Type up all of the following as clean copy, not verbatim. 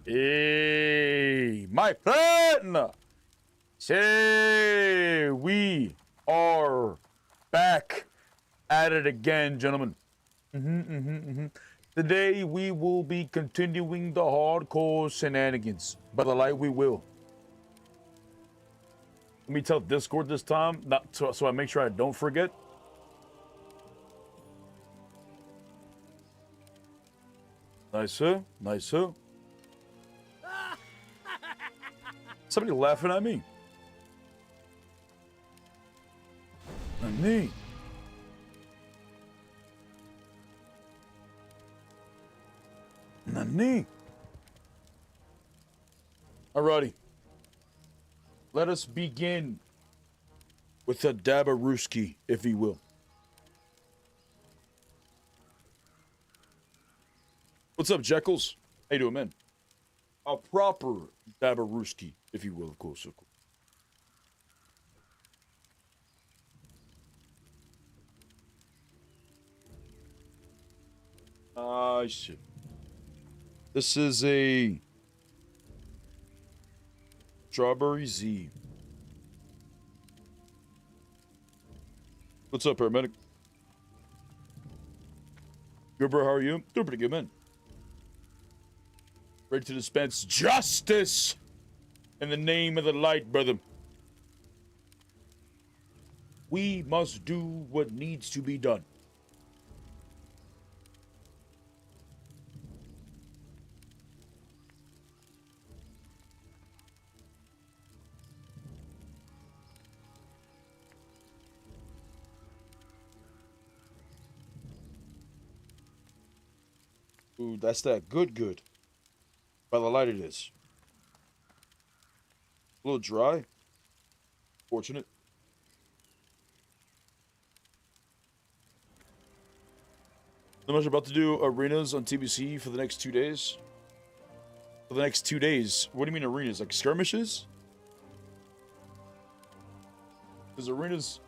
Hey, my friend! Say, we are back at it again, gentlemen. Today, we will be continuing the hardcore shenanigans. By the light, we will. Let me tell Discord this time, not so I make sure I don't forget. Nice, sir. Nice, sir. Somebody laughing at me. Nani? Nani? Alrighty. Let us begin with a Dabaruski, if you will. What's up, Jekyls? How you doing, man? A proper Dabaruski, if you will, of course. Shit. This is a Strawberry Z. What's up, paramedic? Good, bro. How are you? Doing pretty good, man. Ready to dispense justice in the name of the light, brother. We must do what needs to be done. Ooh, that's that good. By the light it is. A little dry. Fortunate. I'm about to do arenas on TBC for the next 2 days. For the next 2 days? What do you mean arenas? Like skirmishes? Because arenas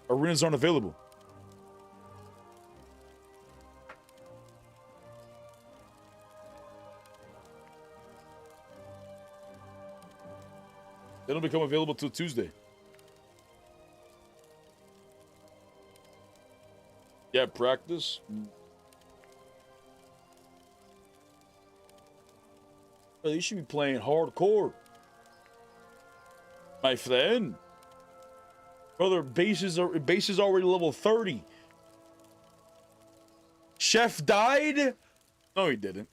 aren't available. They don't become available till Tuesday. Yeah, practice. Well, you should be playing hardcore, my friend. Brother, base is already level 30. Chef died? No, he didn't.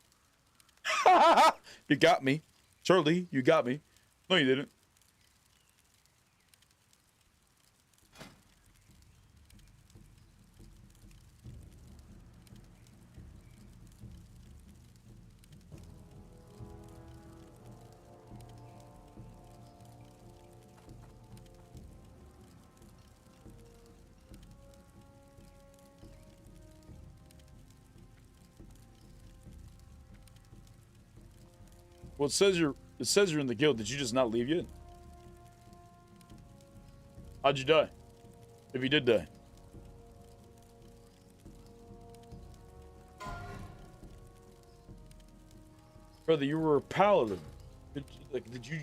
You got me. Charlie, you got me. No, you didn't. Well, it says you're in the guild. Did you just not leave yet? How'd you die? If you did die. Brother, you were a paladin. Did you...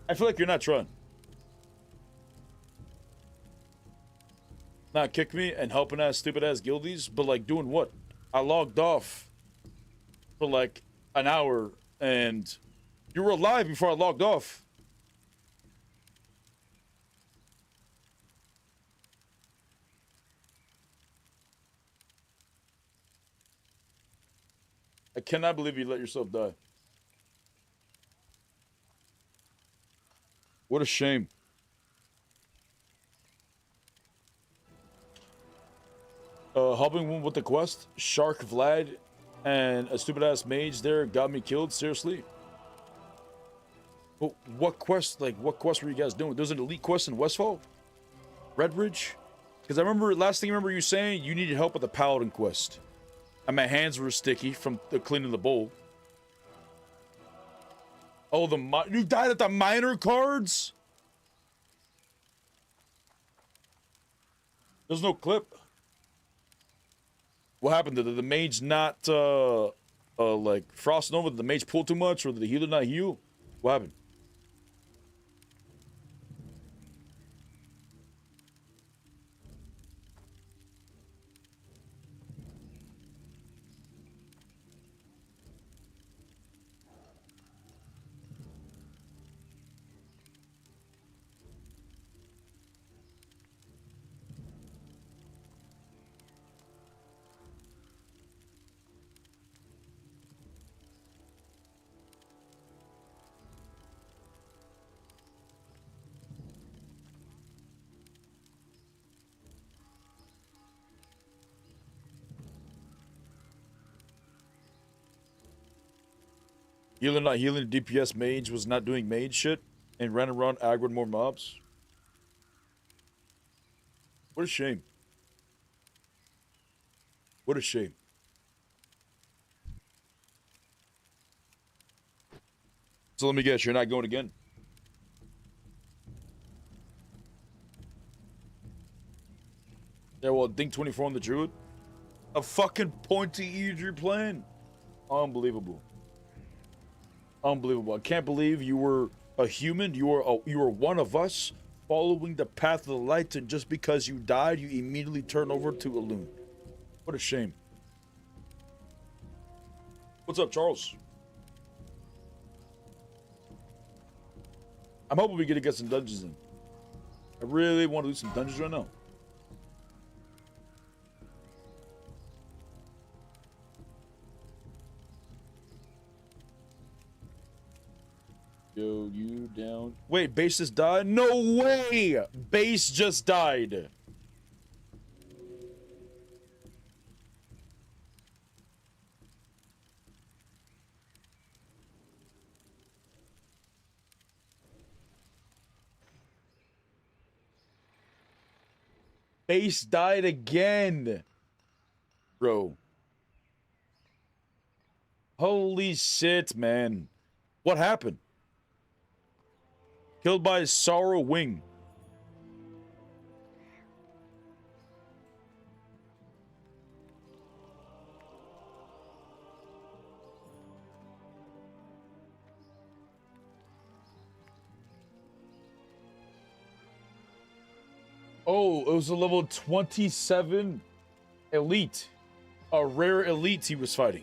I feel like you're not trying. Not kick me and helping ass stupid ass guildies, but like doing what? I logged off for like an hour and you were alive before I logged off. I cannot believe you let yourself die. What a shame. Helping one with the quest, Shark Vlad and a stupid ass mage there got me killed. Seriously. But what quest? Like, what quest were you guys doing? There was an elite quest in Westfall, Redbridge. Because I remember last thing I remember you saying you needed help with the paladin quest, and my hands were sticky from cleaning the bowl. Oh, you died at the minor cards? There's no clip. What happened? Did the mage not like Frost Nova, did the mage pull too much, or did the healer not heal? What happened? Healer not healing, DPS mage was not doing mage shit, and ran around aggroing more mobs. What a shame. What a shame. So let me guess, you're not going again? Yeah, well, Dink 24 on the Druid. A fucking pointy Idri plan. Unbelievable. Unbelievable. I can't believe you were a human. You were one of us following the path of the light, and just because you died, you immediately turn over to a loon. What a shame. What's up, Charles? I'm hoping we get to get some dungeons in. I really want to do some dungeons right now. Yo, you down? Wait, base just died? No way! Base just died. Base died again. Bro. Holy shit, man. What happened? Killed by Sorrow Wing. Oh, it was a level 27 elite. A rare elite he was fighting.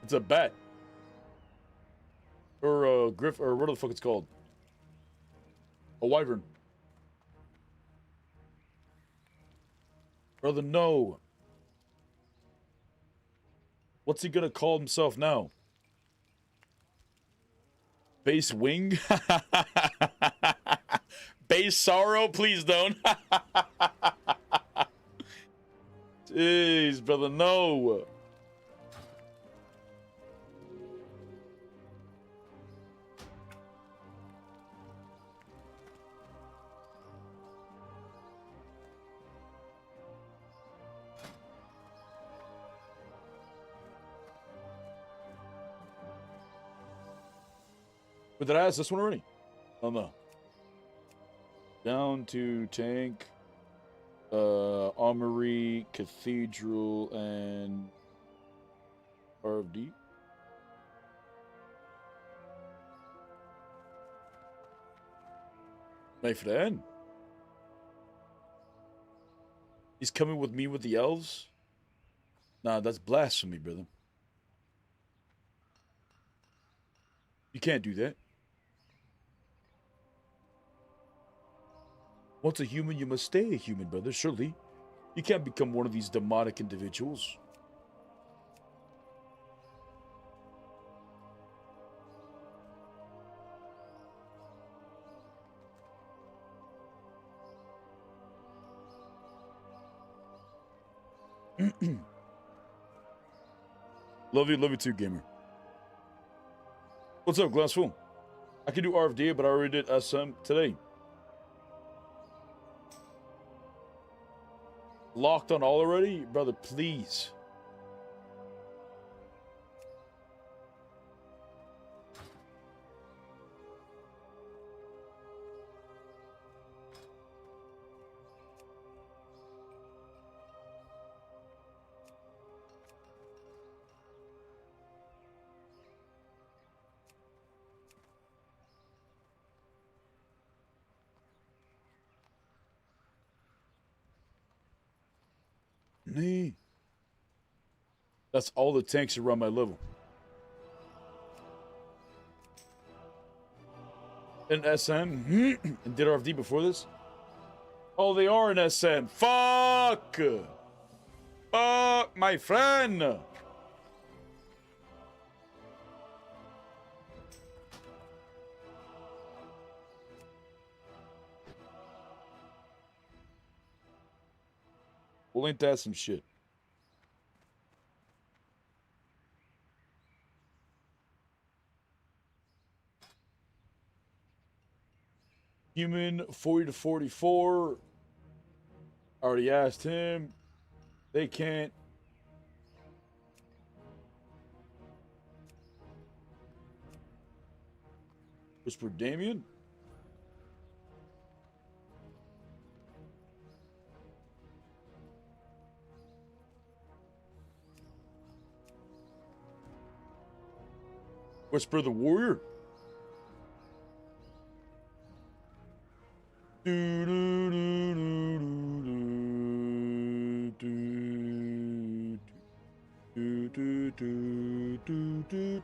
It's a bat. Or a griff, or what the fuck it's called. A wyvern. Brother, no. What's he gonna call himself now? Base Wing? Base Sorrow? Please don't. Jeez, brother, no. But did I ask this one already? Oh no. Down to tank, armory, cathedral, and RFD. My friend. He's coming with me with the elves? Nah, that's blasphemy, brother. You can't do that. Once a human, you must stay a human, brother, surely. You can't become one of these demonic individuals. Love you too, gamer. What's up, Glassful? I can do RFD, but I already did SM today. Locked on all already? Brother, please. Nee. That's all the tanks around my level. An SM and did RFD before this? Oh, they are an SM. Fuck! Fuck, my friend! Well, ain't that some shit? Human 40 to 44. Already asked him. They can't. Whisper Damien. Whisper the Warrior. Do, do, do, do, do, do, do, do, do, do,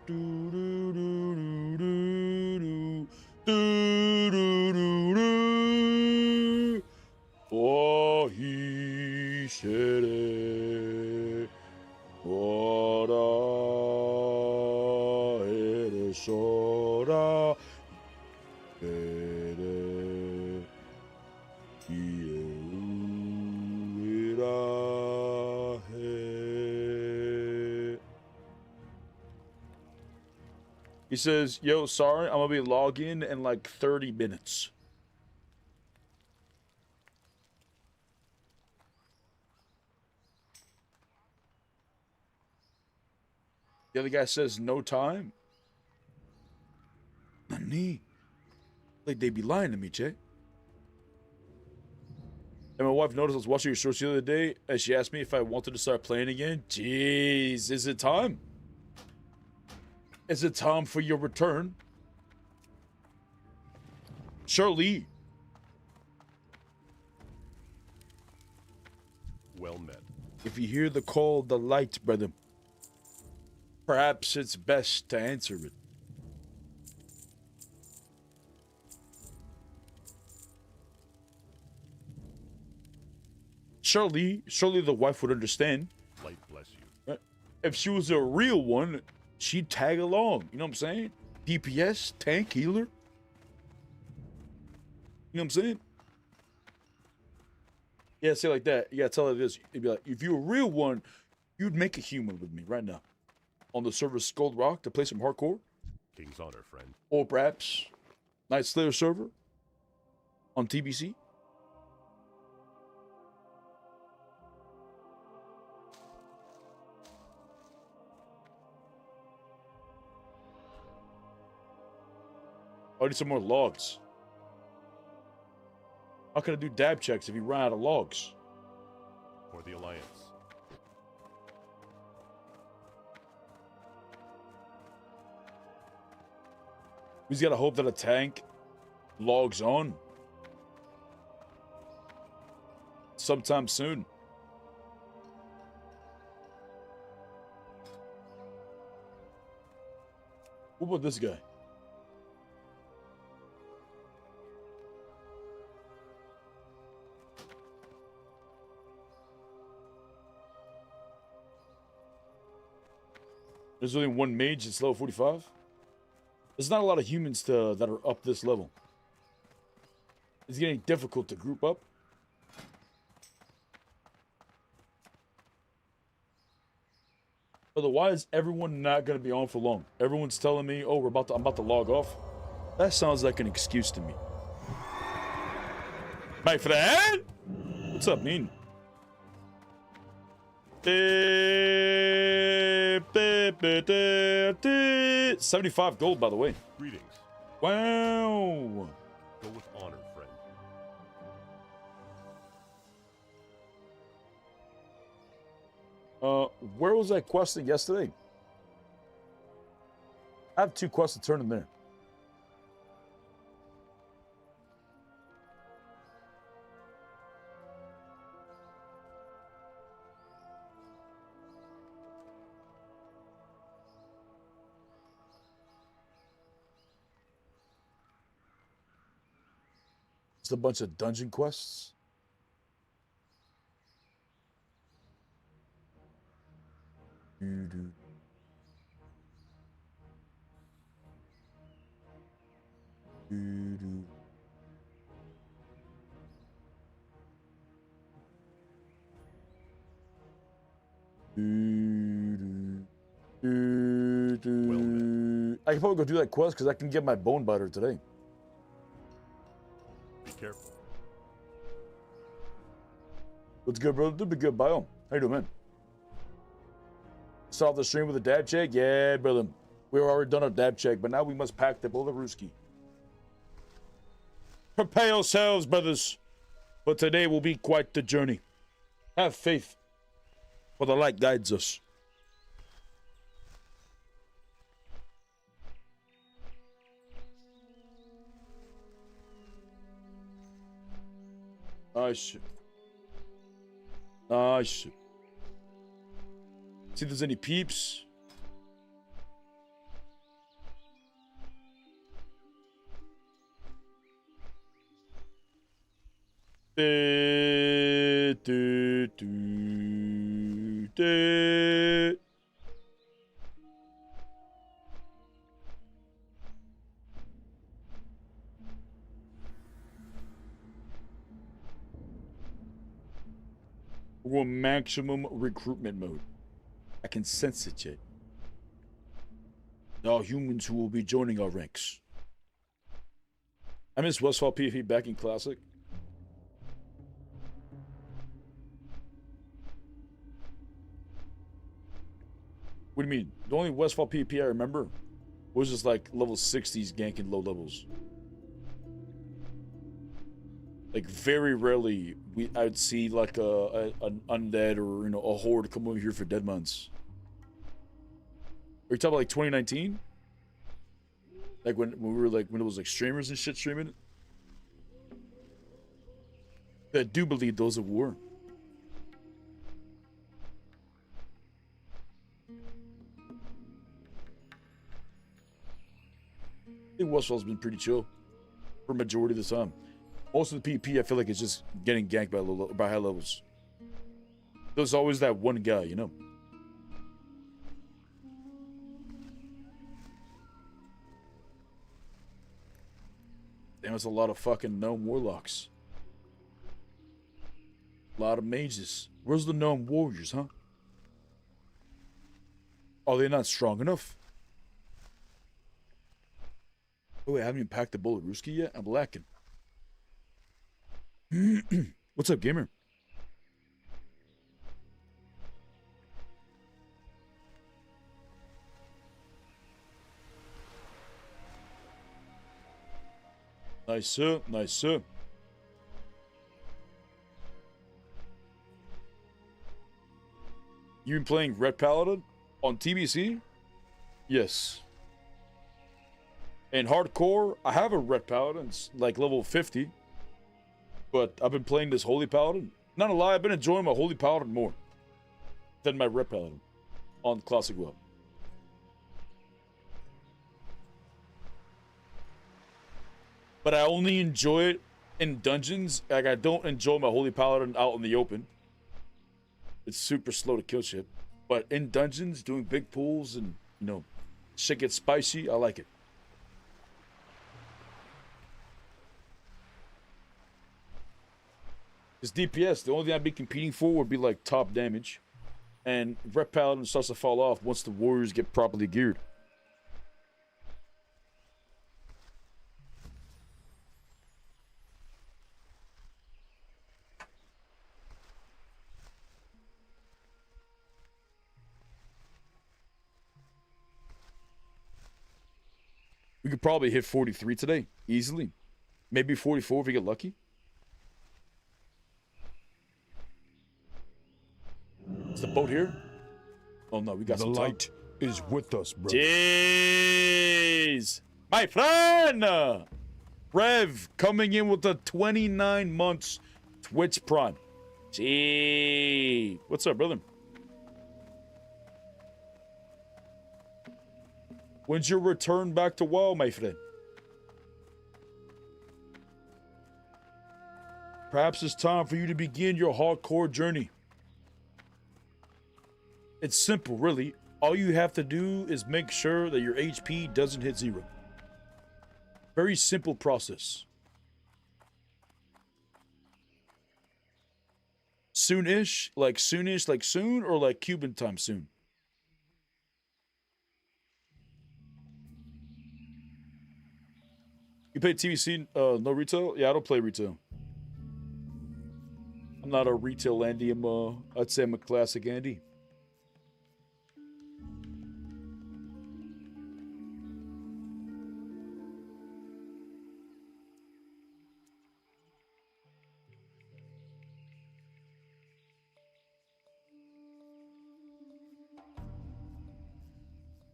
do, do. Oh, he said it. What it is so He says, yo, sorry, I'm gonna be logging in like 30 minutes. The other guy says, no time. Nani? Like they be lying to me, Jay. And my wife noticed I was watching your shorts the other day, and she asked me if I wanted to start playing again. Jeez, is it time? Is it time for your return? Shirley. Well met. If you hear the call, the light, brother, perhaps it's best to answer it. Surely the wife would understand. Light bless you. If she was a real one, she'd tag along. You know what I'm saying? DPS, tank, healer. You know what I'm saying? Yeah, say it like that. You gotta tell her this. You'd be like, if you're a real one, you'd make a human with me right now. On the server Scold Rock to play some hardcore. King's honor, friend. Or perhaps Night Slayer server on TBC. I need some more logs. How can I do dab checks if you run out of logs? For the Alliance. We just gotta hope that a tank logs on sometime soon. What about this guy? There's only one mage that's level 45. There's not a lot of humans that are up this level. It's getting difficult to group up. Otherwise, everyone not gonna be on for long. Everyone's telling me, "Oh, I'm about to log off." That sounds like an excuse to me. My friend, what's up, mean? 75 gold, by the way. Greetings. Wow. Go with honor, friend. Where was I questing yesterday? I have 2 quests to turn in there. Just a bunch of dungeon quests. Doo-doo. Doo-doo. I can probably go do that quest because I can get my bone butter today. Be careful. What's good, brother? Did be good, bio. How you doing, man? Start off the stream with a dab check? Yeah, brother. We were already done our dab check, but now we must pack the Belaruski. Prepare yourselves, brothers, for today will be quite the journey. Have faith, for the light guides us. Nice. Nice. See if there's any peeps. We're going maximum recruitment mode. I can sense it yet. All humans who will be joining our ranks. I miss Westfall PvP back in Classic. What do you mean? The only Westfall PvP I remember was just like level 60s ganking low levels. Like very rarely I'd see like an undead or a horde come over here for dead months. Are you talking about like 2019? Like when we were like when it was like streamers and shit streaming it? I do believe those of war. I think Westfall's been pretty chill for majority of the time. Most of the PP, I feel like it's just getting ganked by high levels. There's always that one guy, you know. Damn, it's a lot of fucking gnome warlocks. A lot of mages. Where's the gnome warriors, huh? Are they not strong enough? Oh wait, I haven't even packed the Belaruski yet? I'm lacking. What's up, gamer? Nice, sir. Nice, sir. You been playing Red Paladin on TBC? Yes. In hardcore, I have a Red Paladin, it's like level 50. But I've been playing this Holy Paladin. Not a lie, I've been enjoying my Holy Paladin more than my Red Paladin on Classic WoW. But I only enjoy it in dungeons. Like, I don't enjoy my Holy Paladin out in the open. It's super slow to kill shit. But in dungeons, doing big pools and, shit gets spicy, I like it. Because DPS, the only thing I'd be competing for would be like top damage. And Red Paladin starts to fall off once the warriors get properly geared. We could probably hit 43 today, easily. Maybe 44 if we get lucky. Is the boat here? Oh no, we got some time. The light is with us, bro. Jeez! My friend! Rev coming in with the 29 months Twitch Prime. Gee. What's up, brother? When's your return back to WoW, my friend? Perhaps it's time for you to begin your hardcore journey. It's simple, really. All you have to do is make sure that your HP doesn't hit 0. Very simple process. Soonish, like soon, or like Cuban time soon? You play TVC, no retail? Yeah, I don't play retail. I'm not a retail Andy. I'd say I'm a classic Andy.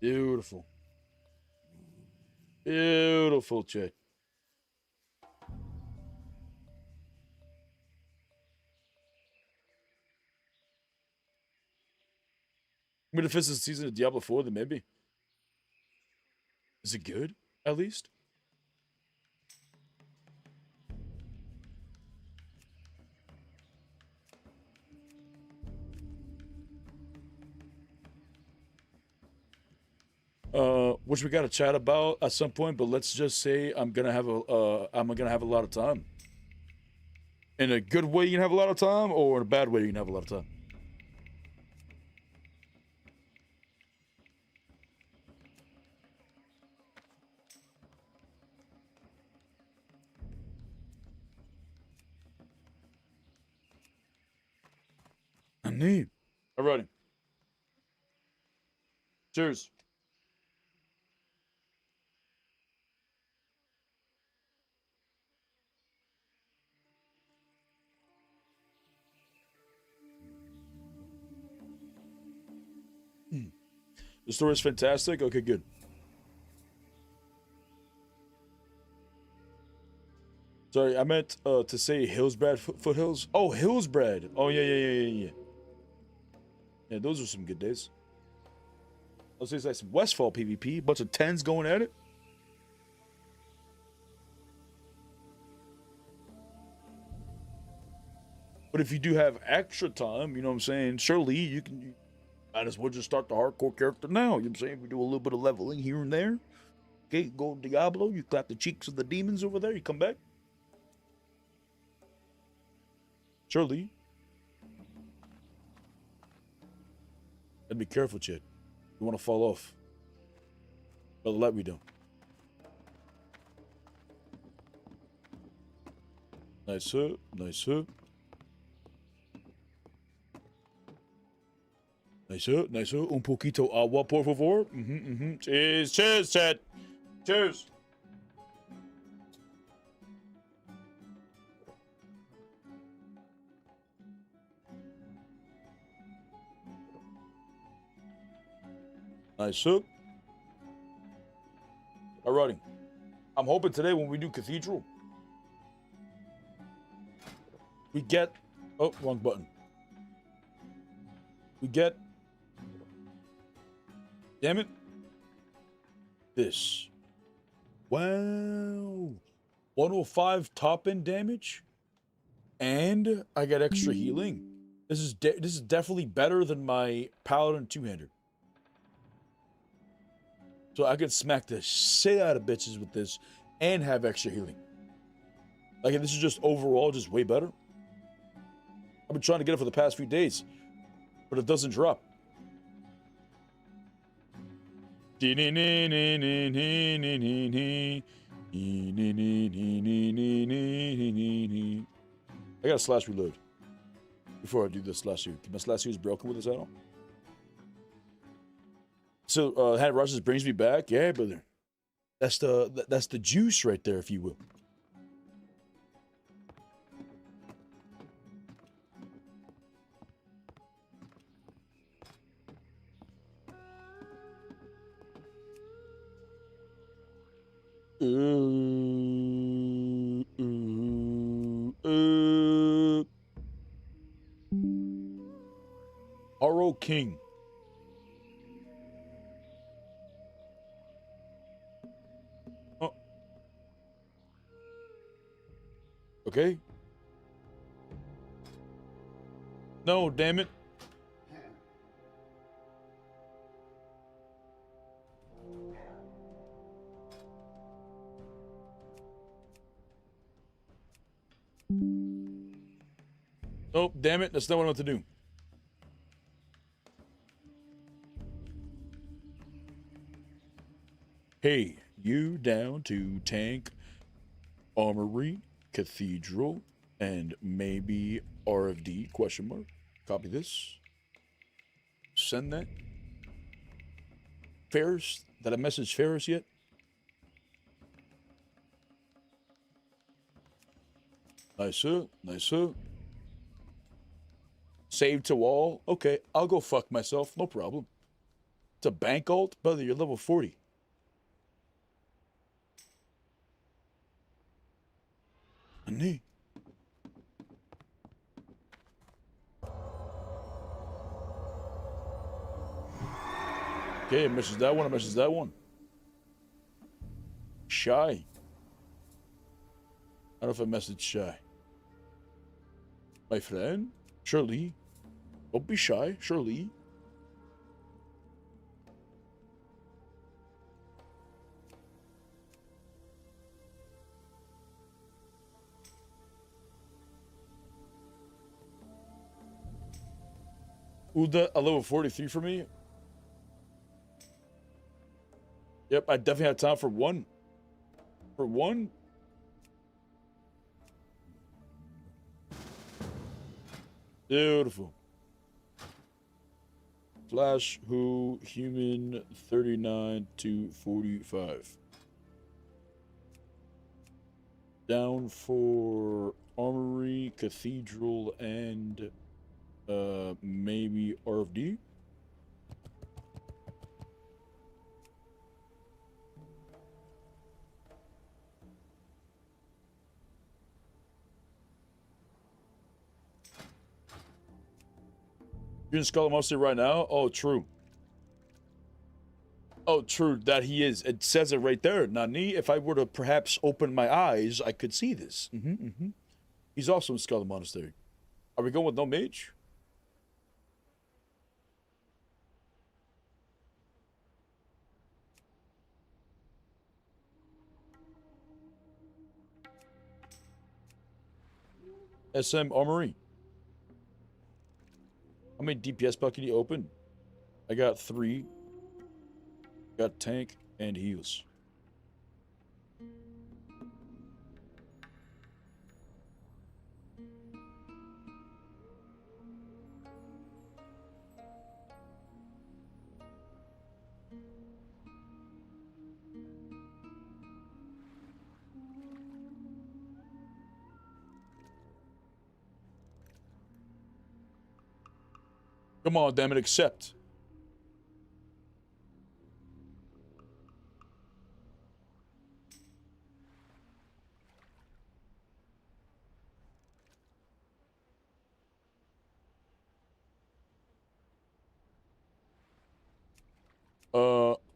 Beautiful. Beautiful chick. I mean, if it's a season of Diablo 4, then maybe. Is it good, at least? Which we got to chat about at some point, but let's just say I'm gonna have a lot of time. In a good way, you can have a lot of time, or in a bad way, you can have a lot of time. Neat. Alrighty. Cheers. The story is fantastic. Okay, good. Sorry, I meant to say Hillsbrad Foothills. Oh, Hillsbrad. Oh, yeah. Yeah, those are some good days. I'll say it's like some Westfall PvP. Bunch of 10s going at it. But if you do have extra time, you know what I'm saying? Surely you might as well just start the hardcore character now. You know what I'm saying? We do a little bit of leveling here and there. Okay, go Diablo. You clap the cheeks of the demons over there. You come back. Surely. And be careful, Chad. You want to fall off. But let me do. Nice, sir. Nice, sir. Nice, sir. Nice, sir. Un poquito agua, por favor. Cheers. Cheers, Chad. Cheers. Nice, sir. Alrighty. I'm hoping today when we do Cathedral, we get... Oh, wrong button. We get... Damn it. This. Wow. 105 top end damage. And I get extra healing. This is definitely better than my Paladin two-hander. So I could smack the shit out of bitches with this and have extra healing. Like, this is just overall just way better. I've been trying to get it for the past few days, but it doesn't drop. I gotta slash reload before I do this slash U. My slash U is broken with this add-on. So, Hat Rushes brings me back. Yeah, brother. That's the juice right there, if you will. Aro King. Oh. Okay. No, damn it. Oh, damn it. That's not what I want to do. Hey, you down to tank, armory, cathedral, and maybe RFD, question mark. Copy this. Send that. Ferris, did I message Ferris yet? Nice, sir. Nice, sir. Save to all. Okay, I'll go fuck myself. No problem. It's a bank alt? Brother, you're level 40. Honey. Okay, message that one. I message that one. Shy. I don't know if I messaged Shy. My friend, Shirley. Don't be shy, Shirley. Uda, a level 43 for me. Yep, I definitely have time for one. For one. Beautiful. Flash who human 39 to 45. Down for armory, cathedral, and maybe RFD. You're in Skull mostly right now? Oh, true. Oh, true, that he is. It says it right there. Nani, if I were to perhaps open my eyes, I could see this. He's also in Skull Monastery. Are we going with no mage? SM Armory. How many DPS bucket can you open? I got 3. Got tank and heals. Come on, damn it, accept.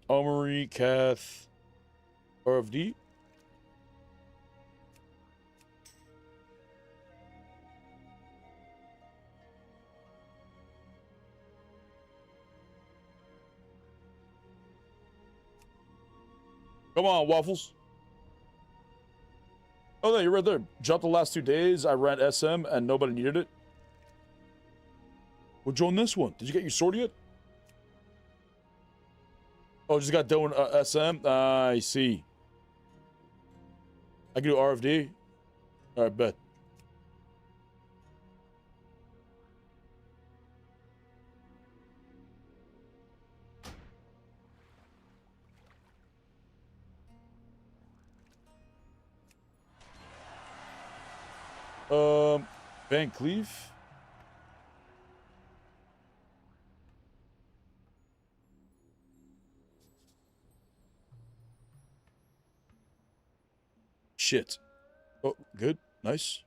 Armory, Cath, RFD. Come on, Waffles. Oh, no, you're right there. Jumped the last 2 days. I ran SM and nobody needed it. Well, join this one. Did you get your sword yet? Oh, just got done SM? I see. I can do RFD. Alright, bet. Van Cleef. Shit. Oh, good. Nice.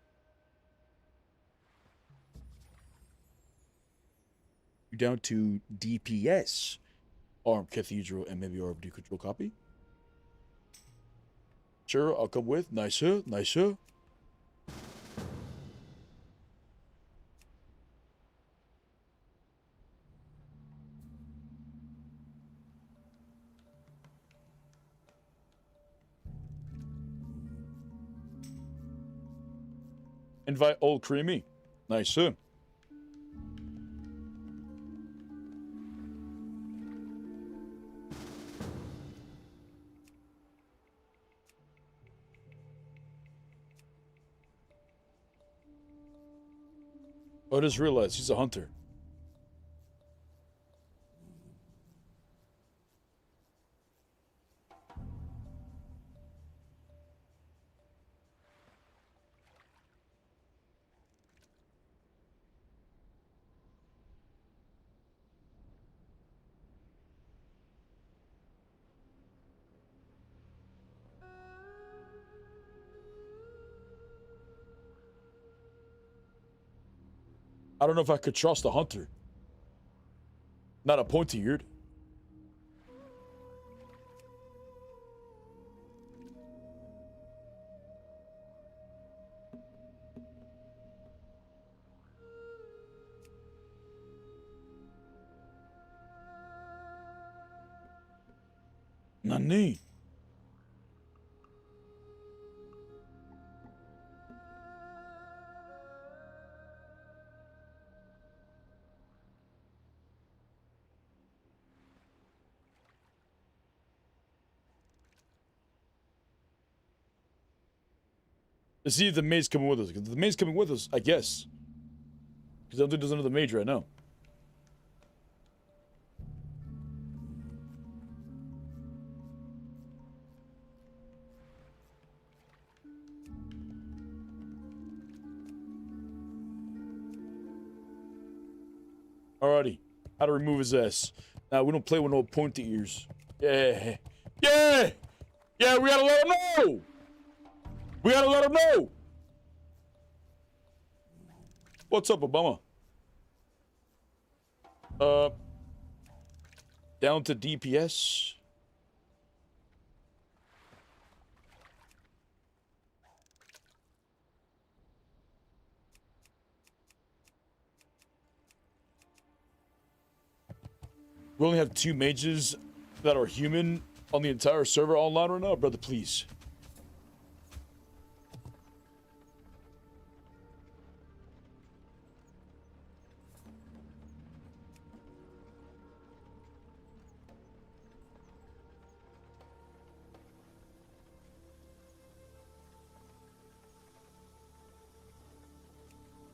You're down to DPS. Arm, Cathedral, and maybe RFD control copy. Sure, I'll come with. Nicer, nicer. Invite old creamy. Nice, sir. Oh, I just realized he's a hunter. I don't know if I could trust a hunter. Not a pointy eared. Nani? To see if the maid's coming with us. Because the maid's coming with us, I guess. Because I don't think there's another maid right now. Alrighty. How to remove his ass. Now, we don't play with no pointy ears. Yeah. Yeah! Yeah, we gotta let him know! We gotta let him know! What's up, Obama? Down to DPS. We only have 2 mages that are human on the entire server online right now, brother, please.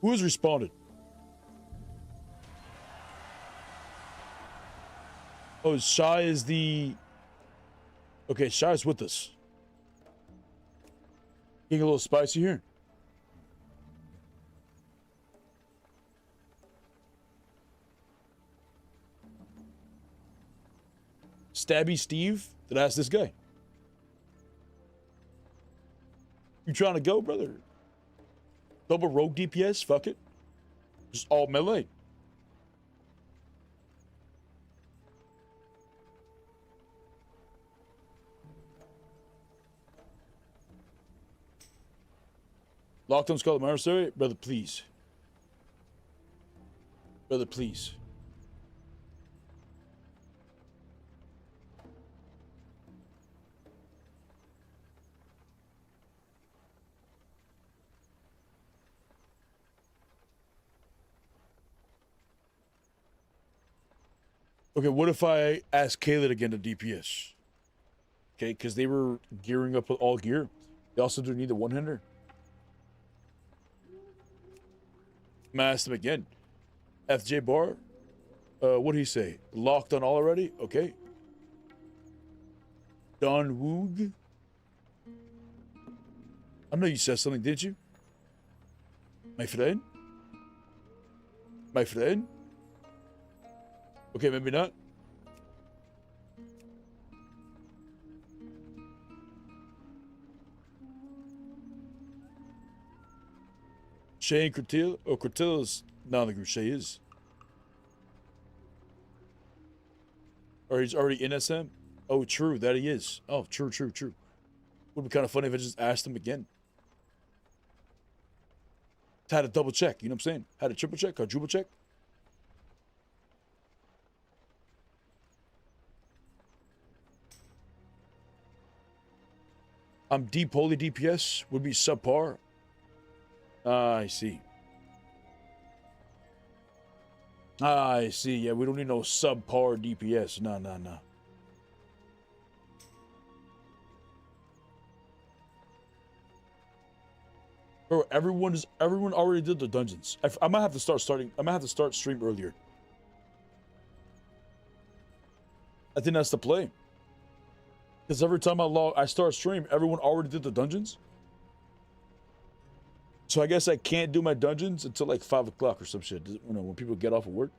Who has responded? Oh, Shy is the... Okay, Shy's with us. Getting a little spicy here. Stabby Steve? Did I ask this guy? You trying to go, brother? Double rogue DPS? Fuck it. Just all melee. Lockdown Scarlet Mercenary? Brother, please. Brother, please. Okay, what if I ask Kayla to get a DPS? Okay, because they were gearing up with all gear. They also do need the one-hander. I'm gonna ask them again. FJ Bar, what did he say? Locked on all already? Okay. Don Woog. I know you said something, didn't you? My friend? My friend? Okay, maybe not. Shay and Cortilla? Oh, Cortilla's not in the group. Shay is. Or he's already in SM? Oh, true. That he is. Oh, true, true, true. Would be kind of funny if I just asked him again. Had to double check. You know what I'm saying? Had to triple check, quadruple check. I'm deep holy DPS. Would be subpar. I see. I see. Yeah, we don't need no subpar DPS. No, no, no. Bro, everyone already did the dungeons. I might have to start stream earlier. I think that's the play. Because every time I start stream, everyone already did the dungeons. So I guess I can't do my dungeons until like 5 o'clock or some shit. You know, when people get off of work.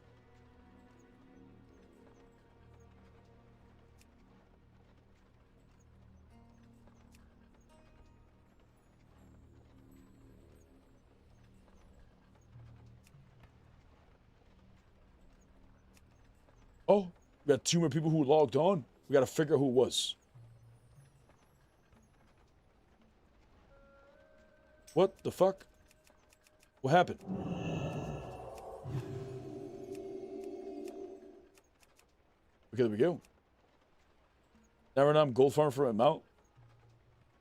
Oh, we got 2 more people who logged on. We got to figure out who it was. What the fuck? What happened? Okay, there we go. Now I'm gold farm for a mount.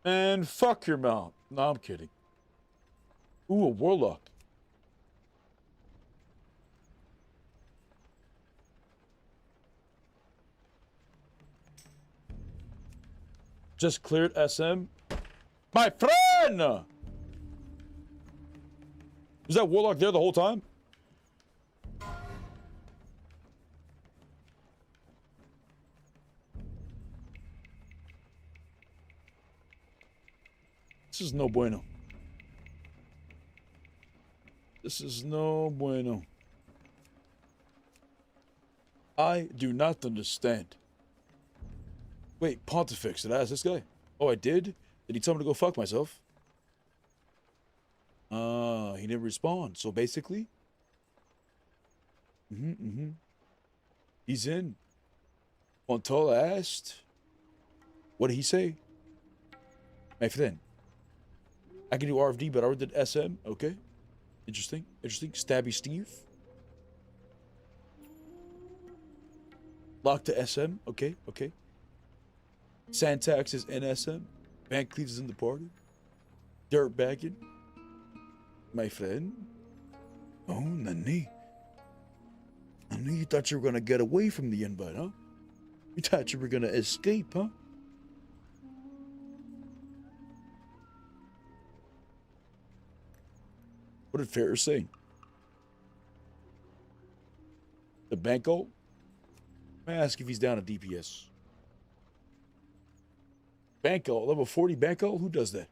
And fuck your mount. No, I'm kidding. Ooh, a warlock. Just cleared SM. My friend! Was that warlock there the whole time? This is no bueno. This is no bueno. I do not understand. Wait, Pontifex, did I ask this guy? Oh, I did? Did he tell me to go fuck myself? He didn't respond. So basically... He's in. Montola asked. What did he say? My friend. I can do RFD, but I already did SM. Okay. Interesting. Interesting. Stabby Steve. Lock to SM. Okay. Okay. Santax is in SM. Van Cleef is in the party. Dirt bagging. My friend. Oh, Nani. Nani, you thought you were going to get away from the invite, huh? You thought you were going to escape, huh? What did Ferris say? The Banco? Let me ask if he's down at DPS. Banco, level 40 Banco? Who does that?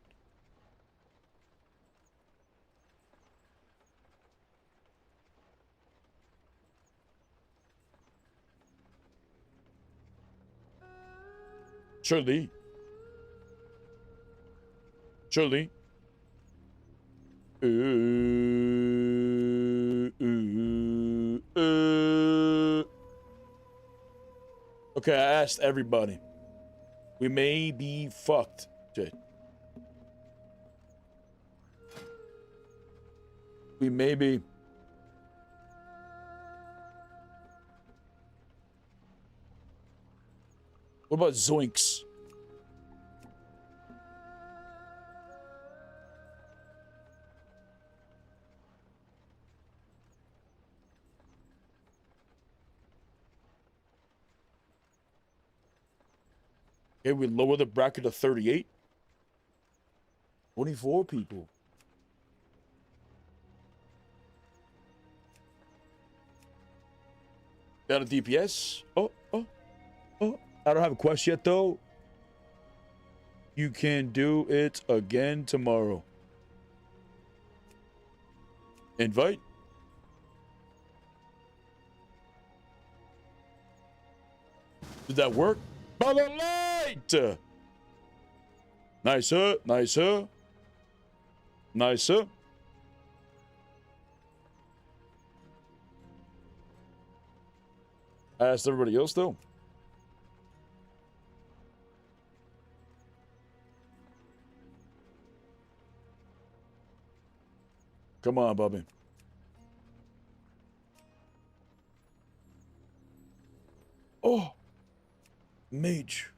Surely. Surely. Okay, I asked everybody. We may be fucked. Shit. We may be. What about Zoinks? Okay, we lower the bracket to 38. 24 people. Got a DPS? Oh. I don't have a quest yet, though. You can do it again tomorrow. Invite. Did that work? Baba Light! Nicer, nicer. Nicer. I asked everybody else, though. Come on, Bobby. Oh! Mage.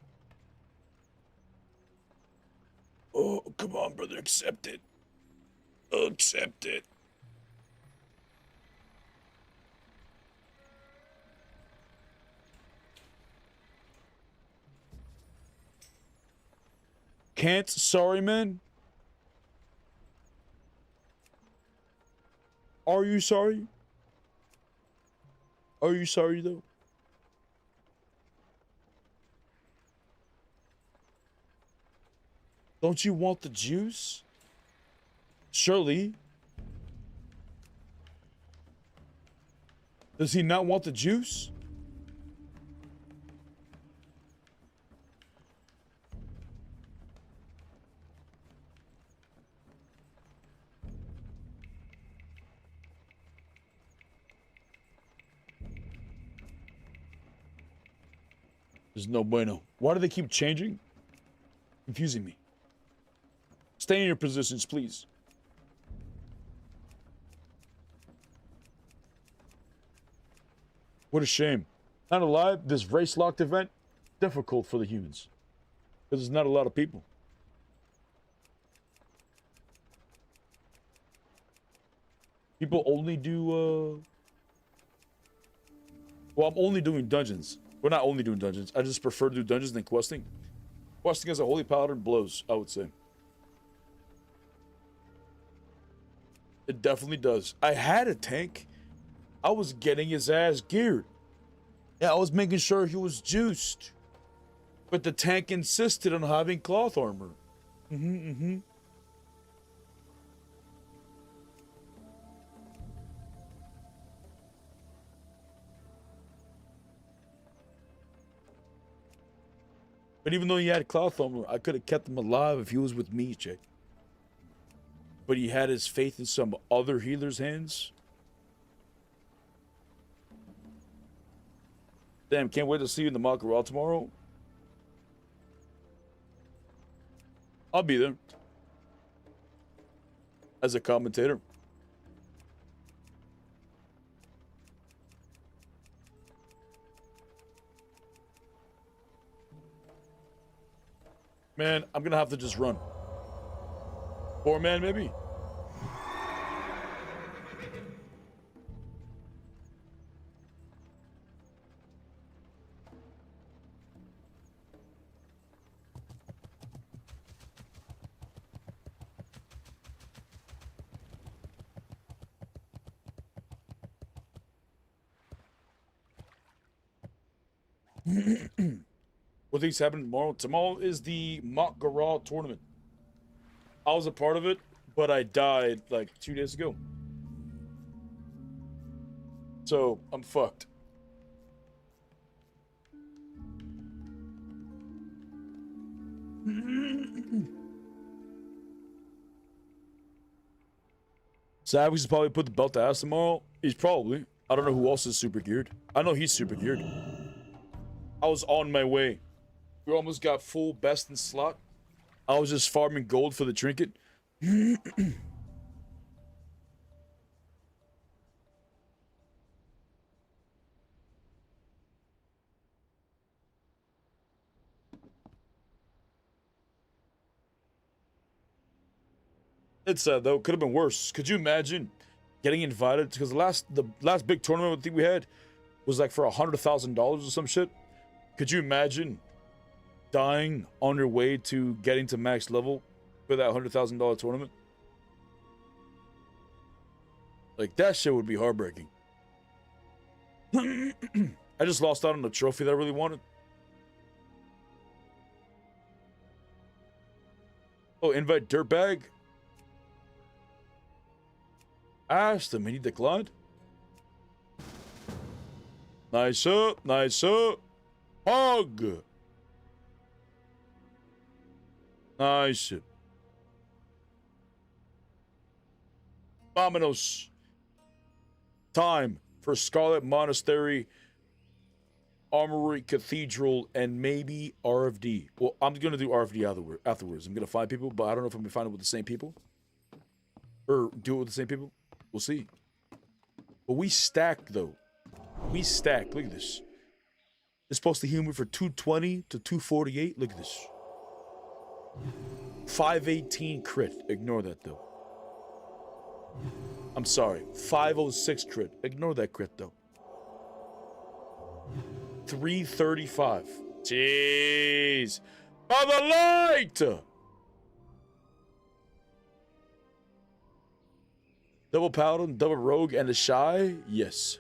Oh, come on, brother. Accept it. Accept it. Can't. Sorry, man. Are you sorry? Are you sorry, though? Don't you want the juice? Surely. Does he not want the juice? There's no bueno. Why do they keep changing? Confusing me. Stay in your positions, please. What a shame. Not alive, this race-locked event, difficult for the humans. Because there's not a lot of people. People only do, well, I'm only doing dungeons. We're not only doing dungeons. I just prefer to do dungeons than questing. Questing as a holy paladin blows, I would say. It definitely does. I had a tank. I was getting his ass geared. Yeah, I was making sure he was juiced. But the tank insisted on having cloth armor. But even though he had cloth armor, I could have kept him alive if he was with me, Jay. But he had his faith in some other healer's hands. Damn, can't wait to see you in the Makaral tomorrow. I'll be there. As a commentator. Man, I'm gonna have to just run. 4-man, maybe? What things happen tomorrow? Tomorrow is the Mok Garral tournament. I was a part of it, but I died like 2 days ago. So, I'm fucked. Savage should probably put the belt to ass tomorrow. He's probably. I don't know who else is super geared. I know he's super geared. I was on my way. We almost got full best in slot. I was just farming gold for the trinket. It's sad though. Could have been worse. Could you imagine getting invited? Because the last big tournament I think we had was like for $100,000 or some shit. Could you imagine dying on your way to getting to max level for that $100,000 tournament? Like, that shit would be heartbreaking. I just lost out on the trophy that I really wanted. Oh, invite Dirtbag? Asked him and he declined. Nice up, nice up. Hug. Nice. Vamonos. Time for Scarlet Monastery, Armory Cathedral, and maybe RFD. Well, I'm going to do RFD afterwards. I'm going to find people, but I don't know if I'm going to find it with the same people. Or do it with the same people. We'll see. But we stack, though. We stack. Look at this. It's supposed to heal me for 220 to 248. Look at this. 518 crit. Ignore that, though. I'm sorry. 506 crit. Ignore that crit, though. 335. Jeez. By the light! Double Paladin, double Rogue, and a Shy? Yes.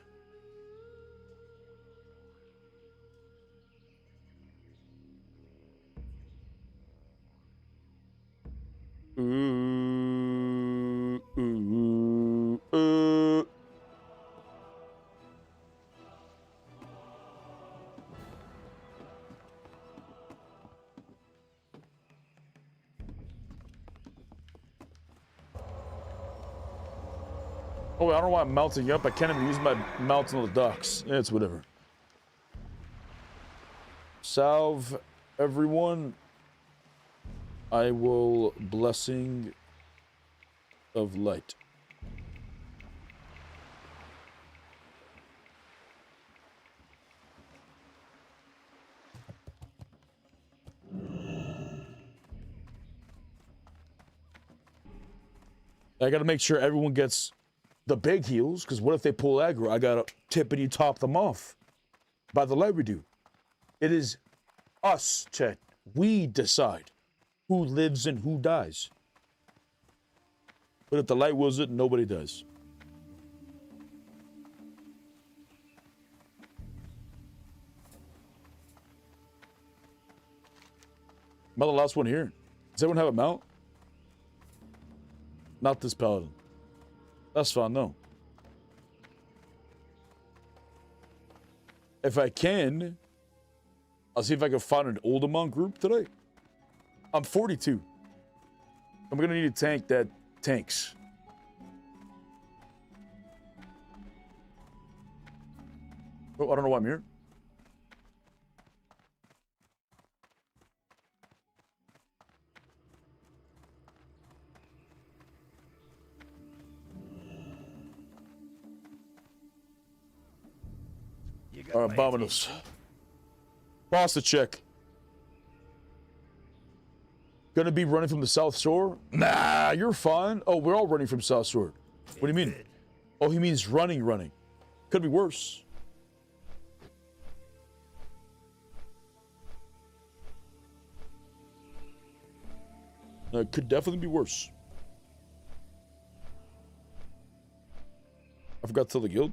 Ooh, ooh, ooh. Oh, I don't know why I'm mounting up. I can't even use my mount on the docks. It's whatever. Salve, everyone. I will blessing of light. I gotta make sure everyone gets the big heals, because what if they pull aggro? I gotta tippity top them off by the light we do. It is us, chat. We decide who lives and who dies. But if the light wills it, nobody does. Am I the last one here? Does everyone have a mount? Not this paladin. That's fine, though. If I can, I'll see if I can find an Oldemon group today. I'm 42. I'm gonna need a tank that tanks. Oh, I don't know why I'm here. Abominus. Boss the check. Gonna be running from the South Shore? Nah, you're fine. Oh, we're all running from South Shore. What do you mean? Oh, he means running. Could be worse. Could definitely be worse. I forgot to tell the guild.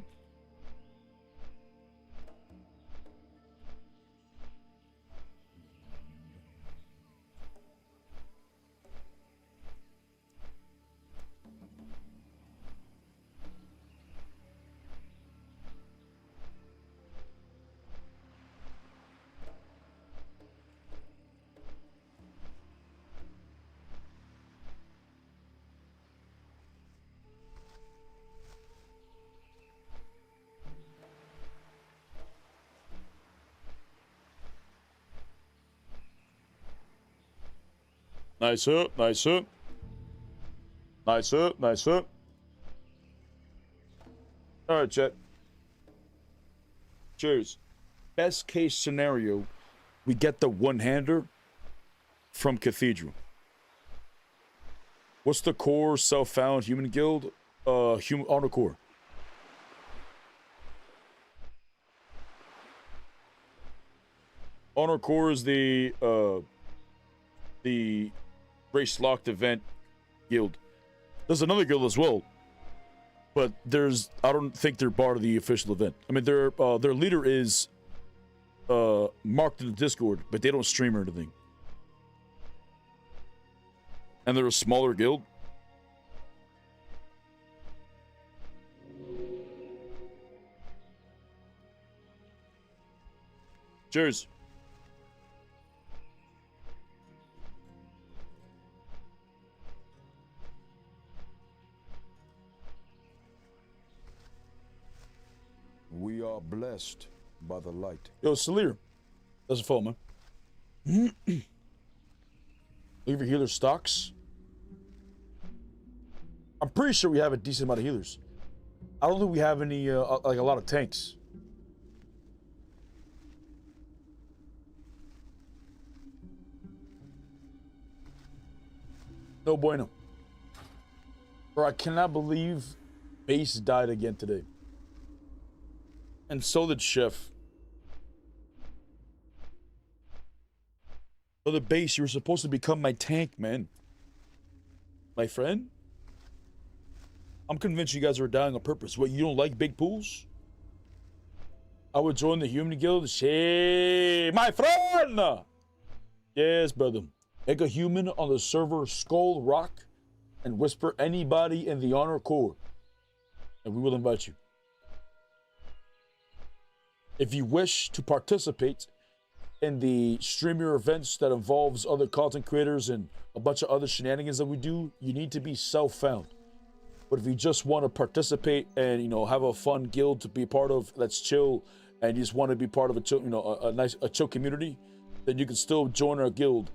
Nice up. Alright, chat. Cheers. Best case scenario, we get the one-hander from Cathedral. What's the core self-found human guild? Honor Core. Honor Core is the race locked event guild. There's another guild as well, but I don't think they're part of the official event. I mean, their leader is marked in the Discord, but they don't stream or anything. And they're a smaller guild. Cheers. We are blessed by the light. Yo, Salir. That's a phone, man. Leave your healer stocks. I'm pretty sure we have a decent amount of healers. I don't think we have any, like a lot of tanks. No bueno. Bro, I cannot believe Base died again today. And so did Chef. Brother Base, you were supposed to become my tank, man. My friend? I'm convinced you guys are dying on purpose. What, you don't like big pools? I would join the human guild. Shit, my friend! Yes, brother. Make a human on the server Skull Rock and whisper anybody in the honor corps, and we will invite you. If you wish to participate in the streamer events that involves other content creators and a bunch of other shenanigans that we do, you need to be self-found. But if you just want to participate and, you know, have a fun guild to be part of, that's chill, and you just want to be part of a chill, you know, a chill community, then you can still join our guild,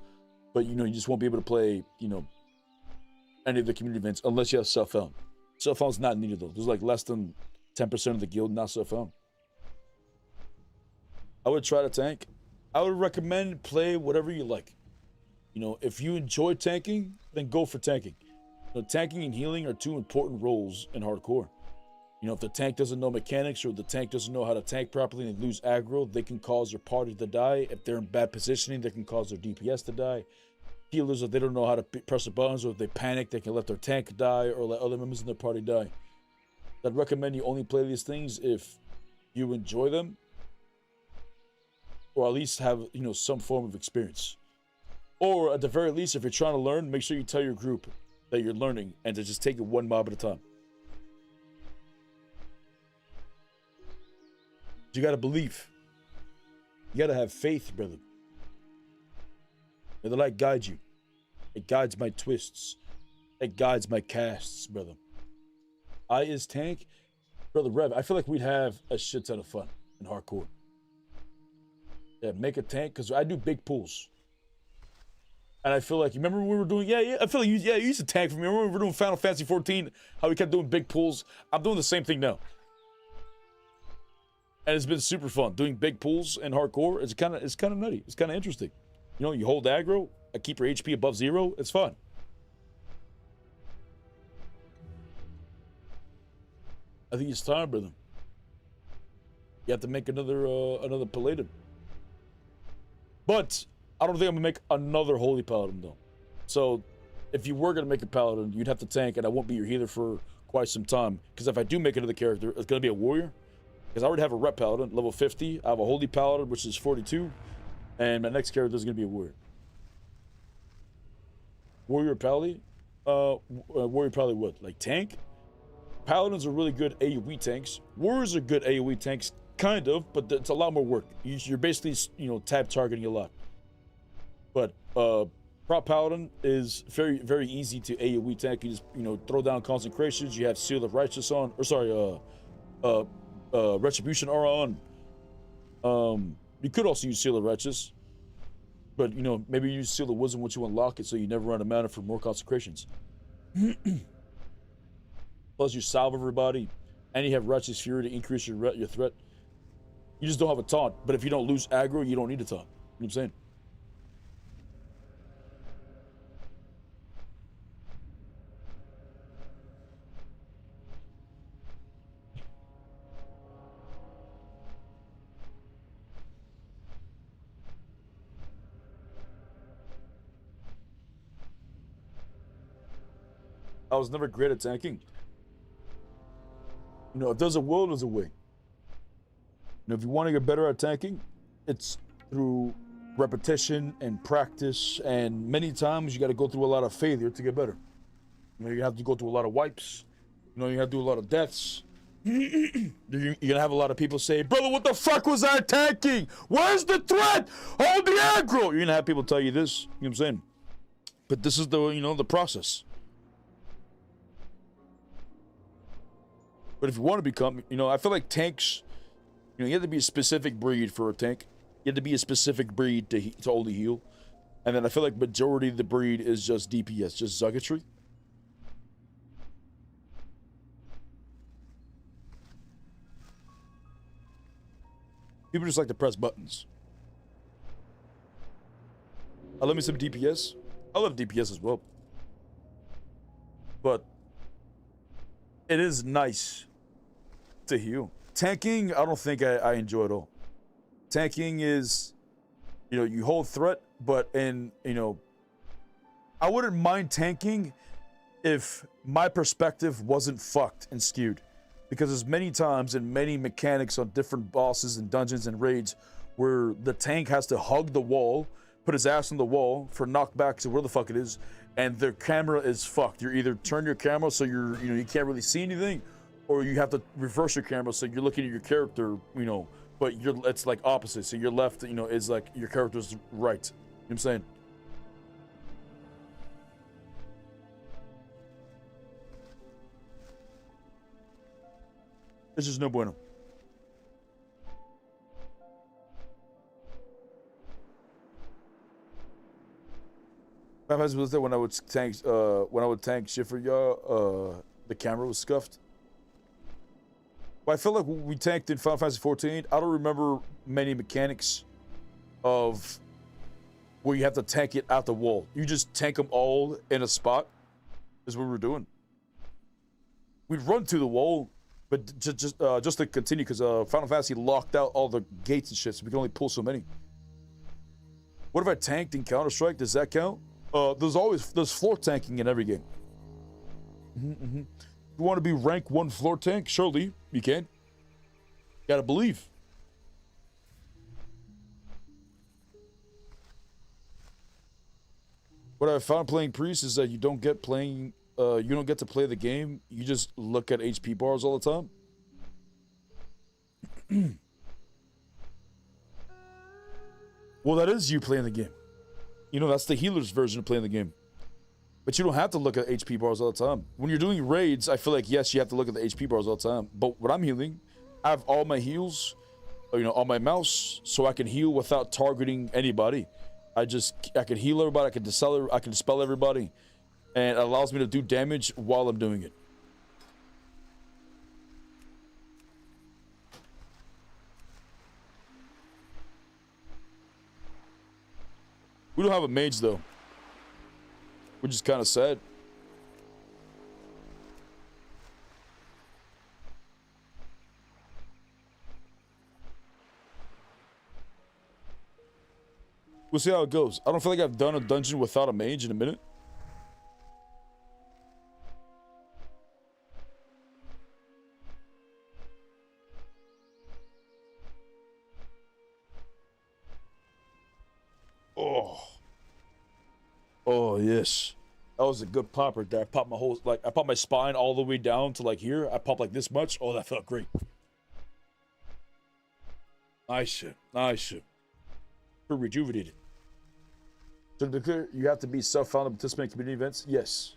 but, you know, you just won't be able to play, you know, any of the community events unless you have self-found. Self-found's not needed though. There's like less than 10% of the guild not self-found. I would try to tank. I would recommend play whatever you like. You know, if you enjoy tanking, then go for tanking. You know, tanking and healing are two important roles in hardcore. You know, if the tank doesn't know mechanics or the tank doesn't know how to tank properly and lose aggro, they can cause their party to die. If they're in bad positioning, they can cause their DPS to die. Healers, if they don't know how to press the buttons or if they panic, they can let their tank die or let other members in their party die. I'd recommend you only play these things if you enjoy them, or at least have, you know, some form of experience. Or at the very least, if you're trying to learn, make sure you tell your group that you're learning and to just take it one mob at a time. You gotta believe. You gotta have faith, brother. May the light guide you. It guides my twists. It guides my casts, brother. I is tank. Brother Rev, I feel like we'd have a shit ton of fun in hardcore. Yeah, make a tank, because I do big pools. And I feel like, you remember when we were doing, I feel like you used to tank for me. Remember when we were doing Final Fantasy 14, how we kept doing big pools? I'm doing the same thing now. And it's been super fun. Doing big pools in hardcore, it's kind of nutty. It's kind of interesting. You know, you hold aggro, I keep your HP above 0, it's fun. I think it's time, brother. You have to make another Paladin. But I don't think I'm gonna make another Holy Paladin though. So if you were gonna make a Paladin, you'd have to tank, and I won't be your healer for quite some time. Because if I do make another character, it's gonna be a warrior. Because I already have a rep Paladin, level 50. I have a Holy Paladin, which is 42. And my next character is gonna be a warrior. Warrior Paladin? Warrior Paladin what? Like tank? Paladins are really good AoE tanks. Warriors are good AoE tanks, kind of, but it's a lot more work. You're basically, you know, tab targeting a lot. But Prop Paladin is very, very easy to AoE tank. You just, you know, throw down consecrations. You have Seal of Righteous on, or sorry, Retribution aura on. You could also use Seal of Righteous, but, you know, maybe use Seal of Wisdom once you unlock it so you never run out of mana for more consecrations. Plus, you salve everybody, and you have Righteous Fury to increase your threat. You just don't have a taunt, but if you don't lose aggro, you don't need a taunt. You know what I'm saying? I was never great at tanking. You know, if there's a will, there's a way. And if you want to get better at tanking, it's through repetition and practice, and many times you got to go through a lot of failure to get better. You know, you have to go through a lot of wipes. You know, you have to do a lot of deaths. You're gonna have a lot of people say, brother, what the fuck was I tanking? Where's the threat? Hold the aggro. You're gonna have people tell you this. You know what I'm saying? But this is the, you know, the process. But if you want to become, you know, I feel like tanks, you know, you have to be a specific breed for a tank. You have to be a specific breed to only heal. And then I feel like majority of the breed is just DPS, just Zugatry. People just like to press buttons. I love me some DPS. I love DPS as well. But it is nice to heal. Tanking, I don't think I enjoy at all. Tanking is, you know, you hold threat, but I wouldn't mind tanking if my perspective wasn't fucked and skewed. Because there's many times and many mechanics on different bosses and dungeons and raids where the tank has to hug the wall, put his ass on the wall for knockbacks or where the fuck it is, and their camera is fucked. You either turn your camera so you can't really see anything, or you have to reverse your camera so you're looking at your character, but it's like opposite. So your left, is like your character's right. You know what I'm saying? It's just no bueno. Was that when I would tank shit for y'all, the camera was scuffed. Well, I feel like we tanked in Final Fantasy 14. I don't remember many mechanics of where you have to tank it out the wall. You just tank them all in a spot. Is what we're doing. We'd run to the wall, but just to continue, because Final Fantasy locked out all the gates and shit, so we can only pull so many. What if I tanked in Counter-Strike? Does that count? There's floor tanking in every game. You want to be rank 1 floor tank? Surely you can. Gotta believe. What I found playing Priest is that you don't get to play the game. You just look at HP bars all the time. Well, that is you playing the game. That's the healer's version of playing the game. But you don't have to look at HP bars all the time. When you're doing raids, I feel like, yes, you have to look at the HP bars all the time. But when I'm healing, I have all my heals, on my mouse, so I can heal without targeting anybody. I can heal everybody, I can dispel everybody, and it allows me to do damage while I'm doing it. We don't have a mage though, which is kind of sad. We'll see how it goes. I don't feel like I've done a dungeon without a mage in a minute. Oh yes, that was a good pop right there. I popped I popped my spine all the way down to like here. I popped like this much. Oh, that felt great. Nice shit. We're rejuvenated. So to be clear, you have to be self-found to participate in community events. Yes.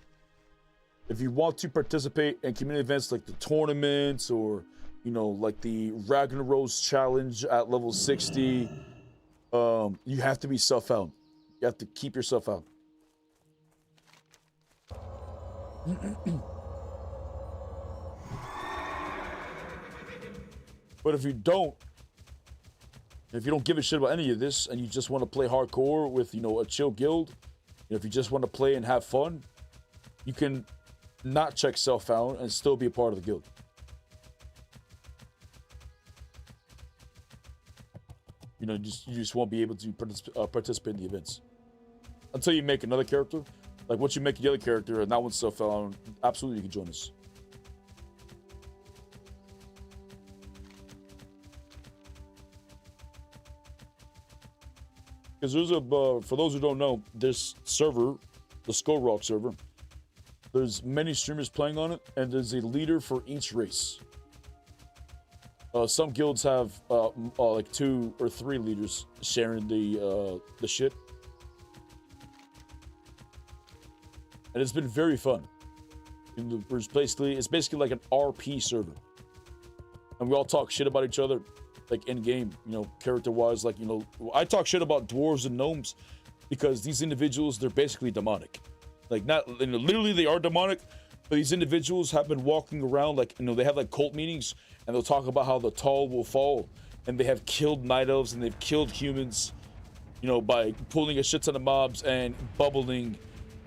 If you want to participate in community events like the tournaments or like the Ragnaros challenge at level 60, you have to be self-found. You have to keep yourself out. But if you don't give a shit about any of this and you just want to play hardcore with a chill guild, if you just want to play and have fun, you can not check self-found and still be a part of the guild. You just won't be able to participate in the events until you make another character. Like once you make the other character and that one's self-found, absolutely you can join us. Because there's for those who don't know, this server, the Skull Rock server, there's many streamers playing on it, and there's a leader for each race. Some guilds have like 2 or 3 leaders sharing the shit, and it's been very fun. It's basically like an RP server, and we all talk shit about each other, like in game, character-wise. Like I talk shit about dwarves and gnomes because these individuals, they're basically demonic. Like not literally they are demonic, but these individuals have been walking around like they have like cult meetings. And they'll talk about how the tall will fall, and they have killed night elves and they've killed humans, by pulling a shit ton of mobs and bubbling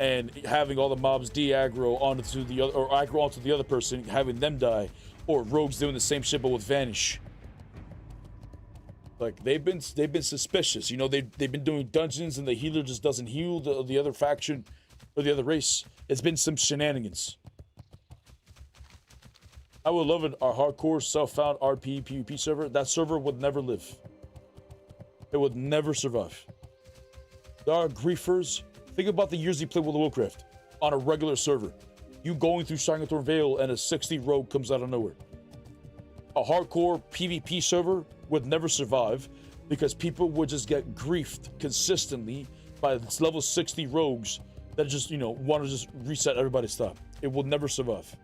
and having all the mobs de-aggro onto the other, or aggro onto the other person, having them die, or rogues doing the same shit but with vanish. Like they've been suspicious. You know, they've been doing dungeons and the healer just doesn't heal the other faction or the other race. It's been some shenanigans. I would love it. Our hardcore self-found RP PvP server. That server would never live. It would never survive. There are griefers. Think about the years you played World of Warcraft on a regular server. You going through Sangathorn Vale and a 60 rogue comes out of nowhere. A hardcore PvP server would never survive because people would just get griefed consistently by level 60 rogues that just, you know, want to just reset everybody's stuff. It will never survive.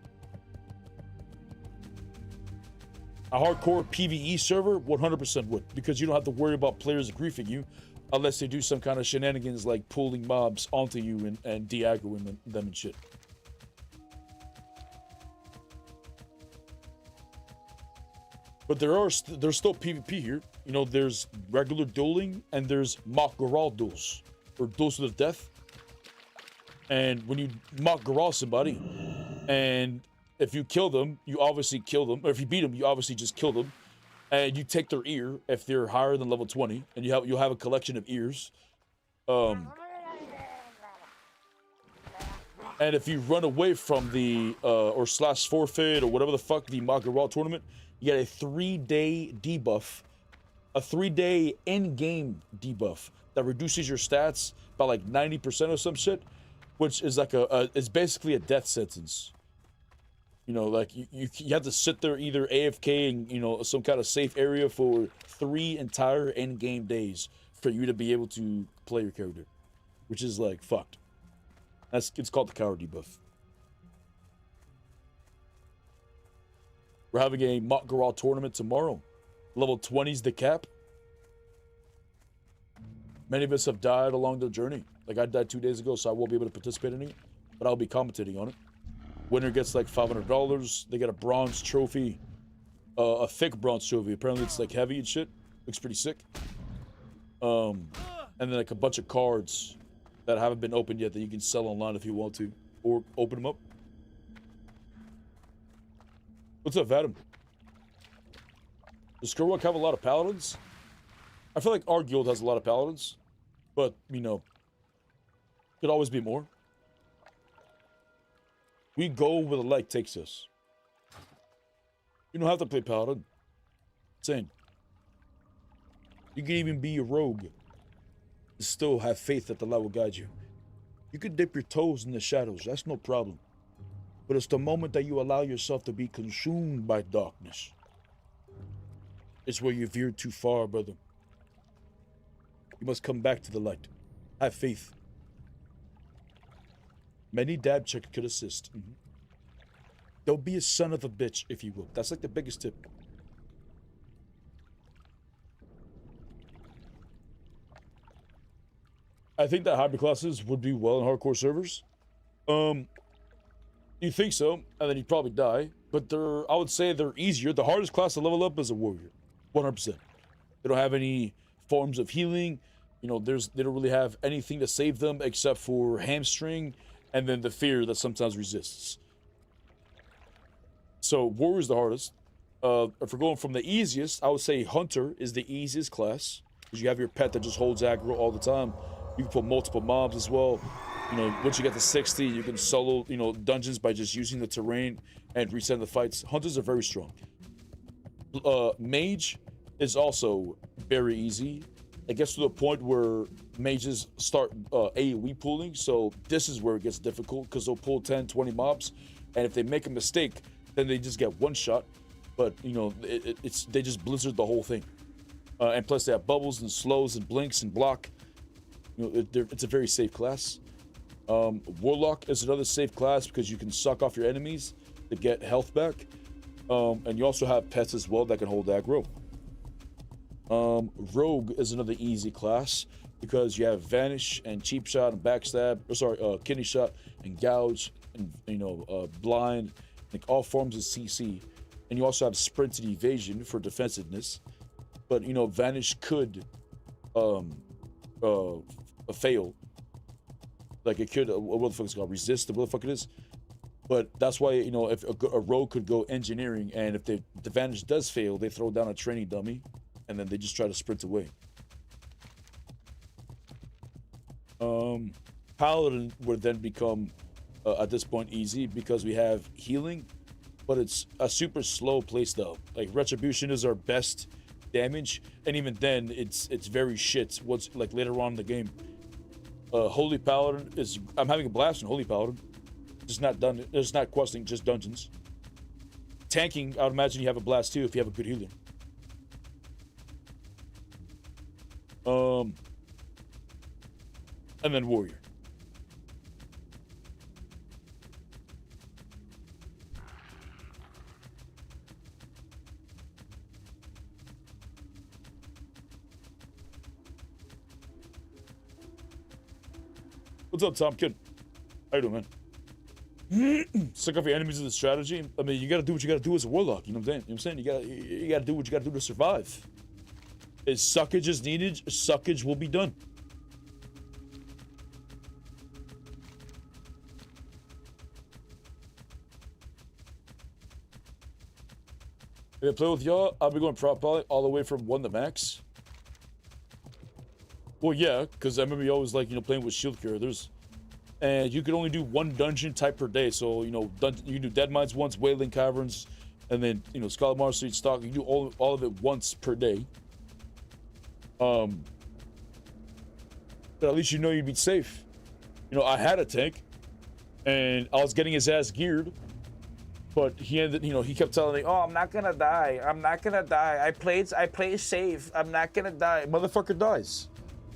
A hardcore PvE server 100% would, because you don't have to worry about players griefing you unless they do some kind of shenanigans like pulling mobs onto you and de-aggroing them and shit. But there's still PvP here. You know, there's regular dueling and there's mock Geralt duels, or duels to the death. And when you mock Geralt somebody, and if you kill them, you obviously kill them. Or if you beat them, you obviously just kill them. And you take their ear if they're higher than level 20, and you'll have a collection of ears. And if you run away from the or slash forfeit or whatever the fuck the mock Geralt tournament, you get a 3-day debuff, a 3-day in-game debuff that reduces your stats by like 90% or some shit, which is like it's basically a death sentence. You know, like you have to sit there either AFK in, you know, some kind of safe area for 3 entire in-game days for you to be able to play your character, which is like fucked. It's called the coward debuff. We're having a mock Geralt tournament tomorrow. Level 20's the cap. Many of us have died along the journey. Like I died 2 days ago, so I won't be able to participate in it, but I'll be commentating on it. Winner gets like $500. They get a bronze trophy, a thick bronze trophy. Apparently it's like heavy and shit. Looks pretty sick. And then like a bunch of cards that haven't been opened yet that you can sell online if you want to, or open them up. What's up, Vadim? Does Skurwalk have a lot of paladins? I feel like our guild has a lot of paladins, but you know, could always be more. We go where the light takes us. You don't have to play paladin. Insane. You can even be a rogue and still have faith that the light will guide you. You can dip your toes in the shadows. That's no problem. But it's the moment that you allow yourself to be consumed by darkness. It's where you veered too far, brother. You must come back to the light. Have faith. Many dab check could assist. Don't be a son of a bitch, if you will. That's like the biggest tip. I think that hybrid classes would do well in hardcore servers. You think so, and then you'd probably die. But I would say they're easier. The hardest class to level up is a warrior. 100%. They don't have any forms of healing. You know, they don't really have anything to save them except for hamstring and then the fear that sometimes resists. So warrior's the hardest. If we're going from the easiest, I would say hunter is the easiest class, because you have your pet that just holds aggro all the time. You can put multiple mobs as well. You know, once you get to 60, you can solo, you know, dungeons by just using the terrain and resetting the fights. Hunters are very strong. Mage is also very easy. It gets to the point where mages start AoE pooling, so this is where it gets difficult, because they'll pull 10, 20 mobs, and if they make a mistake, then they just get one shot. But, you know, they just blizzard the whole thing. And plus they have bubbles and slows and blinks and block. You know, it's a very safe class. Warlock is another safe class because you can suck off your enemies to get health back. And you also have pets as well that can hold aggro. Rogue is another easy class because you have Vanish and Cheap Shot and Backstab, Kidney Shot and Gouge and, you know, Blind, like all forms of CC. And you also have Sprint and Evasion for defensiveness. But, you know, Vanish could fail Like it could, what the fuck is it called? Resist, what the fuck it is. But that's why, you know, if a rogue could go engineering, and if the advantage does fail, they throw down a training dummy, and then they just try to sprint away. Paladin would then become, at this point, easy because we have healing, but it's a super slow playstyle. Like Retribution is our best damage, and even then, it's very shit. What's like later on in the game. Holy Paladin is, I'm having a blast in Holy Paladin. Just not done. It's not questing, just dungeons. Tanking, I would imagine you have a blast too if you have a good healer. And then warrior. What's up, Tom Kid? How you doing, man? Suck off your enemies in the strategy. I mean, you gotta do what you gotta do as a warlock. You know what I'm saying? You gotta do what you gotta do to survive. If suckage is needed, suckage will be done. If I play with y'all, I'll be going prop poly all the way from 1 to max. Well, yeah, because I remember you always like, you know, playing with shield carriers. And you can only do 1 dungeon type per day. So, you know, you can do Dead Mines once, Wailing Caverns, and then, you know, Scarlet Street Stock. You can do all of it once per day. But at least you know you'd be safe. You know, I had a tank, and I was getting his ass geared. But he ended, you know, he kept telling me, "Oh, I'm not gonna die. I'm not gonna die. I played safe. I'm not gonna die." Motherfucker dies.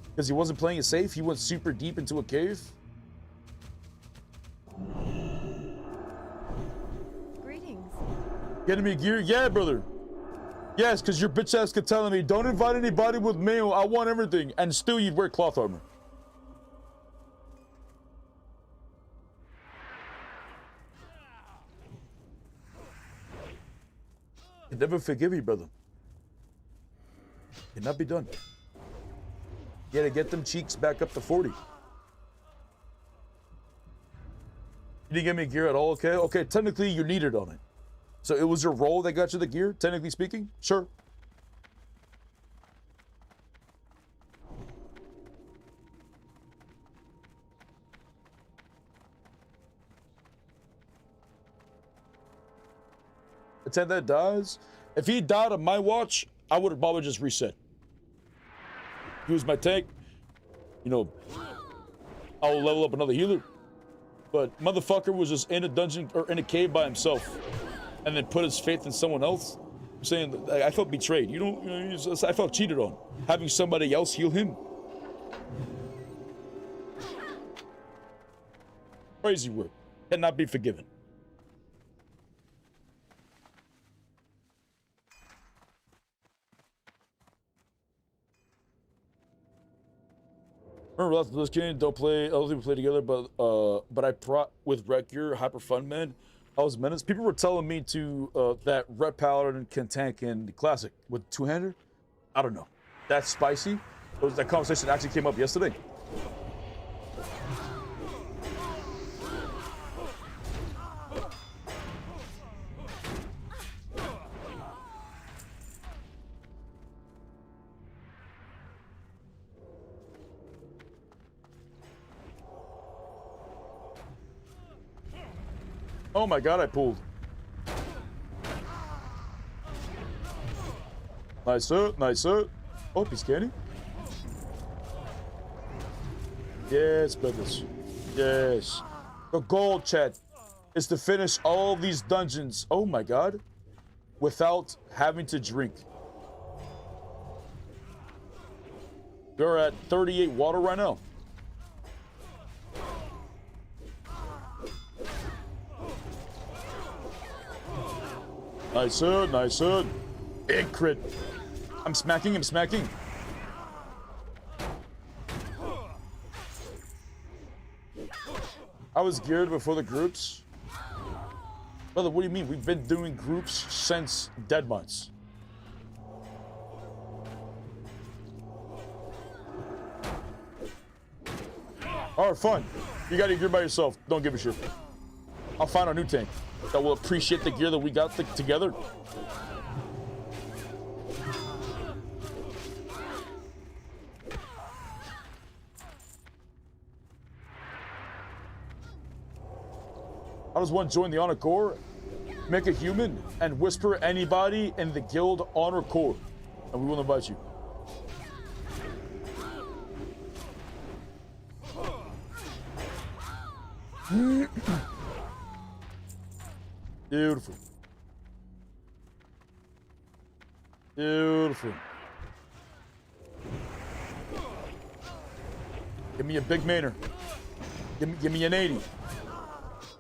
Because he wasn't playing it safe. He went super deep into a cave. Greetings. Getting me gear? Yeah, brother. Yes, because your bitch ass kept telling me, don't invite anybody with mail. I want everything. And still you'd wear cloth armor. Can never forgive you, brother. Cannot be done. You gotta get them cheeks back up to 40. You didn't get me gear at all, okay? Okay, technically you needed on it. So it was your role that got you the gear, technically speaking? Sure. Pretend that dies. If he died on my watch, I would have probably just reset. He was my tank. You know, I'll level up another healer. But motherfucker was just in a dungeon or in a cave by himself, and then put his faith in someone else. I'm saying I felt betrayed. I felt cheated on. Having somebody else heal him. Crazy word. Cannot be forgiven. Remember last this game, don't play, I don't think we play together, but I brought with Red Gear, Hyper Fun Man. I was menace. People were telling me to that Red Paladin can tank in the classic with two-hander. I don't know. That's spicy. That conversation actually came up yesterday. Oh my god, I pulled. Nice hit, nice hit. Oh, he's scanning. Yes, brothers. Yes. The goal, chat, is to finish all these dungeons, oh my god, without having to drink. We're at 38 water right now. Nice hit, nice hit. Big crit. I'm smacking, I'm smacking. I was geared before the groups. Brother, what do you mean? We've been doing groups since Dead Months. Alright, fun. You got your gear by yourself. Don't give a shit. I'll find a new tank that will appreciate the gear that we got together. How does one join the Honor Corps? Make a human and whisper anybody in the Guild Honor Corps, and we will invite you. Beautiful. Beautiful. Give me a big mainer. Give me an 80.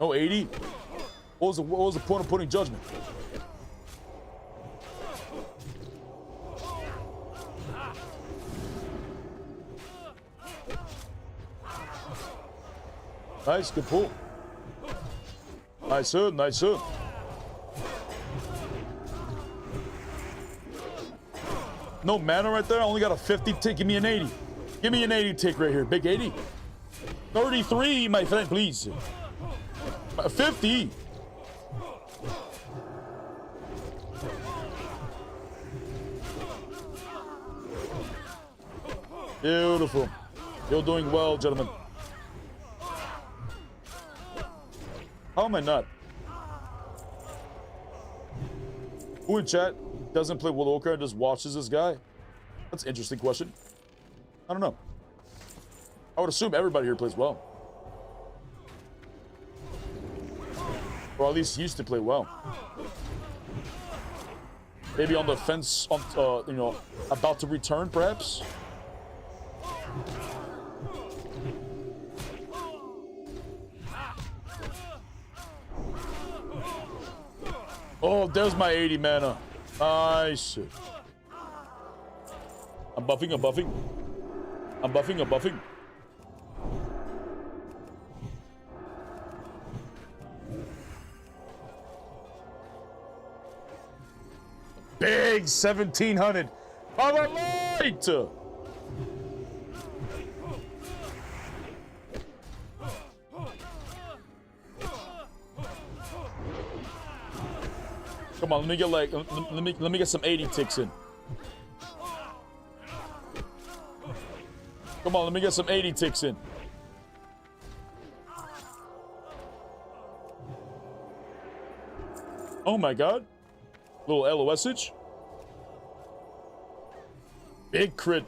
Oh, 80? What was the point of putting judgment? Nice, good pull. Nice hood, nice hood. No mana right there. I only got a 50 tick. Give me an 80. Give me an 80 tick right here. Big 80. 33, my friend, please. 50. Beautiful. You're doing well, gentlemen. How am I not? Who in chat doesn't play World of Warcraft and just watches this guy? That's an interesting question. I don't know. I would assume everybody here plays well. Or at least used to play well. Maybe on the fence, on you know, about to return, perhaps. Oh, there's my 80 mana. Nice. I'm buffing, I'm buffing. I'm buffing, I'm buffing. Big 1700. All right. Come on, let me get like let me get some 80 ticks in. Come on, let me get some 80 ticks in. Oh my god. Little LOSage. Big crit.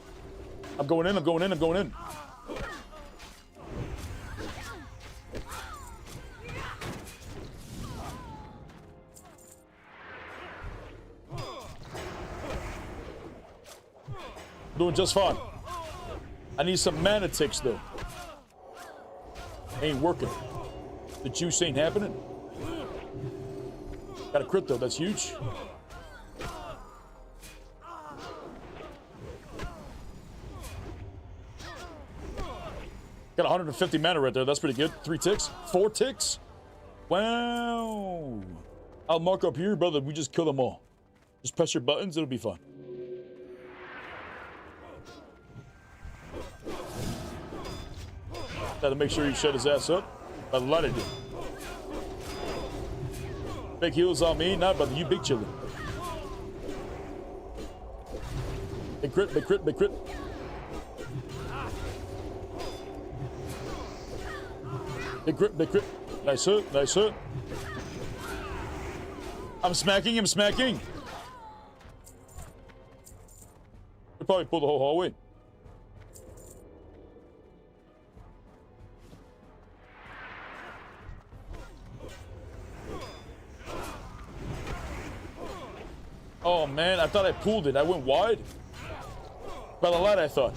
I'm going in, I'm going in, I'm going in. Doing just fine. I need some mana ticks though. Ain't working. The juice ain't happening. Got a crit though, that's huge. Got 150 mana right there, that's pretty good. 3 ticks, 4 ticks. Wow. I'll mark up here, brother, we just kill them all. Just press your buttons, it'll be fun. Got to make sure you shut his ass up. By the light I did. Big heals on me, not brother, you big chillin'. Big crit, big crit, big crit. Big crit, big crit. Nice hit, nice hit. I'm smacking, I'm smacking. They probably pulled the whole hallway. Oh man, I thought I pulled it. I went wide. By the light, I thought.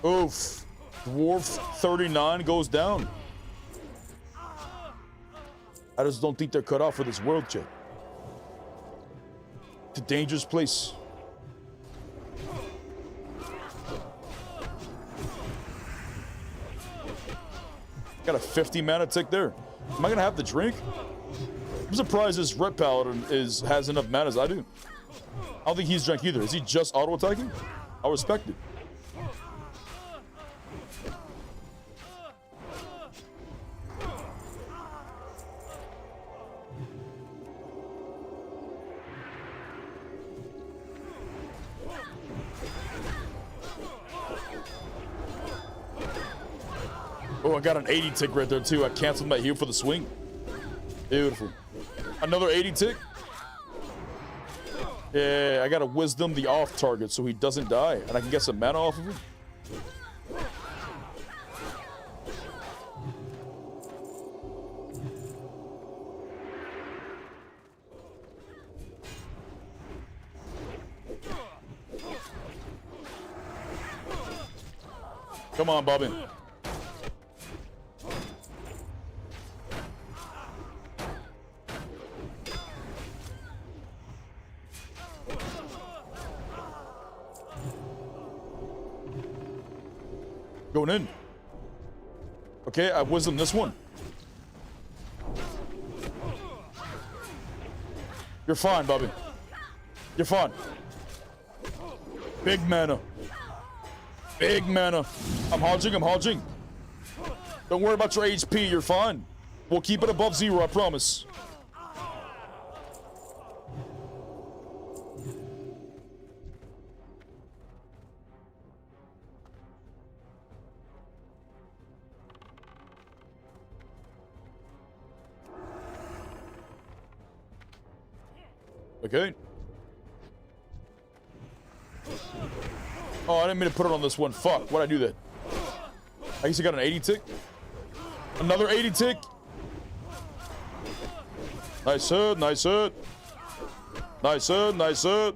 Oof. Dwarf 39 goes down. I just don't think they're cut off for this world, Jay. It's a dangerous place. Got a 50 mana tick there. Am I gonna have to drink? I'm surprised this Red Paladin has enough mana as I do. I don't think he's drunk either. Is he just auto attacking? I respect it. Oh, I got an 80 tick right there too. I canceled my heal for the swing. Beautiful. Another 80 tick. Yeah, I got to wisdom the off target so he doesn't die, and I can get some mana off of him. Come on, Bobbin. Going in. Okay, I wisdom this one. You're fine, Bobby. You're fine. Big mana. Big mana. I'm hodging, I'm hodging. Don't worry about your HP, you're fine. We'll keep it above 0, I promise. Okay. Oh, I didn't mean to put it on this one. Fuck, why'd I do that? I guess I got an 80 tick. Another 80 tick. Nice hit, nice hit. Nice hit, nice hit.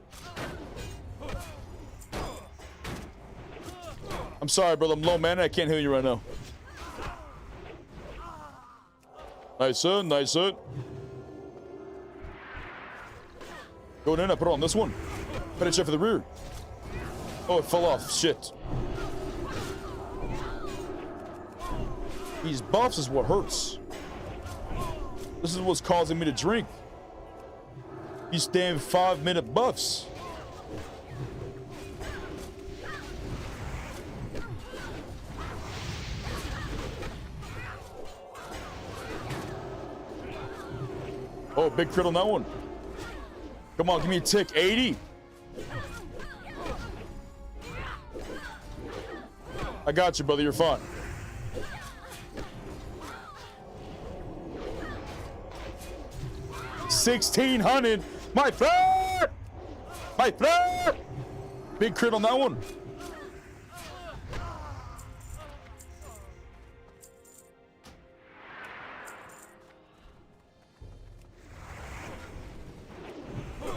I'm sorry, brother. I'm low mana. I can't heal you right now. Nice hit, nice hit. Going in, I put it on this one. Better check for the rear. Oh, it fell off. Shit. These buffs is what hurts. This is what's causing me to drink. These damn 5-minute buffs. Oh, big crit on that one. Come on, give me a tick. 80. I got you, brother. You're fine. $1,600. My friend! My friend! Big crit on that one.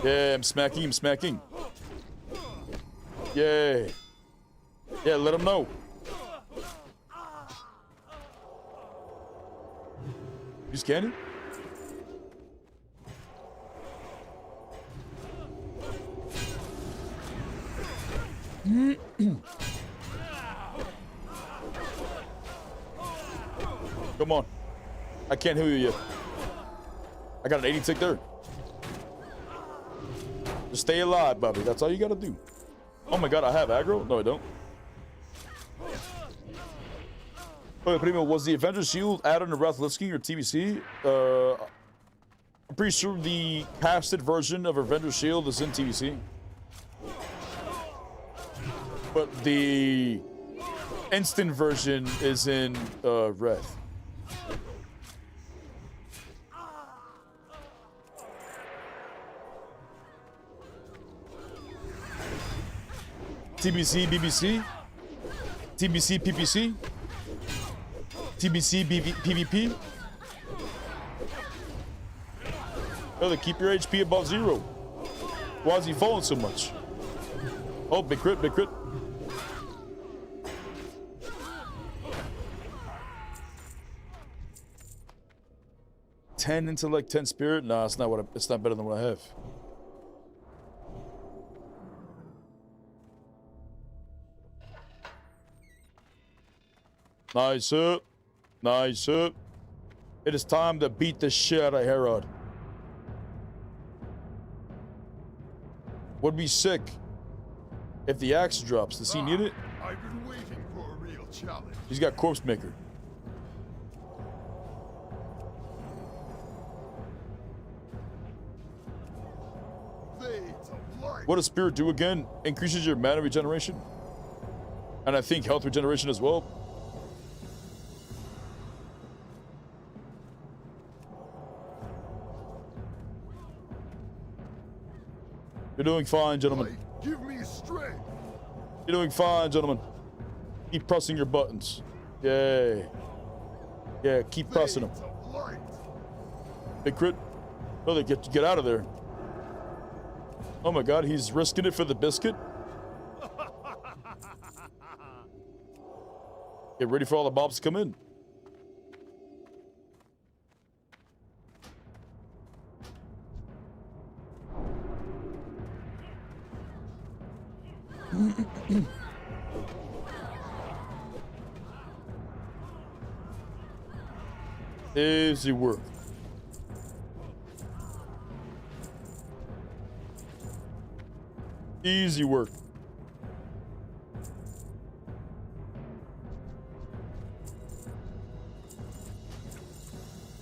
Yeah, I'm smacking, I'm smacking. Yeah. Yeah, let him know. You scanning? Come on. I can't heal you yet. I got an 80 tick there. Just stay alive, Bobby. That's all you gotta do. Oh my god, I have aggro? No, I don't. Okay, Primo, was the Avengers Shield added to Wrath of Lich King or TBC? I'm pretty sure the casted version of Avengers Shield is in TBC. But the instant version is in Wrath. TBC, BBC, TBC, PPC, TBC, PvP. Brother, keep your HP above 0. Why is he falling so much? Oh, big crit, big crit. $10 intellect, 10 spirit. Nah, it's not what. It's not better than what I have. Nice hit. Nice hit. It is time to beat the shit out of Herod. Would be sick if the axe drops. Does he need it? I've been waiting for a real challenge. He's got corpse maker. Blades of light. What does spirit do again? Increases your mana regeneration. And I think health regeneration as well. You're doing fine, gentlemen. Light, give me strength. You're doing fine, gentlemen. Keep pressing your buttons. Yay. Yeah, keep pressing them. Blades of light. Big crit. Brother, get out of there. Oh my god, he's risking it for the biscuit. Get ready for all the mobs to come in. Easy work. Easy work.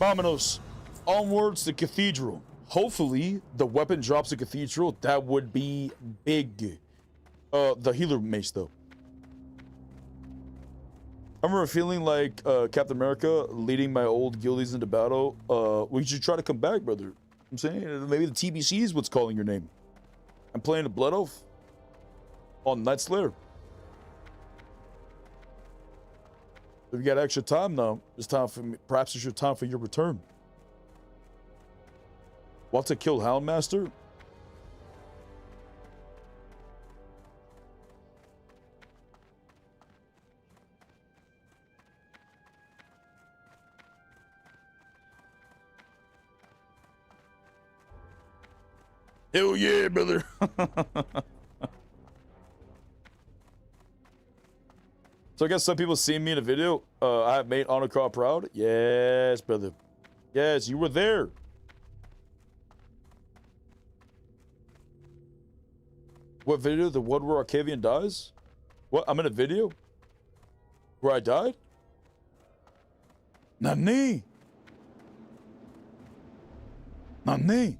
Vamonos. Onwards to Cathedral. Hopefully, the weapon drops the Cathedral. That would be big. The healer mace, though. I remember feeling like Captain America leading my old guildies into battle. We should try to come back, brother. I'm saying maybe the TBC is what's calling your name. I'm playing a Blood Oath on Night Slayer. If you got extra time now, it's time for me. Perhaps it's your time for your return. Want to kill Houndmaster? Hell yeah, brother. So I guess some people see me in a video. I have made Honorcraw proud. Yes, brother. Yes, you were there. What video? The one where Arcavian dies? What? I'm in a video? Where I died? Nani? Nani?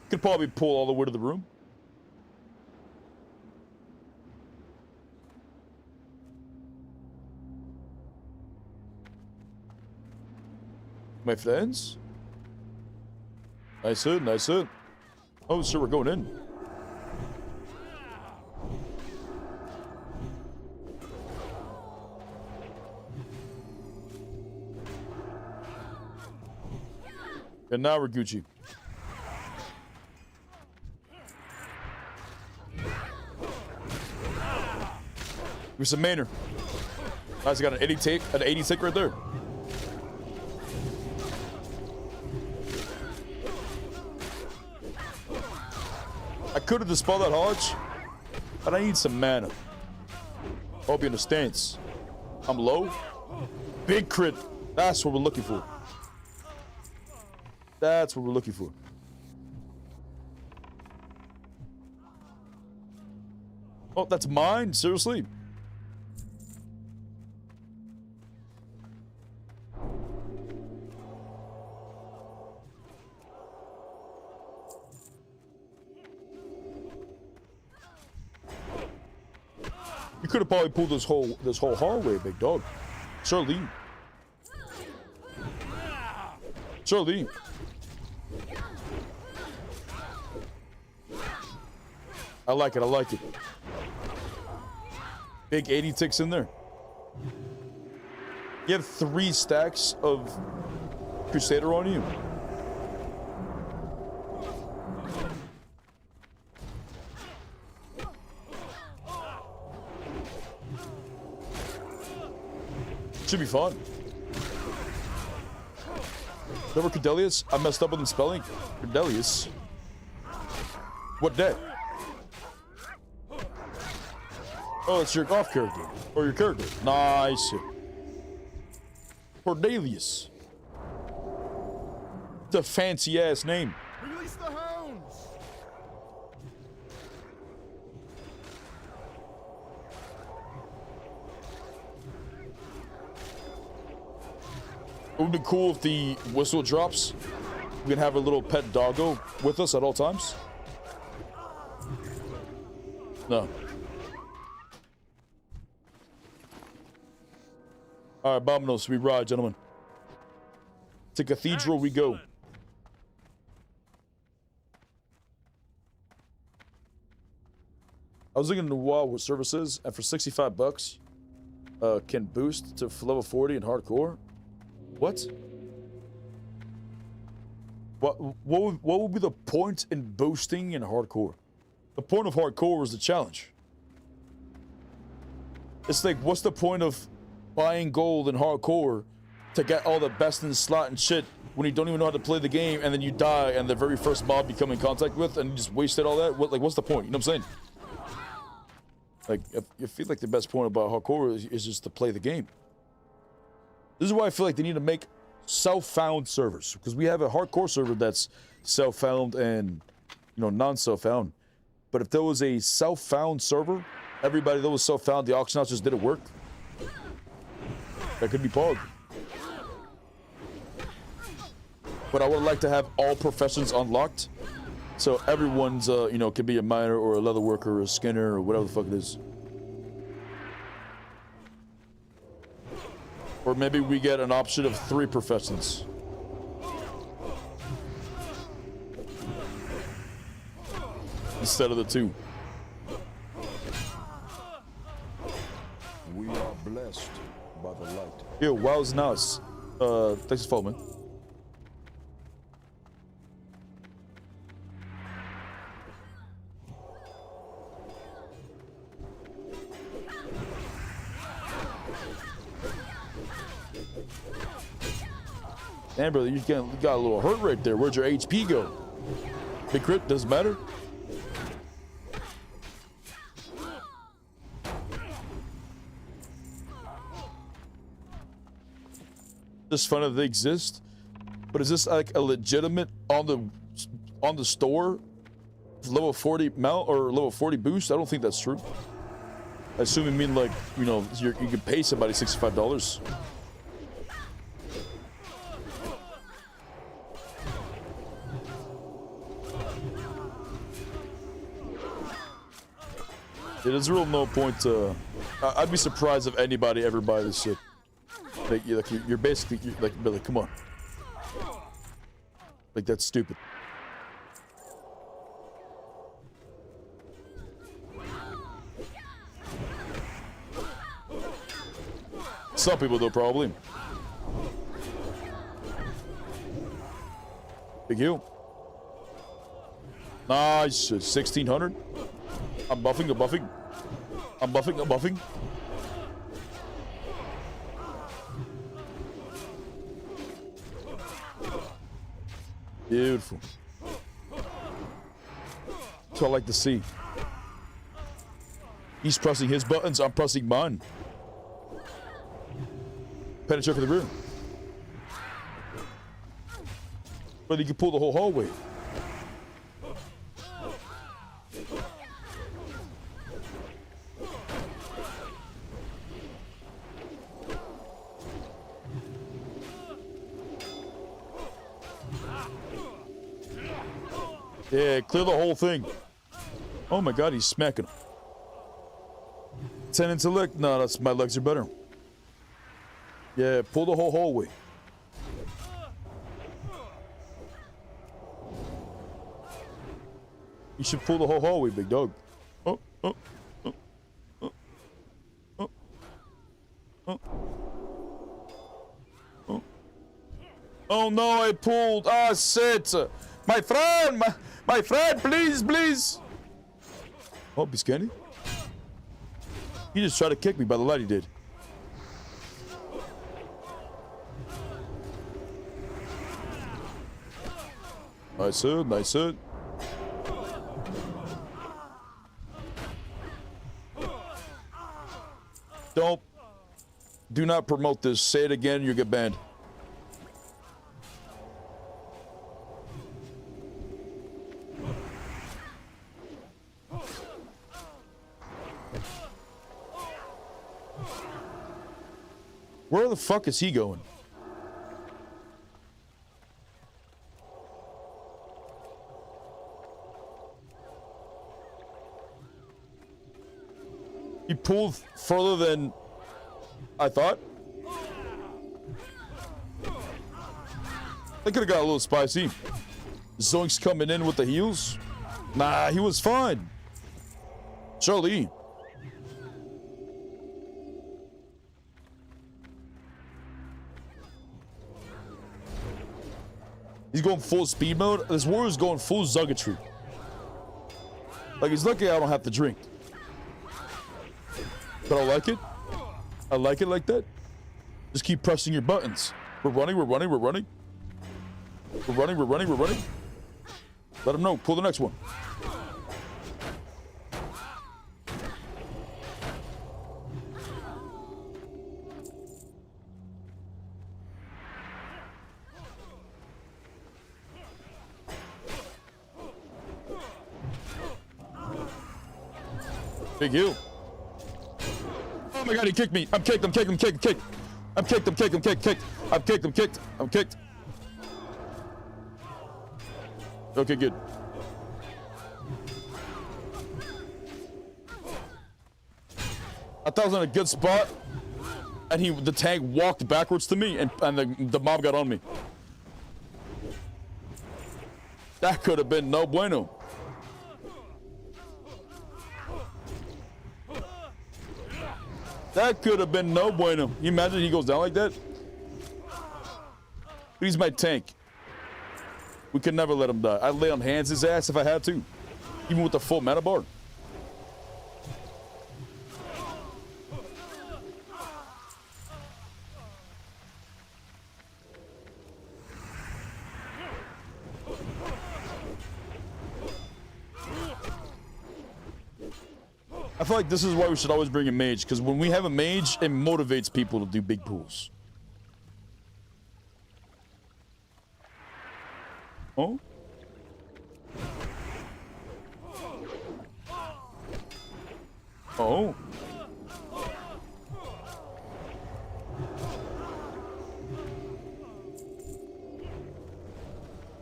Could probably pull all the way to the room. My friends? Nice hit, nice hit. Oh, so we're going in. And now we're Gucci. Here's some Maynard. Nice, I got an 80 tick right there. I could have dispelled that Hodge, but I need some mana. Hope you understands. I'm low. Big crit. That's what we're looking for. That's what we're looking for. Oh, that's mine? Seriously? You could have probably pulled this whole hallway, big dog. Charlene. Charlene. I like it, I like it. Big 80 ticks in there. You have 3 stacks of Crusader on you. Should be fun. Remember Cordelius? I messed up with him spelling. Cordelius. What day? Oh, it's your off character. Or your character. Nice. Cordelius. It's a fancy ass name. Release the hounds! It would be cool if the whistle drops. We can have a little pet doggo with us at all times. No. All right, Bominos, we ride, gentlemen. To Cathedral we go. I was looking into WoW with services, and for 65 bucks, can boost to level 40 in hardcore. What? What would be the point in boosting in hardcore? The point of hardcore was the challenge. It's like, what's the point of buying gold in hardcore to get all the best in slot and shit when you don't even know how to play the game, and then you die and the very first mob you come in contact with and you just wasted all that? What's the point? You know what I'm saying? Like, I feel like the best point about hardcore is just to play the game. This is why I feel like they need to make self-found servers, because we have a hardcore server that's self-found and, you know, non-self-found. But if there was a self-found server, everybody that was self-found, the auction house just didn't work. That could be Pog. But I would like to have all professions unlocked, so everyone's, you know, can be a miner or a leather worker or a skinner or whatever the fuck it is. Or maybe we get an option of 3 professions. Instead of the 2. We are blessed by the light. Yo, wow's nice. Thanks for following, man. Damn, brother, you got a little hurt right there. Where'd your HP go? Big crit, doesn't matter. Just fun that they exist, but is this like a legitimate on the store level 40 mount or level 40 boost? I don't think that's true. I assume you mean like, you know, you can pay somebody $65. There's real no point to. I'd be surprised if anybody ever buy this shit. Like you're basically like, come on. Like, that's stupid. Some people though, probably. Big heal. Nice. 1600. I'm buffing. I'm buffing. Beautiful. That's what I like to see. He's pressing his buttons, I'm pressing mine. Penetrate for the room. But you can pull the whole hallway. Yeah, clear the whole thing. Oh my god, he's smacking him. 10 intellect? No, that's my legs are better. Yeah, pull the whole hallway. You should pull the whole hallway, big dog. Oh. Oh no, I pulled. Ah, shit. My friend, my friend, please. Oh, he's scanning. He just tried to kick me by the light he did. Nice hit. Don't. Do not promote this. Say it again, you get banned. Where the fuck is he going? He pulled further than I thought. That could have got a little spicy. Zoink's coming in with the heels. Nah, he was fine. Charlie. He's going full speed mode. This warrior's going full Zuggatry. Like, he's lucky I don't have to drink. But I like it. I like it like that. Just keep pressing your buttons. We're running, we're running, we're running. We're running, we're running, we're running. Let him know. Pull the next one. Big heal. Oh my god, he kicked me. I'm kicked, I'm kicked, I'm kicked, I'm kicked. I'm kicked, I'm kicked, I'm kicked, kicked. I'm kicked, I'm kicked, I'm kicked. Okay, good. I thought I was in a good spot, and the tank walked backwards to me, and the mob got on me. That could have been no bueno. That could have been no bueno. Can you imagine he goes down like that? He's my tank. We could never let him die. I'd lay on hands his ass if I had to. Even with the full mana bar. I feel like this is why we should always bring a mage, because when we have a mage, it motivates people to do big pools. Oh? Oh?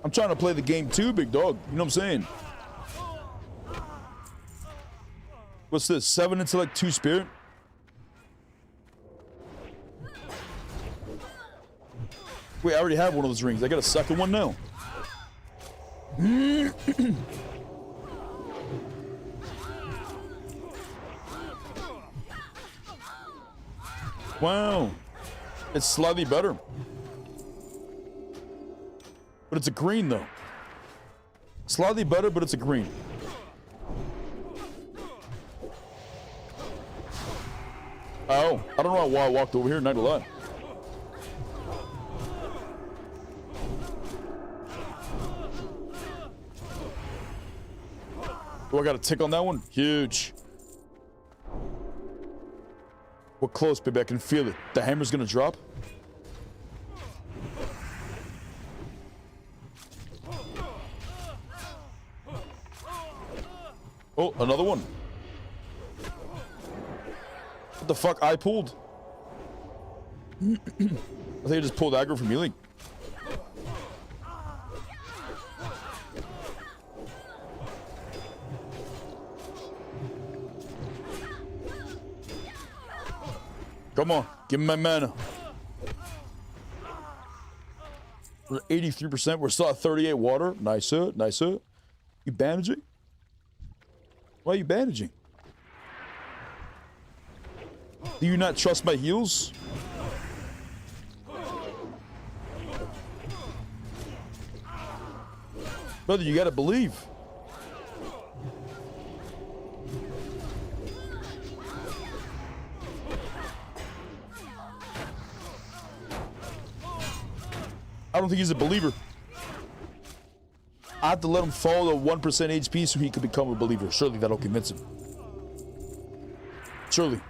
I'm trying to play the game too, big dog. You know what I'm saying? What's this? 7 intellect, 2 spirit? Wait, I already have one of those rings. I got a second one now. Wow. It's slightly better. But it's a green, though. Slightly better, but it's a green. Oh, I don't know why I walked over here, not a lot. Oh, I got a tick on that one? Huge. We're close, baby. I can feel it. The hammer's gonna drop. Oh, another one. What the fuck? I pulled. I think I just pulled aggro from healing. Come on, give me my mana. We're at 83%. We're still at 38 water. Nicer, nicer. You bandaging? Why are you bandaging? Do you not trust my heals? Brother, you gotta believe. I don't think he's a believer. I have to let him fall to 1% HP so he could become a believer. Surely that'll convince him. Surely.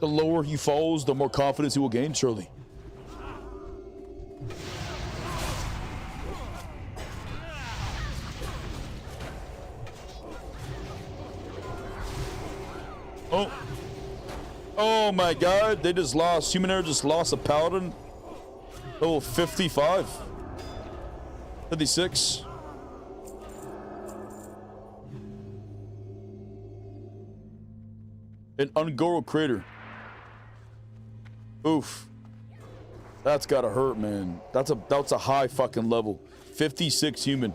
The lower he falls, the more confidence he will gain, surely. Oh. Oh my god, they just lost. Human just lost a paladin. Oh, 55. 56. An Ungoro crater. Oof. That's gotta hurt, man. That's a high fucking level. 56 human.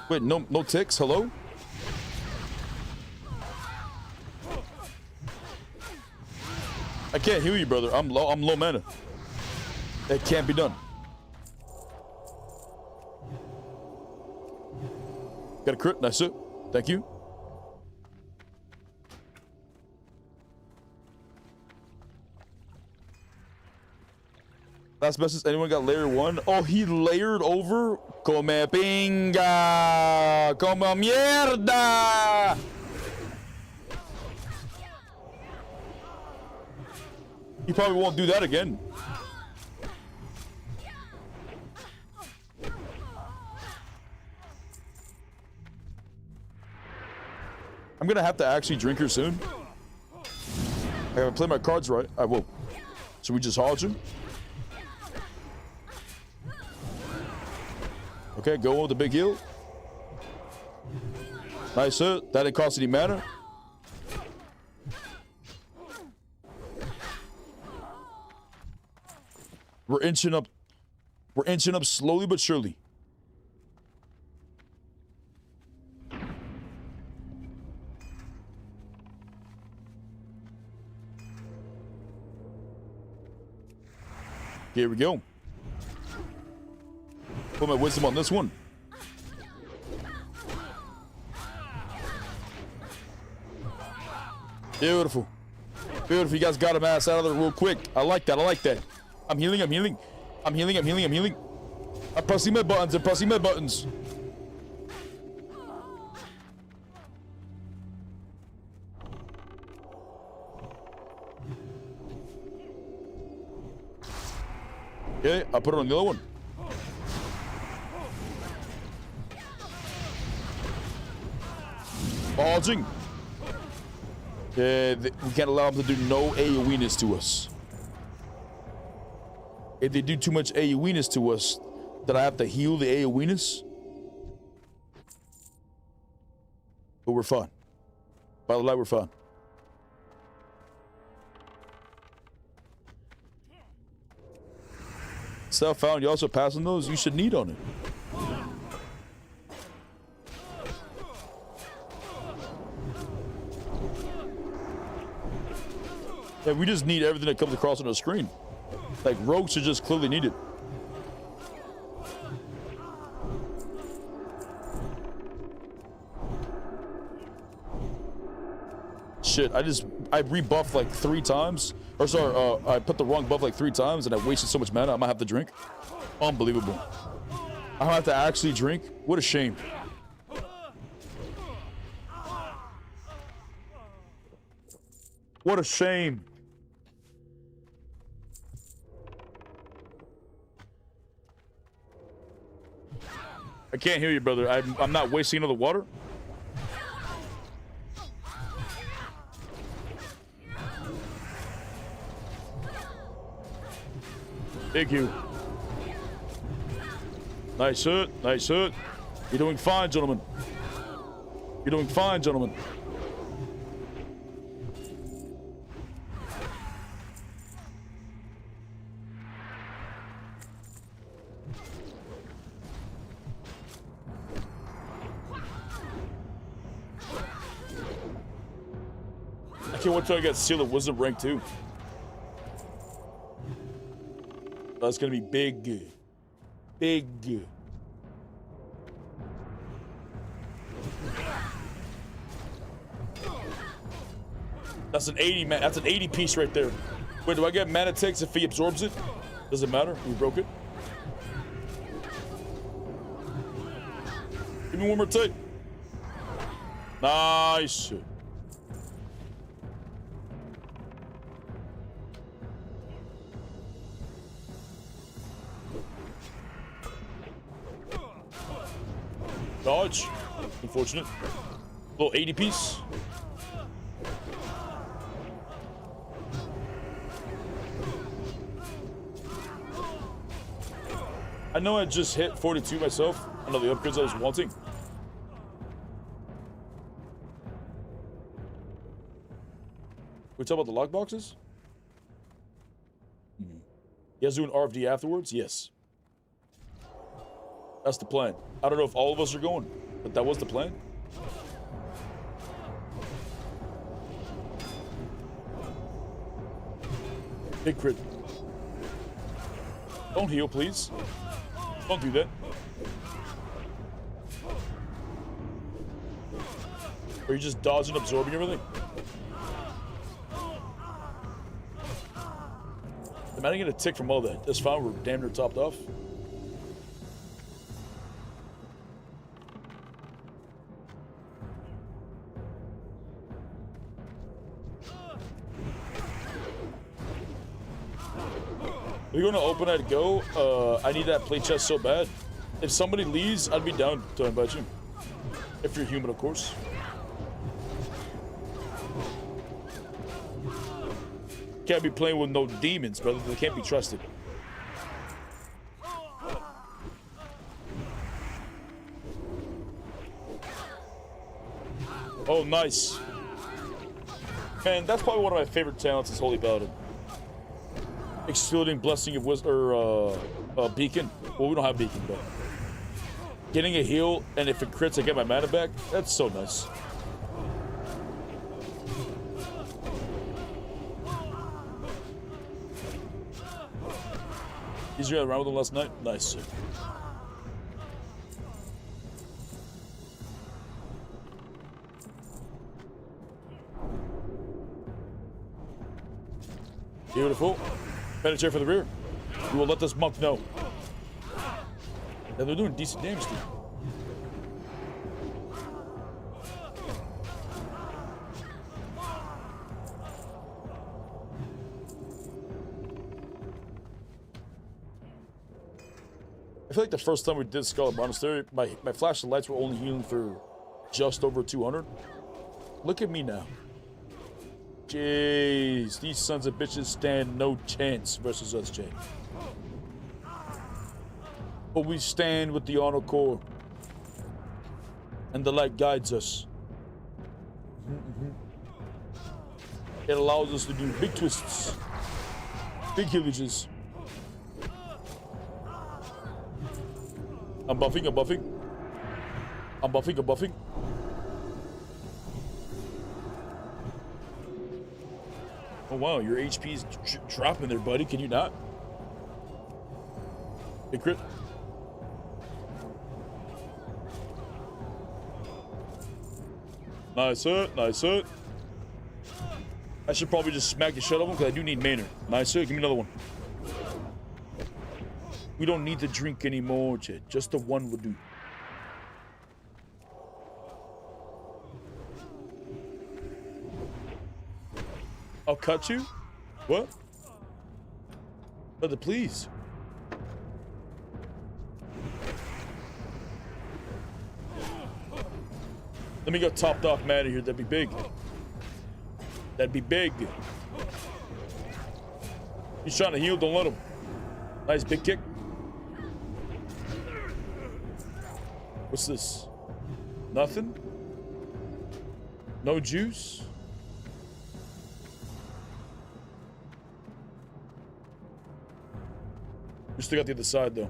Wait, no ticks? Hello? I can't heal you, brother. I'm low mana. It can't be done. Got a crit, nice it. Thank you. Last message, anyone got layer 1? Oh, he layered over? Come pinga! Come mierda! He probably won't do that again. I'm gonna have to actually drink her soon. I gotta play my cards right. I will. So we just hodge him. Okay, go with the big heal. Nice hit. That didn't cost any mana. We're inching up. We're inching up slowly but surely. Here we go. Put my wisdom on this one. Beautiful. Beautiful. You guys got him ass out of there real quick. I like that. I like that. I'm healing. I'm healing. I'm healing. I'm healing. I'm healing. I'm pressing my buttons. I'm pressing my buttons. Okay, I put it on the other one. Dodging. We can't allow them to do no AoE-ness to us. If they do too much AoE-ness to us, then I have to heal the AoE-ness. But we're fine. By the light, we're fine. Stuff found. You also passing those? You should need on it. Yeah, we just need everything that comes across on the screen. Like, rogues should just clearly need it. Shit, I rebuffed like 3 times. Or sorry, I put the wrong buff like 3 times and I wasted so much mana, I might have to drink. Unbelievable. I have to actually drink? What a shame. What a shame. I can't hear you, brother. I'm not wasting another water. Thank you. Nice hit. Nice hit. You're doing fine, gentlemen. You're doing fine, gentlemen. I can't wait till I get Seal of Wisdom rank 2. That's gonna be big. Big. That's an 80 man. That's an 80 piece right there. Wait, do I get mana ticks if he absorbs it? Doesn't matter. We broke it. Give me one more tick. Nice. Dodge. Unfortunate. Little 80 piece. I know I just hit 42 myself. I know the upgrades I was wanting. We talk about the lock boxes? You guys doing RFD afterwards? Yes. That's the plan. I don't know if all of us are going, but that was the plan. Big crit. Don't heal, please. Don't do that. Are you just dodging, absorbing everything? Am I gonna get a tick from all that? That's fine, we're damn near topped off. We're gonna open at go. I need that play chest so bad. If somebody leaves, I'd be down to invite you. If you're human, of course. Can't be playing with no demons, brother. They can't be trusted. Oh, nice. Man, that's probably one of my favorite talents is Holy Paladin. Excluding Blessing of Wisdom or Beacon. Well, we don't have Beacon, but getting a heal, and if it crits, I get my mana back. That's so nice. Easier around with them last night. Nice. Beautiful. Penetrate for the rear. We will let this monk know. Yeah, they're doing decent damage to him. I feel like the first time we did Scarlet Monastery, my flashing lights were only healing for just over 200. Look at me now. Jeez, these sons of bitches stand no chance versus us, Jay. But we stand with the honor core. And the light guides us. It allows us to do big twists. Big healages. I'm buffing, I'm buffing. I'm buffing, I'm buffing. Oh wow, your HP's dropping there, buddy. Can you not? Big crit. Nice hit, nice hit. I should probably just smack the shit out of him because I do need mana. Nice hit, give me another one. We don't need to drink anymore, Chad. Just the one will do. I'll cut you? What? Brother, please. Let me go topped off mana here. That'd be big. That'd be big. He's trying to heal. Don't let him. Nice big kick. What's this? Nothing? No juice? We still got the other side, though.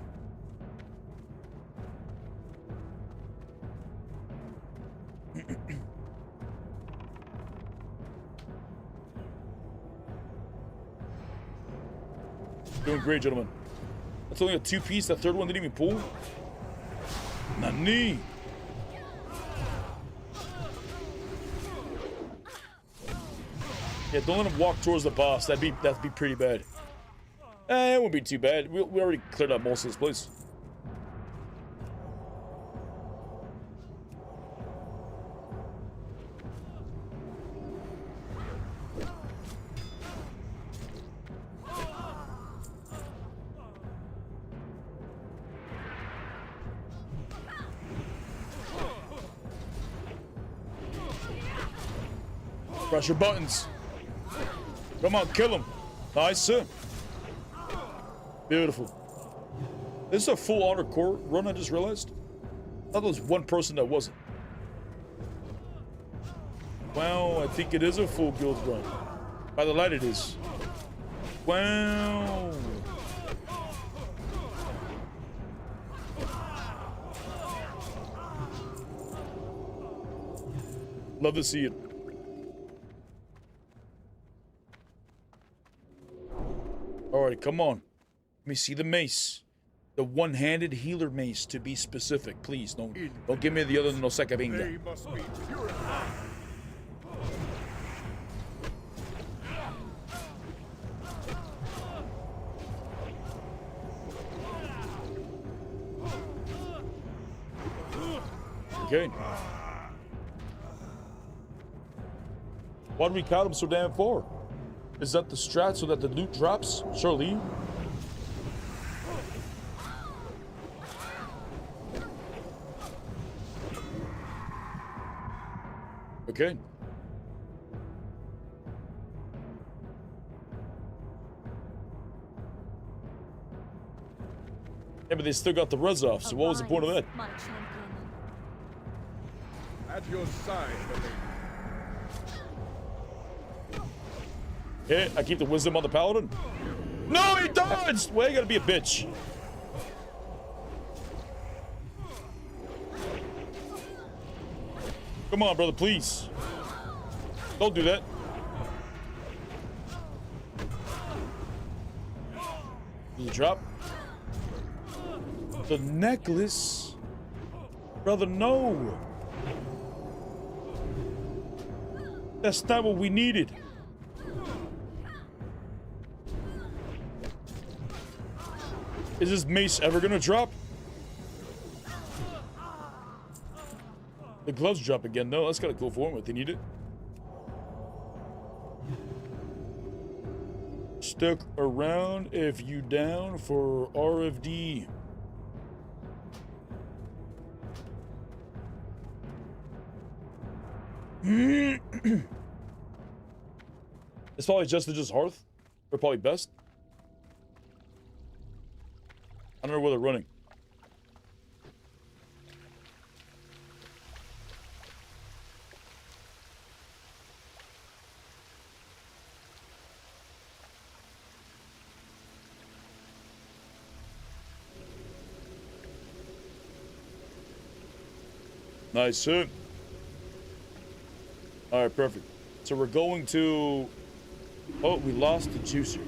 Doing great, gentlemen. That's only a 2-piece. That third one didn't even pull. Nani? Yeah, don't let him walk towards the boss. That'd be pretty bad. It wouldn't be too bad. We already cleared up most of this place. Press your buttons. Come on, kill him. Nice, sir. Beautiful. This is a full honor core run, I just realized. I thought there was one person that wasn't. Well, I think it is a full guild run. By the light it is. Wow. Love to see it. Alright, come on. Let me see the mace. The one-handed healer mace, to be specific. Please, don't give me the other no seca They binga. must be purified. Okay. Why do we count them so damn for? Is that the strat so that the loot drops? Surely. Okay. Yeah, but they still got the res off, so what was the point of that? My champion. At your side, Yeah, I keep the wisdom on the paladin. No, he dodged! Well, you gotta be a bitch. Come on, brother, please. Don't do that. Did you drop? The necklace? Brother, no. That's not what we needed. Is this mace ever gonna drop? The gloves drop again. No, that's kind of cool for them if they need it. Stuck around if you down for RFD. It's probably just Hearth. Or probably best. I don't know where they're running. Nice, sir. All right, perfect. So we're going to... Oh, we lost the juicer.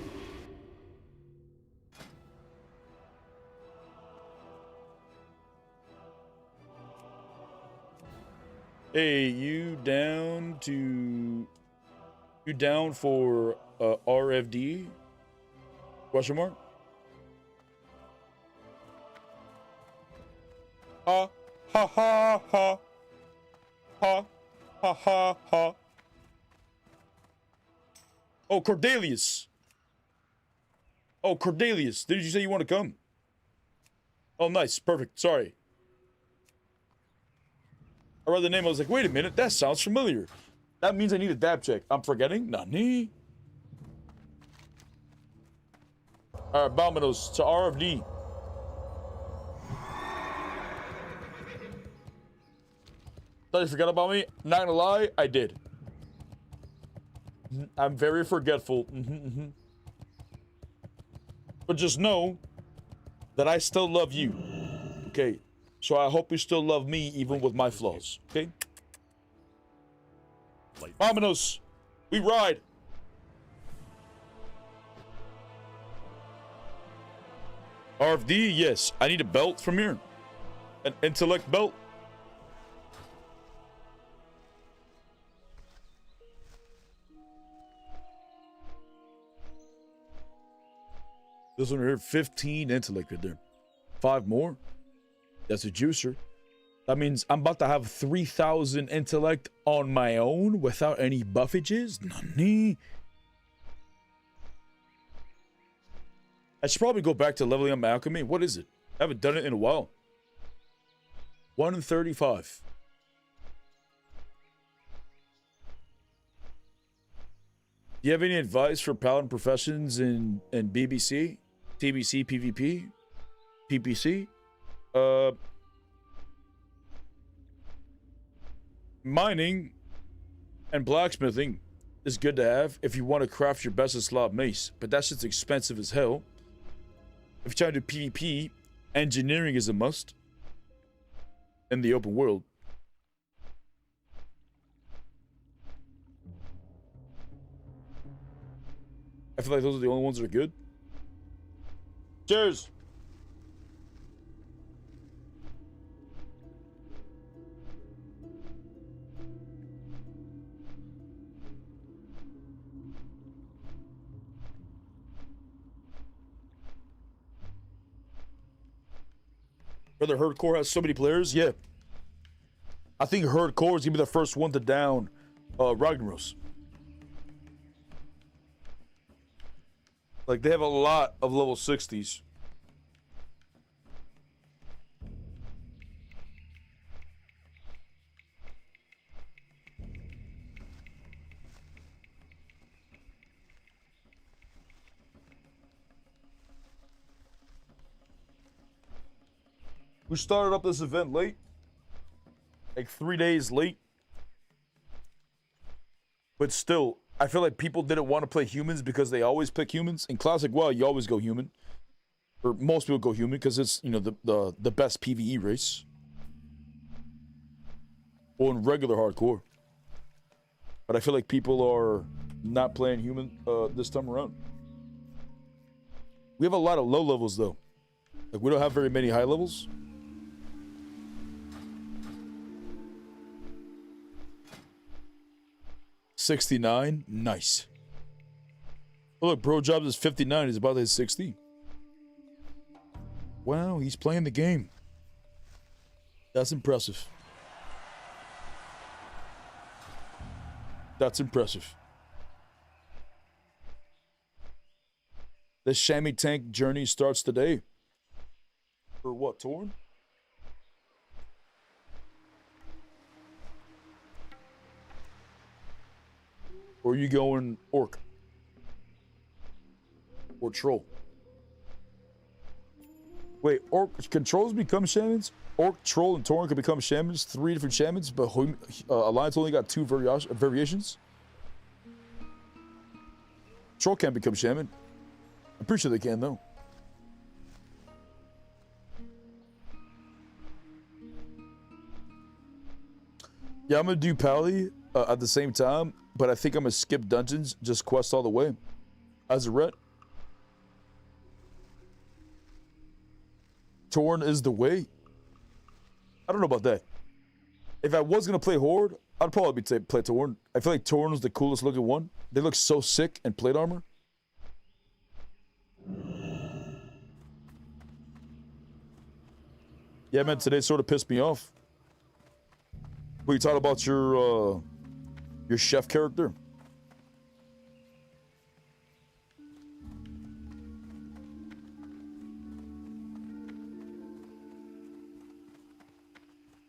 Hey, you down for RFD? Question mark? Ha ha ha ha ha ha ha ha. Oh, Cordelius. Oh, Cordelius. Did you say you want to come? Oh, nice. Perfect. Sorry. I read the name. I was like, wait a minute. That sounds familiar. That means I need a dab check. I'm forgetting. Nani? All right, Balmanos to RFD. Thought you forgot about me? Not gonna lie, I did. I'm very forgetful. But just know that I still love you. Okay? So I hope you still love me even with my flaws. Okay? Vámonos. We ride. RFD, yes. I need a belt from here. An intellect belt. This one here, 15 intellect right there. 5 more. That's a juicer. That means I'm about to have 3,000 intellect on my own without any buffages. Nani? I should probably go back to leveling up my alchemy. What is it? I haven't done it in a while. 1 in 35. Do you have any advice for paladin professions in BBC, TBC, PvP, PPC? Mining and blacksmithing is good to have if you want to craft your best of slot mace, but that shit's expensive as hell. If you're trying to do PvP, engineering is a must in the open world. I feel like those are the only ones that are good. Cheers! Brother, Herd Core has so many players. Yeah. I think Herd Core is going to be the first one to down Ragnaros. Like, they have a lot of level 60s. We started up this event late. Like 3 days late. But still, I feel like people didn't want to play humans because they always pick humans. In Classic WoW, you always go human. Or most people go human because it's, you know, the best PvE race. Or in regular hardcore. But I feel like people are not playing human this time around. We have a lot of low levels though. Like, we don't have very many high levels. $69, nice. Oh, look, Bro Jobs is 59. He's about to hit 60. Wow, he's playing the game. That's impressive. That's impressive. The Chamois Tank journey starts today. For what, Torn? Or are you going Orc? Or Troll? Wait, Orc controls become shamans? Orc, Troll, and Tauren can become shamans. 3 different shamans, but Alliance only got 2 variations. Troll can't become shaman. I'm pretty sure they can, though. Yeah, I'm gonna do Pally at the same time, but I think I'm gonna skip dungeons, just quest all the way. As a ret. Torn is the way. I don't know about that. If I was gonna play Horde, I'd probably play Torn. I feel like Torn is the coolest looking one. They look so sick in plate armor. Yeah, man, today sort of pissed me off. We talked about your chef character.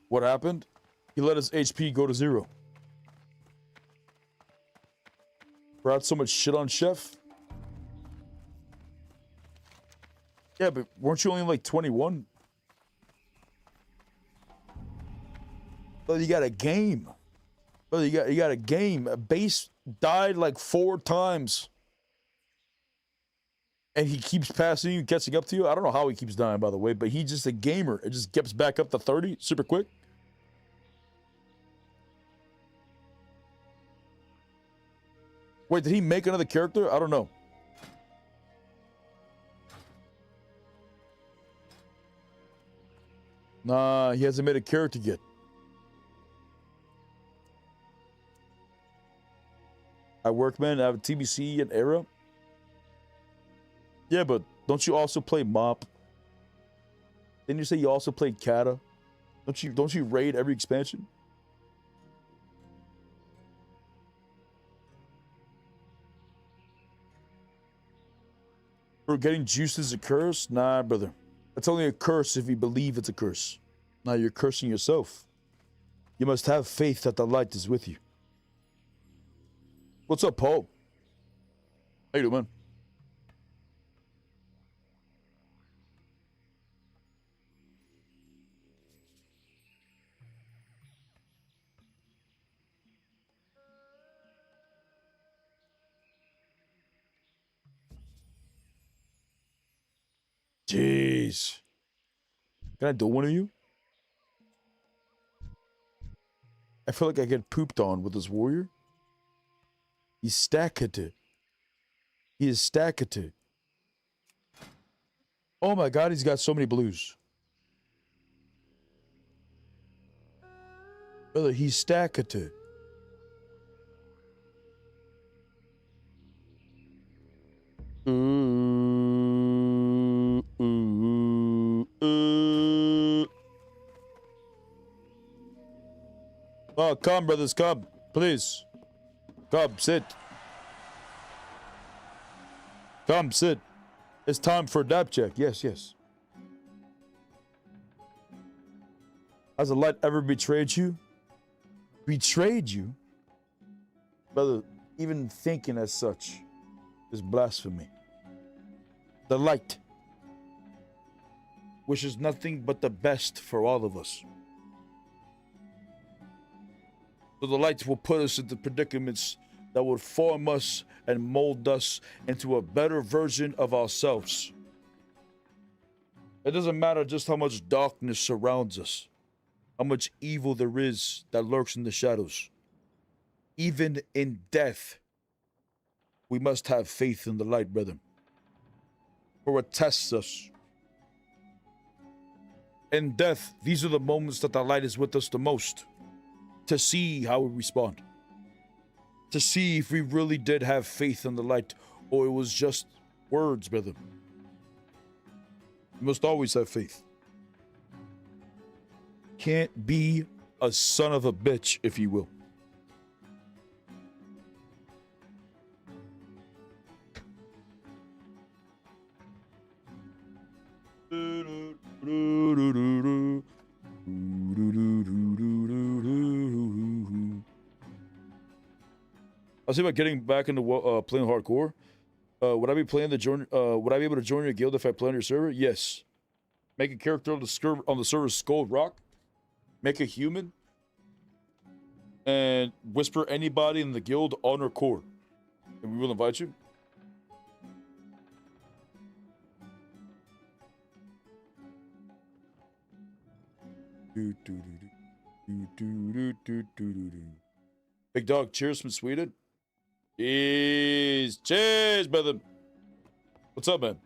What happened? He let his HP go to 0. Brought so much shit on Chef. Yeah, but weren't you only like 21? But you got a game. But you got a game. A base died like 4 times. And he keeps passing you, catching up to you. I don't know how he keeps dying, by the way, but he's just a gamer. It just gets back up to 30 super quick. Wait, did he make another character? I don't know. Nah, he hasn't made a character yet. I work, man. I have a TBC and Era. Yeah, but Don't you also play Mop? Didn't you say you also played Kata? Don't you raid every expansion? Or getting juiced is a curse? Nah, brother. It's only a curse if you believe it's a curse. Now you're cursing yourself. You must have faith that the light is with you. What's up, Paul? How you doing, man? Jeez. Can I do one of you? I feel like I get pooped on with this warrior. He's stacked. He is stacked. Oh my god, he's got so many blues. Brother, he's stacked. Oh, come, brothers, come. Please. Come, sit. Come, sit. It's time for a dap check. Yes, yes. Has the light ever betrayed you? Betrayed you? Brother, even thinking as such is blasphemy. The light wishes nothing but the best for all of us. So the light will put us into predicaments that would form us and mold us into a better version of ourselves. It doesn't matter just how much darkness surrounds us, how much evil there is that lurks in the shadows. Even in death, we must have faith in the light, brother. For it tests us. In death, these are the moments that the light is with us the most. To see how we respond. To see if we really did have faith in the light, or it was just words, brother. You must always have faith. Can't be a son of a bitch, if you will. I was thinking about getting back into playing hardcore. Would I be playing would I be able to join your guild if I play on your server? Yes. Make a character on the server Skull Rock. Make a human. And whisper anybody in the guild on our core. And we will invite you. Big dog, cheers from Sweden. Cheers. Cheers, brother. What's up, man?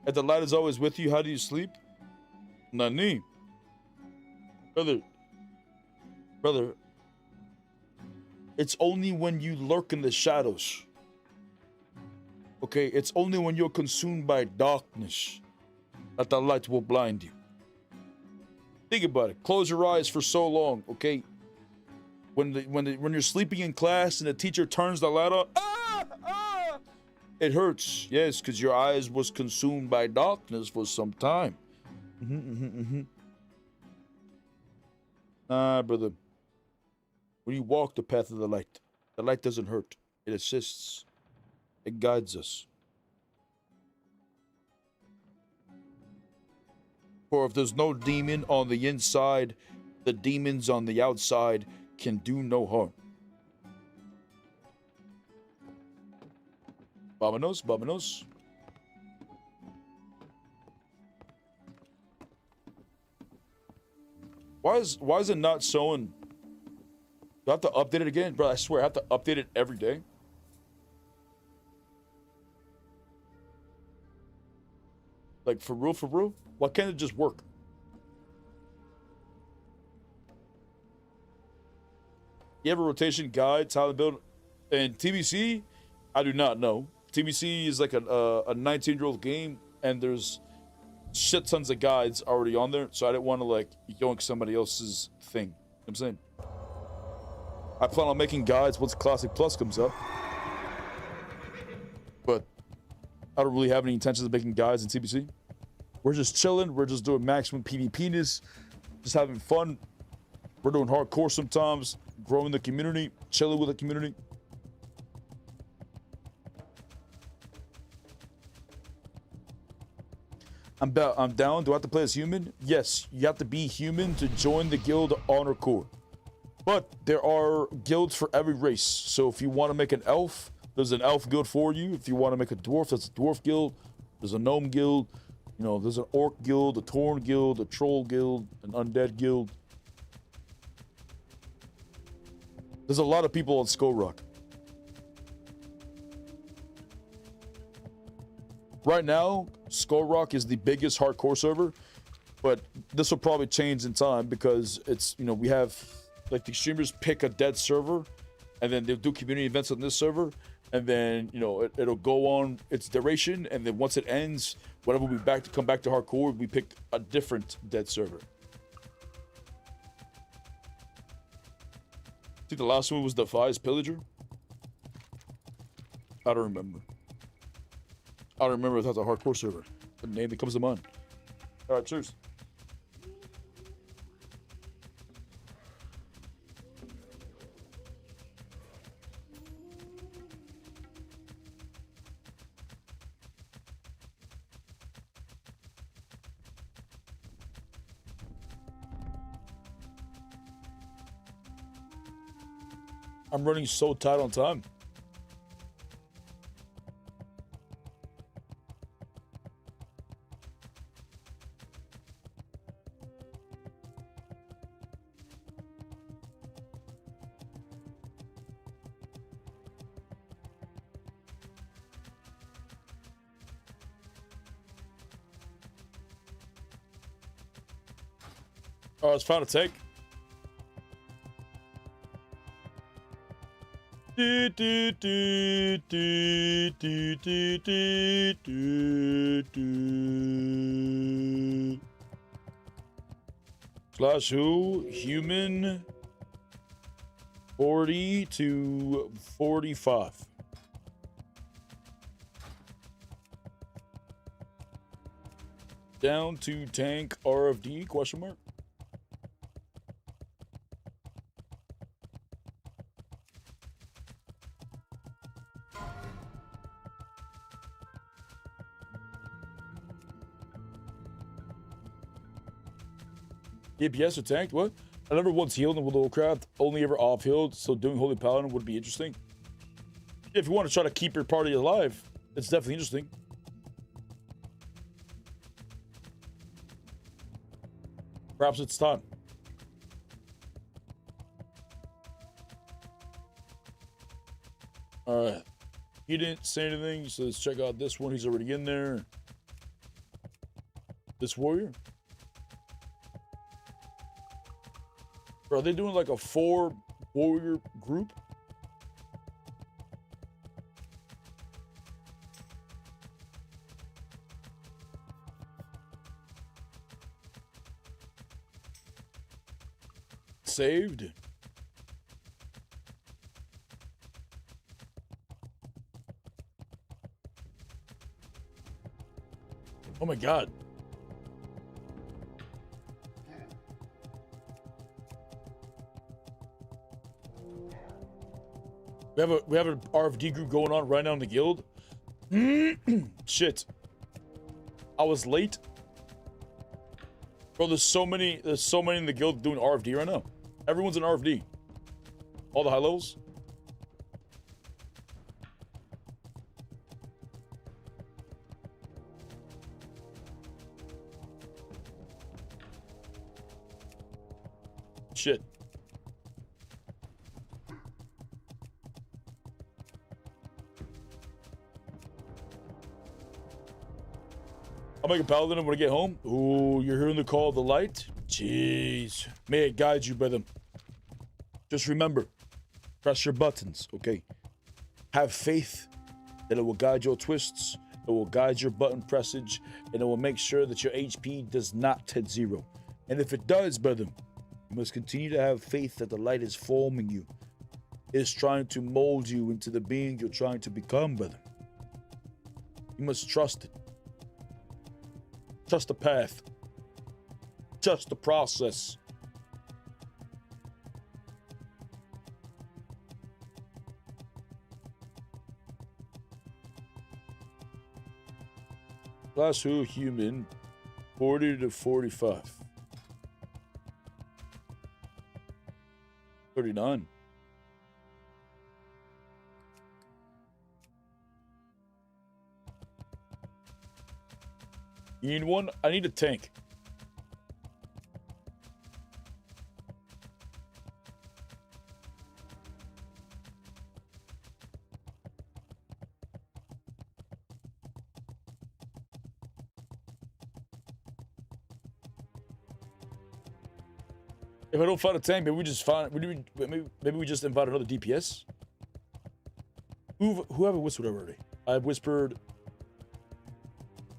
If the light is always with you, how do you sleep? Nani? Brother, it's only when you lurk in the shadows. Okay, it's only when you're consumed by darkness that the light will blind you. Think about it. Close your eyes for so long, okay? When you're sleeping in class and the teacher turns the light on, it hurts. Yes, because your eyes was consumed by darkness for some time. Nah, brother. When you walk the path of the light doesn't hurt. It assists. It guides us. For if there's no demon on the inside, the demons on the outside can do no harm. Vámonos, vámonos. Why is it not showing? Do I have to update it again? Bro, I swear I have to update it every day. Like, for real, for real? Why can't it just work? You have a rotation guide, talent build, and TBC? I do not know. TBC is like a 19-year-old game, and there's shit tons of guides already on there, so I didn't want to like yoink somebody else's thing. You know what I'm saying? I plan on making guides once Classic Plus comes up, but I don't really have any intentions of making guides in TBC. We're just chilling. We're just doing maximum PvP-ness, just having fun. We're doing hardcore sometimes, growing the community, chilling with the community. I'm down. Do I have to play as human? Yes, you have to be human to join the guild Honor Corps. But there are guilds for every race. So if you want to make an elf, there's an elf guild for you. If you want to make a dwarf, there's a dwarf guild. There's a gnome guild. You know, there's an orc guild, a tauren guild, a troll guild, an undead guild. There's a lot of people on Skull Rock. Right now, Skull Rock is the biggest hardcore server, but this will probably change in time because it's, you know, we have like the streamers pick a dead server and then they'll do community events on this server, and then, you know, it'll go on its duration, and then once it ends, whenever we come back to hardcore, we pick a different dead server. I think the last one was Defies Pillager. I don't remember. I don't remember if that's a hardcore server. The name that comes to mind. All right, cheers. I'm running so tight on time. Oh, it's found a tank. Do, do, do, do, do, do, do, do, do. Slash who? Human 40 to 45. Down to tank RFD, question mark? DPS or tanked? What? I never once healed in World of Warcraft, only ever off-healed, so doing Holy Paladin would be interesting. If you want to try to keep your party alive, it's definitely interesting. Perhaps it's time. Alright. He didn't say anything, so let's check out this one. He's already in there. This warrior. Bro, are they doing like a 4 warrior group? Saved. Oh my god. We have an RFD group going on right now in the guild. Shit. I was late. Bro, there's so many in the guild doing RFD right now. Everyone's in RFD. All the high levels. Shit. I'll make a paladin when I get home. Ooh, you're hearing the call of the light? Jeez. May it guide you, brother. Just remember, press your buttons, okay? Have faith and it will guide your twists, it will guide your button pressage, and it will make sure that your HP does not hit 0. And if it does, brother, you must continue to have faith that the light is forming you. It is trying to mold you into the being you're trying to become, brother. You must trust it. Trust the path. Trust the process. Class who human 40 to 45. 39. You need one? I need a tank. If I don't find a tank, maybe we just find. Maybe we just invite another DPS. Who have I whispered already? I've whispered.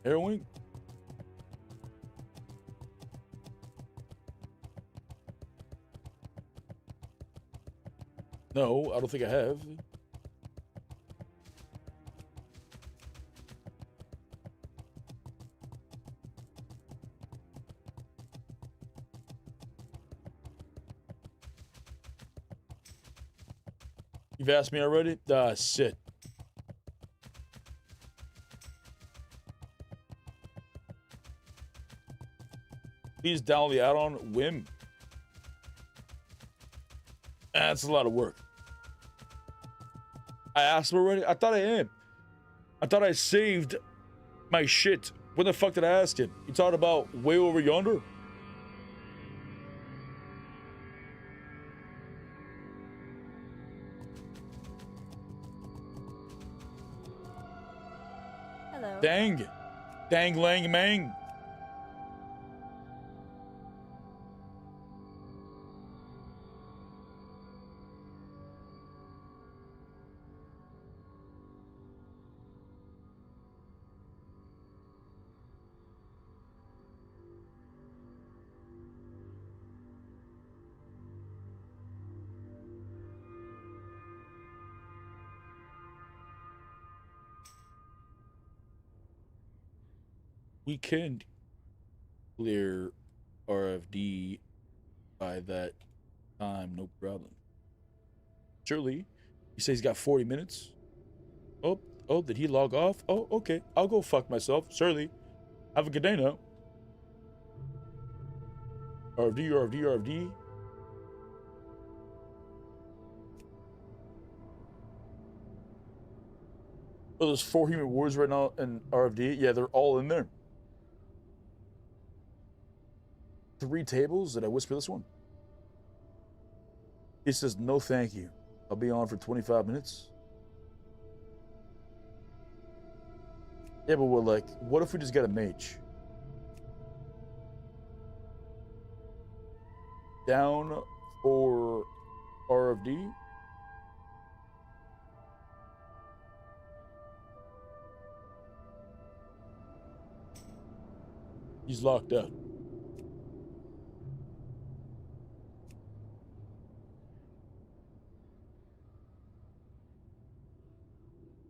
Heroin. No, I don't think I have. You've asked me already? Ah, shit. Please download the add-on Whim. That's a lot of work. I asked him already? I thought I am. I thought I saved my shit. When the fuck did I ask him? You talking about way over yonder? Hello. Dang. Dang lang mang. We can clear RFD by that time, no problem. Surely, he says he's got 40 minutes. Oh, did he log off? Oh, okay. I'll go fuck myself. Surely. Have a good day now. RFD. Oh, there's 4 human warriors right now in RFD. Yeah, they're all in there. 3 tables? Did I whisper this one? He says, no thank you. I'll be on for 25 minutes. Yeah, but we're like, what if we just get a mage? Down for RFD. He's locked out.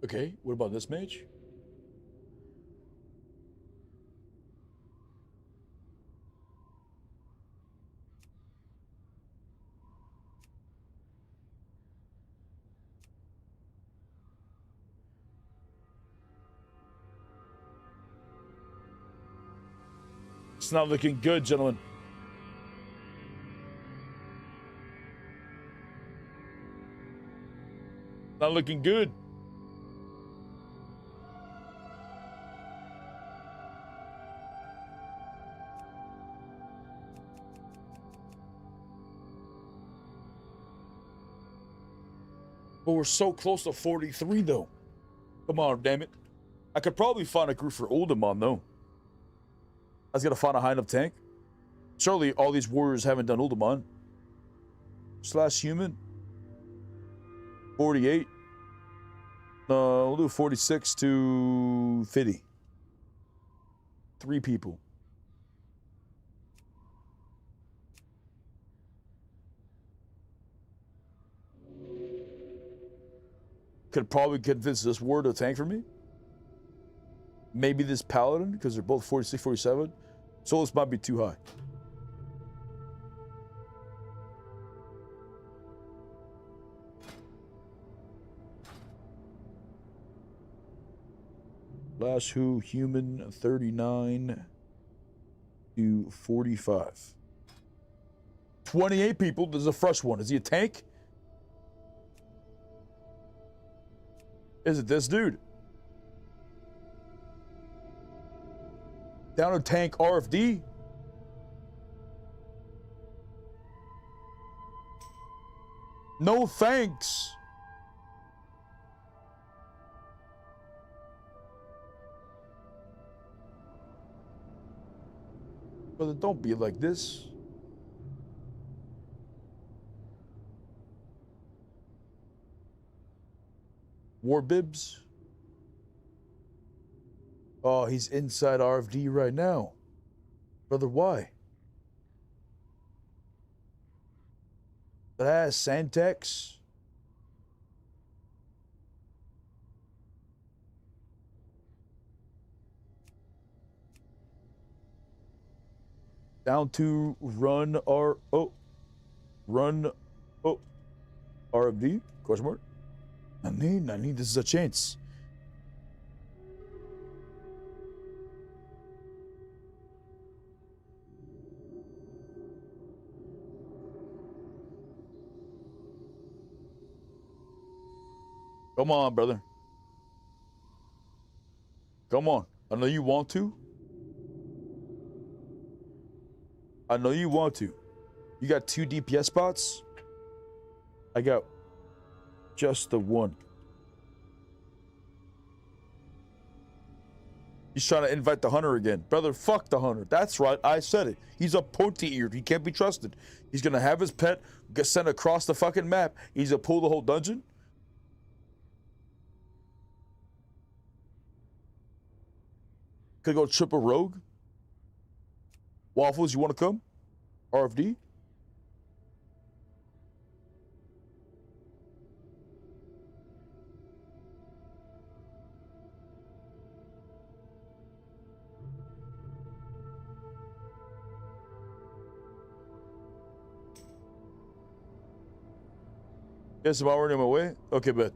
Okay, what about this mage? It's not looking good, gentlemen. Not looking good. But we're so close to 43, though. Come on, damn it. I could probably find a group for Uldaman, though. I was gonna find a high enough tank. Surely all these warriors haven't done Uldaman. /human. 48. We'll do 46 to 50. 3 people. Could probably convince this war to tank for me. Maybe this paladin, because they're both 46, 47. Solus might be too high. Last who human 39 to 45. 28 people. There's a fresh one. Is he a tank? Is it this dude? Down to tank RFD? No thanks. Brother, don't be like this. War bibs. Oh, he's inside RFD right now. Brother, why? That's Santex. Down to run RFD? Question mark. I need. This is a chance. Come on, brother. Come on. I know you want to. I know you want to. You got 2 DPS spots? I got just the one. He's trying to invite the hunter again. Brother, fuck the hunter. That's right, I said it. He's a pointy-eared. He can't be trusted. He's gonna have his pet get sent across the fucking map. He's gonna pull the whole dungeon. Could go triple rogue. Waffles, you want to come? RFD? Yes, I'm already on my way. Okay, bet.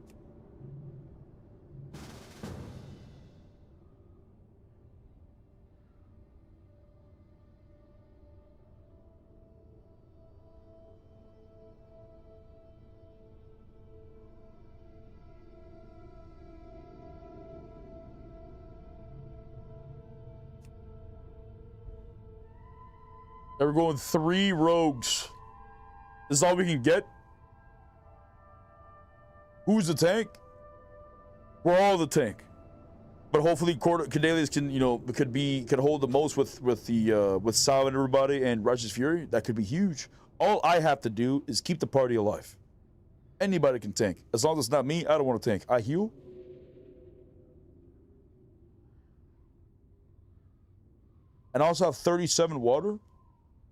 We're going 3 rogues. This is all we can get. Who's the tank? We're all the tank. But hopefully Cordelius can, could hold the most with Sal and everybody and Righteous Fury. That could be huge. All I have to do is keep the party alive. Anybody can tank. As long as it's not me, I don't want to tank. I heal. And I also have 37 water.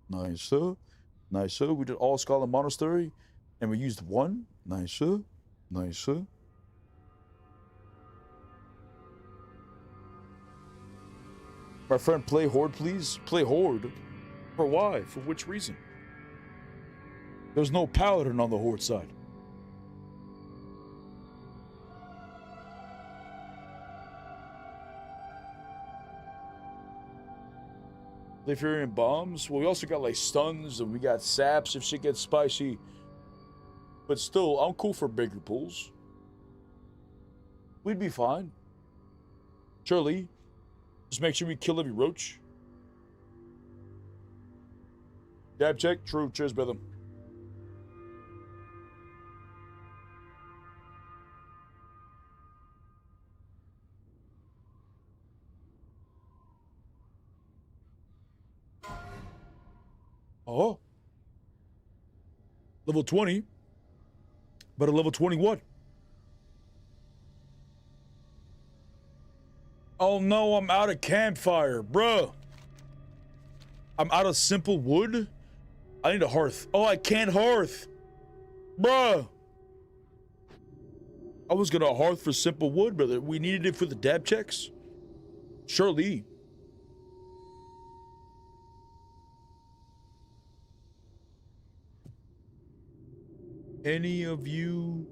Nice, sir. Nice, sir. We did all Scarlet Monastery, and we used 1. Nice, sir. Nice, sir. My friend, play Horde, please. Play Horde. For why? For which reason? There's no Paladin on the Horde side. Lefurian bombs. Well, we also got like stuns and we got saps if shit gets spicy. But still, I'm cool for bigger pools. We'd be fine. Surely. Just make sure we kill every roach. Dab check. True. Cheers, brother. Oh. Level 20. But a level 20 what? Oh no, I'm out of campfire, bruh. I'm out of simple wood. I need a hearth. Oh, I can't hearth. Bruh. I was gonna hearth for simple wood, brother. We needed it for the dab checks. Surely. Any of you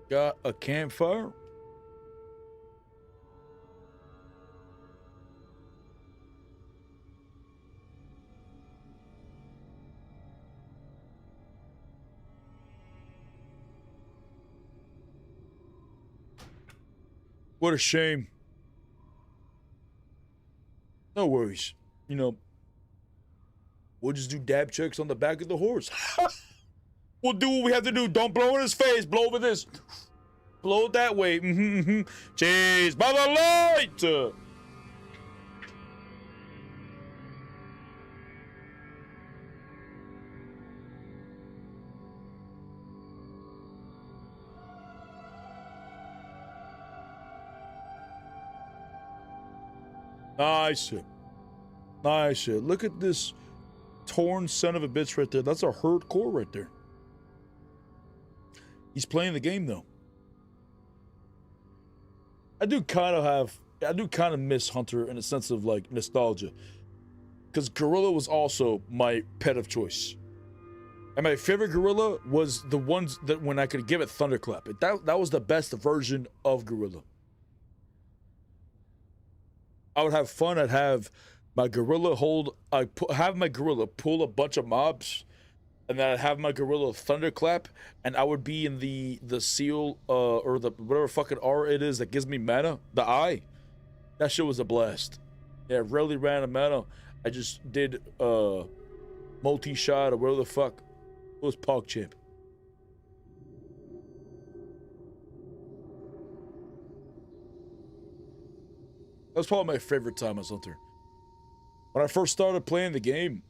got a campfire? What a shame. No worries. You know, we'll just do dab checks on the back of the horse. We'll do what we have to do. Don't blow in his face. Blow over this. Blow it that way. Cheers by the light. Nice. Nice. Look at this torn son of a bitch right there. That's a hurt core right there. He's playing the game though. I do kind of miss Hunter in a sense of like nostalgia. Because Gorilla was also my pet of choice. And my favorite Gorilla was the ones that when I could give it Thunderclap. That was the best version of Gorilla. I would have fun. I'd have my Gorilla have my Gorilla pull a bunch of mobs, and then I'd have my Gorilla Thunderclap, and I would be in the seal or the whatever fucking R it is that gives me mana, the eye. That shit was a blast. Yeah, rarely ran a mana. I just did multi-shot or whatever the fuck. It was PogChamp. That was probably my favorite time as Hunter. When I first started playing the game,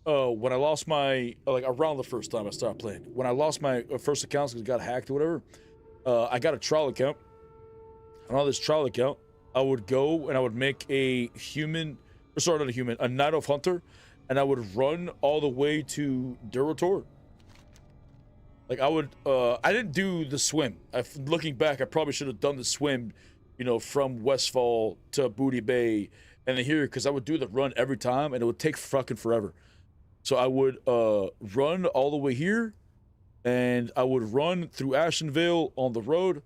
when I lost my, like around the first time I started playing, when I lost my first account because it got hacked or whatever, I got a trial account. And on this trial account, I would go and I would make a Night of Hunter, and I would run all the way to Durator. Like I didn't do the swim. Looking back, I probably should have done the swim, you know, from Westfall to Booty Bay and then here, because I would do the run every time and it would take fucking forever. So I would run all the way here, and I would run through Ashenvale on the road,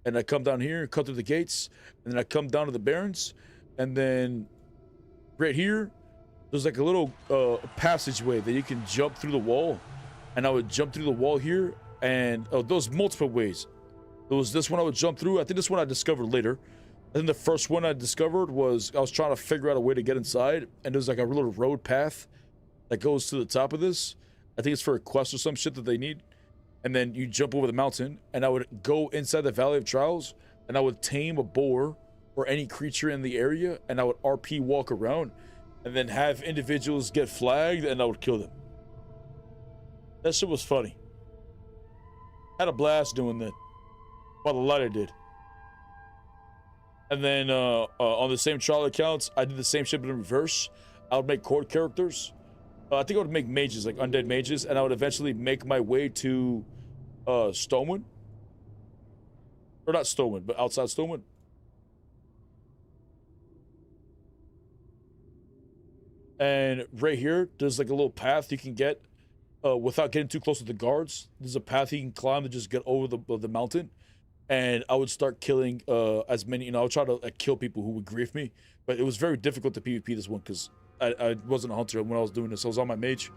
and I come down here and cut through the gates, and then I come down to the Barrens, and then right here, there's like a little passageway that you can jump through the wall, and I would jump through the wall here, and those multiple ways. There was this one I would jump through. I think this one I discovered later. I think the first one I discovered was I was trying to figure out a way to get inside, and there's like a little road path that goes to the top of this. I think it's for a quest or some shit that they need. And then you jump over the mountain, and I would go inside the Valley of Trials, and I would tame a boar or any creature in the area, and I would RP walk around, and then have individuals get flagged, and I would kill them. That shit was funny. Had a blast doing that. Well, the lighter did. And then on the same trial accounts, I did the same shit but in reverse. I would make court characters. I think I would make mages, like undead mages, and I would eventually make my way to Stonewood. Or not Stonewood, but outside Stonewood. And right here, there's like a little path you can get without getting too close to the guards. There's a path you can climb to just get over the mountain. And I would start killing as many, you know, I would try to kill people who would grief me. But it was very difficult to PvP this one because I wasn't a hunter when I was doing this. I was on my mage.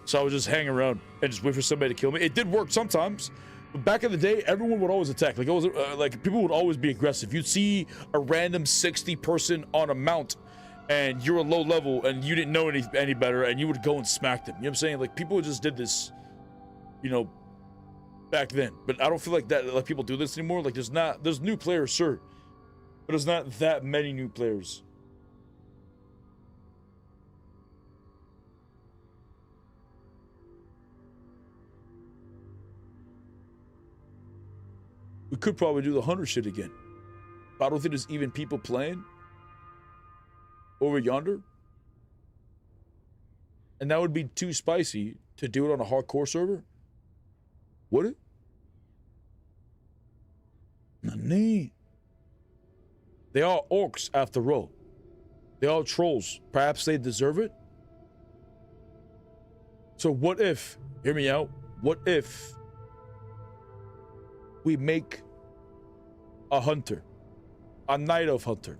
So I would just hang around and just wait for somebody to kill me. It did work sometimes. But back in the day, everyone would always attack. Like, it was, like people would always be aggressive. You'd see a random 60 person on a mount and you're a low level and you didn't know any better and you would go and smack them. You know what I'm saying? Like, people just did this, you know, back then. But I don't feel like that, like people do this anymore. Like, there's new players, sure. But there's not that many new players. We could probably do the hunter shit again. But I don't think there's even people playing over yonder. And that would be too spicy to do it on a hardcore server. Would it? Nani? They are orcs after all. They are trolls. Perhaps they deserve it. So what if, hear me out, what if we make a hunter, a night elf hunter,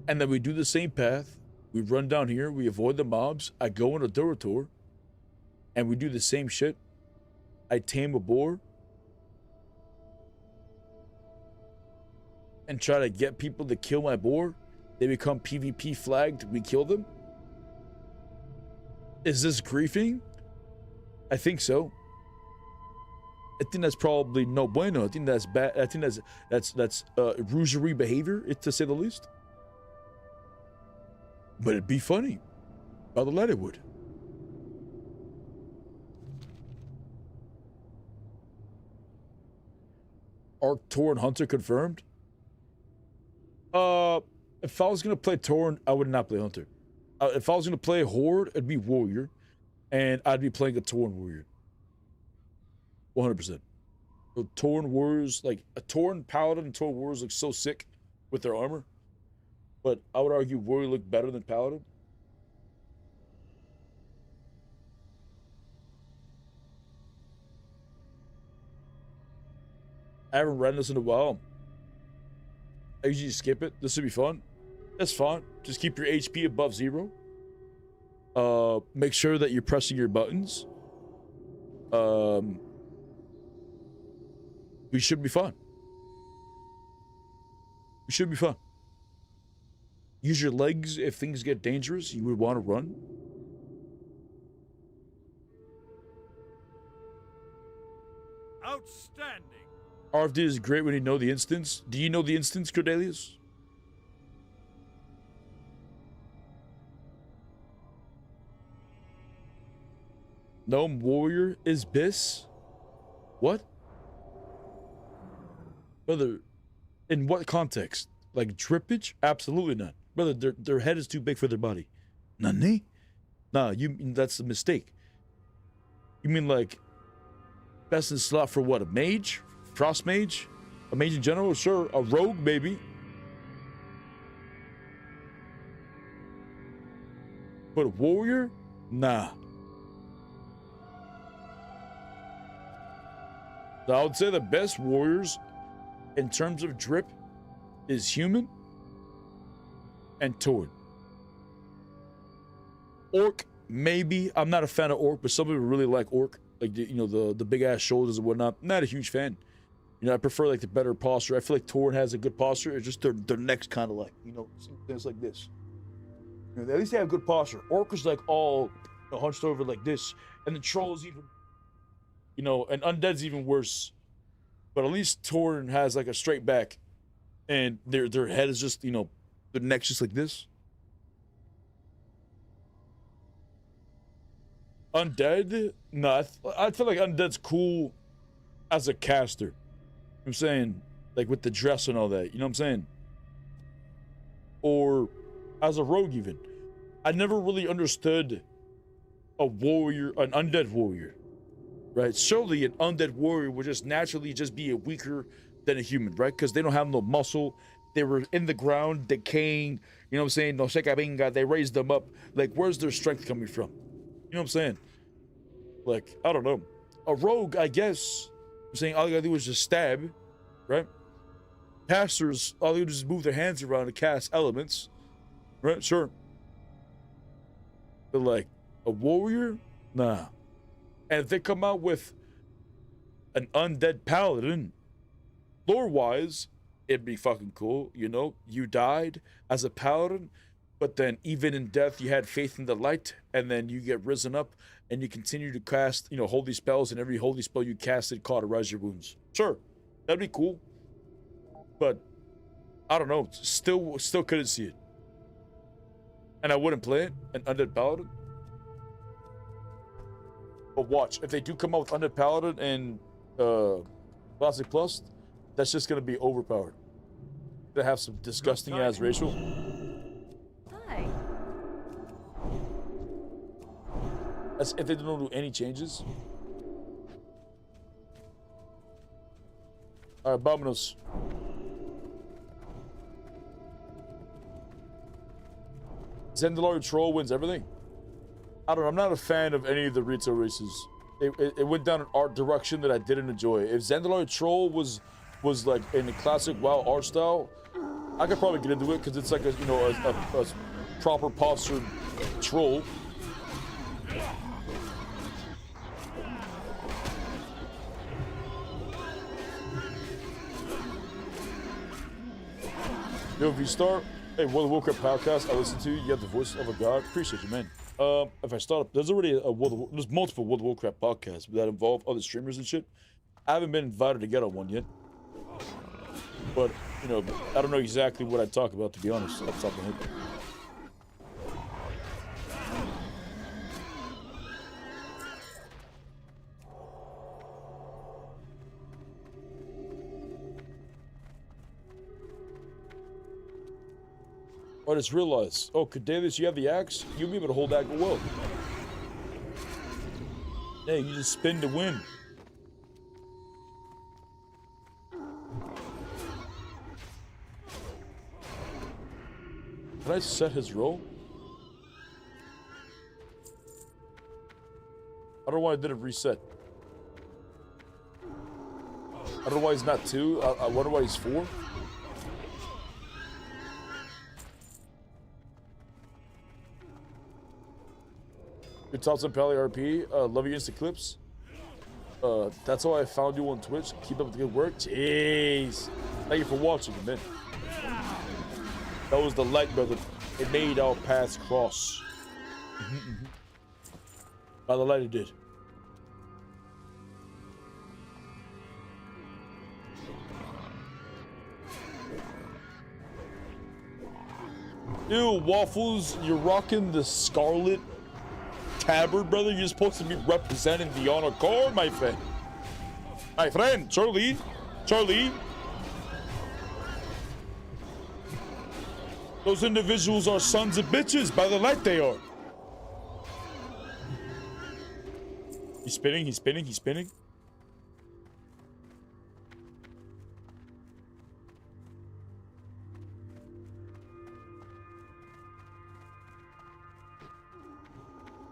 and then we do the same path, we run down here, we avoid the mobs, I go in a Durator, and we do the same shit. I tame a boar, and try to get people to kill my boar. They become PvP flagged, we kill them. Is this griefing? I think so. I think that's probably no bueno. I think that's bad. I think that's rougerie behavior, to say the least. But it'd be funny. By the lead it would. Arc Torn Hunter confirmed. If I was gonna play Torn, I would not play Hunter. If I was gonna play Horde, it'd be Warrior, and I'd be playing a Torn Warrior. 100%. So Torn Warriors, like a Torn Paladin and Torn Warriors look so sick with their armor, but I would argue Warrior look better than Paladin. I haven't read this in a while. I usually skip it. This would be fun. That's fine. Just keep your HP above 0. Make sure that you're pressing your buttons. We should be fun. We should be fun. Use your legs if things get dangerous. You would want to run. Outstanding. RFD is great when you know the instance. Do you know the instance, Cordelius? Gnome Warrior is Biss? What? Brother, in what context? Like drippage? Absolutely not. Brother, their head is too big for their body. Nani? Nah, that's a mistake. You mean like best in slot for what? A mage? Frost mage? A mage in general? Sure. A rogue, maybe. But a warrior? Nah. So I would say the best warriors in terms of drip is human and Torn. Orc, maybe. I'm not a fan of orc, but some people really like orc. Like, the big ass shoulders and whatnot. Not a huge fan. I prefer like the better posture. I feel like Torn has a good posture. It's just their neck's kind of like, things like this. At least they have good posture. Orc is like all hunched over like this. And the troll is even, and undead's even worse. But at least Torn has like a straight back. And their head is just, their neck's just like this. Undead? No, I feel like Undead's cool as a caster. I'm saying, like with the dress and all that, you know what I'm saying? Or as a rogue even. I never really understood a warrior, an undead warrior, right? Surely an undead warrior would just naturally just be weaker than a human, right? Because they don't have no muscle. They were in the ground, decaying, you know what I'm saying? No seca venga, they raised them up. Like, where's their strength coming from? You know what I'm saying? Like, I don't know. A rogue, I guess, I'm saying all you gotta do is just stab, right? Casters, all they do is just move their hands around to cast elements, right? Sure. But like, a warrior? Nah. And if they come out with an undead paladin, lore-wise, it'd be fucking cool, You died as a paladin, but then even in death, you had faith in the light, and then you get risen up, and you continue to cast, holy spells, and every holy spell you casted cauterize your wounds. Sure, that'd be cool. But, I don't know, still couldn't see it. And I wouldn't play it, an Undead Paladin. But watch, if they do come out with Undead Paladin and Classic Plus, that's just gonna be overpowered. Gonna have some disgusting ass racial. Hi. That's if they don't do any changes. Alright, Abominos. Zendalari Troll wins everything. I don't know. I'm not a fan of any of the Rito races. It went down an art direction that I didn't enjoy. If Zendalari Troll was like in the classic WoW art style, I could probably get into it because it's like a a proper postured troll. Yo, if you start a World of Warcraft podcast I listen to, you have the voice of a god. Appreciate you, man. If I start up, there's already there's multiple World of Warcraft podcasts that involve other streamers and shit. I haven't been invited to get on one yet. But, you know, I don't know exactly what I talk about, to be honest. Off the top of my head. I just realized, oh, Cadelis, you have the axe? You'll be able to hold that well. Hey, you just spin to win. Can I set his roll? I don't know why I didn't reset. I don't know why he's not 2. I wonder why he's 4. Good thoughts on Pally RP. Love your Insta clips. That's how I found you on Twitch. Keep up the good work. Jeez. Thank you for watching, man. That was the light, brother. It made our paths cross. By the light, it did. Ew, Waffles, you're rocking the Scarlet tabard, brother. You're supposed to be representing the honor corps, my friend. My friend, Charlie. Charlie. Those individuals are sons of bitches. By the light, they are. He's spinning, he's spinning, he's spinning.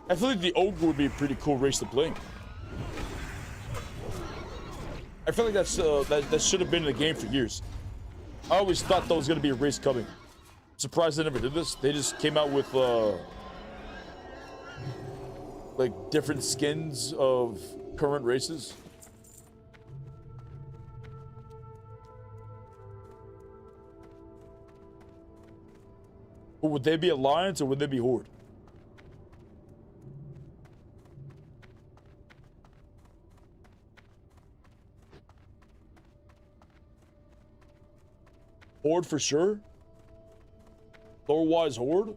I feel like the Ogre would be a pretty cool race to play. I feel like that should have been in the game for years. I always thought there was going to be a race coming. Surprised they never did this. They just came out with like different skins of current races. But would they be Alliance or would they be Horde? Horde for sure. Lore-wise Horde.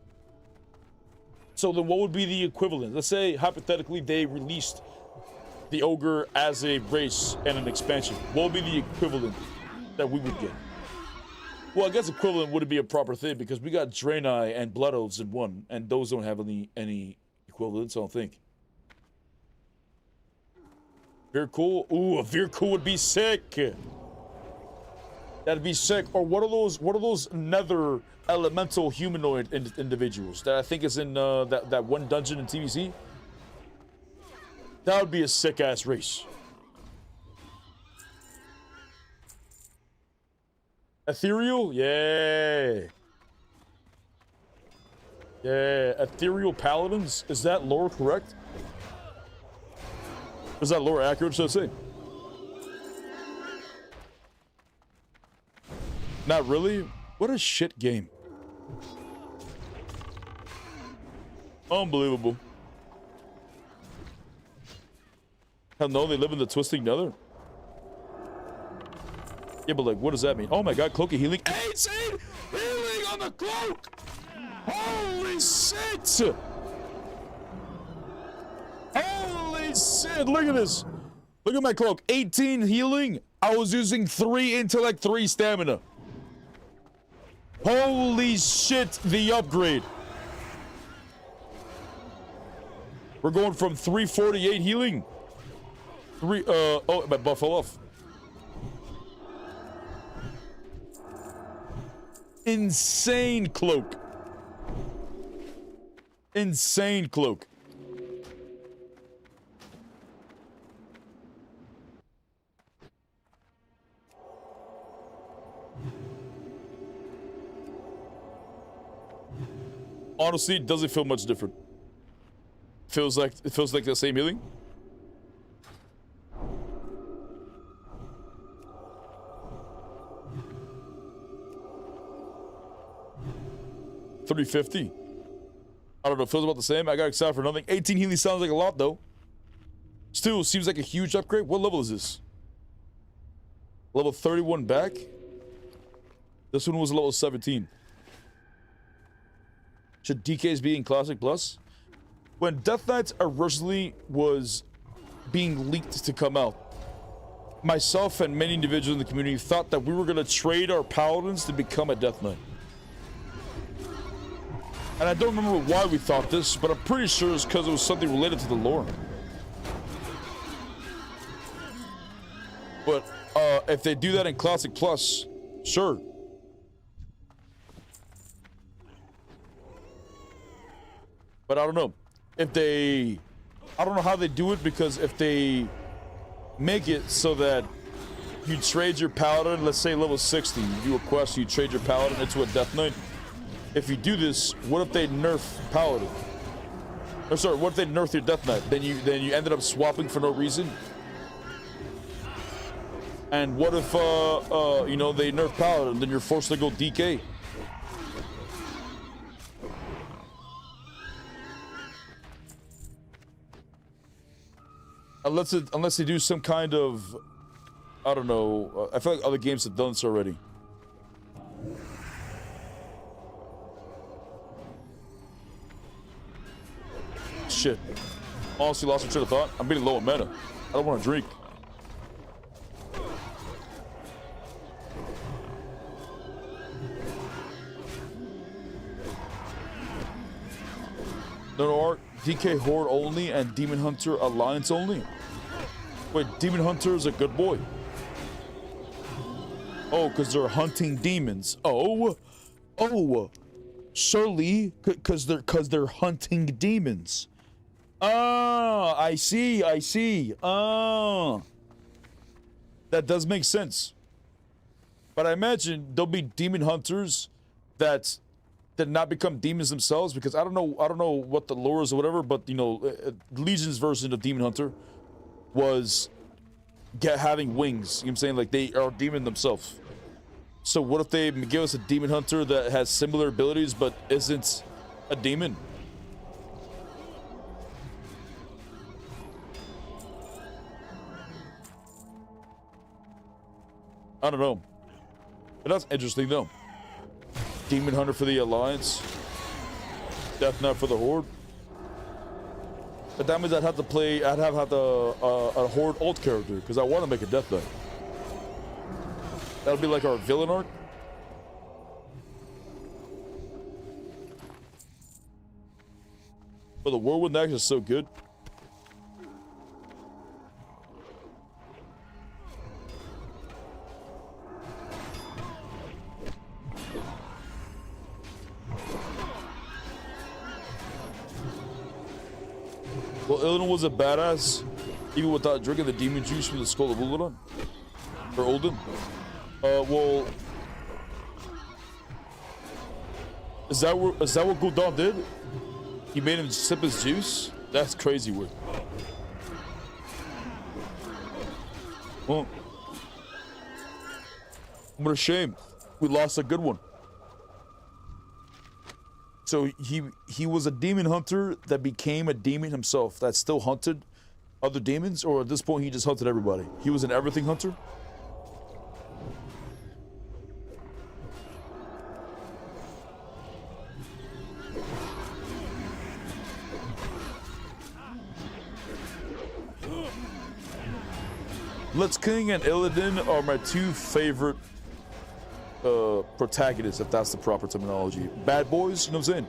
So then what would be the equivalent? Let's say, hypothetically, they released the Ogre as a race and an expansion. What would be the equivalent that we would get? Well, I guess equivalent wouldn't be a proper thing because we got Draenei and Blood Elves in one, and those don't have any equivalents, I don't think. Virkul? Ooh, a Virkul would be sick. That'd be sick. Or what are those nether elemental humanoid individuals that I think is in that one dungeon in TVC? That would be a sick ass race. Ethereal? Yeah. Yeah, Ethereal Paladins. Is that lore correct? Is that lore accurate, should I say? Not really? What a shit game. Unbelievable. Hell no, they live in the twisting nether? Yeah, but like, what does that mean? Oh my god, cloak of healing. 18 healing on the cloak! Holy shit! Holy shit, look at this! Look at my cloak. 18 healing. I was using 3 intellect, 3 stamina. Holy shit, the upgrade. We're going from 348 healing. Oh, my buff fell off. Insane cloak. Insane cloak. Honestly, it doesn't feel much different. It feels like the same healing. $350. I don't know, feels about the same. I got excited for nothing. 18 healing sounds like a lot though. Still seems like a huge upgrade. What level is this? Level 31 back? This one was level 17. Should DKs be in Classic Plus? When Death Knights originally was being leaked to come out, myself and many individuals in the community thought that we were going to trade our Paladins to become a Death Knight. And I don't remember why we thought this, but I'm pretty sure it's because it was something related to the lore. But if they do that in Classic Plus, sure. But I don't know. If they... I don't know how they do it, because if they make it so that you trade your Paladin, let's say level 60, you do a quest, you trade your Paladin into a Death Knight. If you do this, what if they nerf Paladin? Or sorry, what if they nerf your Death Knight? Then you ended up swapping for no reason? And what if, you know, they nerf Paladin, then you're forced to go DK? Unless they do some kind of, I don't know, I feel like other games have done this already. Shit. Honestly lost my train of thought. I'm getting low on mana. I don't want to drink. No art. DK Horde only and Demon Hunter Alliance only? Wait, Demon Hunter is a good boy. Oh, because they're hunting demons. Oh, surely, because they're hunting demons. Ah, I see. Ah, that does make sense. But I imagine there'll be demon hunters that did not become demons themselves, because I don't know what the lore is or whatever, but you know, Legion's version of Demon Hunter was having wings. You know what I'm saying? Like, they are demon themselves. So what if they give us a Demon Hunter that has similar abilities but isn't a demon? I don't know. But that's interesting though. Demon Hunter for the Alliance, Death Knight for the Horde. But that means I'd have a Horde alt character, because I want to make a Death Knight. That'll be like our villain arc. But the Whirlwind Axe is so good. Well, Illidan was a badass, even without drinking the demon juice from the skull of Uldan. Or Uldan. Well... Is that what Gul'dan did? He made him sip his juice? That's crazy weird. Well... What a shame. We lost a good one. So he was a demon hunter that became a demon himself, that still hunted other demons, or at this point he just hunted everybody? He was an everything hunter? Blitz King and Illidan are my two favorite protagonists, if that's the proper terminology. Bad boys, you know what I'm saying?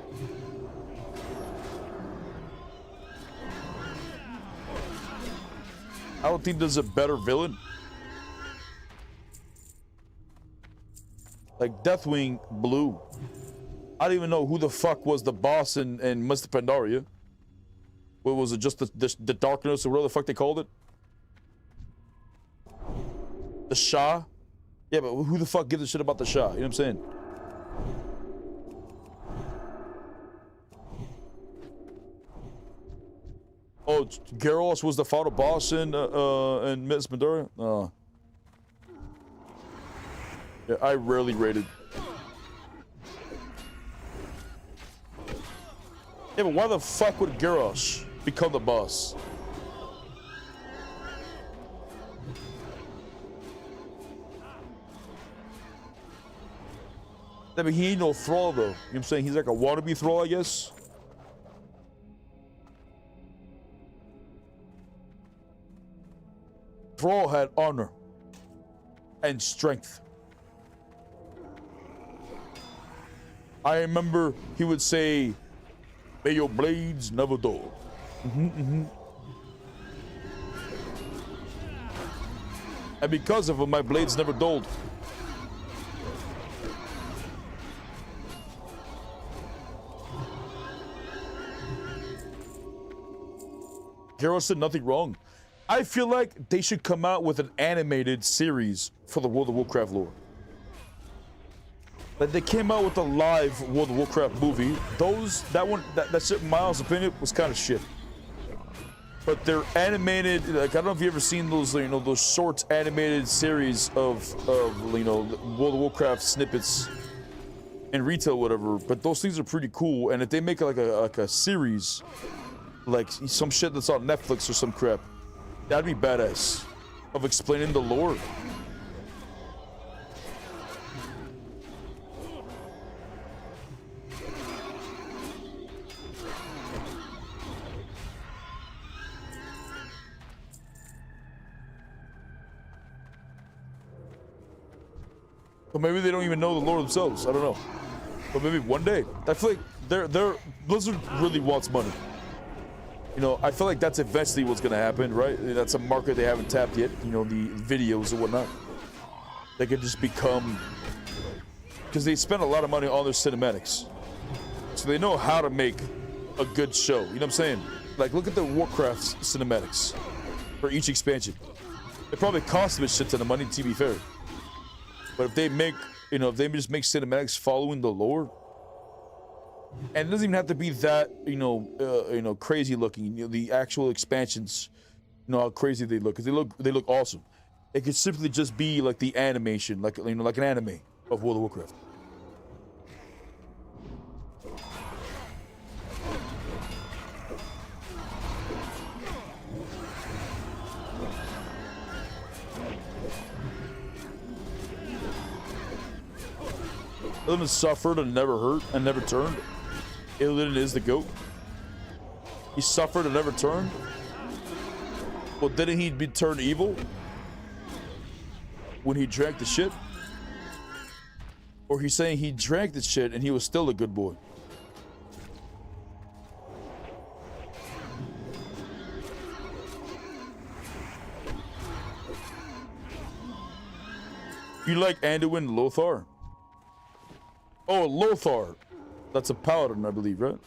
I don't think there's a better villain. Like Deathwing Blue. I don't even know who the fuck was the boss in Mr. Pandaria. What was it? Just the darkness or whatever the fuck they called it? The Shah? Yeah, but who the fuck gives a shit about the Shah? You know what I'm saying? Oh, Gyarados was the final boss in Mr. Pandaria? Oh. Yeah, I rarely rated. Yeah, but why the fuck would Gyarados become the boss? I mean, he ain't no Thrall, though. You know what I'm saying? He's like a wannabe Thrall, I guess. Thrall had honor and strength. I remember he would say, "May your blades never dull." And because of him, my blades never dulled. Gyarados did nothing wrong. I feel like they should come out with an animated series for the World of Warcraft lore. Like they came out with a live World of Warcraft movie. That shit, in my honest opinion, was kind of shit. But they're animated. Like I don't know if you ever seen those, you know, those short animated series of you know, World of Warcraft snippets in retail, whatever. But those things are pretty cool. And if they make like a series, like some shit that's on Netflix or some crap, that'd be badass. Of explaining the lore. But maybe they don't even know the lore themselves. I don't know. But maybe one day. I feel like Blizzard really wants money. You know, I feel like that's eventually what's gonna happen, right? That's a market they haven't tapped yet. You know, the videos and whatnot. They could just become, because they spend a lot of money on their cinematics, so they know how to make a good show. You know what I'm saying? Like, look at the Warcraft cinematics for each expansion. It probably cost them a shit ton of money, to be fair. But if they make, you know, if they just make cinematics following the lore, and it doesn't even have to be that, you know, crazy looking. You know, the actual expansions, you know how crazy they look, because they look awesome. It could simply just be like the animation, like, you know, like an anime of World of Warcraft. Illidan suffered and never hurt and never turned. Illidan is the GOAT. He suffered and never turned. Well, didn't he turn evil when he drank the shit? Or he's saying he drank the shit and he was still a good boy? You like Anduin Lothar? Oh, Lothar. That's a paladin, I believe, right?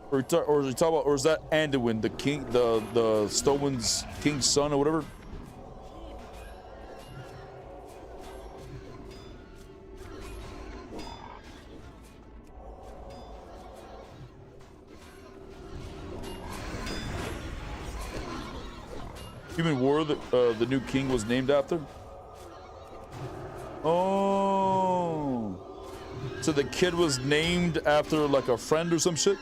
Or is he talking about, or is that Anduin, the king, the Stoneman's king's son or whatever? Human War, the new king was named after? Oh. So the kid was named after like a friend or some shit?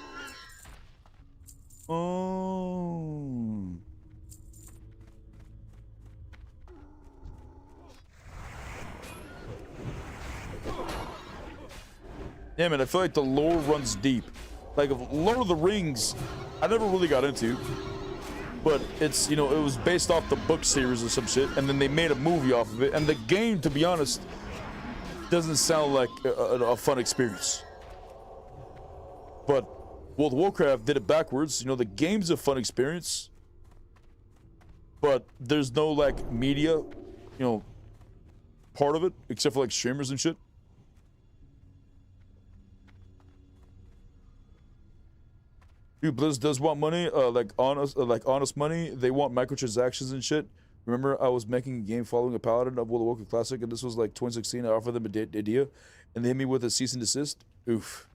Oh. Yeah, man, I feel like the lore runs deep. Like, Lord of the Rings, I never really got into. but it's, you know, it was based off the book series or some shit, and then they made a movie off of it. And the game, to be honest, doesn't sound like a fun experience. But World of Warcraft did it backwards. You know, the game's a fun experience, but there's no like media, you know, part of it, except for like streamers and shit. Dude, Blizz does want money, like honest money. They want microtransactions and shit. Remember, I was making a game following a paladin of World of Warcraft Classic, and this was like 2016. I offered them a idea, and they hit me with a cease and desist. Oof.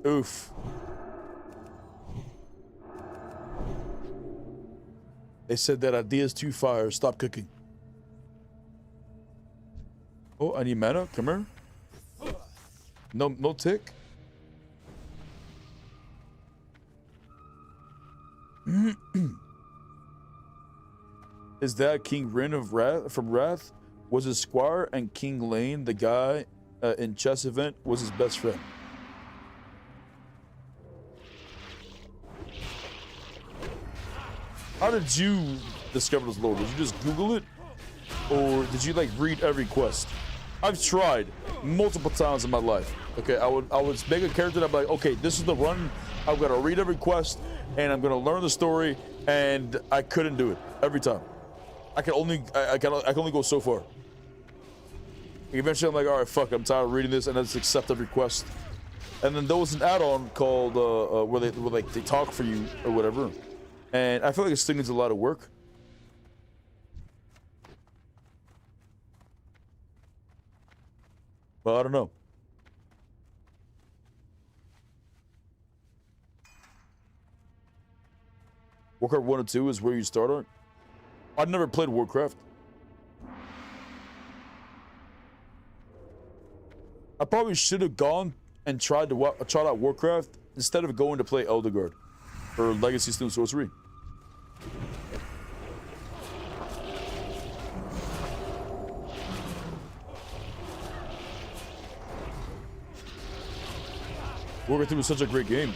Oof. They said that idea's too fire. Stop cooking. Oh, I need mana. Come here. No tick. Is that King Rin of Wrath from Wrath? Was his squire, and King Lane, the guy in chess event, was his best friend. How did you discover this lore? Did you just Google it? Or did you like read every quest? I've tried multiple times in my life. Okay, I would make a character and I'd be like, okay, this is the run. I'm gonna read every quest and I'm gonna learn the story, and I couldn't do it every time. I can only go so far. Eventually I'm like, all right, fuck, I'm tired of reading this, and I just accept every quest. And then there was an add-on called where they talk for you or whatever. And I feel like it still needs a lot of work. But I don't know. Warcraft 1 and 2 is where you start on. I've never played Warcraft. I probably should have gone and tried out Warcraft instead of going to play Elderguard or Legacy Stone Sorcery. Warcraft 2 was such a great game.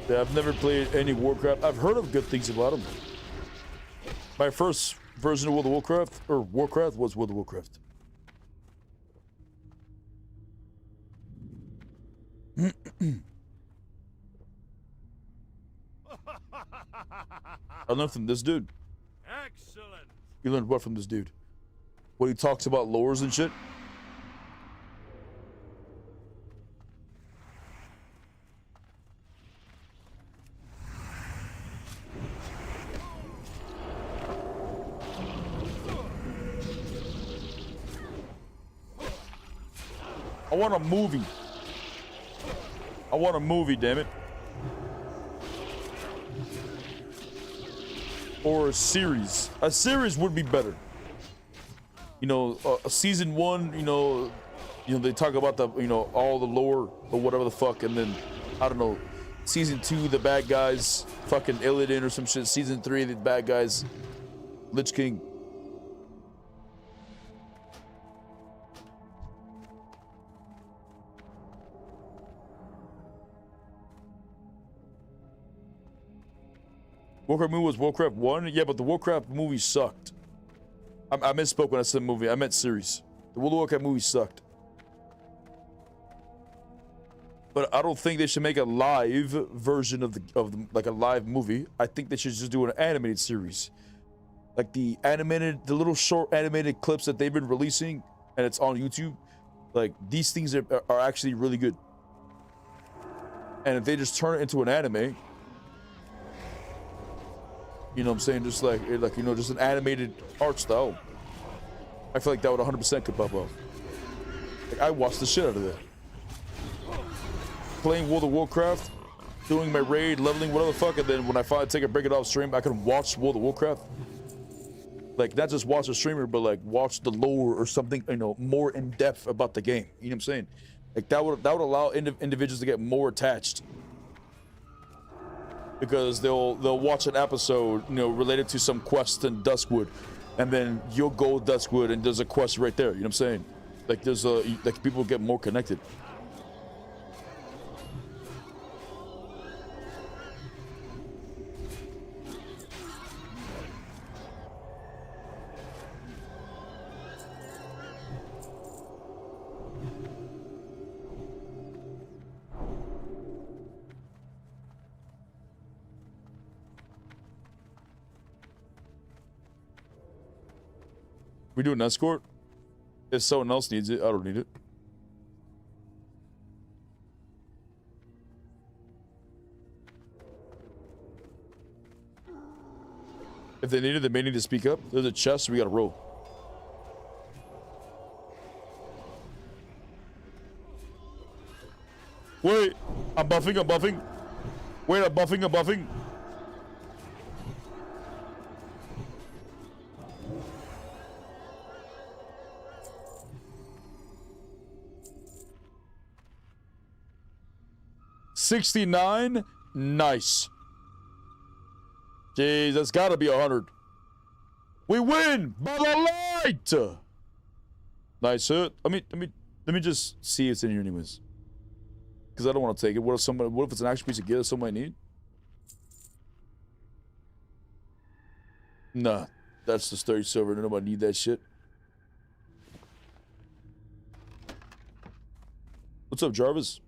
Yeah, I've never played any Warcraft. I've heard of good things about them. My first version of World of Warcraft, or Warcraft, was World of Warcraft. I learned from this dude. Excellent. You learned what from this dude? When he talks about lores and shit? I want a movie. I want a movie, damn it. Or a series. A series would be better. You know, a season 1, you know, they talk about the, you know, all the lore or whatever the fuck, and then, I don't know, season 2, the bad guys, fucking Illidan or some shit. Season 3, the bad guys, Lich King. Warcraft movie was Warcraft 1? Yeah, but the Warcraft movie sucked. I misspoke when I said movie. I meant series. The World of Warcraft movie sucked. But I don't think they should make a live version of the like a live movie. I think they should just do an animated series. Like the little short animated clips that they've been releasing, and it's on YouTube. Like, these things are actually really good. And if they just turn it into an anime, you know what I'm saying? Just like, you know, just an animated art style. I feel like that would 100% could pop off. Like, I watched the shit out of that. Playing World of Warcraft, doing my raid, leveling, whatever the fuck, and then when I finally take a break it off stream, I can watch World of Warcraft. Like, not just watch a streamer, but like watch the lore or something, you know, more in depth about the game. You know what I'm saying? Like, that would allow individuals to get more attached. Because they'll watch an episode, you know, related to some quest in Duskwood, and then you'll go Duskwood and there's a quest right there, you know what I'm saying? Like there's like people get more connected. We do an escort? If someone else needs it, I don't need it. If they need it, they may need to speak up. There's a chest, so we gotta roll. Wait, I'm buffing, I'm buffing. Wait, I'm buffing, I'm buffing. $69, nice. Jeez, that's gotta be 100. We win by the light. Nice hit. Let me just see if it's in here anyways. Because I don't want to take it. What if it's an actual piece of gear that somebody need? Nah, that's the sturdy silver. Nobody need that shit. What's up, Jarvis?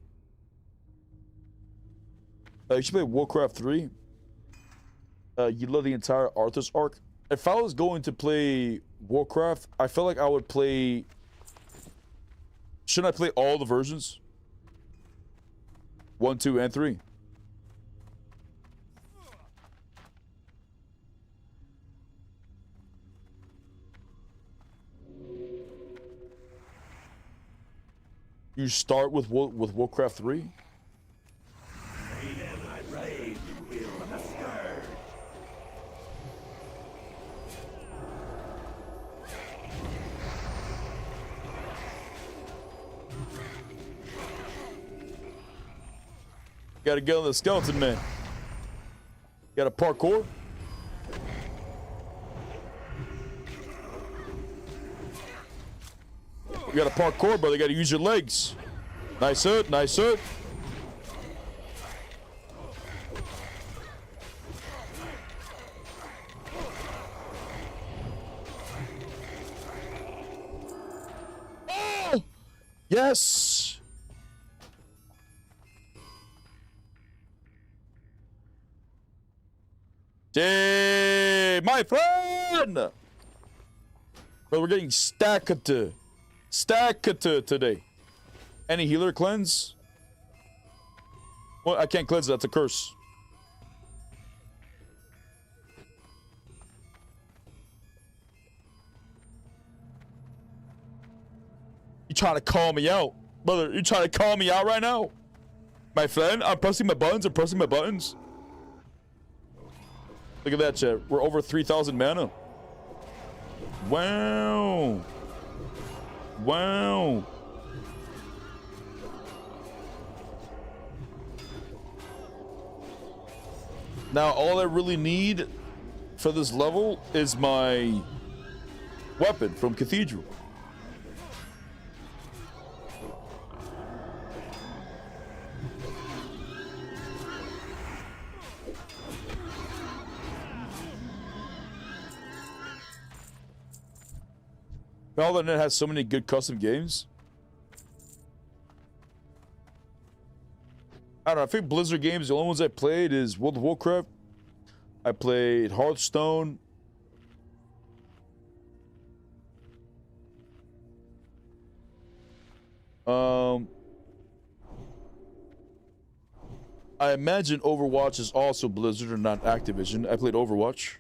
You should play Warcraft 3. You love the entire Arthas arc. If I was going to play Warcraft, I felt like I would play... Shouldn't I play all the versions? 1, 2, and 3. You start with Warcraft 3? Gotta get on the skeleton man. Got a parkour. You got a parkour, brother. You gotta use your legs. Nice hit, nice hit. Oh! Yes! Hey, my friend! But we're getting stacked today. Any healer cleanse? Well, I can't cleanse it. That's a curse. You trying to call me out? Brother, you trying to call me out right now? My friend, I'm pressing my buttons. I'm pressing my buttons. Look at that, chat. We're over 3,000 mana. Wow. Wow. Now, all I really need for this level is my weapon from Cathedral. Battle.net has so many good custom games. I don't know. I think Blizzard games, the only ones I played is World of Warcraft. I played Hearthstone. I imagine Overwatch is also Blizzard and not Activision. I played Overwatch.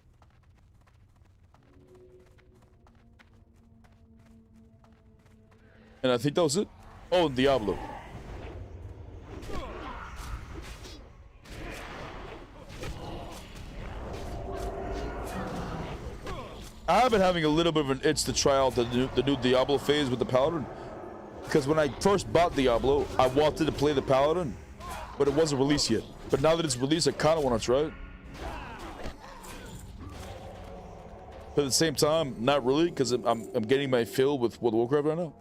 And I think that was it. Oh, Diablo. I've been having a little bit of an itch to try out the new Diablo phase with the Paladin. Because when I first bought Diablo, I wanted to play the Paladin, but it wasn't released yet. But now that it's released, I kind of want to try it. But at the same time, not really, because I'm getting my fill with World of Warcraft right now.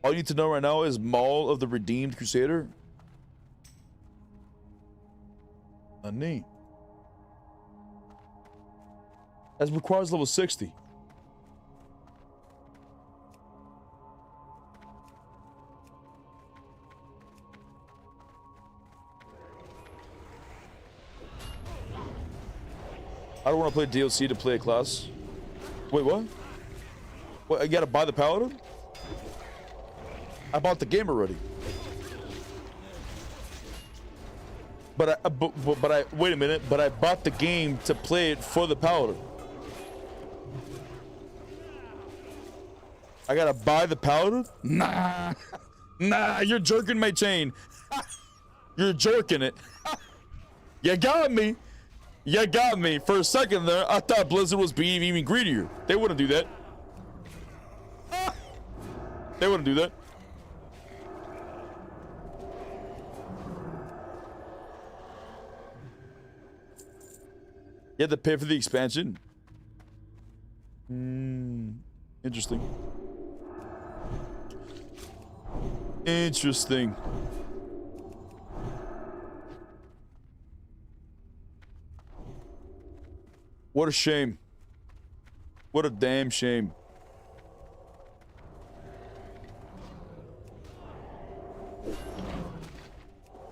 All you need to know right now is Maul of the Redeemed Crusader. Neat. That requires level 60. I don't want to play DLC to play a class. Wait, what? What, I gotta buy the Paladin? I bought the game already. But I wait a minute, but I bought the game to play it for the Paladin. I gotta buy the Paladin? Nah. Nah, you're jerking my chain. You're jerking it. You got me. You got me. For a second there, I thought Blizzard was being even greedier. They wouldn't do that. They wouldn't do that. You had to pay for the expansion? Interesting. Interesting. What a shame. What a damn shame.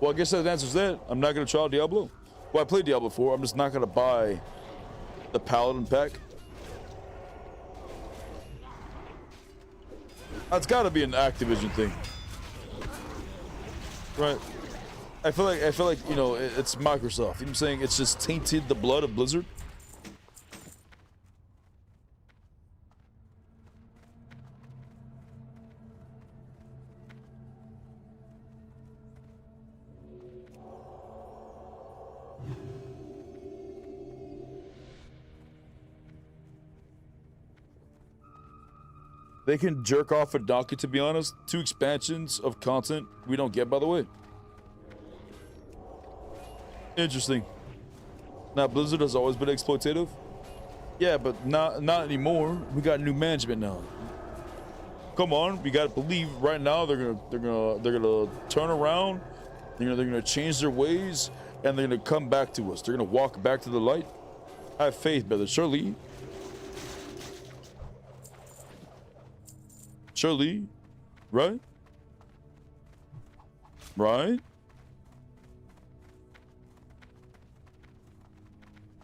Well, I guess that answers that. I'm not going to try out Diablo. Well, I played Diablo 4. I'm just not going to buy the Paladin pack. That's got to be an Activision thing. Right? I feel like, you know, it's Microsoft. You know what I'm saying? It's just tainted the blood of Blizzard. They can jerk off a donkey, to be honest. 2 expansions of content we don't get, by the way. Interesting. Now, Blizzard has always been exploitative. Yeah, but not anymore. We got new management now. Come on, we gotta believe right now they're gonna turn around. They're gonna change their ways, and they're gonna come back to us. They're gonna walk back to the light. I have faith, brother. Surely. Surely, right? Right?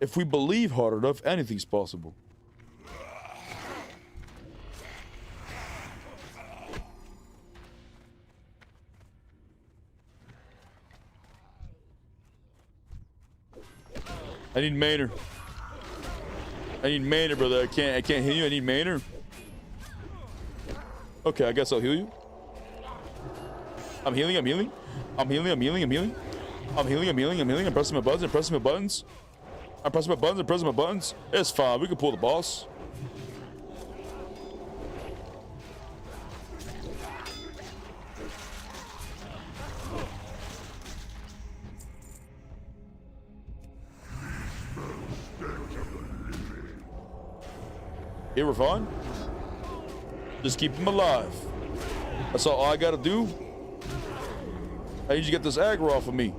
If we believe hard enough, anything's possible. I need Maynard. I need Maynard, brother. I can't heal you. I need Maynard. Okay, I guess I'll heal you. I'm healing, I'm healing. I'm healing, I'm healing, I'm healing. I'm healing, I'm healing, I'm healing. I'm pressing my buttons, I'm pressing my buttons. I'm pressing my buttons, I'm pressing my buttons. It's fine, we can pull the boss. Here, we're fine. Just keep him alive. That's all I gotta do. I need you to get this aggro off of me.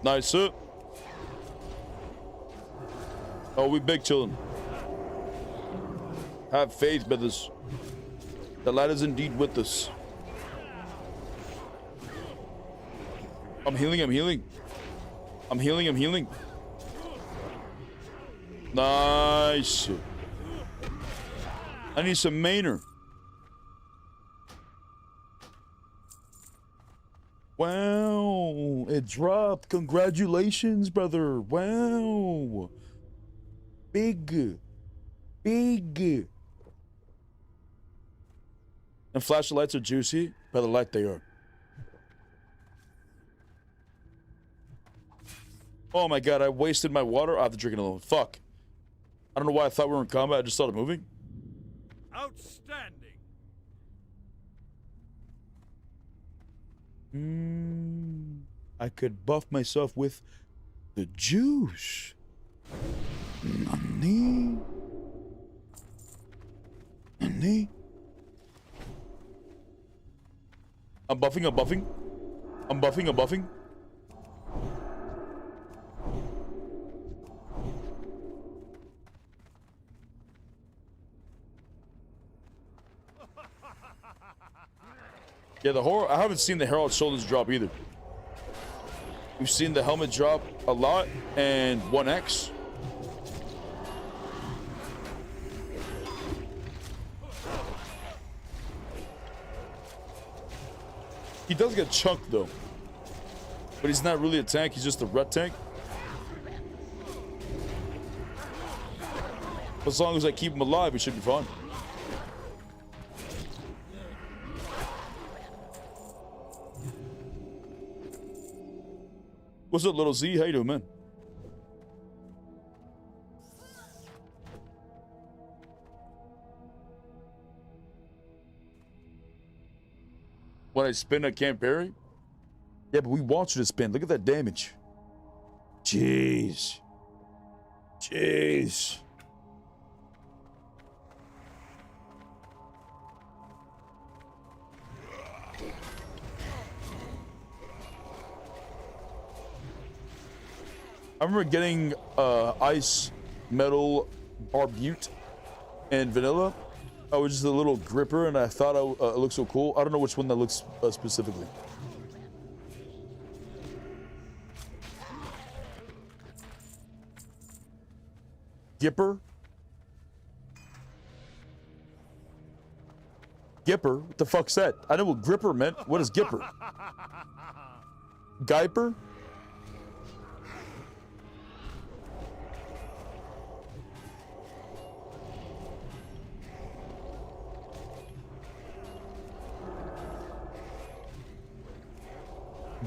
Nice, sir. Oh, we big chillin'. Have faith, brothers. The light is indeed with us. I'm healing, I'm healing. I'm healing, I'm healing. Nice. I need some Maynard. Wow, it dropped. Congratulations, brother. Wow. Big. Big. And flashlights are juicy. By the light they are. Oh my god, I wasted my water. I have to drink another one. Fuck. I don't know why I thought we were in combat. I just started moving. Outstanding. I could buff myself with the juice. Nani? Nani? I'm buffing, I'm buffing. I'm buffing, I'm buffing. Yeah, the horror. I haven't seen the Herald Shoulders drop either. We've seen the helmet drop a lot and 1x. He does get chunked though, but he's not really a tank. He's just a red tank. As long as I keep him alive, he should be fine. What's up, little Z? How you doing, man? When I spin, I can't parry? Yeah, but we want you to spin. Look at that damage. Jeez. Jeez. I remember getting ice metal barbute and vanilla. I was just a little gripper, and I thought it looked so cool. I don't know which one that looks specifically. Gipper? Gipper? What the fuck's that? I know what gripper meant. What is Gipper? Guyper?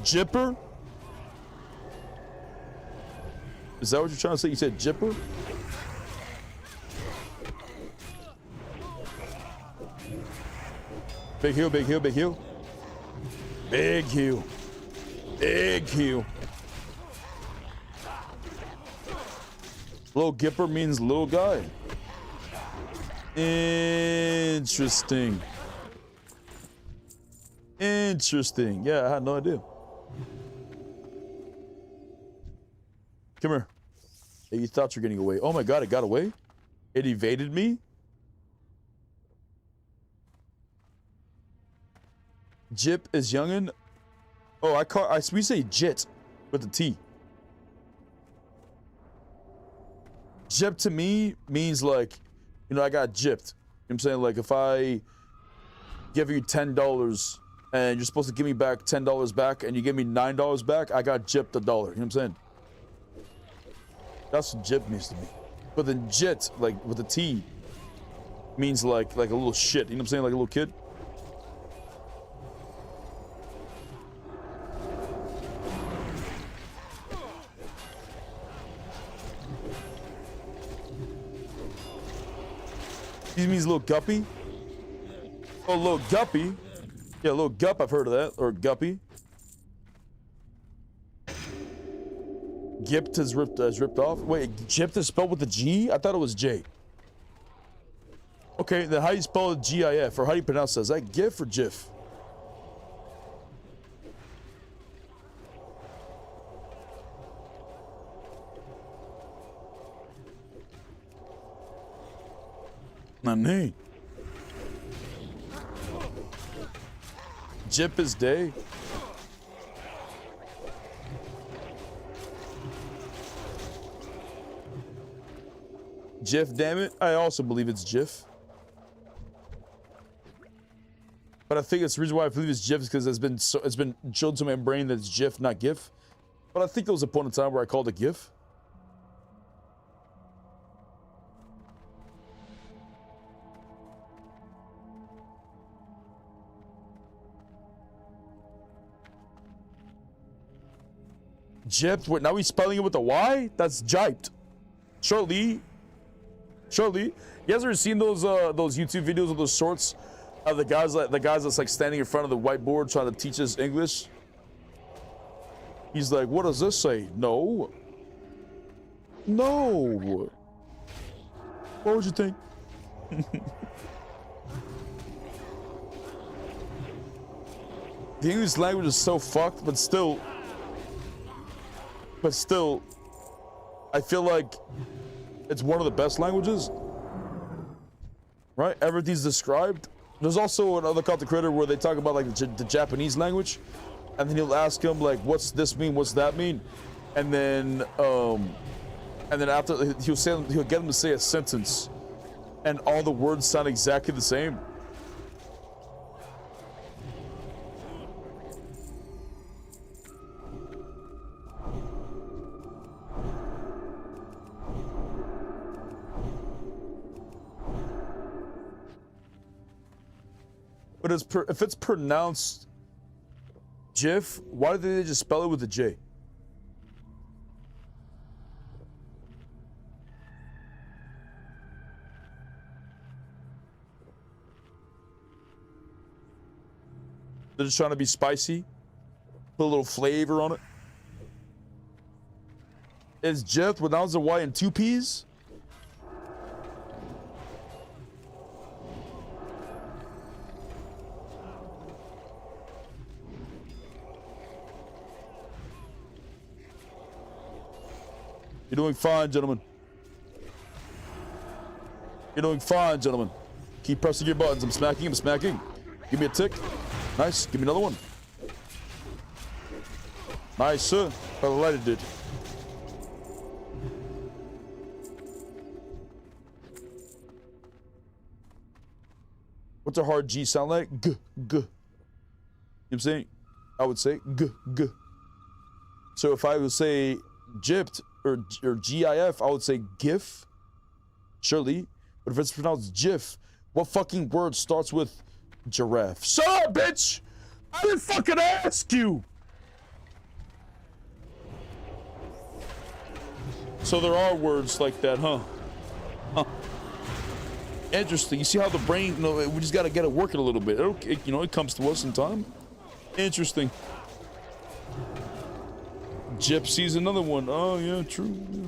Jipper? Is that what you're trying to say? You said Jipper? Big heal, big heal, big heal. Big heal. Big heal. Little Gipper means little guy. Interesting. Interesting. Yeah, I had no idea. Come here. Hey, you thought you were getting away. Oh my god, it got away? It evaded me? Jip is youngin'. Oh, we say jit with the T. Jip to me means like, you know, I got gypped. You know what I'm saying? Like if I give you $10 and you're supposed to give me back $10 back and you give me $9 back, I got gypped $1. You know what I'm saying? That's what jip means to me. But then jit, like with the T, means like a little shit. You know what I'm saying? Like a little kid. He means little guppy. Oh, little guppy. Yeah, little gup, I've heard of that. Or guppy. Gipped is ripped off. Wait, gypped is spelled with a G? I thought it was J. Okay, then how do you spell it G-I-F? Or how do you pronounce that? Is that GIF or GIF? Nani? Jip is day. Jif, damn it. I also believe it's Jif. But I think it's the reason why I believe it's Jif is because it's been drilled to my brain that it's Jif, not GIF. But I think there was a point in time where I called it GIF. Gypped. Wait, now he's spelling it with a Y? That's jiped. Shortly. You guys ever seen those YouTube videos of those shorts of the guys that's like standing in front of the whiteboard trying to teach us English? He's like, what does this say? No. What would you think? The English language is so fucked, but still, I feel like it's one of the best languages, right? Everything's described. There's also another content creator where they talk about like the Japanese language, and then he'll ask him like, "What's this mean? What's that mean?" And then after he'll get him to say a sentence, and all the words sound exactly the same. But if it's pronounced GIF, why did they just spell it with a J? They're just trying to be spicy, put a little flavor on it. Is GIF pronounced a Y and two P's? You're doing fine, gentlemen. You're doing fine, gentlemen. Keep pressing your buttons. I'm smacking. Give me a tick. Nice. Give me another one. Nice, sir. How the lighter did. What's a hard G sound like? G. You know what I'm saying? I would say G. So if I would say gypped or GIF, I would say GIF. Surely. But if it's pronounced GIF, what fucking word starts with giraffe? Shut up, bitch! I didn't fucking ask you! So there are words like that, huh? Interesting. You see how the brain, we just gotta get it working a little bit. It comes to us in time. Interesting. Gypsy's another one. Oh, yeah, true. Yeah.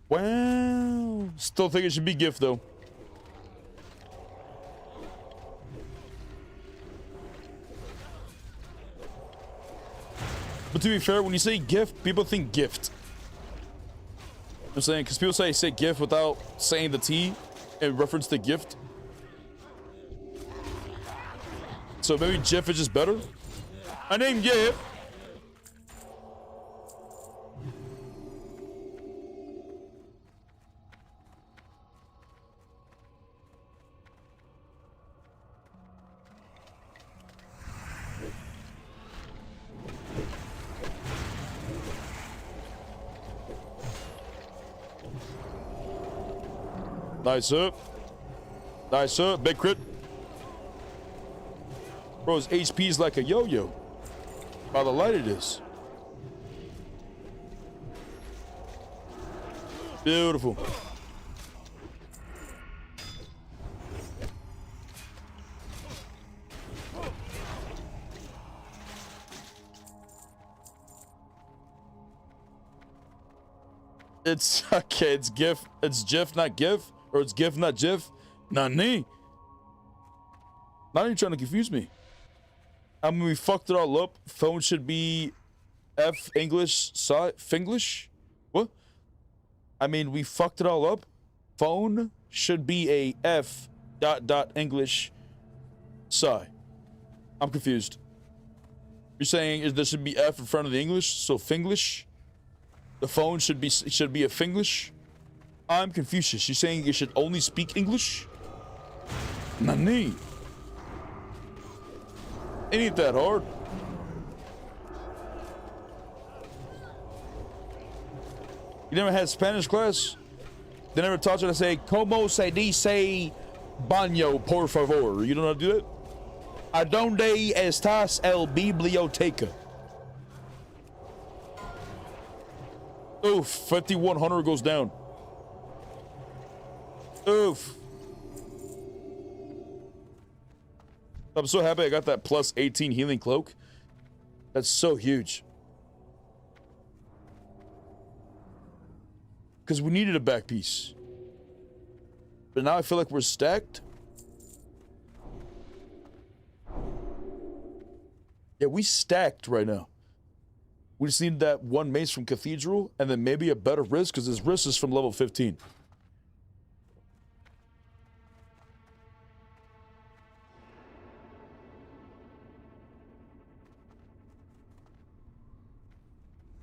Wow. Still think it should be GIF, though. But to be fair, when you say GIF, people think gift. I'm saying, because people say GIF without saying the T in reference to gift. So maybe GIF is just better. I named GIF. Nice up. Big crit. Bro, his HP is like a yo-yo. By the light it is. Beautiful. It's okay, it's GIF. It's GIF, not GIF. Or it's GIF, not GIF. Nani. Now you're trying to confuse me. I mean, we fucked it all up. Phone should be F English side Finglish. What? I mean, we fucked it all up. Phone should be a F dot English side. I'm confused. You're saying there should be F in front of the English, so Finglish. The phone should be a Finglish. I'm Confucius. You're saying you should only speak English? Nani? It ain't that hard. You never had Spanish class? They never taught you to say, como se dice baño, por favor. You don't know how to do that? ¿A dónde estás el biblioteca? Oof, 5100 goes down. Oof. I'm so happy I got that plus 18 healing cloak. That's so huge. Because we needed a back piece. But now I feel like we're stacked. Yeah, we stacked right now. We just need that one mace from Cathedral and then maybe a better wrist because his wrist is from level 15.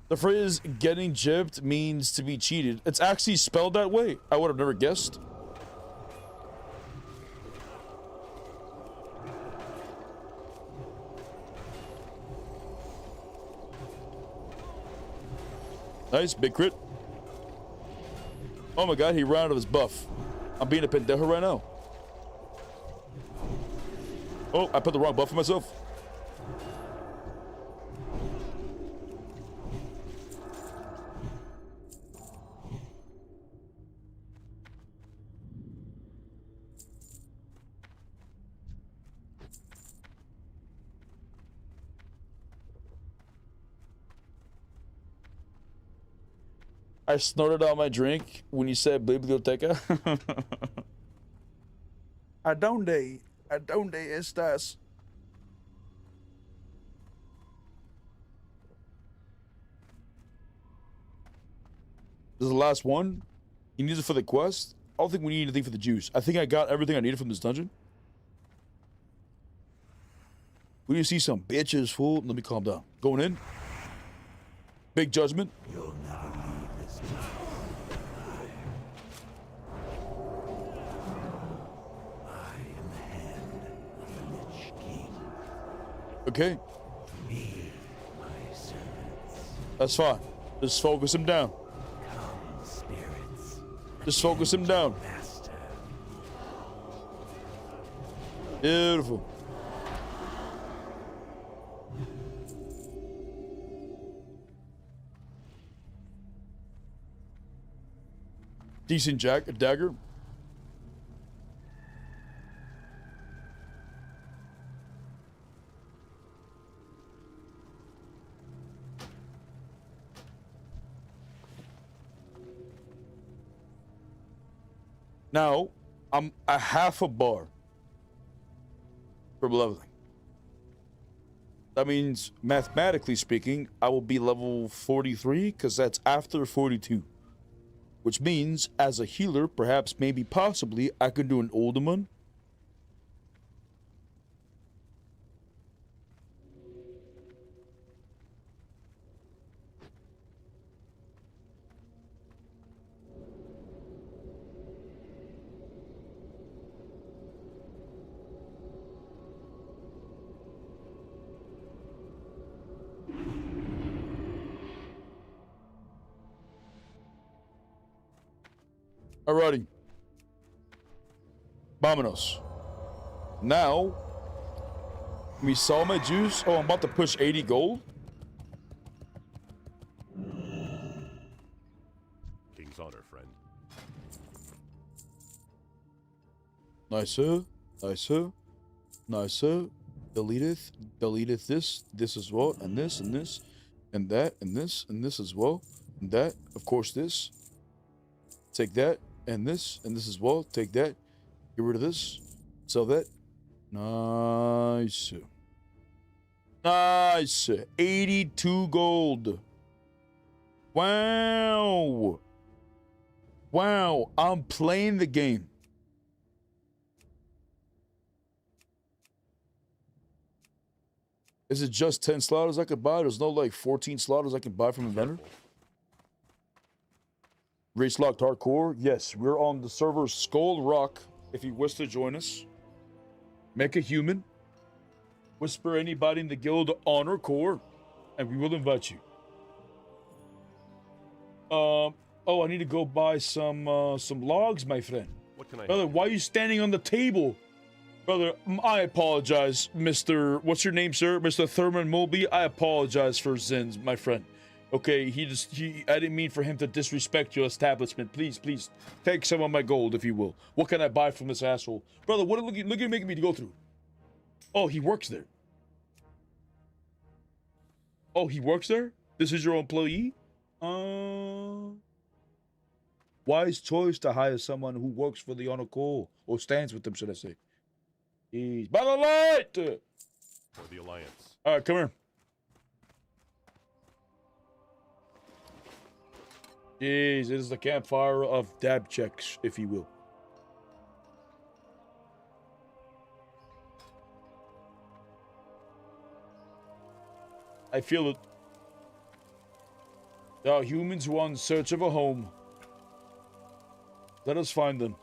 The phrase getting gypped means to be cheated. It's actually spelled that way. I would have never guessed. Nice, big crit. Oh my god, he ran out of his buff. I'm being a pendejo right now. Oh, I put the wrong buff on myself. I snorted out my drink when you said biblioteca. ¿A dónde estás? This is the last one. You need it for the quest? I don't think we need anything for the juice. I think I got everything I needed from this dungeon. We need to see some bitches, fool. Let me calm down. Going in. Big judgment. You'll never leave this town. I am the hand of the Lich King. Okay. Me, my servants. That's fine. Just focus him down. Come, spirits. Just focus him down. Master. Beautiful. Decent dagger. Now, I'm a half a bar from leveling. That means, mathematically speaking, I will be level 43, because that's after 42. Which means, as a healer, perhaps, maybe, possibly, I could do an Uldaman. Alrighty. Vámonos. Now, we saw my juice. Oh, I'm about to push 80 gold. King's honor, friend. Nicer. Nicer. Nicer. Deleteth this as well, and this, and this, and that, and this as well, and that, of course, this. Take that. And this as well. Take that. Get rid of this. Sell that. Nice. Nice. 82 gold. Wow. Wow. I'm playing the game. Is it just 10 slaughters I could buy? There's no like 14 slaughters I can buy from a vendor? Race locked hardcore. Yes, we're on the server Skull Rock. If you wish to join us, make a human, whisper anybody in the guild Honor Core, and we will invite you. Oh, I need to go buy some logs, my friend. What can I Brother, help why are you standing on the table? Brother, I apologize, Mr. What's your name, sir? Mr. Thurman Mobley. I apologize for Zins, my friend. Okay, I didn't mean for him to disrespect your establishment. Please, take some of my gold, if you will. What can I buy from this asshole? Brother, look at you making me to go through. Oh, he works there. Oh, he works there? This is your employee? Wise choice to hire someone who works for the Honor Corps, or stands with them, should I say. Jeez. By the light! for the Alliance? Alright, come here. Jeez, it is the campfire of dab checks, if you will. I feel it. There are humans who are in search of a home. Let us find them.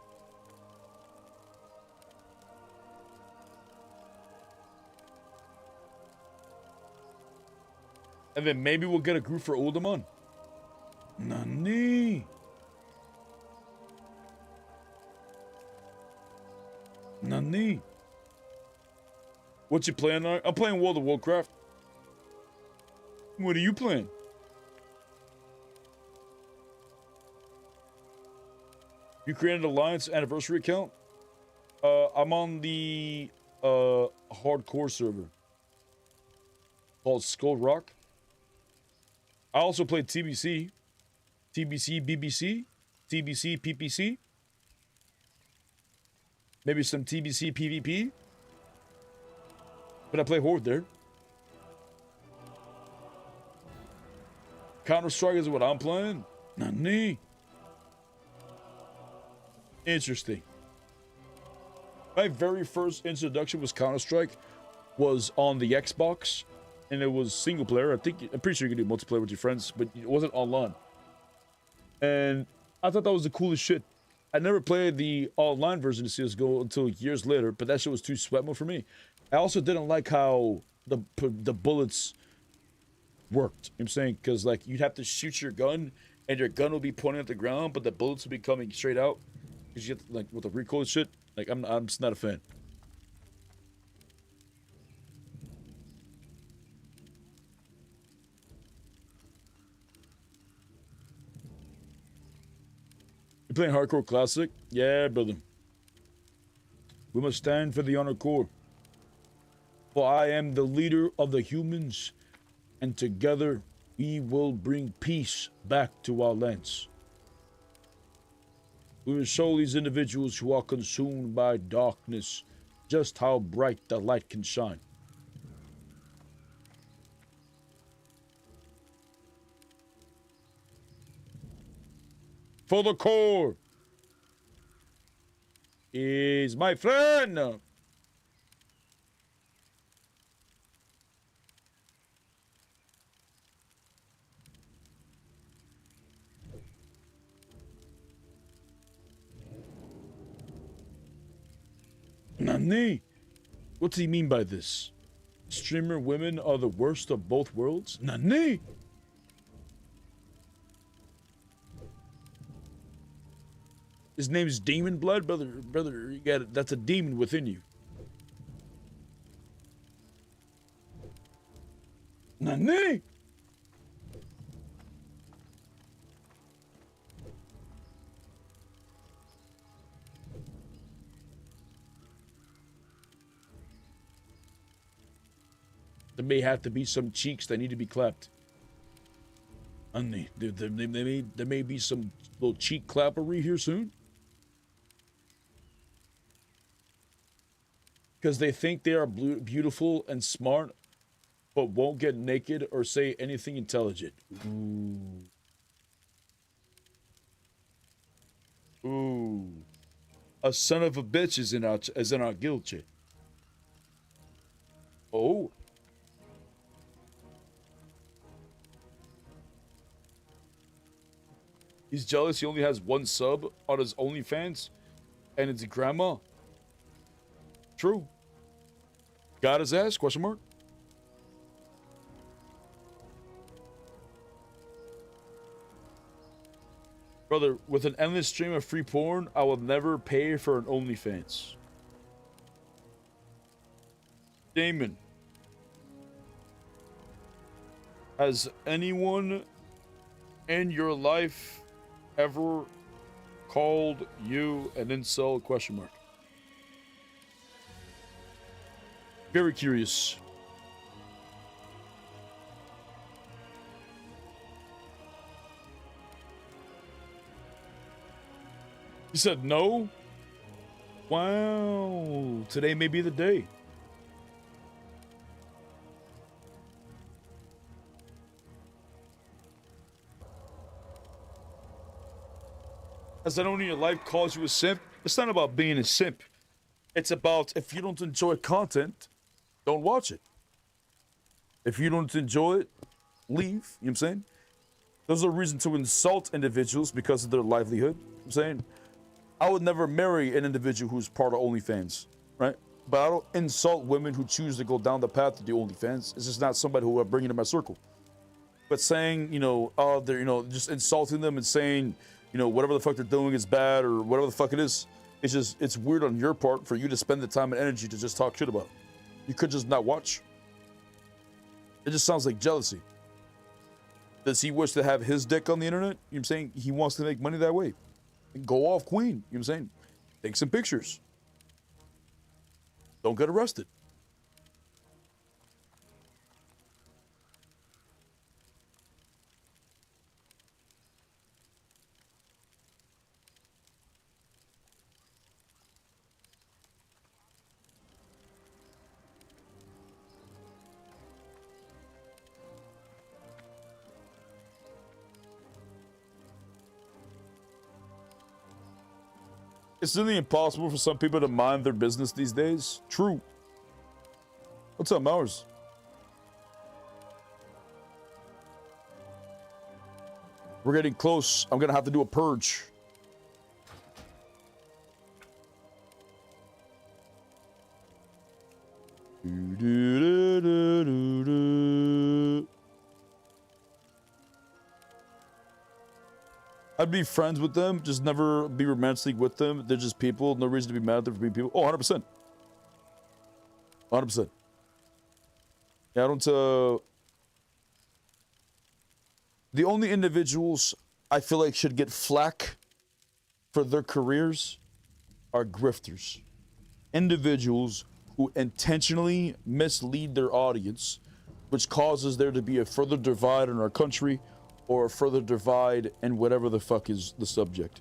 And then maybe we'll get a group for Uldaman. Nani? Nani? What you playing on? I'm playing World of Warcraft. What are you playing? You created an Alliance anniversary account? I'm on the hardcore server called Skull Rock. I also play TBC, BBC, TBC, PPC. Maybe some TBC PvP. But I play Horde there. Counter-Strike is what I'm playing? Nani? Interesting. My very first introduction was Counter-Strike was on the Xbox, and it was single player. I'm pretty sure you can do multiplayer with your friends, but it wasn't online. And I thought that was the coolest shit. I never played the online version of CSGO until years later, but that shit was too sweat mode for me. I also didn't like how the bullets worked. You know what I'm saying? Because, like, you'd have to shoot your gun, and your gun will be pointing at the ground, but the bullets will be coming straight out. Because you get, like, with the recoil and shit. Like, I'm just not a fan. You playing Hardcore Classic? Yeah, brother. We must stand for the Honor Corps. For I am the leader of the humans, and together we will bring peace back to our lands. We will show these individuals who are consumed by darkness just how bright the light can shine. For the core is my friend. Nani? What's he mean by this? Streamer women are the worst of both worlds? Nani? His name's Demon Blood, brother. You got it. That's a demon within you. Nani? There may have to be some cheeks that need to be clapped. There may be some little cheek clappery here soon. Because they think they are beautiful and smart, but won't get naked or say anything intelligent. Ooh. A son of a bitch is in our guild chat. Oh. He's jealous he only has one sub on his OnlyFans, and it's grandma. True. Got his ass? Question mark. Brother, with an endless stream of free porn, I will never pay for an OnlyFans. Damon, has anyone in your life ever called you an incel? Question mark. Very curious. He said no? Wow. Today may be the day. Has anyone in your life called you a simp? It's not about being a simp. It's about if you don't enjoy content, don't watch it. If you don't enjoy it, leave. You know what I'm saying? There's no reason to insult individuals because of their livelihood. You know what I'm saying? I would never marry an individual who's part of OnlyFans, right? But I don't insult women who choose to go down the path to the OnlyFans. It's just not somebody who I bring into my circle. But saying, you know, oh, they're, you know, just insulting them and saying, you know, whatever the fuck they're doing is bad or whatever the fuck it is, it's just, it's weird on your part for you to spend the time and energy to just talk shit about it. You could just not watch. It just sounds like jealousy. Does he wish to have his dick on the internet? You know what I'm saying? He wants to make money that way. Go off queen. You know what I'm saying? Take some pictures. Don't get arrested. It's really impossible for some people to mind their business these days. True. What's up, Mowers? We're getting close. I'm gonna have to do a purge. I'd be friends with them, just never be romantic with them. They're just people. No reason to be mad at them for being people. Oh, 100%. 100%. Yeah, I don't, the only individuals I feel like should get flack for their careers are grifters. Individuals who intentionally mislead their audience, which causes there to be a further divide in our country or a further divide in whatever the fuck is the subject.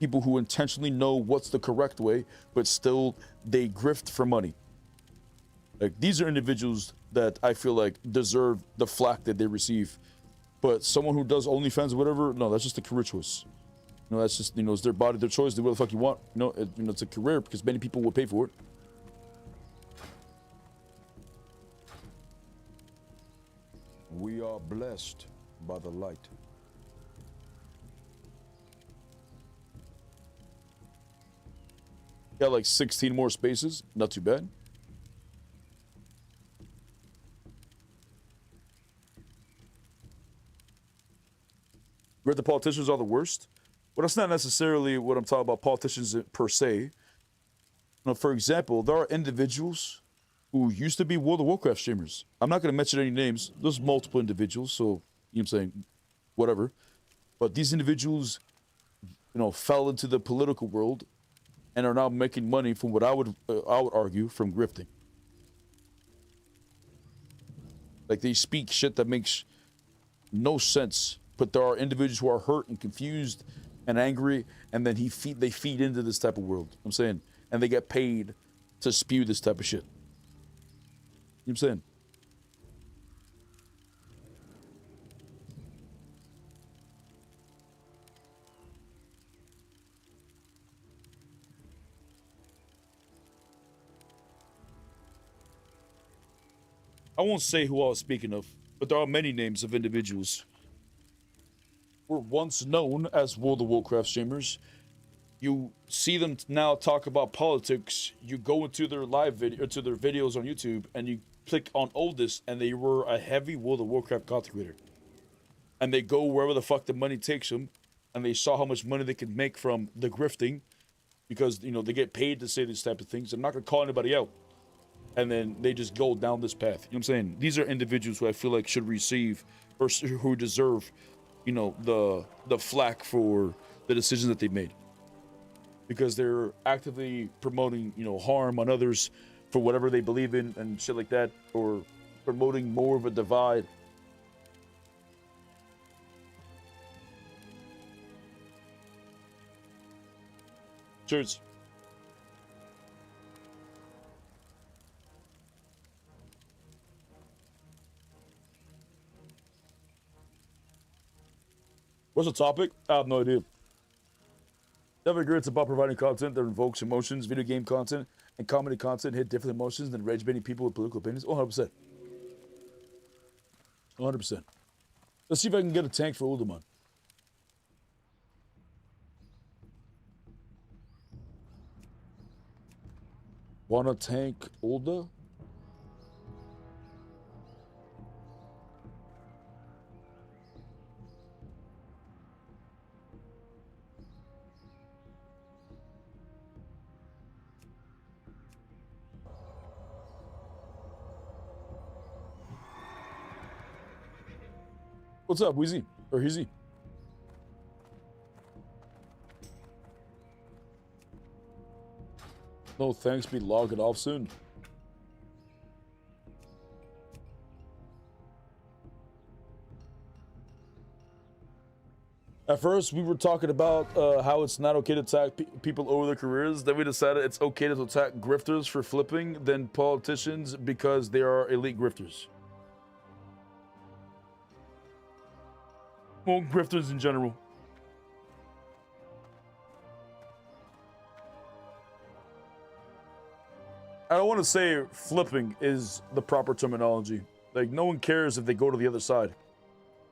People who intentionally know what's the correct way, but still they grift for money. Like, these are individuals that I feel like deserve the flack that they receive. But someone who does OnlyFans or whatever, no, that's just a career choice. You know, that's just, you know, it's their body, their choice, do whatever the fuck you want. You know, it's a career because many people will pay for it. We are blessed by the light. Got like 16 more spaces, not too bad. Where the politicians are the worst? Well, that's not necessarily what I'm talking about, politicians per se. Now, for example, there are individuals who used to be World of Warcraft streamers. I'm not going to mention any names. There's multiple individuals, so, you know what I'm saying, whatever. But these individuals, you know, fell into the political world and are now making money from what I would argue from grifting. Like, they speak shit that makes no sense, but there are individuals who are hurt and confused and angry, and then they feed into this type of world. You know what I'm saying, and they get paid to spew this type of shit. You know what I'm saying? I won't say who I was speaking of, but there are many names of individuals who were once known as World of Warcraft streamers. You see them now talk about politics. You go into their live video, to their videos on YouTube, and you click on oldest, and they were a heavy World of Warcraft content creator. And they go wherever the fuck the money takes them, and they saw how much money they could make from the grifting, because you know they get paid to say these type of things. I'm not gonna call anybody out, and then they just go down this path. You know what I'm saying? These are individuals who I feel like should receive, or who deserve, you know, the flack for the decisions that they made, because they're actively promoting, you know, harm on others for whatever they believe in and shit like that, or promoting more of a divide. Cheers. What's the topic? I have no idea. Never agree it's about providing content that invokes emotions. Video game content and comedy content hit different emotions than rage-baiting people with political opinions. 100%. 100%. Let's see if I can get a tank for Uldaman. Wanna tank Ulda? What's up, Wheezy? Or Heezy? No thanks, be logging off soon. At first, we were talking about how it's not okay to attack people over their careers. Then we decided it's okay to attack grifters for flipping than politicians because they are elite grifters. Well, grifters in general. I don't want to say flipping is the proper terminology. Like, no one cares if they go to the other side.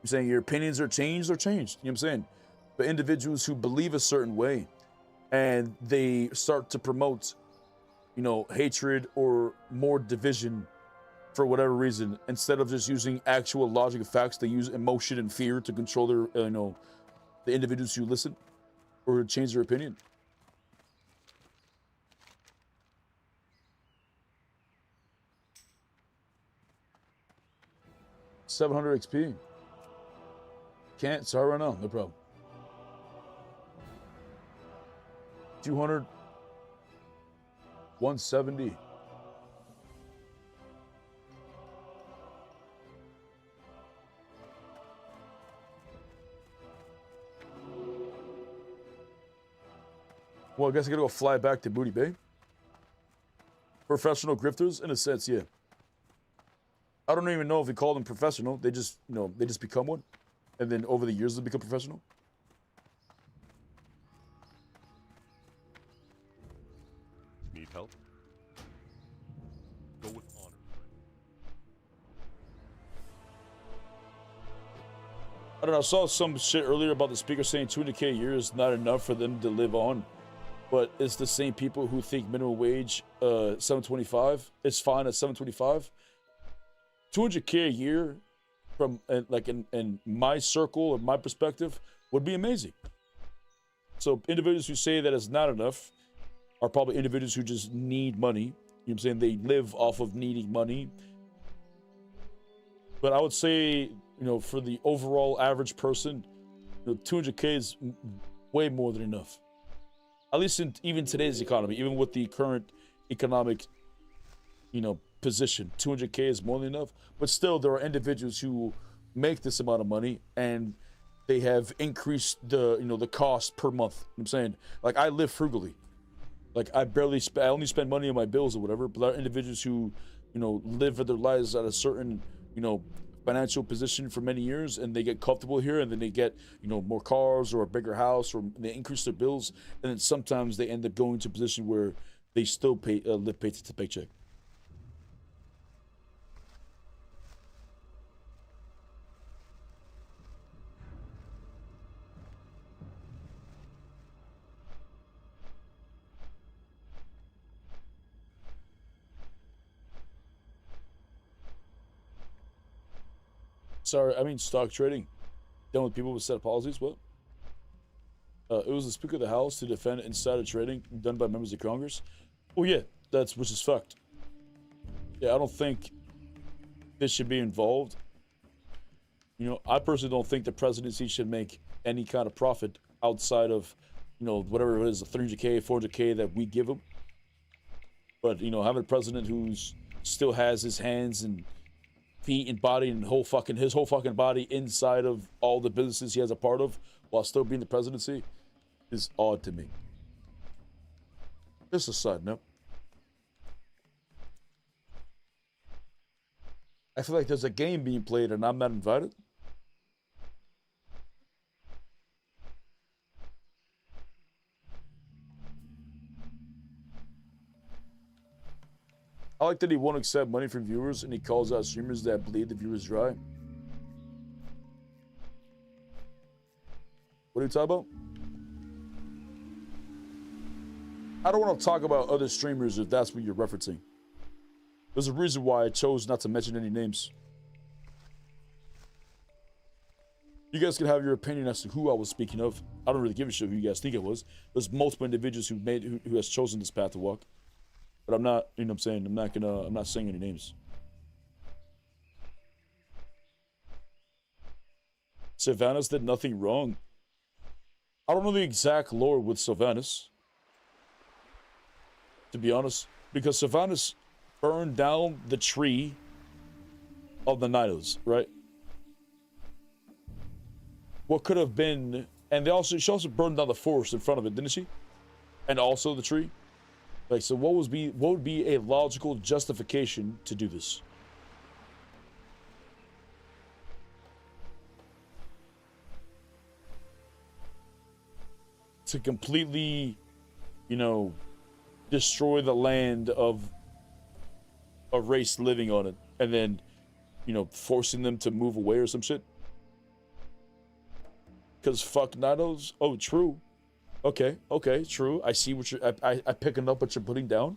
I'm saying your opinions are changed, they're changed. You know what I'm saying? But individuals who believe a certain way and they start to promote, you know, hatred or more division for whatever reason, instead of just using actual logic and facts, they use emotion and fear to control their, you know, the individuals who listen or change their opinion. $700 XP. Can't. Sorry right now. No problem. 200. 170. Well, I guess I gotta go fly back to Booty Bay. Professional grifters, in a sense, yeah. I don't even know if we call them professional. They just, you know, they just become one. And then over the years, they become professional. Need help? Go with honor. I don't know, I saw some shit earlier about the speaker saying 200K a year is not enough for them to live on. But it's the same people who think minimum wage, $7.25 is fine at $7.25. 200K a year from like in my circle or my perspective would be amazing. So individuals who say that it's not enough are probably individuals who just need money. You know what I'm saying? They live off of needing money. But I would say, you know, for the overall average person, you know, 200K is way more than enough. At least in even today's economy, even with the current economic, you know, position, 200K is more than enough. But still, there are individuals who make this amount of money and they have increased the, you know, the cost per month. You know what I'm saying? Like, I live frugally. Like, I only spend money on my bills or whatever. But there are individuals who, you know, live their lives at a certain, you know, financial position for many years, and they get comfortable here, and then they get, you know, more cars or a bigger house, or they increase their bills, and then sometimes they end up going to a position where they still live paycheck to paycheck. Sorry, I mean stock trading. Done with people with set policies. What? It was the Speaker of the House to defend insider trading done by members of Congress. Oh yeah, which is fucked. Yeah, I don't think this should be involved. You know, I personally don't think the presidency should make any kind of profit outside of, you know, whatever it is, the 300K, 400K that we give them. But, you know, having a president who's still has his hands and feet and body and his whole fucking body inside of all the businesses he has a part of while still being the presidency is odd to me. Just a side note. I feel like there's a game being played and I'm not invited. I like that he won't accept money from viewers and he calls out streamers that bleed the viewers dry. What are you talking about? I don't want to talk about other streamers if that's what you're referencing. There's a reason why I chose not to mention any names. You guys can have your opinion as to who I was speaking of. I don't really give a shit who you guys think it was. There's multiple individuals who has chosen this path to walk. But I'm not, you know what I'm saying? I'm not saying any names. Sylvanas did nothing wrong. I don't know the exact lore with Sylvanas, to be honest, because Sylvanas burned down the tree of the Nidos, right? What could have been, and she also burned down the forest in front of it, didn't she? And also the tree. Like, so what would be a logical justification to do this? To completely, you know, destroy the land of a race living on it, and then, you know, forcing them to move away or some shit. Because fuck Nidos. Oh, true. Okay, true. I see what you're. I picking up what you're putting down.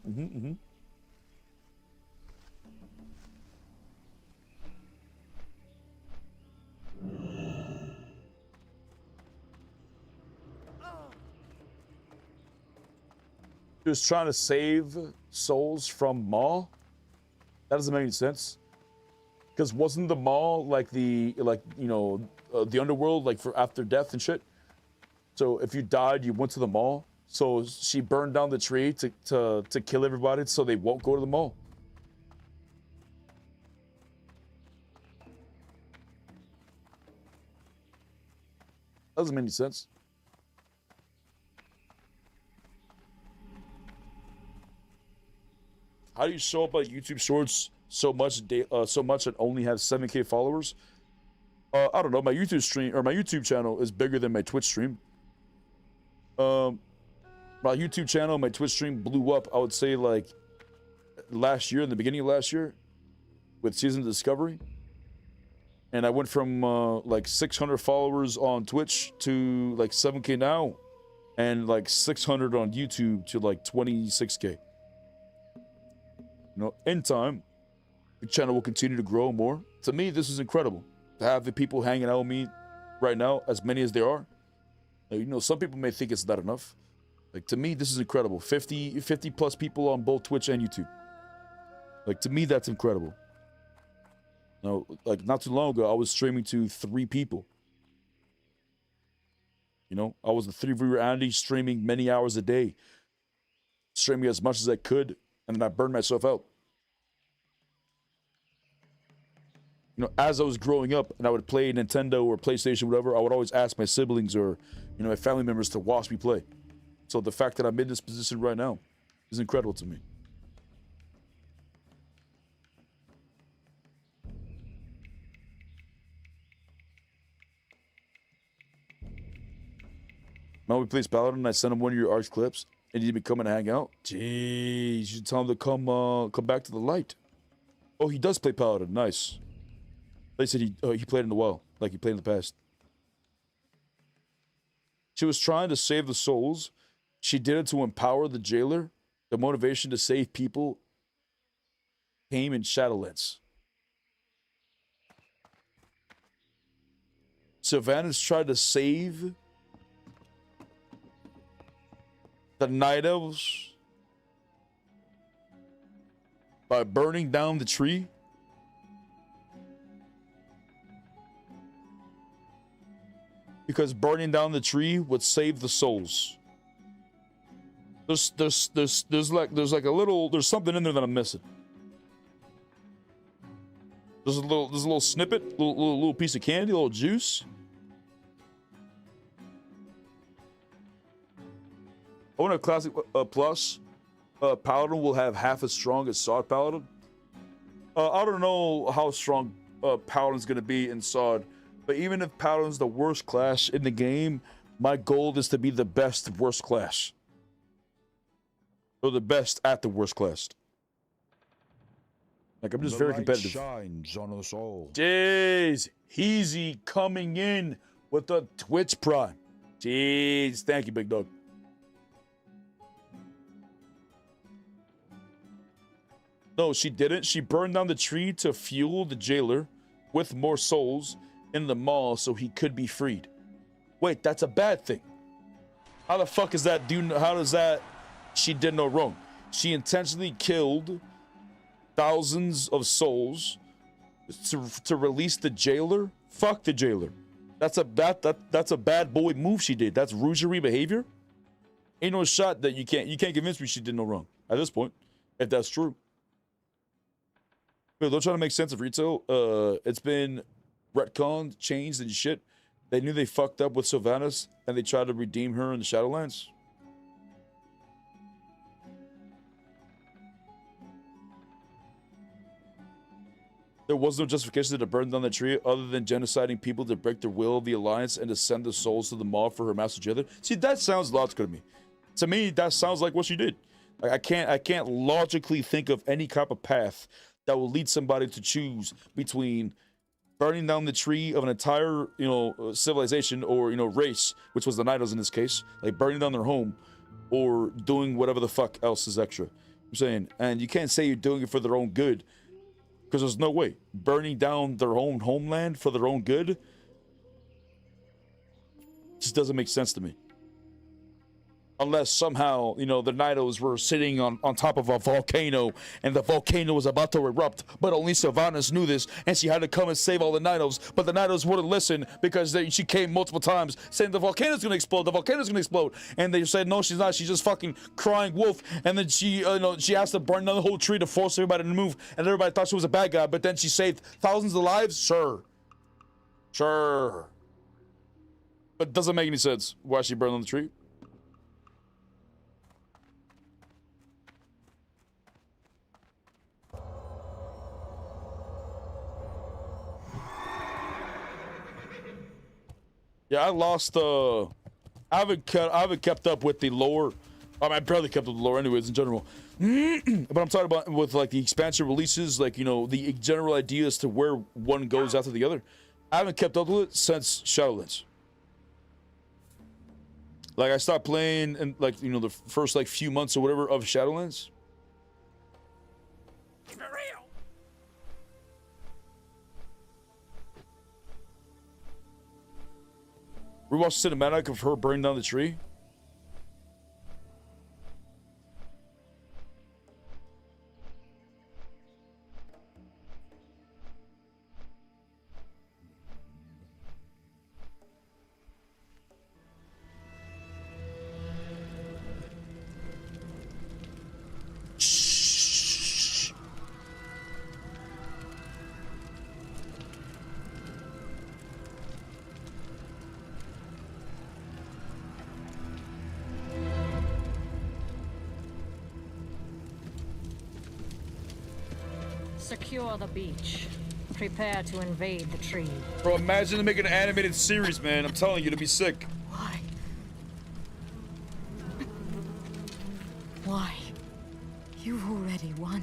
He was trying to save souls from Maw. That doesn't make any sense. Because wasn't the Maw like the the underworld, like for after death and shit? So if you died, you went to the Maw. So she burned down the tree to kill everybody so they won't go to the Maw. Doesn't make any sense. How do you show up on YouTube Shorts so much and only have 7K followers? I don't know. My YouTube channel is bigger than my Twitch stream. My YouTube channel, my Twitch stream blew up, I would say, like last year, in the beginning of last year, with Season of Discovery. And I went from like 600 followers on Twitch to like 7K now, and like 600 on YouTube to like 26K. You know, in time, the channel will continue to grow more. To me, this is incredible. To have the people hanging out with me right now, as many as there are. You know, some people may think it's not enough. Like, to me, this is incredible. 50 plus people on both Twitch and YouTube. Like, to me, that's incredible. Now, like, not too long ago, I was streaming to 3 people. You know, I was the 3-viewer Andy, streaming many hours a day. Streaming as much as I could, and then I burned myself out. You know, as I was growing up and I would play Nintendo or PlayStation, whatever, I would always ask my siblings or, you know, my family members to watch me play. So the fact that I'm in this position right now is incredible to me. Now we plays Paladin, I sent him one of your Arch clips, and he'd be coming to hang out. Jeez, you should tell him to come back to the light. Oh, he does play Paladin, nice. They said he played in the well, like he played in the past. She was trying to save the souls. She did it to empower the jailer. The motivation to save people came in Shadowlands. Sylvanas tried to save the Night Elves by burning down the tree? Because burning down the tree would save the souls. There's like a little, there's something in there that I'm missing. There's a little snippet, little piece of candy, a little juice. I want a classic plus. Paladin will have half as strong as Sod Paladin. I don't know how strong Paladin's gonna be in Sod, but even if Paladin's the worst class in the game, my goal is to be the best worst class. Or the best at the worst class. Like, I'm just very competitive. Shines on us all. Jeez, Heezy coming in with the Twitch Prime. Jeez, thank you, big dog. No, she didn't. She burned down the tree to fuel the jailer with more souls in the mall so he could be freed. Wait, that's a bad thing. How the fuck is that? How does that? She did no wrong. She intentionally killed thousands of souls to release the jailer. Fuck the jailer. That's a bad boy move she did. That's rougerie behavior. Ain't no shot that you can't convince me she did no wrong at this point, if that's true. They're trying to make sense of retail. It's been retconned, changed, and shit. They knew they fucked up with Sylvanas, and they tried to redeem her in the Shadowlands. There was no justification to burn down the tree other than genociding people to break the will of the Alliance and to send the souls to the maw for her master jailer. See, that sounds logical to me. To me, that sounds like what she did. Like, I can't logically think of any type of path that will lead somebody to choose between burning down the tree of an entire, civilization or, race, which was the Night Elves in this case, like burning down their home, or doing whatever the fuck else is extra. I'm saying, and you can't say you're doing it for their own good, because there's no way. Burning down their own homeland for their own good just doesn't make sense to me. Unless somehow, the Night Elves were sitting on top of a volcano and the volcano was about to erupt, but only Sylvanas knew this and she had to come and save all the Night Elves, but the Night Elves wouldn't listen because she came multiple times saying the volcano's gonna explode, the volcano's gonna explode, and they said no, she's not, she's just fucking crying wolf, and then she asked to burn down the whole tree to force everybody to move, and everybody thought she was a bad guy, but then she saved thousands of lives? Sure. But it doesn't make any sense why she burned down the tree. Yeah, I lost. I haven't kept up with the lore. I barely kept up with the lore, anyways, in general. But I'm talking about with like the expansion releases, like the general idea as to where one goes after the other. I haven't kept up with it since Shadowlands. Like I stopped playing in the first few months or whatever of Shadowlands. For real. We watched cinematic of her burning down the tree. Shh. Secure the beach. Prepare to invade the tree. Bro, imagine making an animated series, man. I'm telling you, to be sick. Why? Why? You've already won.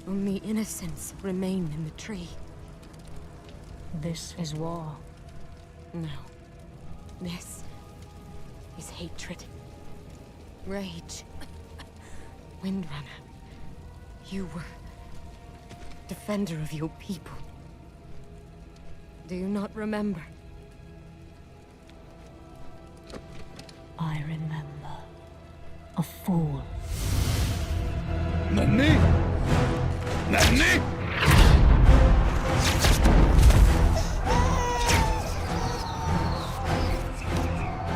Only innocents remain in the tree. This is war. No. This is hatred. Rage. Windrunner. You were defender of your people. Do you not remember? I remember. a fool. Nani? Nani?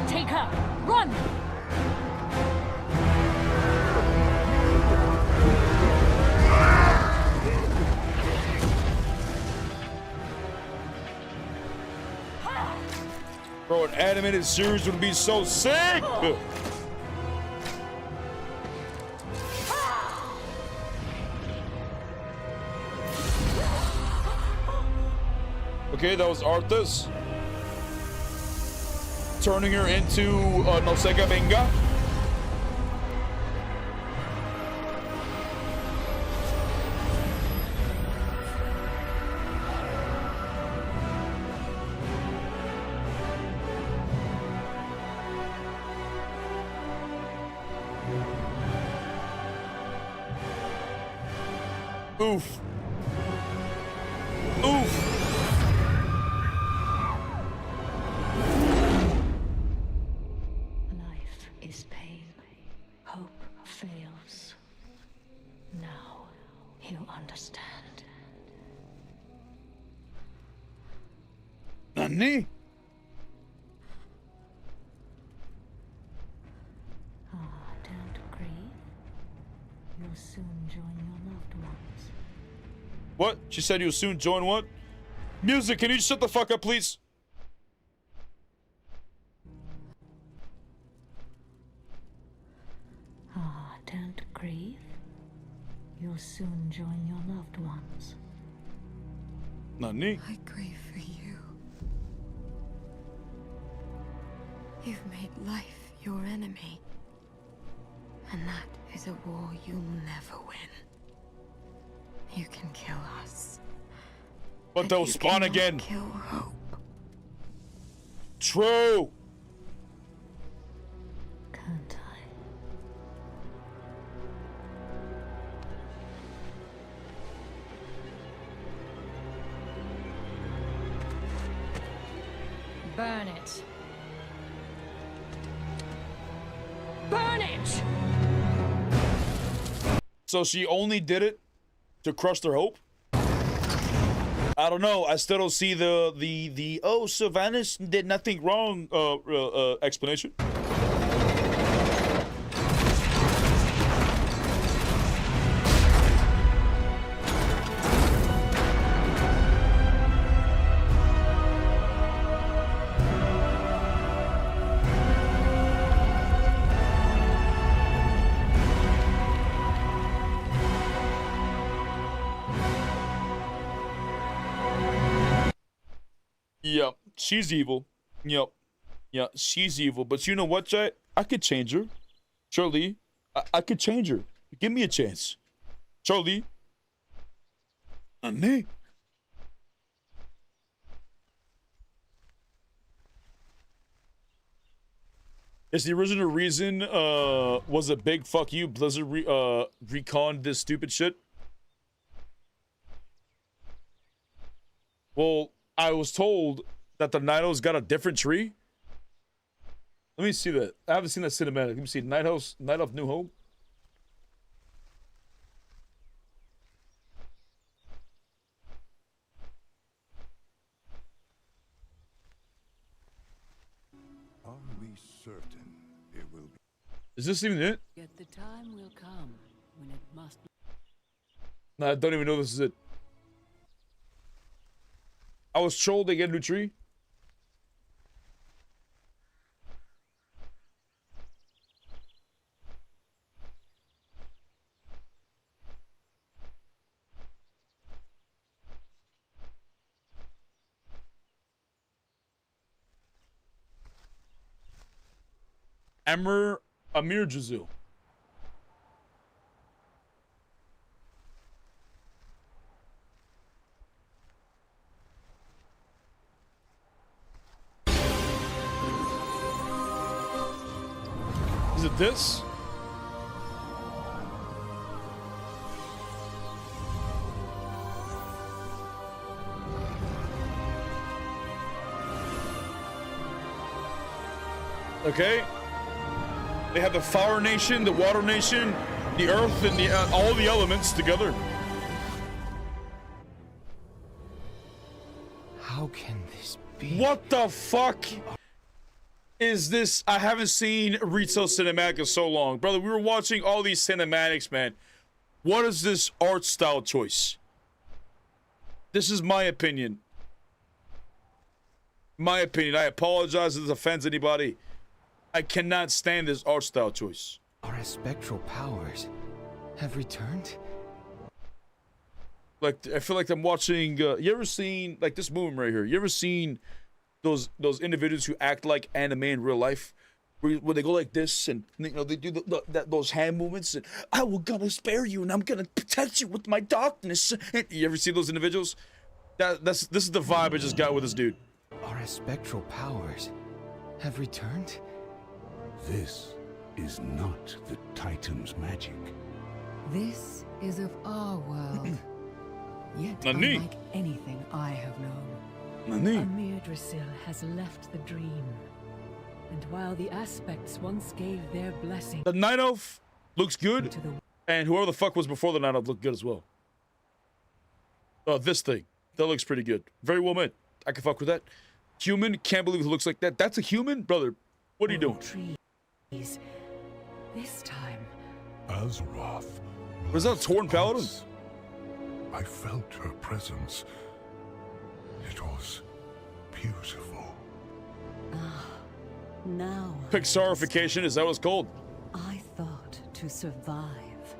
Take her! Run! Bro, an animated series would be so sick! Okay, that was Arthas. Turning her into No Sega Venga. Oof. Oof. Life is pain. Hope fails. Now he'll understand. Nani? Don't grieve. You'll soon join your loved ones. What? She said you'll soon join what? Music, can you shut the fuck up, please? Don't grieve. You'll soon join your loved ones. Nani? I grieve for you. You've made life your enemy. And that is a war you'll never win. You can kill us. But they'll you spawn cannot again. Kill hope. True. Can't I? Burn it. Burn it! So she only did it to crush their hope? I don't know. I still don't see the oh, Sylvanas did nothing wrong explanation. Yep, she's evil. Yep. Yeah, she's evil. But you know what, Jay? I could change her. Charlie, I could change her. Give me a chance. Charlie. Annie. Is the original reason was a big fuck you, Blizzard reconned this stupid shit? Well, I was told that the Night got a different tree. Let me see that. I haven't seen that cinematic. Let me see. Night of New Hope. Are we certain it will be? Is this even it? Yet the time will come when it must. Nah, I don't even know this is it. I was trolled to get a new tree. Amir Jazul. Is it this? Okay. They have the Fire Nation, the Water Nation, the Earth, and the all the elements together. How can this be? What the fuck is this? I haven't seen retail cinematic in so long. Brother, we were watching all these cinematics, man. What is this art style choice? This is my opinion. My opinion. I apologize if this offends anybody. I cannot stand this art style choice. Our spectral powers have returned? Like, I feel like I'm watching, you ever seen, like this movement right here, you ever seen those individuals who act like anime in real life? Where they go like this, and you know, they do those hand movements, and I will gonna spare you, and I'm gonna protect you with my darkness. And you ever see those individuals? This is the vibe I just got with this dude. Our spectral powers have returned? This is not the Titan's magic. This is of our world. Yet Nani? unlike anything I have known. Nani? Amir Drasil has left the dream. And while the aspects once gave their blessing The Night Elf looks good, to the and whoever the fuck was before the Night Elf looked good as well. Oh, this thing. That looks pretty good. Very well made. I can fuck with that. Human, can't believe it looks like that. That's a human? Brother, what are you doing? trees, this time, Azeroth. Was that a torn paladin? us. I felt her presence. It was beautiful. now Pixarification, is that what it's called? I thought to survive,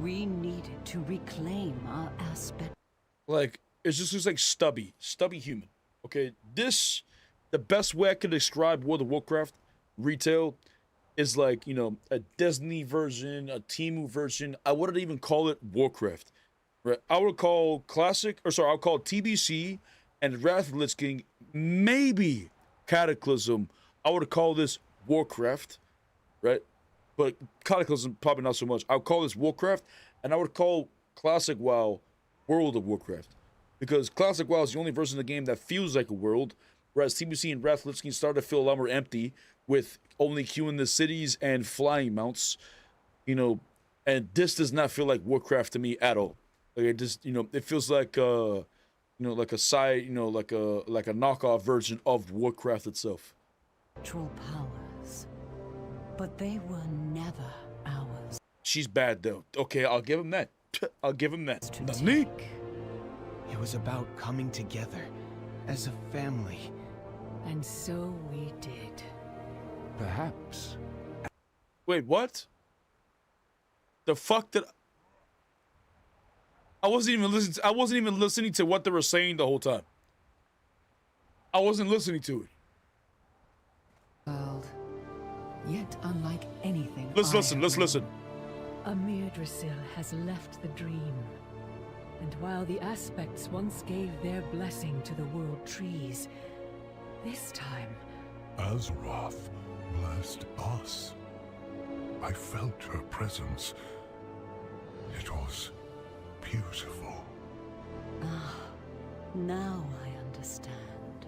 we needed to reclaim our aspect. Like, it just looks like stubby human. Okay, this, the best way I could describe World of Warcraft retail is like, you know, a Disney version, a Temu version. I wouldn't even call it Warcraft, right? I would call I'll call TBC and Wrath of the Lich King, maybe Cataclysm. I would call this Warcraft, right? But Cataclysm, probably not so much. I would call this Warcraft, and I would call Classic WoW World of Warcraft. Because Classic WoW is the only version of the game that feels like a world, whereas TBC and Wrath of the Lich King started to feel a lot more empty, with only queuing the cities and flying mounts, you know, and this does not feel like Warcraft to me at all. Like, it just, you know, it feels like, you know, like a side, you know, like a knockoff version of Warcraft itself. Natural powers, but they were never ours She's bad though. Okay, I'll give him that. I'll give him that. to Nani? take. It was about coming together as a family. And so we did. Perhaps Wait, what? The fuck did I wasn't even listening to what they were saying the whole time. I wasn't listening to it. World, yet unlike anything Let's I listen, have let's known. listen. Amir Drasil has left the dream. And while the aspects once gave their blessing to the world trees, this time, Azeroth blessed us. I felt her presence. It was beautiful. now I understand.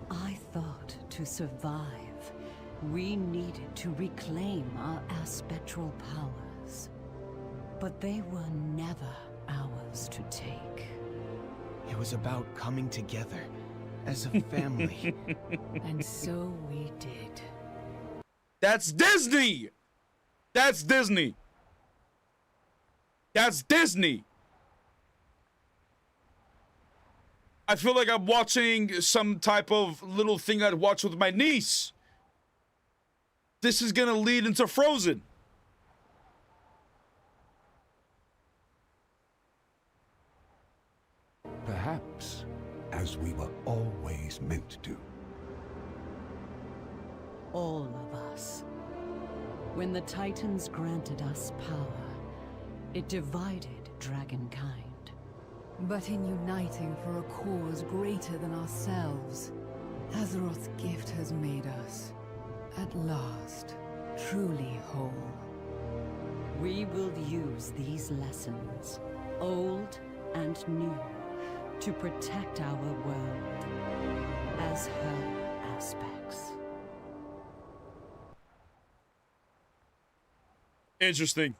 I thought to survive, we needed to reclaim our aspectral powers. But they were never ours to take. It was about coming together as a family. And so we did. That's Disney! That's Disney! That's Disney! I feel like I'm watching some type of little thing I'd watch with my niece. This is gonna lead into Frozen. Perhaps as we were always meant to. All of us. When the Titans granted us power, it divided Dragonkind. But in uniting for a cause greater than ourselves, Azeroth's gift has made us, at last, truly whole. We will use these lessons, old and new, to protect our world as her aspects. Interesting.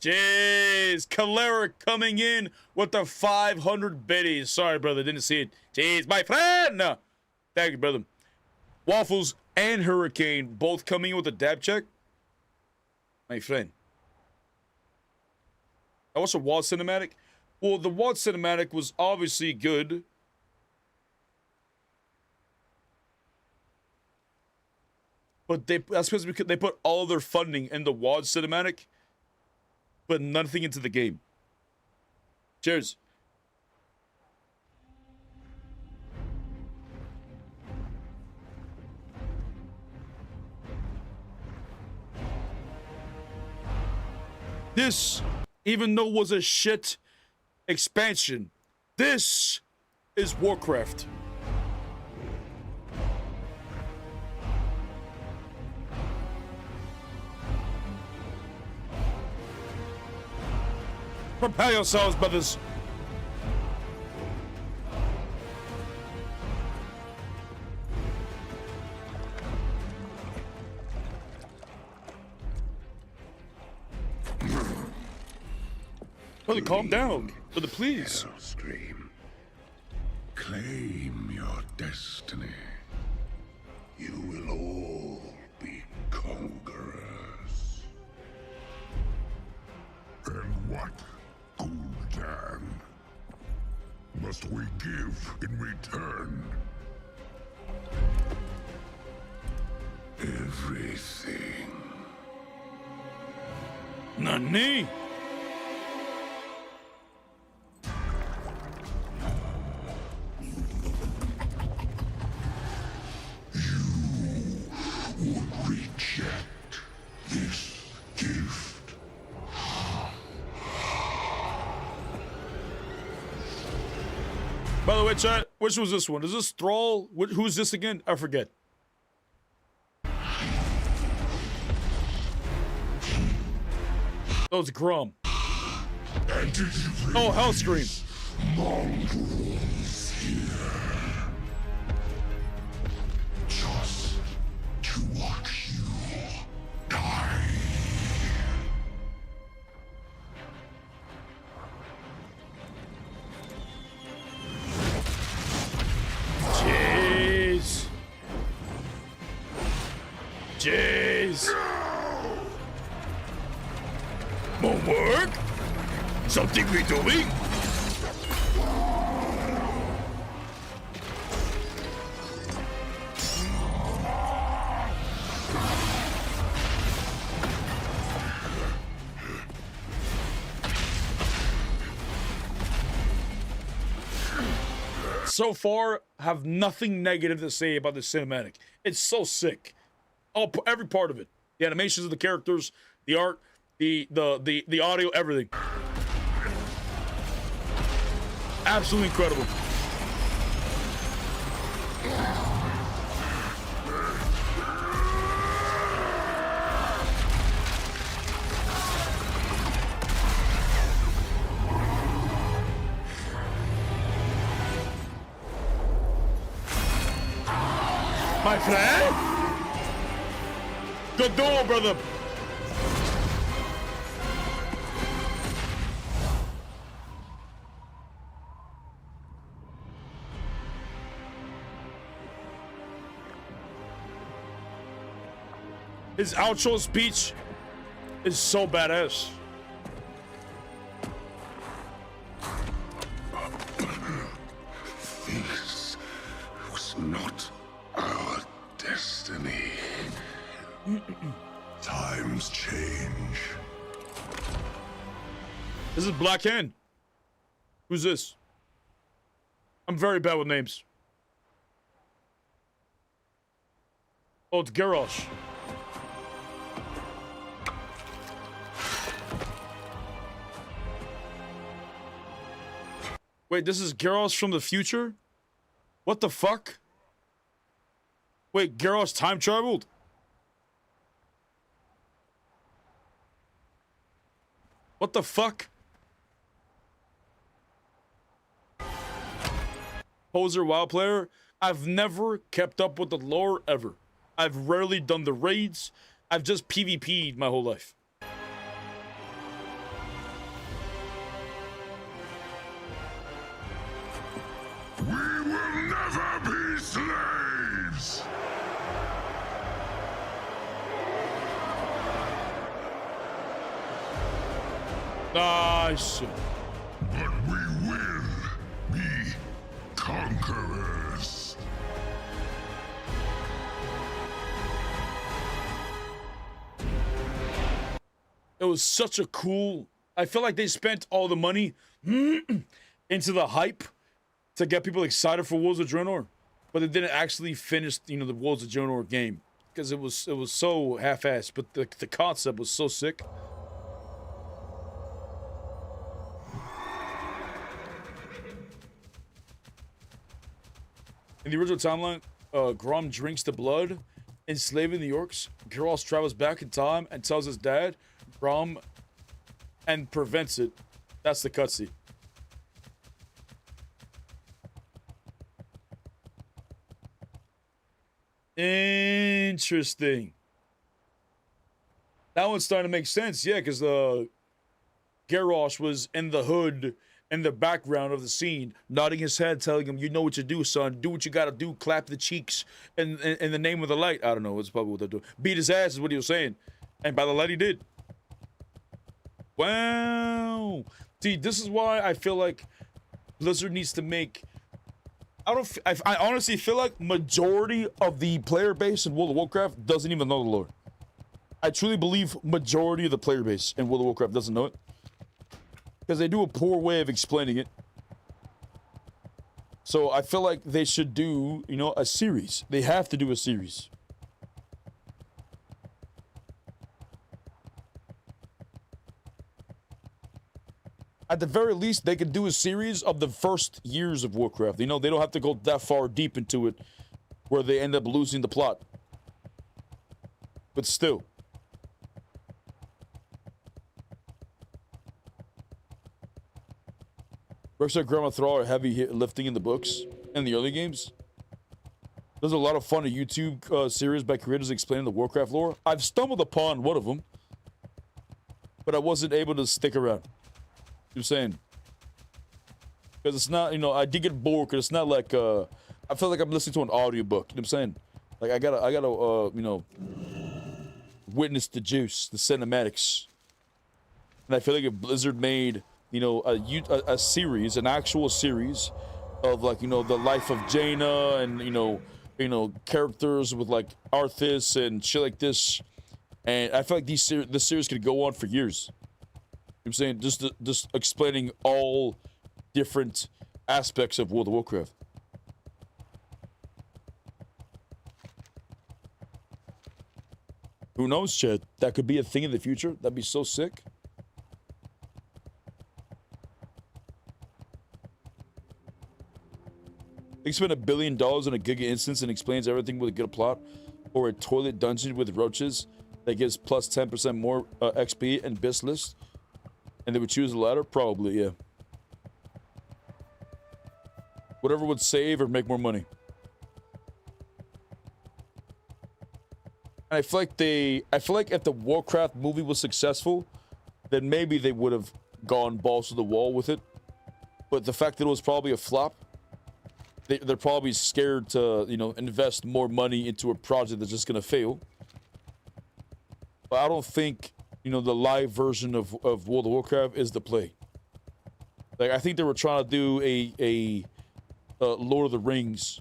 Jeez, Calera coming in with the 500 biddies. Sorry, brother, didn't see it. Jeez, my friend. Thank you, brother. Waffles and Hurricane both coming in with a dab check. My friend. I watched a WoD cinematic. Well, the WoD cinematic was obviously good. But that's because they put all their funding in the WoD cinematic, but nothing into the game. Cheers. This, even though it was a shit expansion, this is Warcraft. Prepare yourselves, brothers. Brother, calm down. Brother, please. Scream. Claim your destiny. You will all be conquerors. And what, Gul'dan, must we give in return? Everything. Nani? Reject this gift. By the way, chat, which was this one? Is this Thrall? Who's this again? I forget. Oh, it's Grum. Oh, Hellscream. Mongrels here. Just to watch you die. Jeez. Jeez. More work? Something we doing? So far, have nothing negative to say about the cinematic. It's so sick. Every part of it. The animations of the characters, the art, the audio, everything. Absolutely incredible. My friend? Good door, brother. His outro speech is so badass. This was not our destiny. Times change. This is Black Hand. Who's this? I'm very bad with names. Oh, it's Garrosh. Wait, this is Garrosh from the future? What the fuck? Wait, Garrosh time traveled? What the fuck? Poser WoW player? I've never kept up with the lore ever. I've rarely done the raids. I've just PvP'd my whole life. We will never be slaves! Nice. But we will be conquerors. It was such a cool... I feel like they spent all the money into the hype to get people excited for Wolves of Draenor, but they didn't actually finish, you know, the Wolves of Draenor game because it was so half-assed, but the concept was so sick. In the original timeline, Grom drinks the blood, enslaving the orcs. Geralt travels back in time and tells his dad, Grom, and prevents it. That's the cutscene. Interesting. That one's starting to make sense, yeah, because Garrosh was in the hood, in the background of the scene, nodding his head, telling him, "You know what to do, son. Do what you gotta do. Clap the cheeks in the name of the light." I don't know. It's probably what they're doing. Beat his ass is what he was saying, and by the light he did. Wow. See, this is why I feel like Blizzard needs to make. I honestly feel like majority of the player base in World of Warcraft doesn't even know the lore. I truly believe majority of the player base in World of Warcraft doesn't know it. Because they do a poor way of explaining it. So I feel like they should do, you know, a series. They have to do a series. At the very least, they could do a series of the first years of Warcraft. You know, they don't have to go that far deep into it where they end up losing the plot. But still. Rexxar and Grandma Thrall are heavy lifting in the books in the early games. There's a lot of fun YouTube series by creators explaining the Warcraft lore. I've stumbled upon one of them, but I wasn't able to stick around. I'm saying, because it's not, you know, I did get bored because it's not like I feel like I'm listening to an audiobook. You know what I'm saying? Like I gotta you know, witness the juice, the cinematics. And I feel like if Blizzard made, you know, a series, an actual series of, like, you know, the life of Jaina and, you know, characters with like Arthas and shit like this, and I feel like this series could go on for years. I'm saying, just explaining all different aspects of World of Warcraft. Who knows, Chad? That could be a thing in the future. That'd be so sick. They spend $1 billion on a Giga instance and explains everything with a good plot, or a toilet dungeon with roaches that gives plus 10% more XP and bis list. And they would choose the latter? Probably, yeah. Whatever would save or make more money. And I feel like if the Warcraft movie was successful, then maybe they would have gone balls to the wall with it. But the fact that it was probably a flop, they're probably scared to, you know, invest more money into a project that's just gonna fail. But I don't think, you know, the live version of World of Warcraft is the play. Like, I think they were trying to do a Lord of the Rings.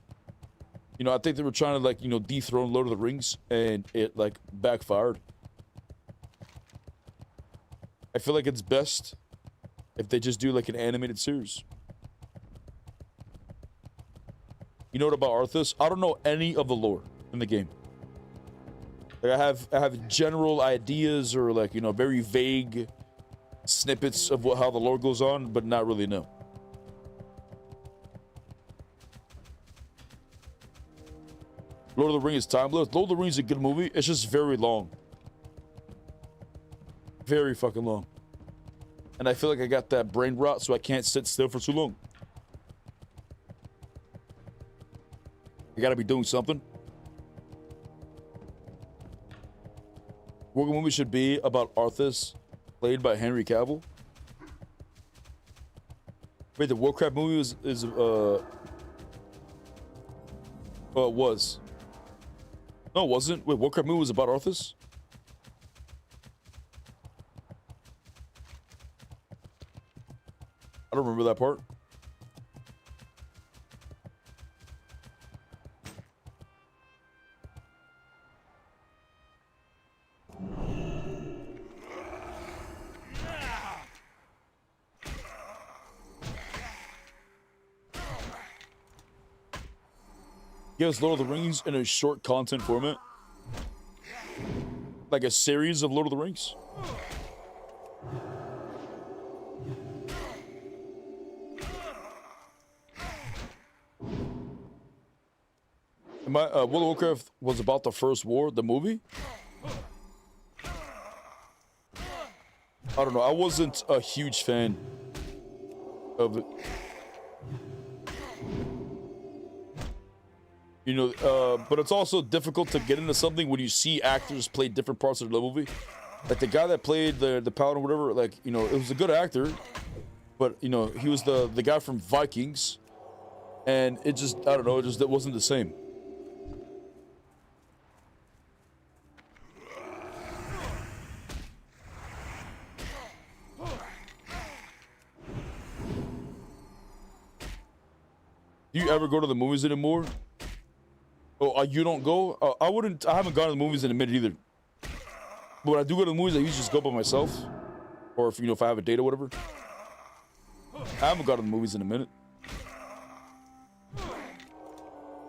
You know, I think they were trying to, like, you know, dethrone Lord of the Rings, and it, like, backfired. I feel like it's best if they just do, like, an animated series. You know what about Arthas? I don't know any of the lore in the game. Like, I have general ideas, or, like, you know, very vague snippets of how the lore goes on, but not really know. Lord of the Rings is timeless. Lord of the Rings is a good movie. It's just very long. Very fucking long. And I feel like I got that brain rot, so I can't sit still for too long. I gotta be doing something. What movie should be about Arthas, played by Henry Cavill? Wait, the Warcraft movie was No, it wasn't. Wait, Warcraft movie was about Arthas? I don't remember that part. Give us Lord of the Rings in a short content format. Like a series of Lord of the Rings. World of Warcraft was about the First War, the movie? I don't know. I wasn't a huge fan of it. You know, but it's also difficult to get into something when you see actors play different parts of the movie. Like the guy that played the Paladin or whatever, like, you know, it was a good actor, but, you know, he was the guy from Vikings, and it just, I don't know, it wasn't the same. Do you ever go to the movies anymore? Oh, you don't go? I haven't gone to the movies in a minute either. But when I do go to the movies, I usually just go by myself. Or if, you know, if I have a date or whatever. I haven't gone to the movies in a minute.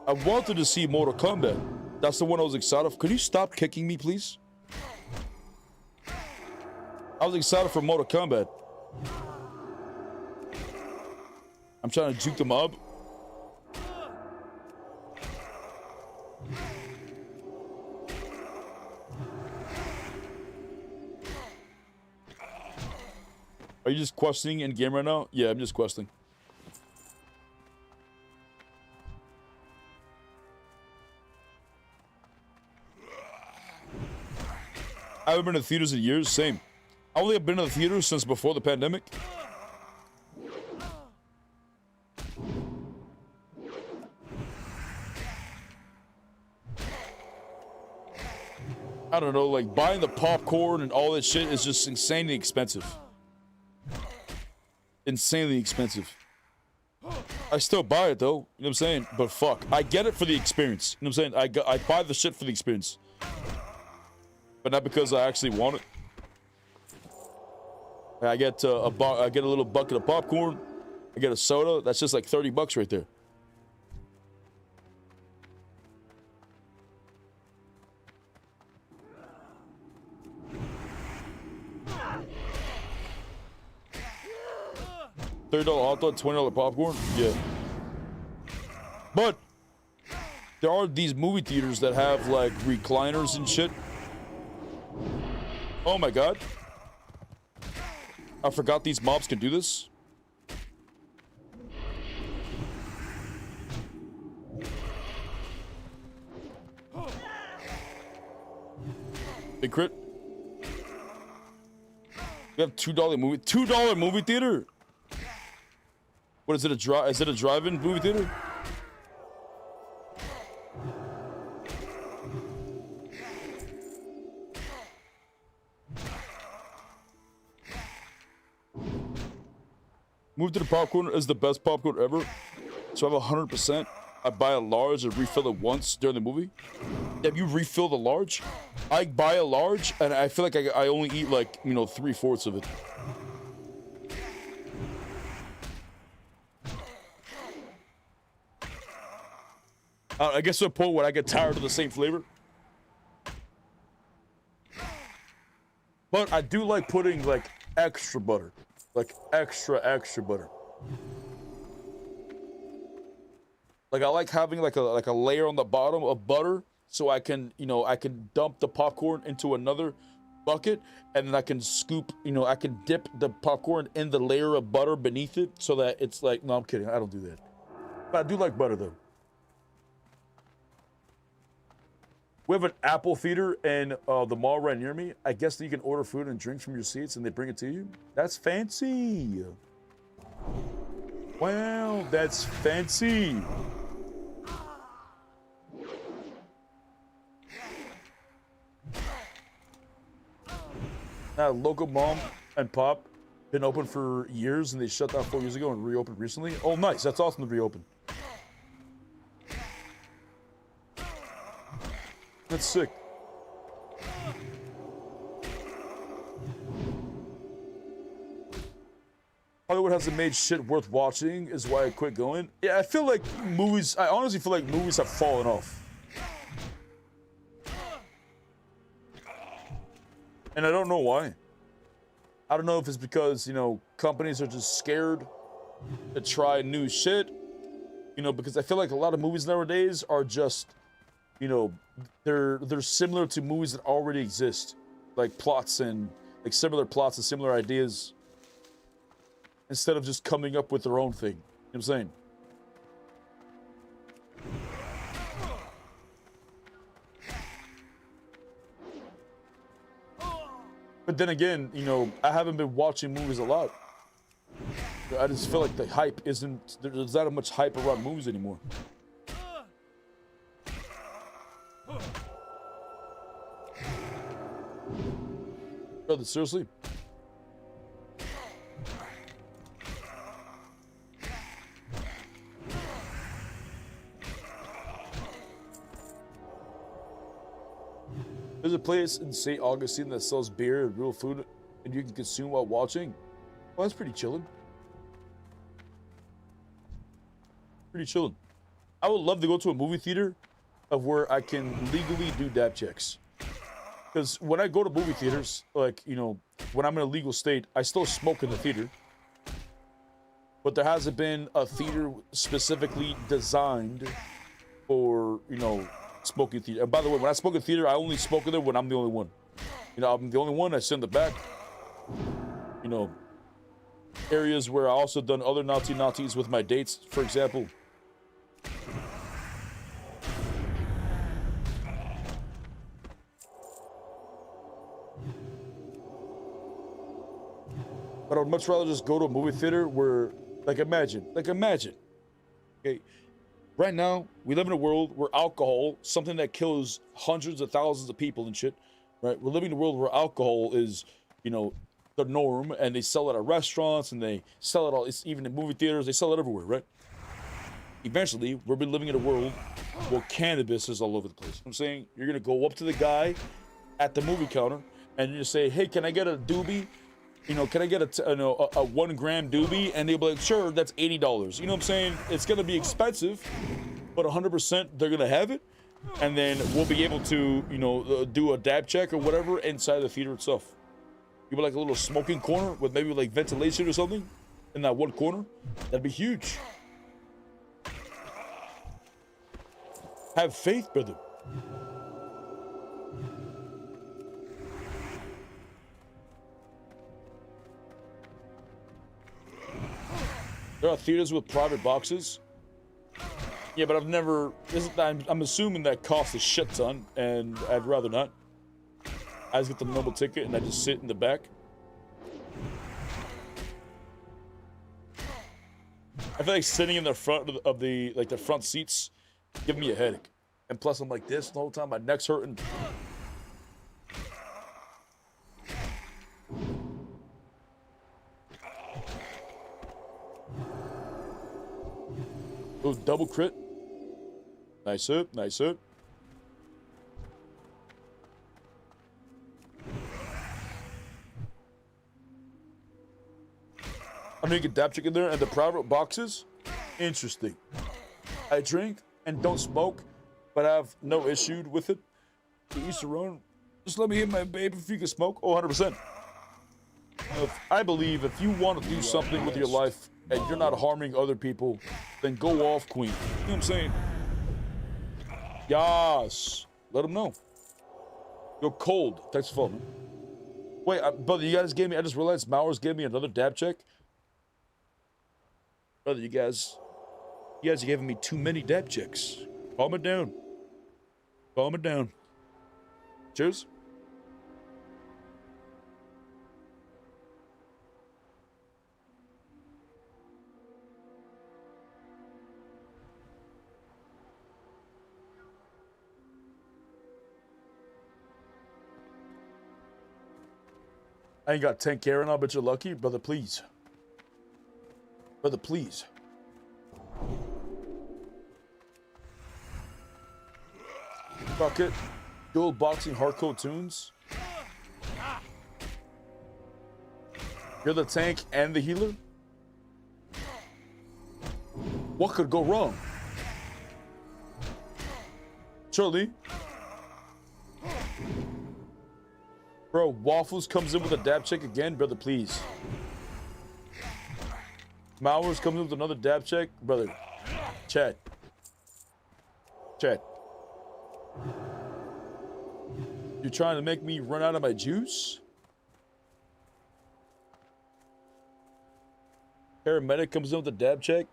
I wanted to see Mortal Kombat. That's the one I was excited for. Could you stop kicking me, please? I was excited for Mortal Kombat. I'm trying to juke them up. Are you just questing in game right now? Yeah, I'm just questing. I haven't been to theaters in years. Same. I only have been to the theaters since before the pandemic. I don't know, like buying the popcorn and all that shit is just insanely expensive. Insanely expensive. I still buy it though, you know what I'm saying? But fuck, I get it for the experience. You know what I'm saying? I buy the shit for the experience. But not because I actually want it. I get a little bucket of popcorn. I get a soda. That's just like $30 right there. $30 hot dog, $20 popcorn? Yeah. But there are these movie theaters that have like recliners and shit. Oh my god. I forgot these mobs can do this. Big crit. We have $2 movie theater. What is it? Is it a drive-in movie theater? Move to the popcorn is the best popcorn ever. So I have 100%. I buy a large and refill it once during the movie. Have you refilled a large? I buy a large and I feel like I only eat like, you know, 3/4 of it. I guess to a point where I get tired of the same flavor. But I do like putting like extra butter. Like extra butter. Like I like having like a layer on the bottom of butter so I can, you know, I can dump the popcorn into another bucket and then I can scoop, you know, I can dip the popcorn in the layer of butter beneath it so that it's like, no, I'm kidding. I don't do that. But I do like butter though. We have an Apple theater in the mall right near me. I guess that you can order food and drinks from your seats and they bring it to you. That's fancy. Wow, that's fancy. Local mom and pop been open for years and they shut down 4 years ago and reopened recently. Oh, nice. That's awesome to reopen. That's sick. Hollywood hasn't made shit worth watching is why I quit going. Yeah, I feel like movies, I honestly feel like movies have fallen off. And I don't know why. I don't know if it's because, you know, companies are just scared to try new shit. You know, because I feel like a lot of movies nowadays are just, you know, they're similar to movies that already exist. Like plots and, like similar plots and similar ideas. Instead of just coming up with their own thing. You know what I'm saying? But then again, you know, I haven't been watching movies a lot. I just feel like the hype isn't, there's not much hype around movies anymore. Brother, seriously? There's a place in St. Augustine that sells beer and real food and you can consume while watching. Well, that's pretty chillin'. Pretty chillin'. I would love to go to a movie theater of where I can legally do dab checks. Because when I go to movie theaters, like, you know, when I'm in a legal state, I still smoke in the theater. But there hasn't been a theater specifically designed for, you know, smoking theater. And by the way, when I smoke in theater, I only smoke in there when I'm the only one. You know, I'm the only one. I sit in the back. You know, areas where I also done other naughties with my dates, for example. But I would much rather just go to a movie theater where, like imagine, okay, right now, we live in a world where alcohol, something that kills hundreds of thousands of people and shit, right? We're living in a world where alcohol is, you know, the norm, and they sell it at restaurants, and they sell it all, it's even in movie theaters, they sell it everywhere, right? Eventually, we'll be living in a world where cannabis is all over the place. You know what I'm saying, you're gonna go up to the guy at the movie counter, and you just say, hey, can I get a doobie? You know, can I get a 1 gram doobie? And they'll be like, sure, that's $80. You know what I'm saying? It's going to be expensive, but 100% they're going to have it. And then we'll be able to, you know, do a dab check or whatever inside the theater itself. You like a little smoking corner with maybe like ventilation or something in that one corner. That'd be huge. Have faith, brother. There are theaters with private boxes. Yeah, but I've never. I'm assuming that costs a shit ton, and I'd rather not. I just get the normal ticket and I just sit in the back. I feel like sitting in the front of the like the front seats give me a headache, and plus I'm like this the whole time. My neck's hurting. Oh, double crit. Nice up, nice up. I mean, you get dab chicken there and the private boxes. Interesting. I drink and don't smoke, but I have no issue with it. To each their own. Just let me hit my babe if you can smoke. Oh, 100%. I believe if you want to do something with your life and you're not harming other people, then go off, queen. You know what I'm saying? Yas. Let them know. You're cold. Thanks for phone. Wait, brother, you guys gave me, I just realized Mowers gave me another dab check. Brother, you guys are giving me too many dab checks. Calm it down. Calm it down. Cheers. I ain't got 10K right now, but you're lucky. Brother, please. Brother, please. Fuck it. Dual boxing hardcore tunes. You're the tank and the healer? What could go wrong? Surely. Bro, Waffles comes in with a dab check again. Brother, please. Mowers comes in with another dab check. Brother. Chat. Chat. You trying to make me run out of my juice? Paramedic comes in with a dab check.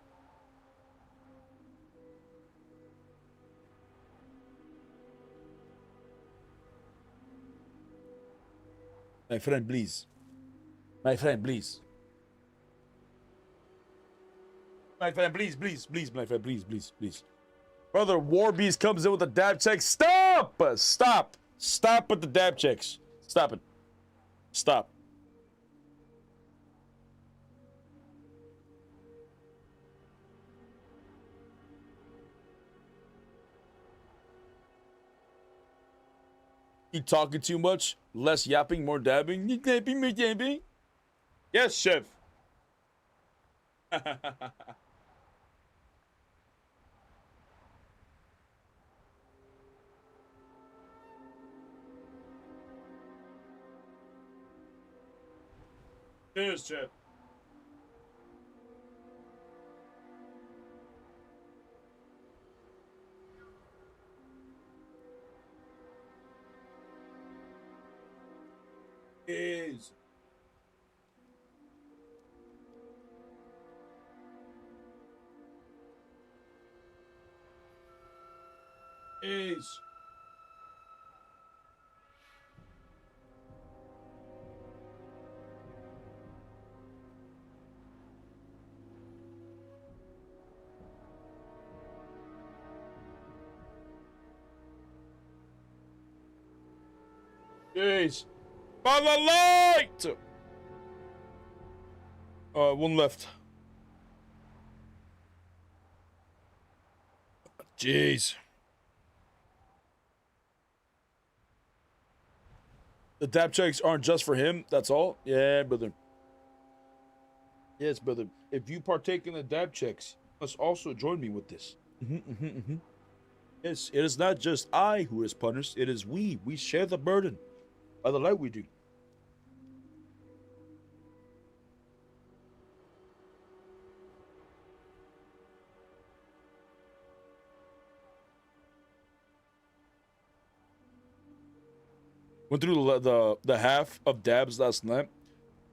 My friend, please. My friend, please. My friend, please, please, please, my friend, please, please, please. Brother, Warbeast comes in with a dab check. Stop! Stop! Stop with the dab checks. Stop it. Stop. You talking too much? Less yapping, more dabbing? You dabbing, more dabbing? Yes, chef. Cheers, chef. Is Jeez. By the light! One left. Jeez. The dab checks aren't just for him, that's all? Yeah, brother. Yes, brother. If you partake in the dab checks, you must also join me with this. Yes, it is not just I who is punished, it is we. We share the burden. By the light we do. Went through the half of dabs last night.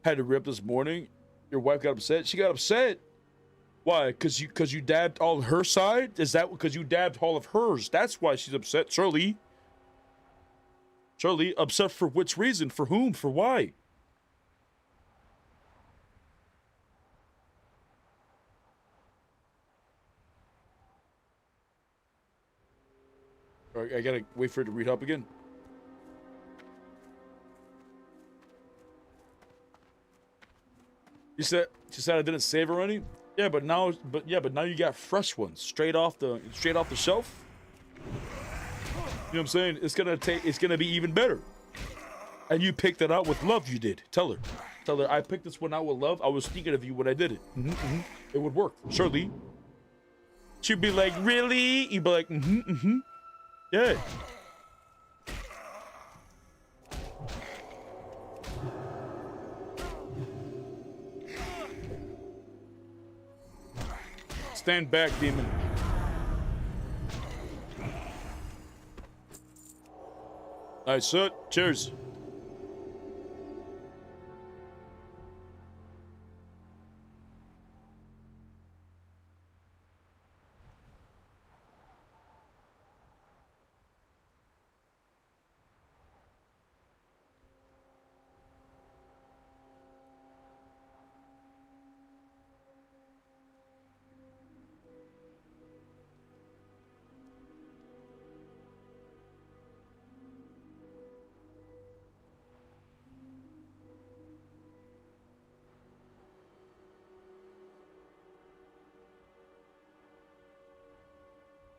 Had to rip this morning. Your wife got upset. She got upset. Why? Cause you dabbed all her side? Is that because you dabbed all of hers? That's why she's upset. Charlie, upset for which reason? For whom? For why? I gotta wait for it to read up again. She said I didn't save her any. Yeah, but now you got fresh ones straight off the shelf. You know what I'm saying? It's gonna be even better. And you picked it out with love. You did. Tell her I picked this one out with love. I was thinking of you when I did it. It would work, surely. She'd be like, really? You'd be like, yeah. Stand back, demon. Nice, sir. Cheers.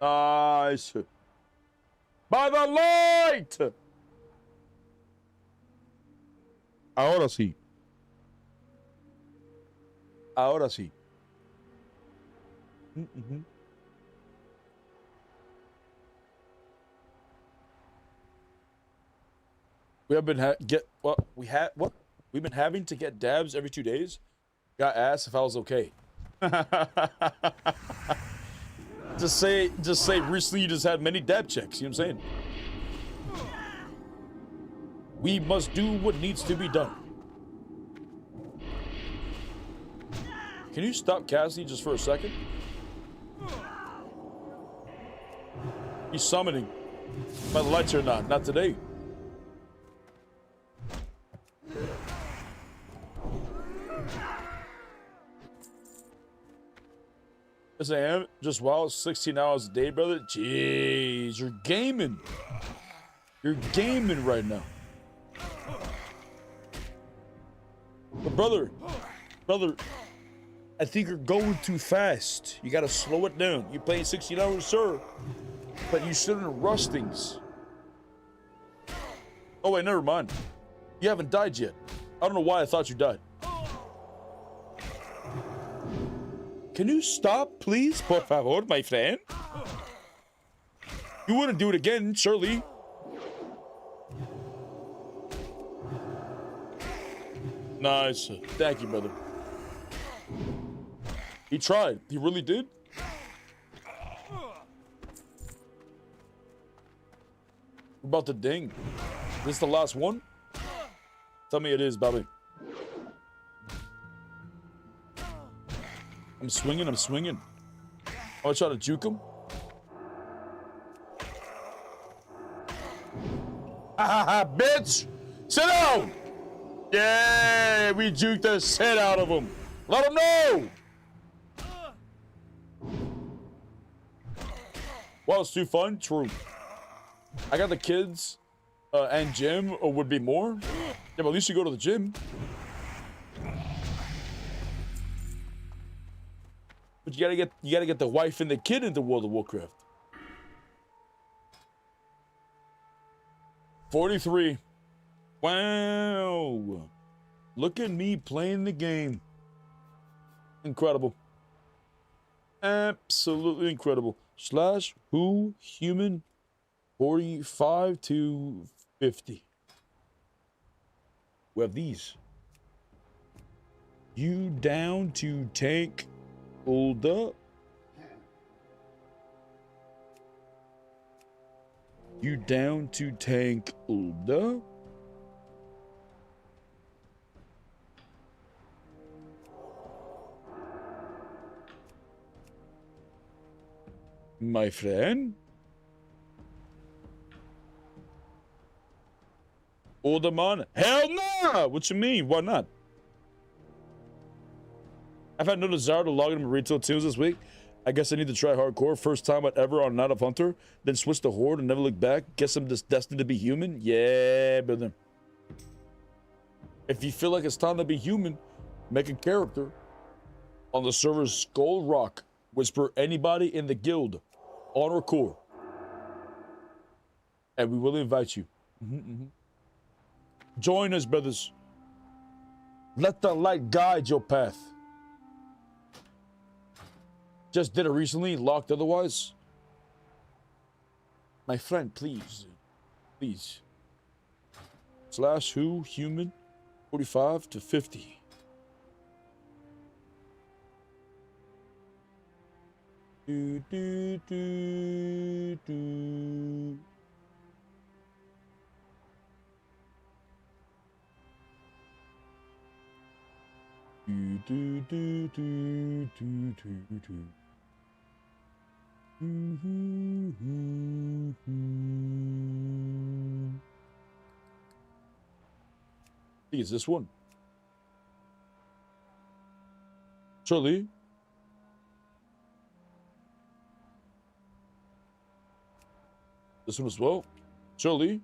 Nice. By the light. Ahora sí. Ahora sí. We have been we've been having to get dabs every 2 days. Got asked if I was okay. just say recently you just had many dab checks, you know what I'm saying? We must do what needs to be done. Can you stop Cassidy just for a second? He's summoning. My lights are not today. Yes, I am. Just wow, 16 hours a day, brother. Jeez, you're gaming. You're gaming right now. But brother, I think you're going too fast. You gotta slow it down. You're playing 16 hours, sir. But you shouldn't rush things. Oh wait, never mind. You haven't died yet. I don't know why I thought you died. Can you stop, please? Por favor, my friend. You wouldn't do it again, surely. Nice. Thank you, brother. He tried. He really did. What about the ding? This the last one? Tell me it is, Bobby. I'm swinging. I'm gonna try to juke him. Ha, bitch! Sit down! Yeah, we juked the shit out of him. Let him know! Well, it's too fun. True. I got the kids and gym, or would be more. Yeah, but at least you go to the gym. But you gotta get the wife and the kid into World of Warcraft. 43. Wow. Look at me playing the game. Incredible. Absolutely incredible. Slash who human 45 to 50. We have these. You down to tank Ulda? You down to tank Ulda? My friend? Uldaman? Hell no! What you mean? Why not? I've had no desire to log into retail teams this week. I guess I need to try hardcore. First time I'd ever on Night of Hunter. Then switch to Horde and never look back. Guess I'm just destined to be human? Yeah, brother. If you feel like it's time to be human, make a character on the server Skull Rock. Whisper anybody in the guild. Honor Core. And we will invite you. Join us, brothers. Let the light guide your path. Just did it recently, locked otherwise. My friend, please. Please. Slash who human 45 to 50. Do, do, do, do. Do, do, do, do, do, do, do. I think it's this one. Surely. This one as well. Surely.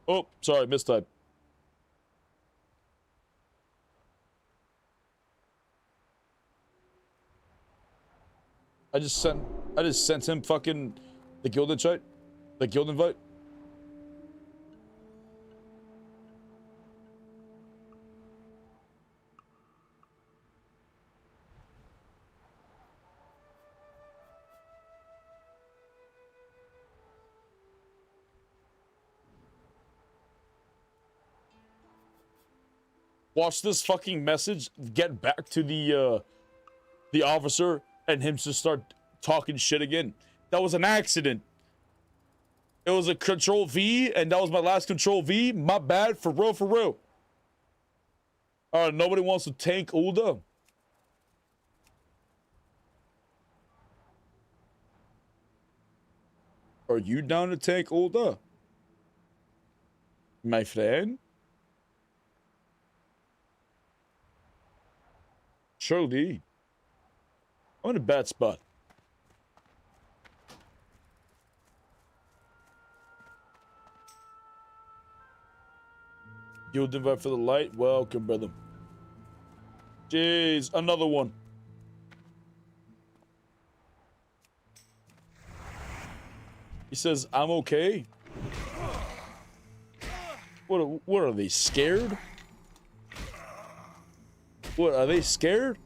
Oh, sorry, mistype. I just sent I just sent him fucking the guild invite. The guild invite. Watch this fucking message get back to the officer and him to start talking shit again. That was an accident. It was a control V, and that was my last control V. My bad, for real, for real. Alright, nobody wants to tank Ul'dah. Are you down to tank Ul'dah? My friend? Surely. I'm in a bad spot. Guild invite for the light. Welcome, brother. Jeez, another one. He says, I'm okay. What are they, scared? What, are they scared?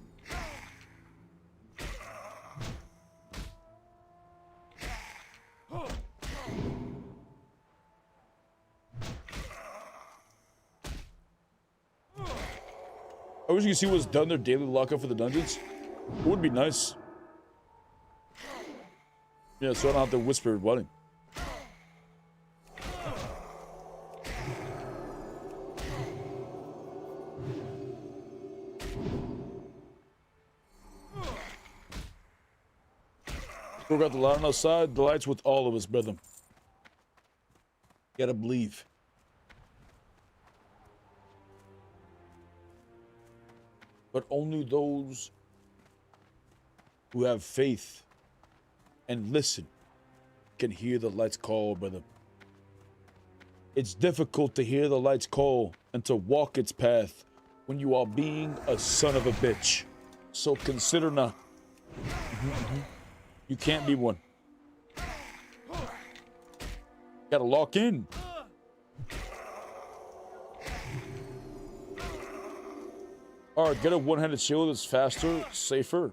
I wish you could see what's done their daily lockup for the dungeons. It would be nice. Yeah, so I don't have to whisper wedding. We got the light on outside, the lights with all of us, brother. Gotta believe. But only those who have faith and listen can hear the light's call, brother. It's difficult to hear the light's call and to walk its path when you are being a son of a bitch. So consider not. You can't be one. Gotta lock in. Alright, get a one-handed shield that's faster, safer.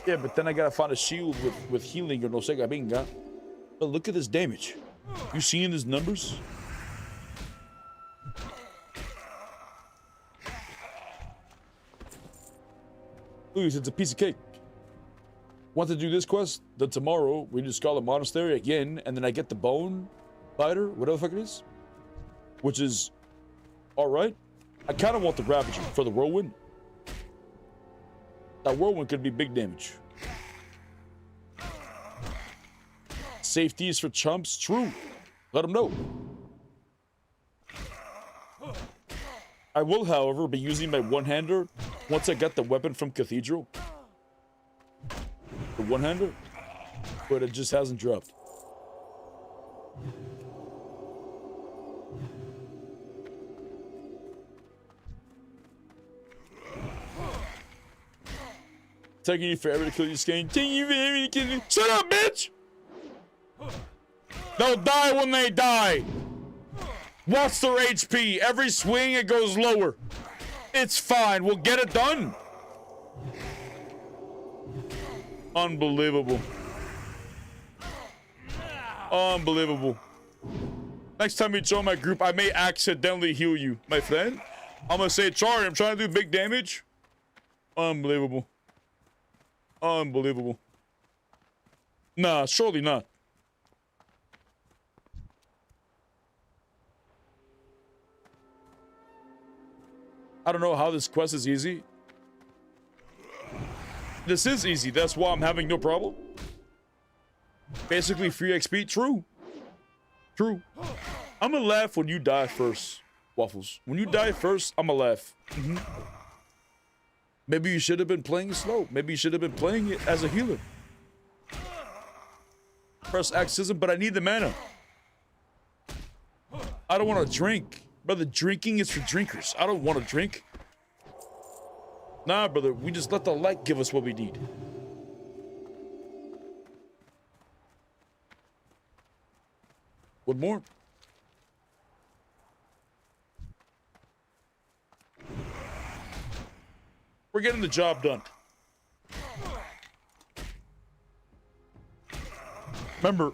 Yeah, but then I gotta find a shield with healing or no sega binga. But look at this damage. You seeing these numbers? Please, it's a piece of cake. Want to do this quest? Then tomorrow we do Scarlet Monastery again, and then I get the Bone Biter, whatever the fuck it is. Which is alright. I kind of want the Ravager for the Whirlwind. That Whirlwind could be big damage. Safety is for chumps, true. Let them know. I will, however, be using my one-hander once I get the weapon from Cathedral. The one-hander, but it just hasn't dropped. Taking you forever to kill you, Skane. Taking you forever to kill you. Shut up, bitch! They'll die when they die. What's their HP? Every swing it goes lower. It's fine. We'll get it done. Unbelievable. Unbelievable. Next time you join my group, I may accidentally heal you, my friend. I'm gonna say, sorry, I'm trying to do big damage. Unbelievable. Unbelievable. Nah, surely not. I don't know how this quest is easy. This is easy, that's why I'm having no problem. Basically free XP, true. True. I'm gonna laugh when you die first, Waffles. When you die first, I'm gonna laugh. Maybe you should have been playing slow. Maybe you should have been playing it as a healer. Press Axism, but I need the mana. I don't want to drink. Brother, drinking is for drinkers. I don't want to drink. Nah, brother, we just let the light give us what we need. One more. We're getting the job done. Remember,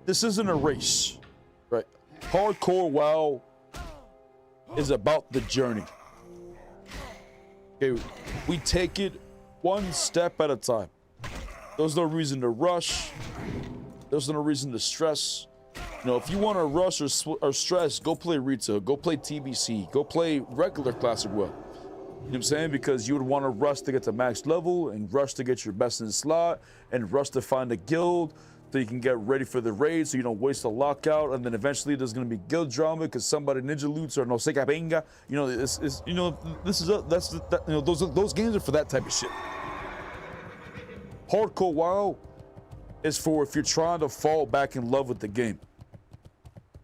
this isn't a race, right? Hardcore WoW is about the journey. Okay, we take it one step at a time. There's no reason to rush. There's no reason to stress. You know, if you want to rush or stress, go play Rita, go play TBC, go play regular Classic WoW. You know what I'm saying? Because you would want to rush to get to max level and rush to get your best in the slot and rush to find a guild so you can get ready for the raid so you don't waste a lockout, and then eventually there's going to be guild drama because somebody ninja loots or no se capenga. You know, this is you know those games are for that type of shit. Hardcore WoW is for if you're trying to fall back in love with the game.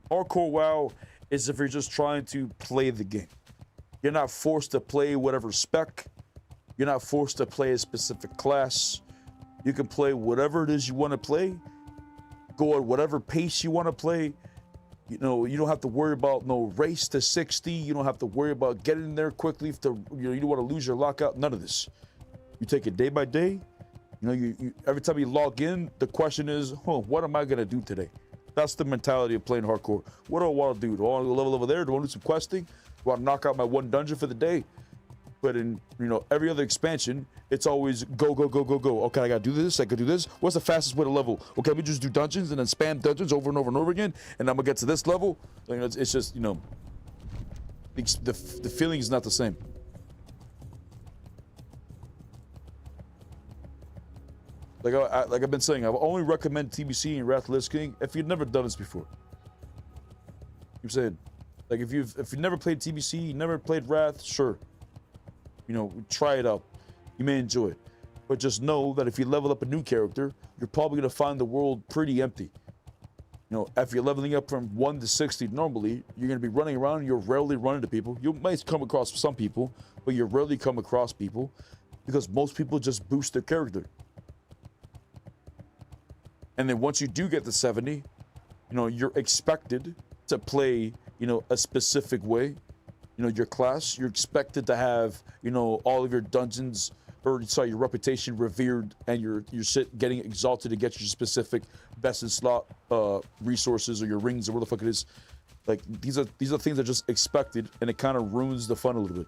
Hardcore WoW is if you're just trying to play the game. You're not forced to play whatever spec. You're not forced to play a specific class. You can play whatever it is you want to play. Go at whatever pace you want to play. You know, you don't have to worry about no race to 60. You don't have to worry about getting there quickly. If you don't want to lose your lockout. None of this. You take it day by day. You know, you every time you log in, the question is, what am I gonna do today? That's the mentality of playing hardcore. What do I want to do? Do I want to level over there? Do I want to do some questing? Do I want to knock out my one dungeon for the day? But in, you know, every other expansion, it's always go, go, go, go, go. Okay, I gotta do this, I could do this. What's the fastest way to level? Okay, let me just do dungeons and then spam dungeons over and over and over again, and I'm gonna get to this level. You know, it's just, you know, the feeling is not the same. Like I've been saying, I would only recommend TBC and Wrath of Lich King if you've never done this before. I'm saying, like if you've never played TBC, you never played Wrath, sure. You know, try it out. You may enjoy it. But just know that if you level up a new character, you're probably gonna find the world pretty empty. You know, if you're leveling up from 1 to 60 normally, you're gonna be running around and you'll rarely run into people. You might come across some people, but you rarely come across people because most people just boost their character. And then once you do get to 70, you know, you're expected to play, you know, a specific way. You know, your class, you're expected to have, you know, all of your dungeons, or sorry, your reputation revered, and your shit getting exalted to get your specific best in slot resources or your rings or what the fuck it is. Like these are things that are just expected, and it kind of ruins the fun a little bit.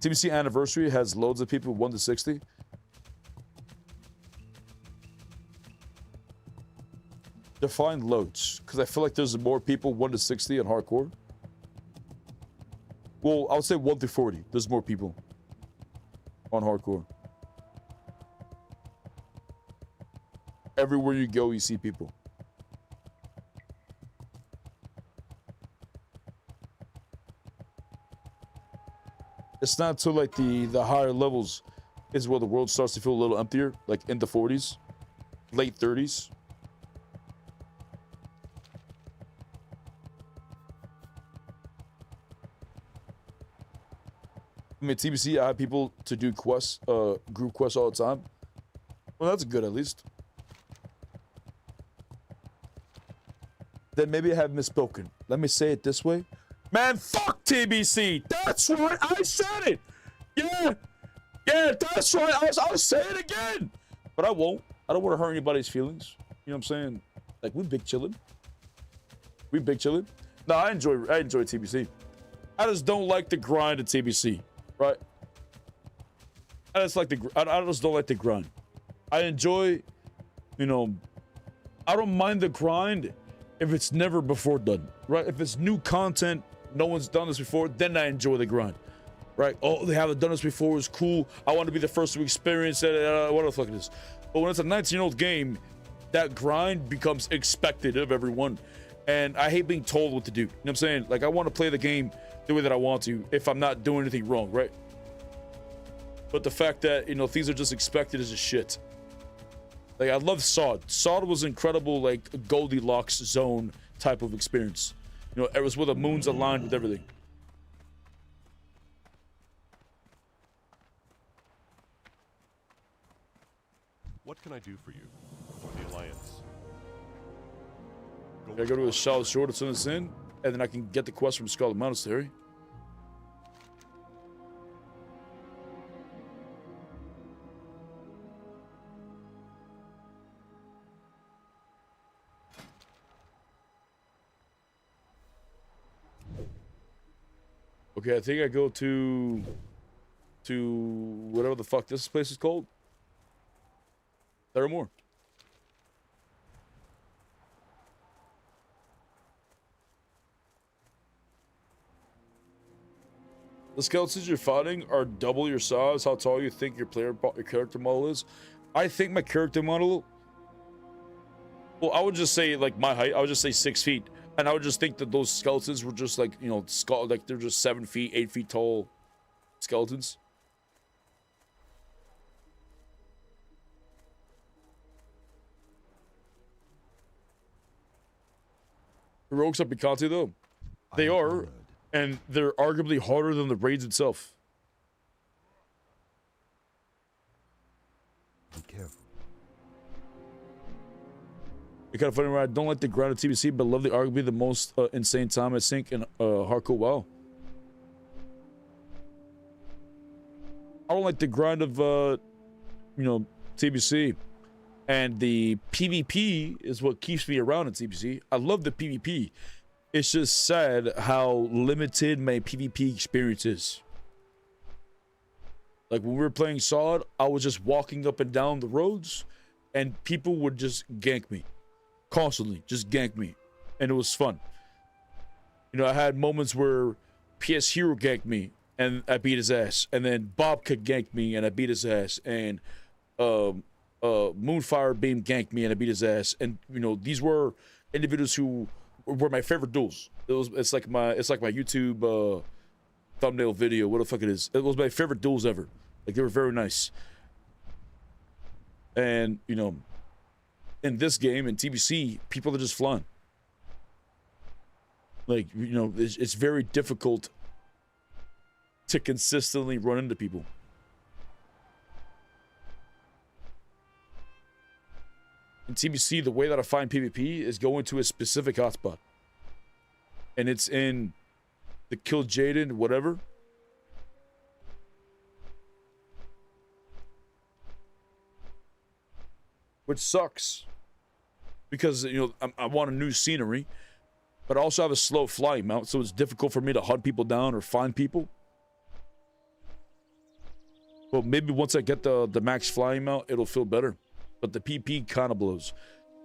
TBC Anniversary has loads of people 1 to 60. Define loads, because I feel like there's more people 1 to 60 on hardcore. Well, I would say 1 to 40. There's more people on hardcore. Everywhere you go, you see people. It's not until like the higher levels is where the world starts to feel a little emptier, like in the 40s, late 30s. I mean, TBC, I have people to do quests, group quests all the time. Well, that's good at least. Then maybe I have misspoken. Let me say it this way. Man, fuck TBC. That's right. I said it. Yeah, that's right. I'll say it again. But I won't. I don't want to hurt anybody's feelings. You know what I'm saying? Like, we big chillin'. No, I enjoy TBC. I just don't like the grind of TBC, right? I just don't like the grind. I enjoy, you know, I don't mind the grind if it's never before done, right? If it's new content, no one's done this before, then I enjoy the grind, right? Oh, they haven't done this before, it's cool. I want to be the first to experience it, what the fuck it is. But when it's a 19-year-old game, that grind becomes expected of everyone. And I hate being told what to do. You know what I'm saying? Like, I want to play the game the way that I want to if I'm not doing anything wrong, right? But the fact that, you know, things are just expected is just shit. Like, I love Sod. Sod was incredible, like, Goldilocks zone type of experience. You know, it was where the moons aligned with everything. What can I do for you? Or the Alliance? I go to a Shallow Shore to send us in, and then I can get the quest from Scarlet Monastery. Okay, I think I go to whatever the fuck this place is called. Theramore. The skeletons you're fighting are double your size. How tall you think your character model is? I think my character model. Well, I would just say like my height. I would just say 6 feet, and I would just think that those skeletons were just like, you know, like they're just 7 feet, 8 feet tall skeletons. Heroics are Picante though. They are, and they're arguably harder than the raids itself. Be careful. It's kind of funny, right? I don't like the grind of TBC, but love the arguably the most insane time I think in hardcore WoW. I don't like the grind of you know, TBC, and the PvP is what keeps me around in TBC. I love the PvP. It's just sad how limited my PvP experience is. Like when we were playing Sod, I was just walking up and down the roads, and people would just gank me. Constantly, just gank me. And it was fun. You know, I had moments where PS Hero ganked me, and I beat his ass. And then Bob could gank me, and I beat his ass. And Moonfire Beam ganked me, and I beat his ass. And, you know, these were individuals who were my favorite duels. It's like my YouTube thumbnail video, what the fuck it is. It was my favorite duels ever. Like, they were very nice. And, you know, in this game, in TBC, people are just flying. Like, you know, it's very difficult to consistently run into people. In TBC, the way that I find PvP is going to a specific hotspot. And it's in the Kill Jaden, whatever. Which sucks. Because, you know, I want a new scenery. But I also have a slow flying mount, so it's difficult for me to hunt people down or find people. Well, maybe once I get the max flying mount, it'll feel better. But the PP kind of blows.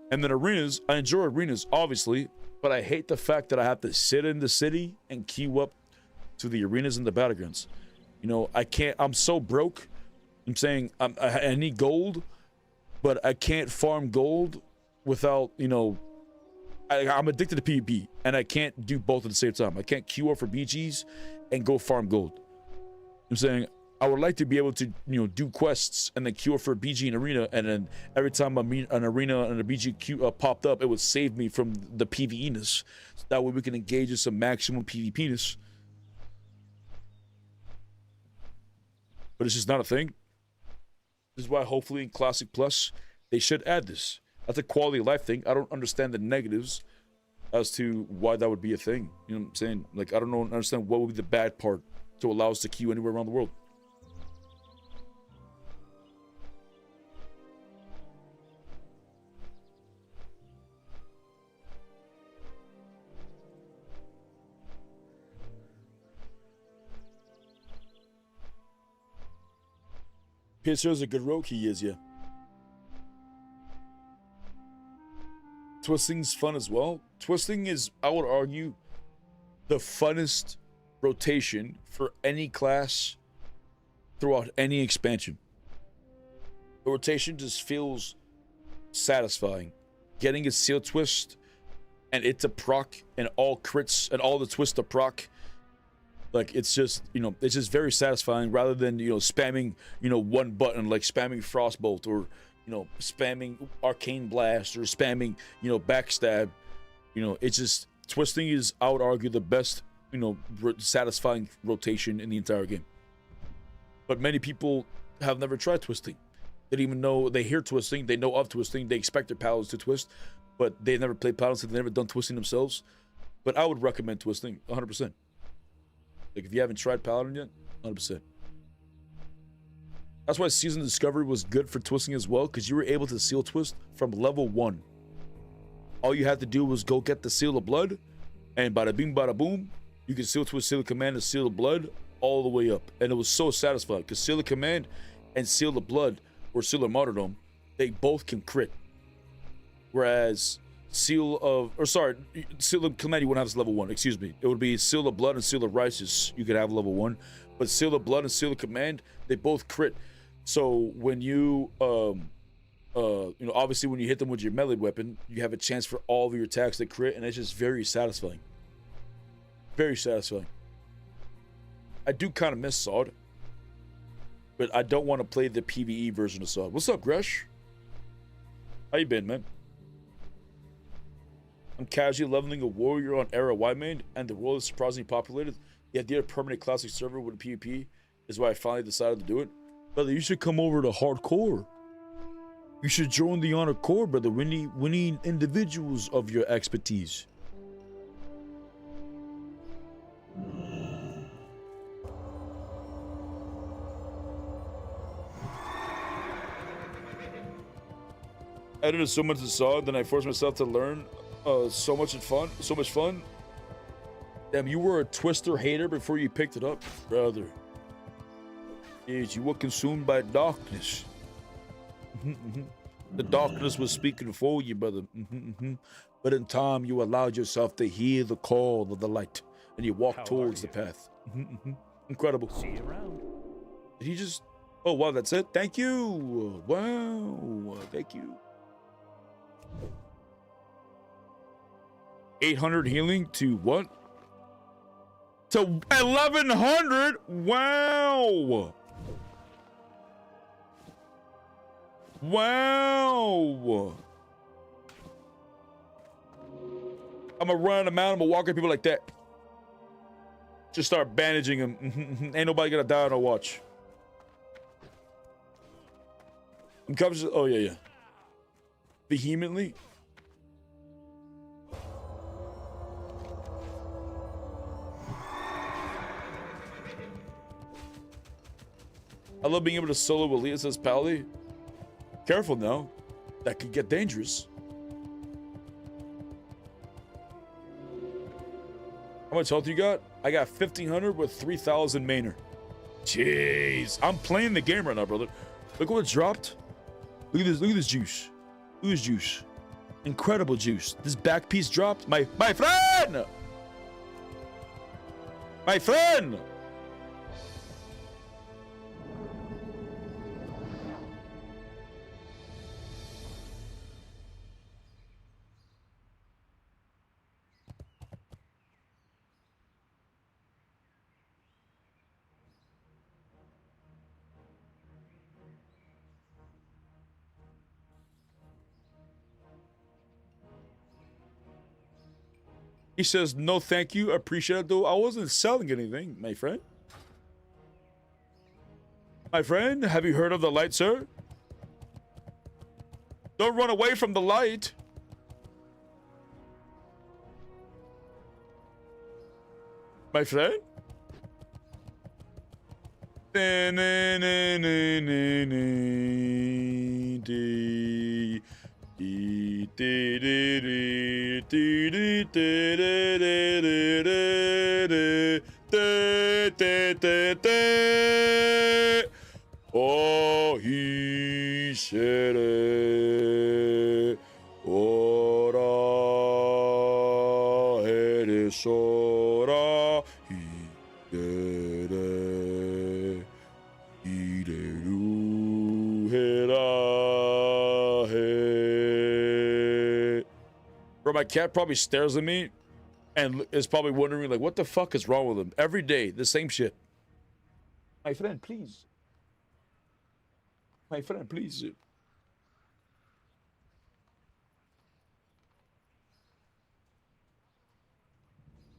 And then arenas, I enjoy arenas, obviously. But I hate the fact that I have to sit in the city and queue up to the arenas and the battlegrounds. You know, I can't, I'm so broke. I'm saying I need gold. But I can't farm gold without, you know, I'm addicted to PvP, and I can't do both at the same time. I can't queue up for BGs and go farm gold. I'm saying I would like to be able to, you know, do quests and then queue up for a BG in arena, and then every time an arena and a BG queue popped up, it would save me from the PvE-ness. So that way we can engage in some maximum PvP-ness. But it's just not a thing. This is why hopefully in Classic Plus, they should add this. That's a quality of life thing. I don't understand the negatives as to why that would be a thing. You know what I'm saying? Like, I don't understand what would be the bad part to allow us to queue anywhere around the world. PSO's a good rogue, he is, yeah. Twisting's fun as well. Twisting is, I would argue, the funnest rotation for any class throughout any expansion. The rotation just feels satisfying. Getting a seal twist and it to proc and all crits and all the twists to proc. Like, it's just, you know, it's just very satisfying rather than, you know, spamming, you know, one button, like spamming Frostbolt or, you know, spamming Arcane Blast or spamming, you know, Backstab. You know, it's just, twisting is, I would argue, the best, you know, satisfying rotation in the entire game. But many people have never tried twisting. They didn't even know, they hear twisting, they know of twisting, they expect their paladins to twist, but they never played paladins, so they've never done twisting themselves. But I would recommend twisting 100%. Like if you haven't tried paladin yet, 100%. That's why Season Discovery was good for twisting as well, because you were able to seal twist from level 1. All you had to do was go get the Seal of Blood, and bada bing bada boom, you can seal twist, Seal of Command, and Seal of Blood all the way up. And it was so satisfying, because Seal of Command and Seal of Blood, or Seal of Martyrdom, they both can crit. Whereas Seal of Command, you wouldn't have as level 1, excuse me. It would be Seal of Blood and Seal of Righteous, you could have level 1. But Seal of Blood and Seal of Command, they both crit. So when you, obviously when you hit them with your melee weapon, you have a chance for all of your attacks to crit, and it's just very satisfying. Very satisfying. I do kind of miss Sod, but I don't want to play the PvE version of Sod. What's up, Gresh? How you been, man? I'm casually leveling a warrior on Era Wymane, and the world is surprisingly populated. The idea of permanent classic server with PvP is why I finally decided to do it. Brother, you should come over to Hardcore. You should join the Honor Corps, brother. We need individuals of your expertise. I did so much to saw, then I forced myself to learn so much fun. Damn, you were a Twister hater before you picked it up, brother. Yes, you were consumed by darkness. The darkness was speaking for you, brother. But in time, you allowed yourself to hear the call of the light, and you walked towards the path. Incredible. See you around. Did he just... Oh, wow, that's it? Thank you. Wow, thank you. 800 healing to what? To 1100? Wow. Wow. I'm gonna run them out. I'm gonna walk at people like that. Just start bandaging them. Ain't nobody gonna die on a watch. I'm coming. Oh, yeah. Vehemently. I love being able to solo Aaliyah, says Pally. Careful now. That could get dangerous. How much health you got? I got 1,500 with 3,000 mainer. Jeez. I'm playing the game right now, brother. Look what it dropped. Look at this. Look at this juice. Look at this juice. Incredible juice. This back piece dropped. My friend! My friend! He says, no, thank you. Appreciate it, though. I wasn't selling anything, my friend. My friend, have you heard of the light, sir? Don't run away from the light. My friend? Oh, he said it. Ora, eres ora, he did it. Ideru hera he. Bro, my cat probably stares at me and is probably wondering, like, what the fuck is wrong with him? Every day, the same shit. My friend, please. My friend, please.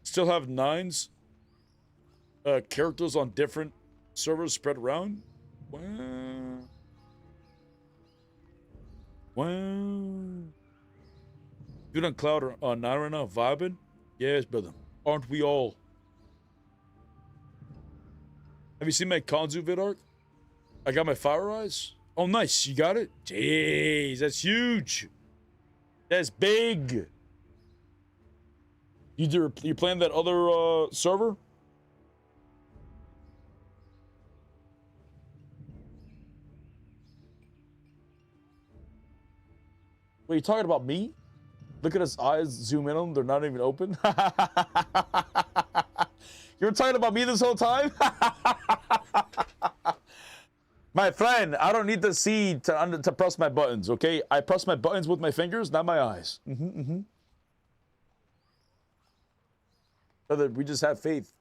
Still have 9s. Characters on different servers spread around. Well, Wow. Dude on cloud or nine right now, vibing? Yes, brother. Aren't we all? Have you seen my Kanzu vid arc? I got my fire eyes. Oh, nice. You got it? Jeez, that's huge. That's big. You playing that other server? Wait, you talking about me? Look at his eyes, zoom in on them, they're not even open. You were talking about me this whole time? My friend, I don't need to see to press my buttons, okay? I press my buttons with my fingers, not my eyes. Brother, we just have faith.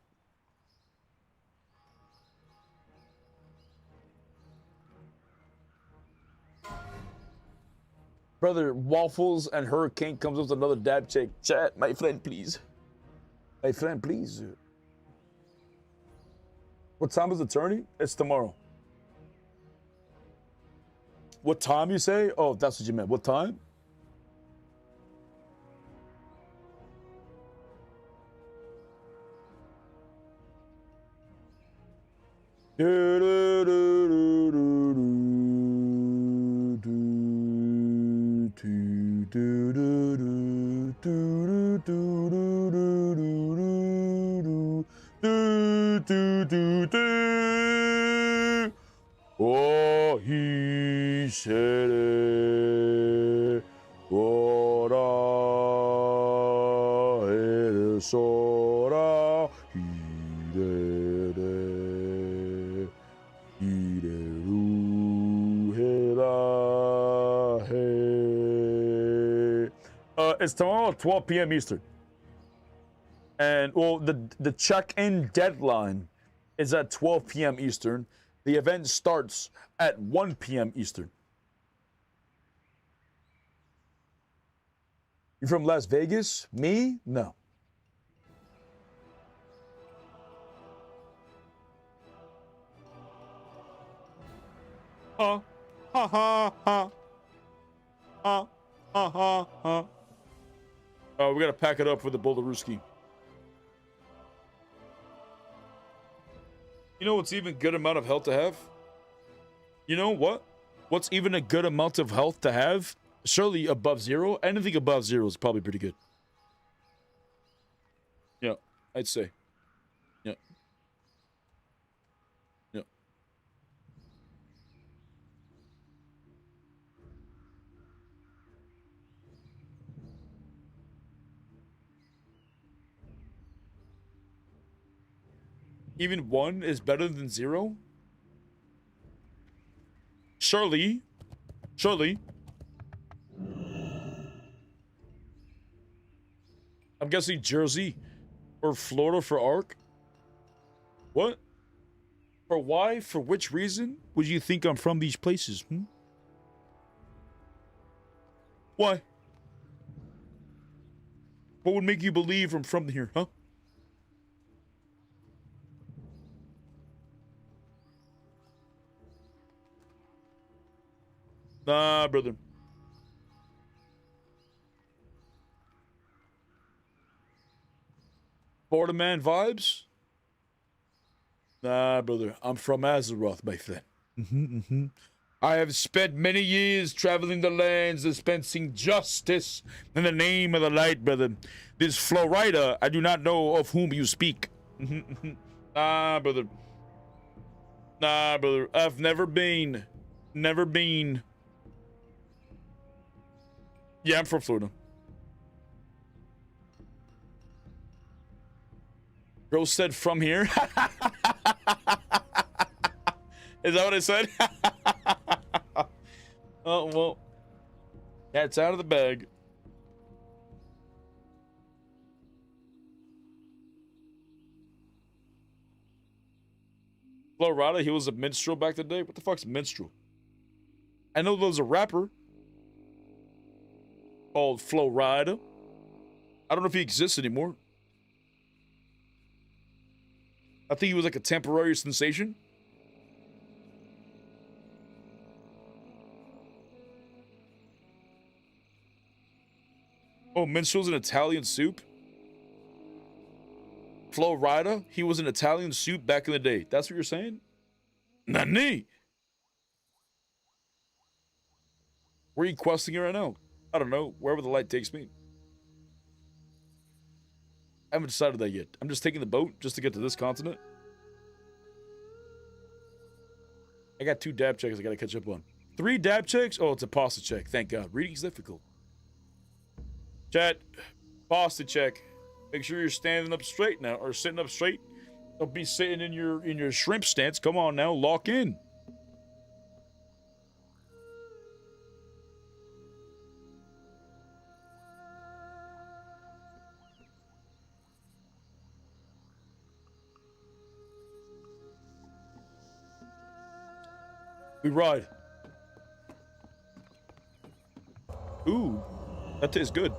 Brother, Waffles and Hurricane comes with another dab check. Chat, my friend, please. My friend, please. What time is the tourney? It's tomorrow. What time you say? Oh, that's what you meant. What time? Oh, he said it. Ora, el sora, hire, it's tomorrow at 12 p.m. Eastern. And, well, the check-in deadline is at 12 p.m. Eastern. The event starts at 1 p.m. Eastern. You from Las Vegas? Me? No. Ha ha ha ha. Ha ha ha ha. Oh, we gotta pack it up for the Boulderooski. You know what's even good amount of health to have? You know what? What's even a good amount of health to have? Surely above zero. Anything above zero is probably pretty good. Yeah, I'd say. Yeah. Yeah. Even 1 is better than 0? Surely. Surely. I'm guessing Jersey or Florida for ARC. What? For why? For which reason would you think I'm from these places? Why? What would make you believe I'm from here, huh? Nah, brother. Florida man vibes? Nah, brother. I'm from Azeroth, my friend. I have spent many years traveling the lands, dispensing justice in the name of the light, brother. This Florida, I do not know of whom you speak. Nah, brother. Nah, brother. I've never been. Never been. Yeah, I'm from Florida. Bro said from here. Is that what I said? Oh, well. Cat's out of the bag. Florida, he was a minstrel back in the day. What the fuck's minstrel? I know there was a rapper called Florida. I don't know if he exists anymore. I think he was like a temporary sensation. know minstrel's an Italian soup? Flo Rida, he was an Italian soup back in the day. That's what you're saying? Nani? Where are you questing right now? I don't know. Wherever the light takes me. I haven't decided that yet. I'm just taking the boat just to get to this continent. I got 2 dab checks I gotta catch up on. 3 dab checks? Oh, it's a pasta check. Thank God. Reading's difficult. Chat, pasta check. Make sure you're standing up straight now, or sitting up straight. Don't be sitting in your shrimp stance. Come on now, lock in. We ride. Ooh, that tastes good.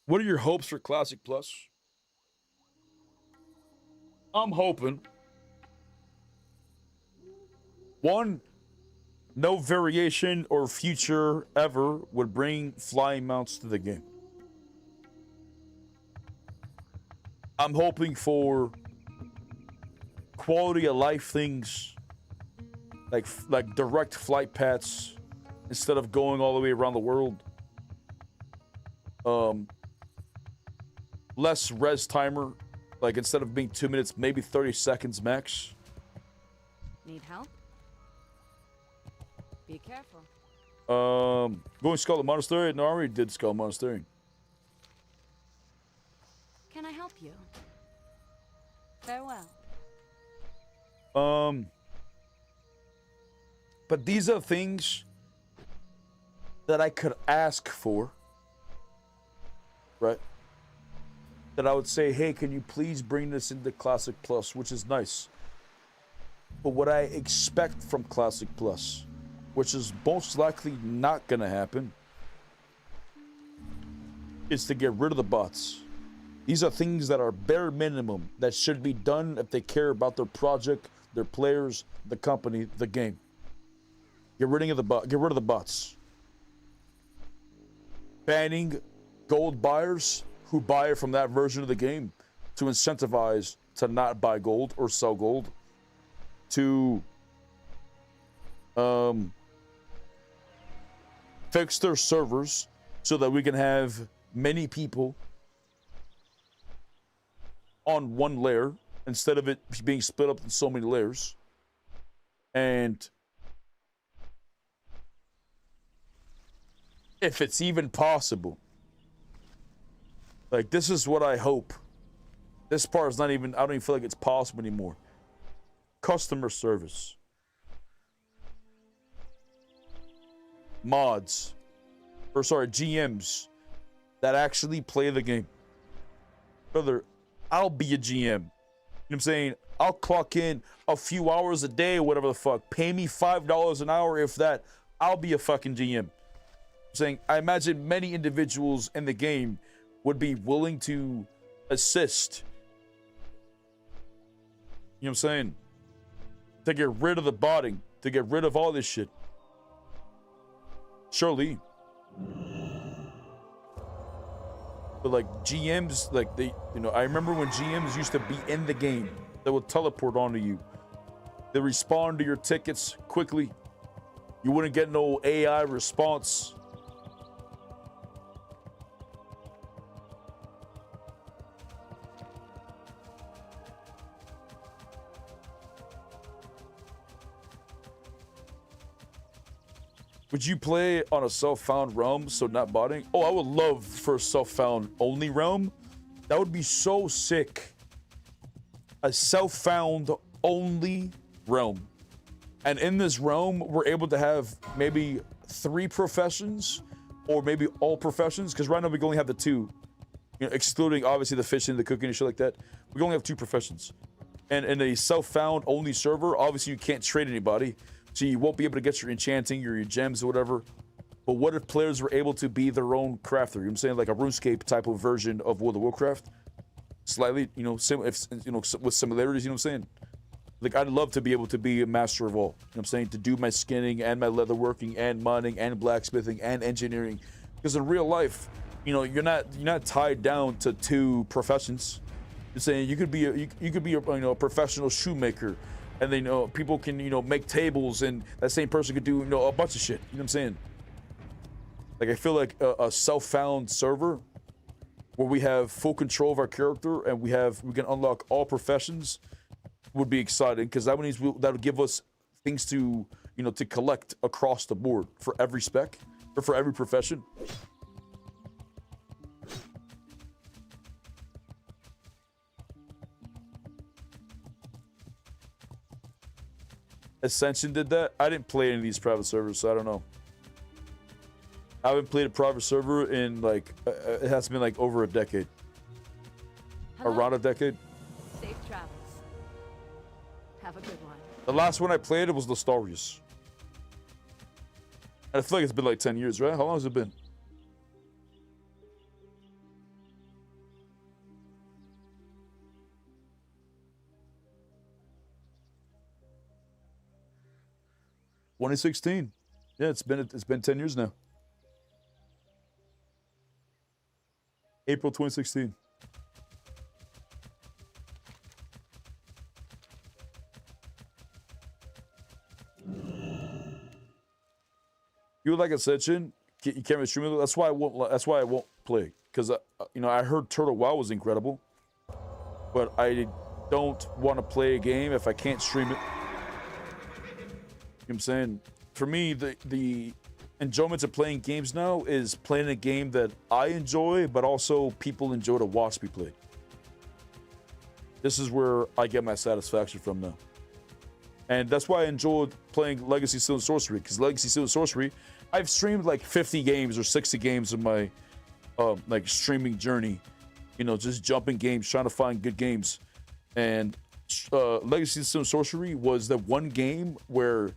What are your hopes for Classic Plus? I'm hoping. 1, no variation or feature ever would bring flying mounts to the game. I'm hoping for quality of life things like direct flight paths instead of going all the way around the world. Less res timer, like instead of being 2 minutes, maybe 30 seconds max. Need help? Be careful. Going Scarlet Monastery? No, I already did Scarlet Monastery. Can I help you? Farewell. But these are things that I could ask for, right? That I would say, hey, can you please bring this into Classic Plus, which is nice. But what I expect from Classic Plus, which is most likely not gonna happen, is to get rid of the bots. These are things that are bare minimum that should be done if they care about their project, their players, the company, the game. Get rid of the bots. Banning gold buyers who buy it from that version of the game to incentivize to not buy gold or sell gold. To fix their servers so that we can have many people on one layer instead of it being split up in so many layers. And if it's even possible, like, this is what I hope. This part is not even, I don't even feel like it's possible anymore. Customer service. Mods. Or sorry, GMs that actually play the game. Brother, I'll be a GM. You know what I'm saying? I'll clock in a few hours a day or whatever the fuck. Pay me $5 an hour if that. I'll be a fucking GM. I'm saying, I imagine many individuals in the game would be willing to assist. You know what I'm saying? To get rid of the botting, to get rid of all this shit. Surely. But like GMs, like they, you know, I remember when GMs used to be in the game, they would teleport onto you. They respond to your tickets quickly. You wouldn't get no AI response. Would you play on a self-found realm, so not botting? Oh, I would love for a self-found only realm. That would be so sick. A self-found only realm. And in this realm, we're able to have maybe 3 professions, or maybe all professions, because right now we only have the 2. You know, excluding obviously the fishing, the cooking, and shit like that. We only have 2 professions. And in a self-found only server, obviously you can't trade anybody. So you won't be able to get your enchanting or your gems or whatever. But what if players were able to be their own crafter? You know what I'm saying? Like a RuneScape type of version of World of Warcraft. Slightly, you know, with similarities, you know what I'm saying? Like, I'd love to be able to be a master of all. You know what I'm saying? To do my skinning and my leatherworking and mining and blacksmithing and engineering. Because in real life, you know, you're not tied down to 2 professions. You're saying you could be a professional shoemaker, and then people can make tables, and that same person could do a bunch of shit. You know what I'm saying? Like, I feel like a self-found server where we have full control of our character and we can unlock all professions would be exciting, because that means that would give us things to to collect across the board for every spec or for every profession. Ascension did that. I didn't play any of these private servers, so I don't know. I haven't played a private server in like it has been like over a decade. Hello. Around a decade. Safe travels. Have a good one. The last one I played, it was Nostarius. I feel like it's been like 10 years, right? How long has it been? $2016. Yeah, it's been 10 years now. April 2016. You would like Ascension? You can't stream it. That's why I won't. That's why I won't play. Because I heard Turtle WoW was incredible, but I don't want to play a game if I can't stream it. You know what I'm saying? For me, the enjoyment of playing games now is playing a game that I enjoy, but also people enjoy to watch me play. This is where I get my satisfaction from now. And that's why I enjoyed playing Legacy Steel and Sorcery, because Legacy Steel and Sorcery, I've streamed like 50 games or 60 games in my like streaming journey. Just jumping games, trying to find good games. And Legacy Steel and Sorcery was the one game where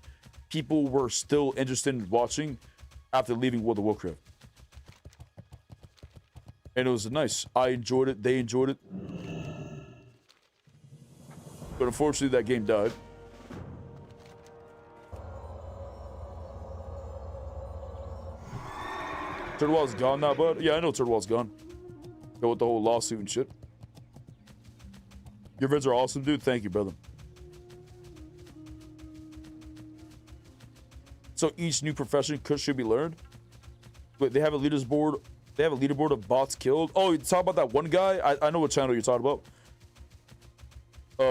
people were still interested in watching after leaving World of Warcraft. And it was nice. I enjoyed it. They enjoyed it. But unfortunately, that game died. Turtle Wall's gone now, bud. Yeah, I know Turtle Wall's gone. Go with the whole lawsuit and shit. Your vids are awesome, dude. Thank you, brother. So each new profession should be learned. But they have a leaderboard. They have a leaderboard of bots killed. Oh, you talk about that one guy? I know what channel you're talking about.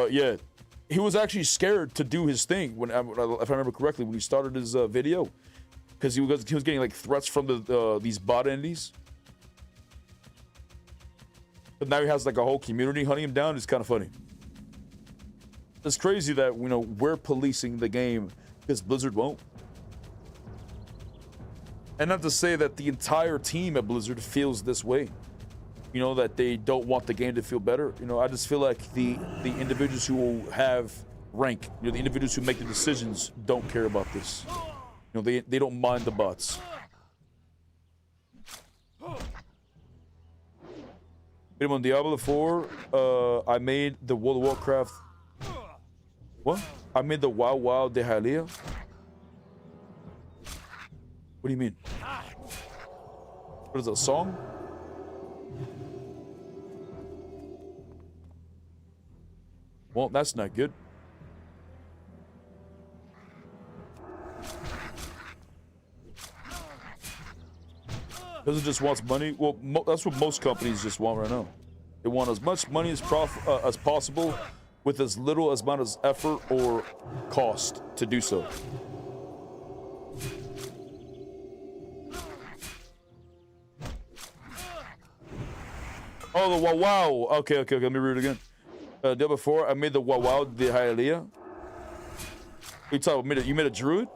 Yeah, he was actually scared to do his thing if I remember correctly, when he started his video, because he was getting like threats from these bot entities. But now he has like a whole community hunting him down. It's kind of funny. It's crazy that we're policing the game because Blizzard won't. And not to say that the entire team at Blizzard feels this way. That they don't want the game to feel better. I just feel like the individuals who have rank, the individuals who make the decisions don't care about this. They don't mind the bots. On Diablo 4, I made the World of Warcraft. What? I made the WoW de Hylia. What do you mean? What is it, a song? Well, that's not good. Doesn't just wants money. Well, that's what most companies just want right now. They want as much money as possible with as little amount of effort or cost to do so. Oh, the wow. Okay. Let me read it again. Day before, I made the wow de Hylia. You talking about you made a druid?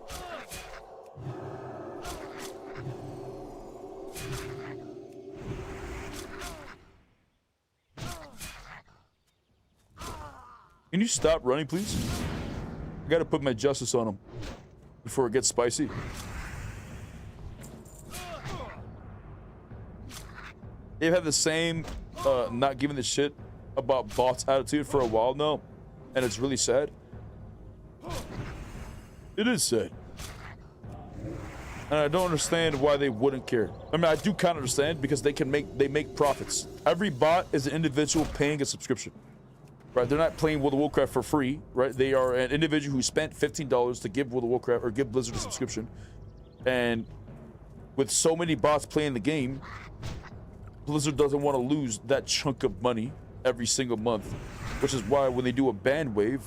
Can you stop running, please? I gotta put my justice on him before it gets spicy. They've had the same not giving a shit about bots attitude for a while now, and it's really sad. It is sad. And I don't understand why they wouldn't care. I mean, I do kind of understand because they make profits. Every bot is an individual paying a subscription. Right? They're not playing World of Warcraft for free, right? They are an individual who spent $15 to give World of Warcraft or give Blizzard a subscription. And with so many bots playing the game, Blizzard doesn't want to lose that chunk of money every single month, which is why when they do a ban wave,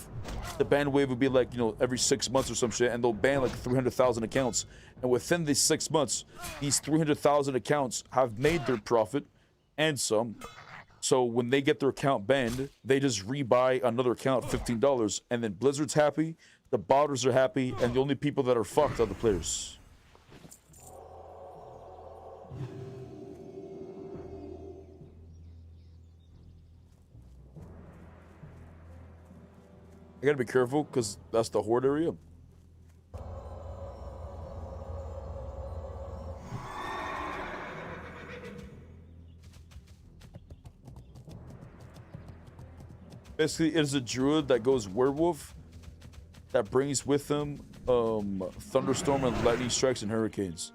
the ban wave would be like, you know, every 6 months or some shit, and they'll ban like 300,000 accounts. And within these 6 months, these 300,000 accounts have made their profit and some. So when they get their account banned, they just rebuy another account $15, and then Blizzard's happy, the botters are happy, and the only people that are fucked are the players. I gotta be careful because that's the horde area. Basically, it is a druid that goes werewolf that brings with him thunderstorm and lightning strikes and hurricanes.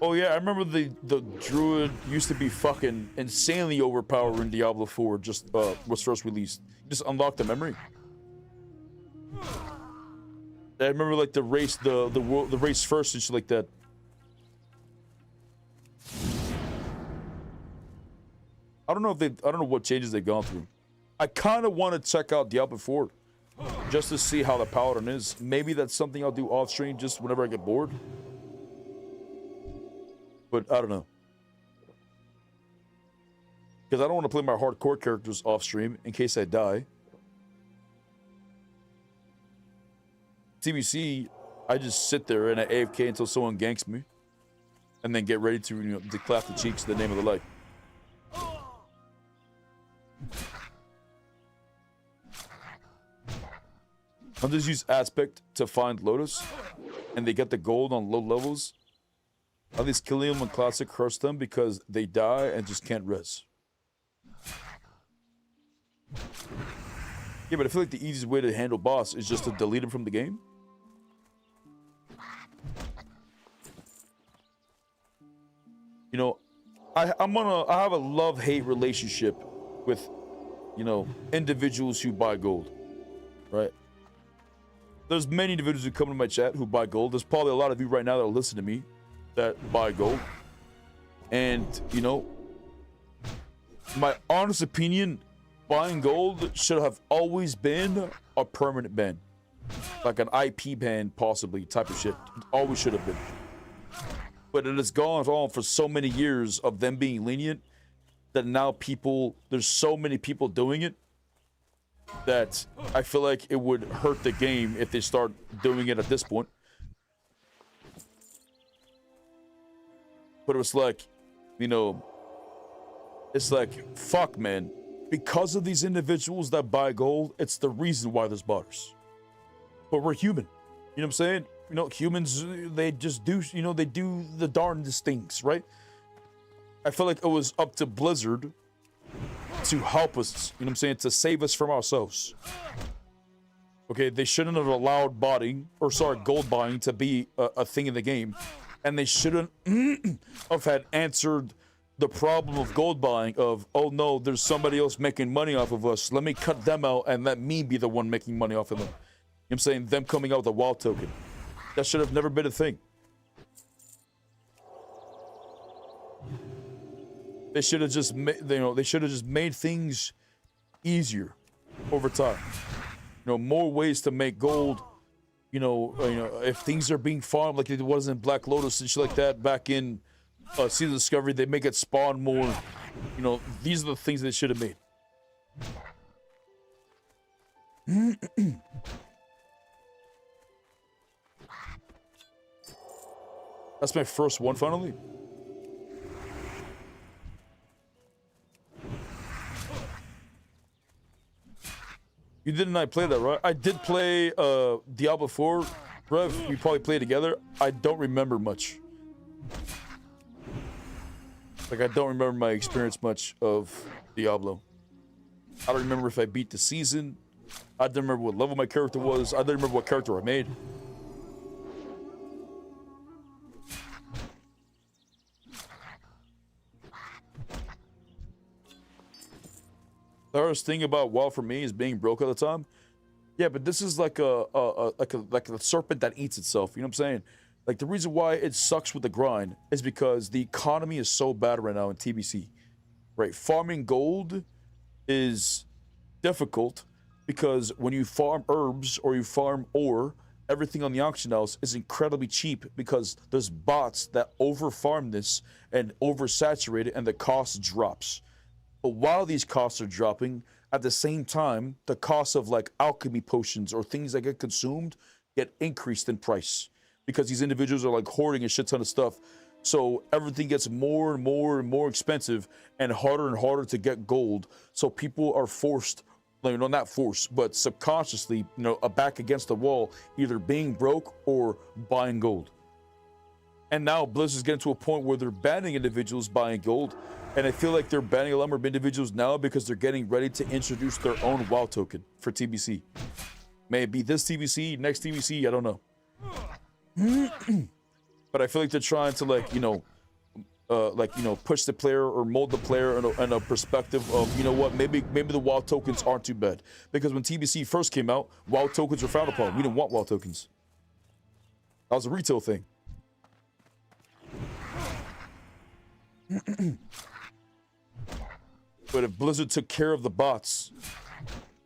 Oh yeah, I remember the druid used to be fucking insanely overpowered in Diablo 4. Just was first released. Just unlocked the memory. I remember like the race first and shit like that. I don't know what changes they've gone through. I kind of want to check out Diablo 4 just to see how the paladin is. Maybe that's something I'll do off stream just whenever I get bored. But I don't know. Because I don't want to play my hardcore characters off stream in case I die. TBC, I just sit there and I AFK until someone ganks me. And then get ready to, you know, to clap the cheeks in the name of the light. Hunters use Aspect to find Lotus, and they get the gold on low levels. At least killing them when Classic crush them because they die and just can't res. Yeah, but I feel like the easiest way to handle boss is just to delete him from the game. You know, I have a love-hate relationship with, you know, individuals who buy gold, right? There's many individuals who come to my chat who buy gold. There's probably a lot of you right now that listen to me that buy gold. And, you know, my honest opinion, buying gold should have always been a permanent ban. Like an IP ban, possibly, type of shit. Always should have been. But it has gone on for so many years of them being lenient that now there's so many people doing it that I feel like it would hurt the game if they start doing it at this point. But it was like, you know, it's like, fuck, man. Because of these individuals that buy gold, it's the reason why there's botters. But we're human. You know what I'm saying? You know, humans, they just do, you know, they do the darndest things, right? I feel like it was up to Blizzard to help us, you know what I'm saying, to save us from ourselves. Okay, they shouldn't have allowed gold buying to be a thing in the game. And they shouldn't have had answered the problem of gold buying of, oh no, there's somebody else making money off of us. Let me cut them out and let me be the one making money off of them. You know what I'm saying? Them coming out with a WoW token. That should have never been a thing. They should have just made things easier over time. You know, more ways to make gold. You know, if things are being farmed like it was in Black Lotus and shit like that back in Season of Discovery, they make it spawn more. You know, these are the things they should have made. That's my first one, finally. You didn't play that, right? I did play Diablo 4. Rev, we probably played together. I don't remember much. Like, I don't remember my experience much of Diablo. I don't remember if I beat the season. I don't remember what level my character was. I don't remember what character I made. The hardest thing about WoW for me is being broke all the time. Yeah, but this is like a serpent that eats itself. You know what I'm saying? Like, the reason why it sucks with the grind is because the economy is so bad right now in TBC. Right? Farming gold is difficult because when you farm herbs or you farm ore, everything on the auction house is incredibly cheap because there's bots that over farm this and oversaturate it, and the cost drops. But while these costs are dropping, at the same time, the cost of like alchemy potions or things that get consumed get increased in price because these individuals are like hoarding a shit ton of stuff. So everything gets more and more and more expensive and harder to get gold. So people are forced, you know, not forced, but subconsciously, you know, back against the wall, either being broke or buying gold. And now Blizzard's getting to a point where they're banning individuals buying gold. And I feel like they're banning a lot more individuals now because they're getting ready to introduce their own WoW token for TBC. May it be this TBC, next TBC, I don't know. But I feel like they're trying to, like, you know, push the player or mold the player in a perspective of, you know what, maybe the WoW tokens aren't too bad. Because when TBC first came out, WoW tokens were frowned upon. We didn't want WoW tokens. That was a retail thing. But if Blizzard took care of the bots,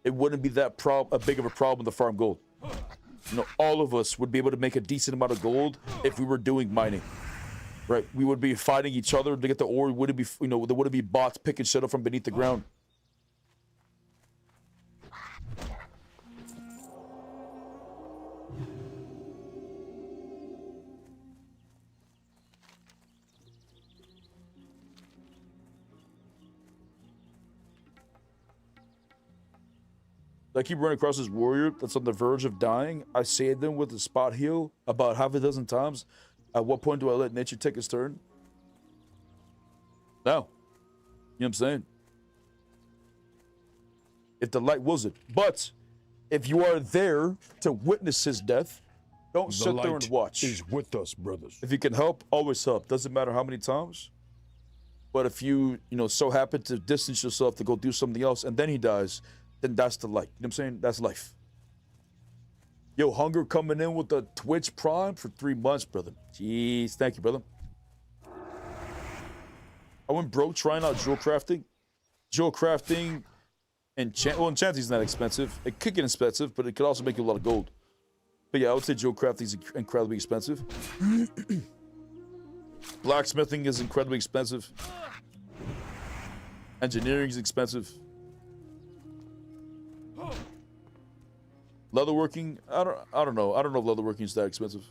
it wouldn't be that big of a problem to farm gold. You know, all of us would be able to make a decent amount of gold if we were doing mining. Right? We would be fighting each other to get the ore. Would it be, you know, there wouldn't be bots picking shit up from beneath the ground. I keep running across this warrior that's on the verge of dying. I saved them with a spot heal about half a dozen times. At what point do I let nature take its turn? Now. You know what I'm saying? If the light wills it. But if you are there to witness his death, don't sit there and watch. Is with us, brothers. If you can help, always help. Doesn't matter how many times. But if you know, so happen to distance yourself to go do something else and then he dies, then that's the light. You know what I'm saying? That's life. Yo, Hunger coming in with the Twitch Prime for 3 months, brother. Jeez, thank you, brother. I went broke trying out jewel crafting. Jewel crafting, enchanting is not expensive. It could get expensive, but it could also make you a lot of gold. But yeah, I would say jewel crafting is incredibly expensive. Blacksmithing is incredibly expensive. Engineering is expensive. Leatherworking, I don't know. I don't know if leatherworking is that expensive.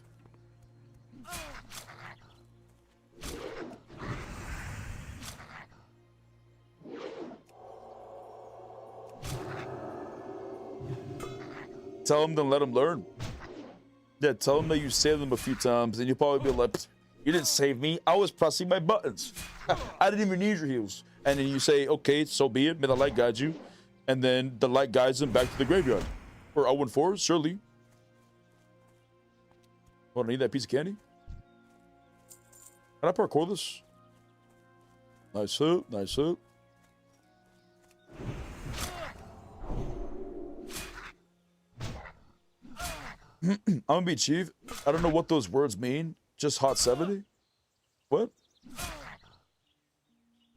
Tell them to let them learn. Yeah, tell them that you saved them a few times, and you'll probably be like, you didn't save me. I was pressing my buttons. I didn't even need your heals. And then you say, okay, so be it. May the light guide you. And then the light guides them back to the graveyard. Or 0-4, surely. Oh, I need that piece of candy. Can I parkour this? Nice hit, nice hit. I'm gonna be chief. I don't know what those words mean. Just hot 70? What?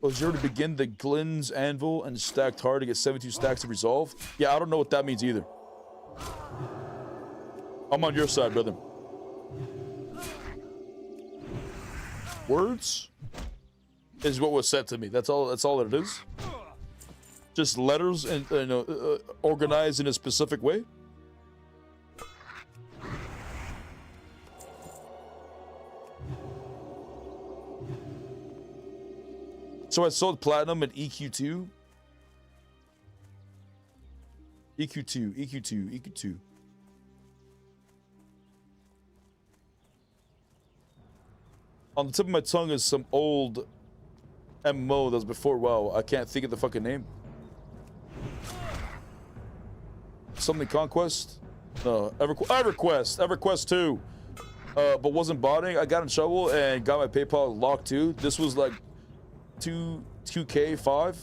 Well, you're to begin the Glenn's Anvil and stacked hard to get 72 stacks of resolve? Yeah, I don't know what that means either. I'm on your side, brother. Words is what was said to me. That's all it is. Just letters and organized in a specific way. So I sold platinum at EQ2. EQ2. On the tip of my tongue is some old MMO that was before WoW. I can't think of the fucking name. Something Conquest? No, EverQuest 2. But wasn't botting. I got in trouble and got my PayPal locked too. This was like 2K5.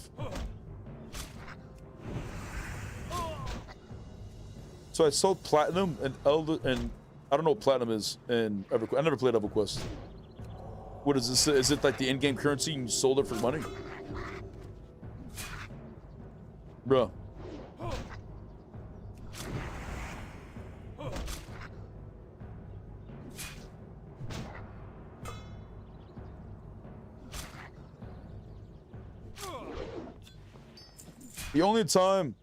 So I sold Platinum and Elder, and I don't know what Platinum is in EverQuest. I never played EverQuest. What is this? Is it like the in-game currency and you sold it for money? Bruh. The only time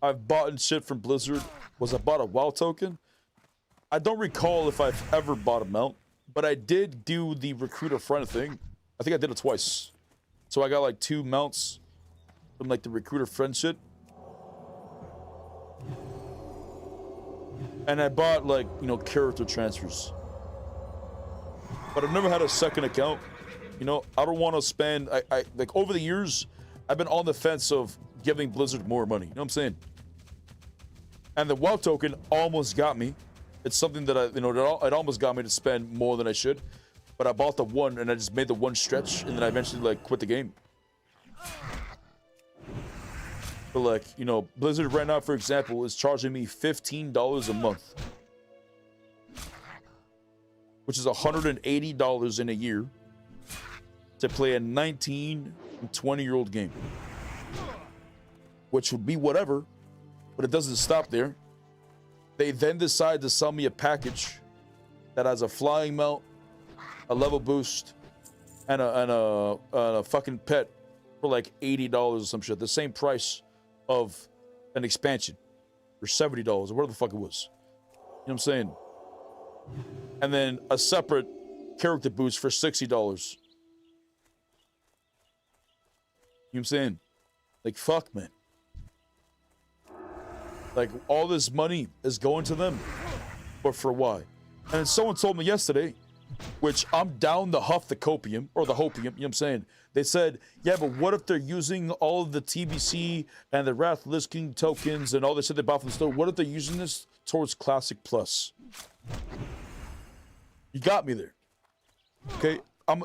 I've bought shit from Blizzard was I bought a WoW token. I don't recall if I've ever bought a mount, but I did do the recruiter friend thing. I think I did it twice. So I got like 2 mounts from like the recruiter friend shit. And I bought like, you know, character transfers. But I've never had a second account. You know, I don't want to spend, like over the years, I've been on the fence of giving Blizzard more money. You know what I'm saying? And the WoW token almost got me. It's something that it almost got me to spend more than I should. But I bought the one and I just made the one stretch and then I eventually like quit the game. But like, you know, Blizzard right now, for example, is charging me $15 a month. Which is $180 in a year to play a 19 and 20-year-old game. Which would be whatever, but it doesn't stop there. They then decide to sell me a package that has a flying mount, a level boost, and a fucking pet for like $80 or some shit. The same price of an expansion for $70 or whatever the fuck it was. You know what I'm saying? And then a separate character boost for $60. You know what I'm saying? Like, fuck, man. Like, all this money is going to them, but for why? And someone told me yesterday, which I'm down to huff the copium, or the hopium, you know what I'm saying? They said, yeah, but what if they're using all of the TBC and the Wrath of Lich King tokens and all this shit they bought from the store? What if they're using this towards Classic Plus? You got me there. Okay, I'm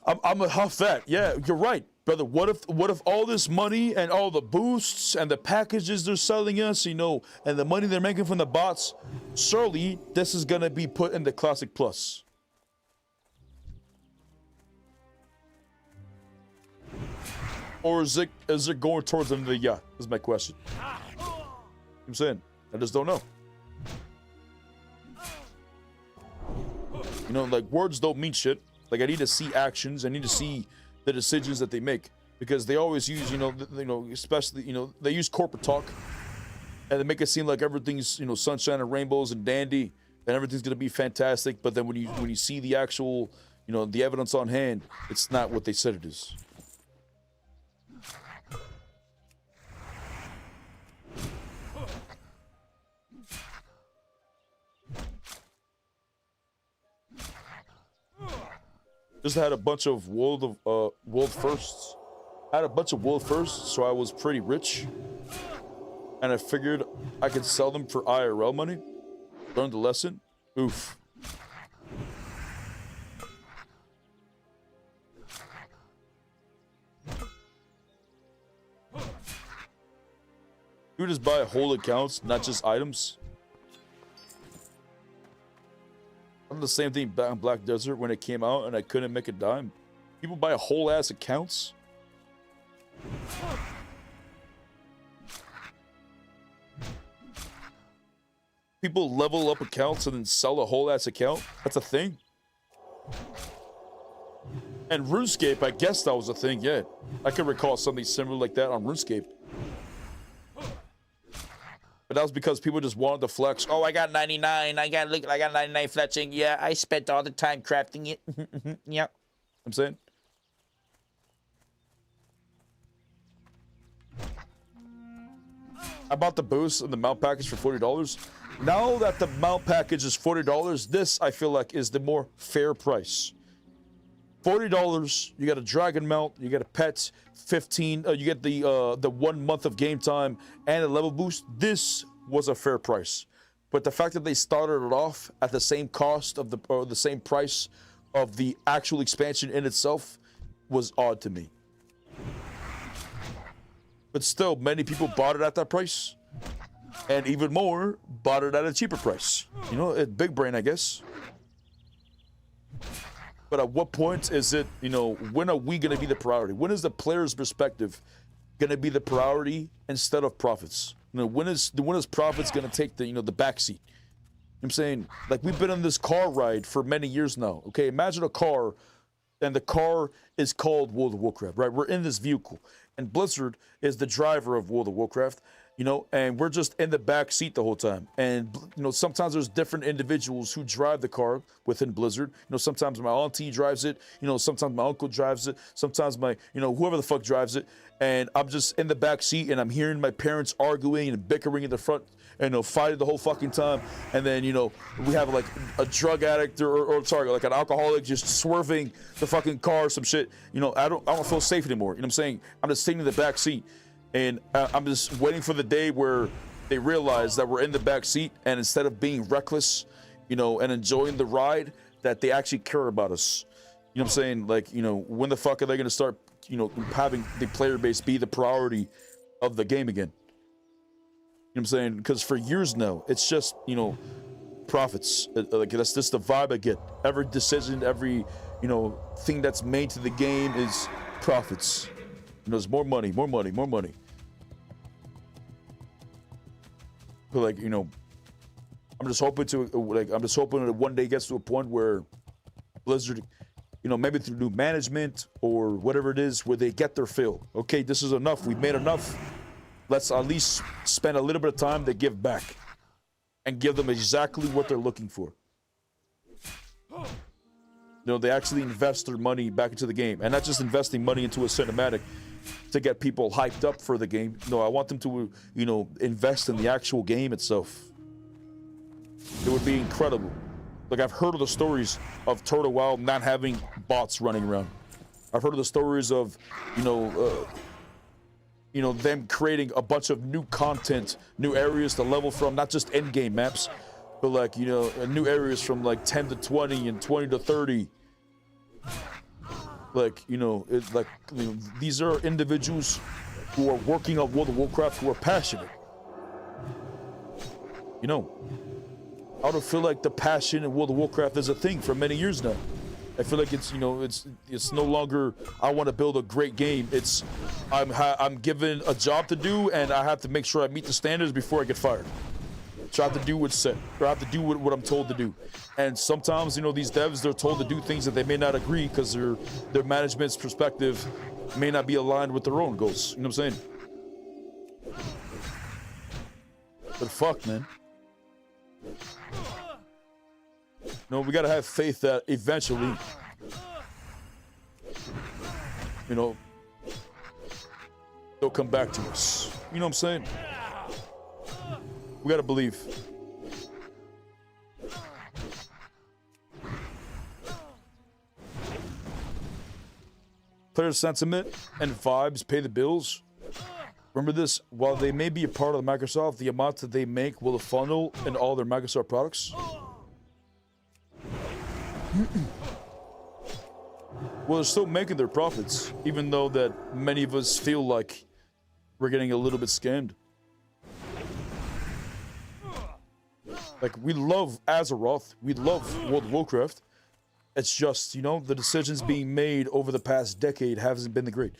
gonna huff that. Yeah, you're right, brother. What if all this money and all the boosts and the packages they're selling us, you know, and the money they're making from the bots, surely this is gonna be put in the Classic Plus. Or is it going towards the end of the yacht? Is my question. I'm saying, I just don't know. You know, like, words don't mean shit. Like, I need to see actions. I need to see the decisions that they make, because they always use, you know, especially, you know, they use corporate talk, and they make it seem like everything's, you know, sunshine and rainbows and dandy, and everything's gonna be fantastic. But then when you see the actual, you know, the evidence on hand, it's not what they said it is. Just had a bunch of world firsts. I had a bunch of world firsts, so I was pretty rich. And I figured I could sell them for IRL money. Learned the lesson. Oof. You just buy whole accounts, not just items. I did the same thing back in Black Desert when it came out and I couldn't make a dime. People buy whole ass accounts. People level up accounts and then sell a whole ass account. That's a thing. And RuneScape, I guess that was a thing, yeah. I can recall something similar like that on RuneScape. But that was because people just wanted to flex. Oh, I got 99. I got 99 fletching. Yeah, I spent all the time crafting it. Yeah. I'm saying. I bought the boost and the mount package for $40. Now that the mount package is $40, this I feel like is the more fair price. $40, you get a dragon mount, you get a pet, 15, you get the 1 month of game time and a level boost. This was a fair price. But the fact that they started it off at the same cost of the same price of the actual expansion in itself was odd to me. But still, many people bought it at that price. and even more, bought it at a cheaper price. You know, it big brain, I guess. But at what point is it, you know, when are we going to be the priority? When is the player's perspective going to be the priority instead of profits? You know, when is profits going to take the, you know, the backseat? I'm saying, like, we've been on this car ride for many years now. Okay, imagine a car, and the car is called World of Warcraft, right? We're in this vehicle, and Blizzard is the driver of World of Warcraft, you know, and we're just in the back seat the whole time. And, you know, sometimes there's different individuals who drive the car within Blizzard. You know, sometimes my auntie drives it, you know, sometimes my uncle drives it, sometimes my, you know, whoever the fuck drives it. And I'm just in the back seat, and I'm hearing my parents arguing and bickering in the front, and, you know, fighting the whole fucking time. And then, you know, we have like a drug addict or sorry, like an alcoholic just swerving the fucking car or some shit. You know, I don't feel safe anymore. You know what I'm saying? I'm just sitting in the back seat, and I'm just waiting for the day where they realize that we're in the back seat, and instead of being reckless, you know, and enjoying the ride, that they actually care about us. You know what I'm saying? Like, you know, when the fuck are they going to start, you know, having the player base be the priority of the game again? You know what I'm saying? Because for years now, it's just, you know, profits. Like, that's just the vibe I get. Every decision, every, you know, thing that's made to the game is profits. You know, there's more money, more money, more money. But, like, you know, I'm just hoping that one day it gets to a point where Blizzard, you know, maybe through new management or whatever it is, where they get their fill. Okay, this is enough. We've made enough. Let's at least spend a little bit of time to give back and give them exactly what they're looking for. You know, they actually invest their money back into the game, and not just investing money into a cinematic to get people hyped up for the game. No, I want them to, you know, invest in the actual game itself. It would be incredible. Like, I've heard of the stories of Turtle Wild not having bots running around. I've heard of the stories of, you know, them creating a bunch of new content, new areas to level from, not just end-game maps, but, like, you know, new areas from like 10 to 20 and 20 to 30. Like, you know, it's like, you know, these are individuals who are working on World of Warcraft who are passionate. You know, I don't feel like the passion in World of Warcraft is a thing for many years now. I feel like it's, you know, it's no longer, I want to build a great game. It's, I'm given a job to do, and I have to make sure I meet the standards before I get fired. So I have to do what's set, or I have to do what I'm told to do. And sometimes, you know, these devs, they're told to do things that they may not agree because their management's perspective may not be aligned with their own goals. You know what I'm saying? But fuck, man. No, we gotta have faith that eventually, you know, they'll come back to us. You know what I'm saying? We gotta believe. Player sentiment and vibes pay the bills. Remember this, while they may be a part of Microsoft, the amount that they make will funnel in all their Microsoft products. Well, they're still making their profits, even though that many of us feel like we're getting a little bit scammed. Like, we love Azeroth, we love World of Warcraft. It's just, you know, the decisions being made over the past decade hasn't been the great.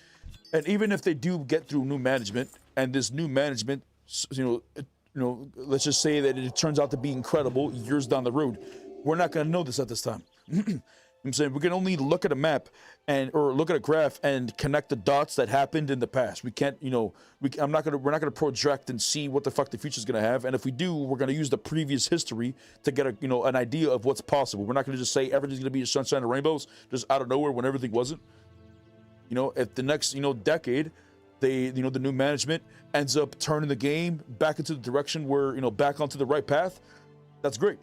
And even if they do get through new management, and this new management, you know, let's just say that it turns out to be incredible years down the road, we're not going to know this at this time. I'm saying we can only look at a map or look at a graph and connect the dots that happened in the past. We can't, you know, we're not gonna project and see what the fuck the future's gonna have. And if we do, we're gonna use the previous history to get a, you know, an idea of what's possible. We're not gonna just say everything's gonna be sunshine and rainbows just out of nowhere when everything wasn't. You know, if the next, you know, decade, the new management ends up turning the game back into the direction where, you know, back onto the right path, that's great. You know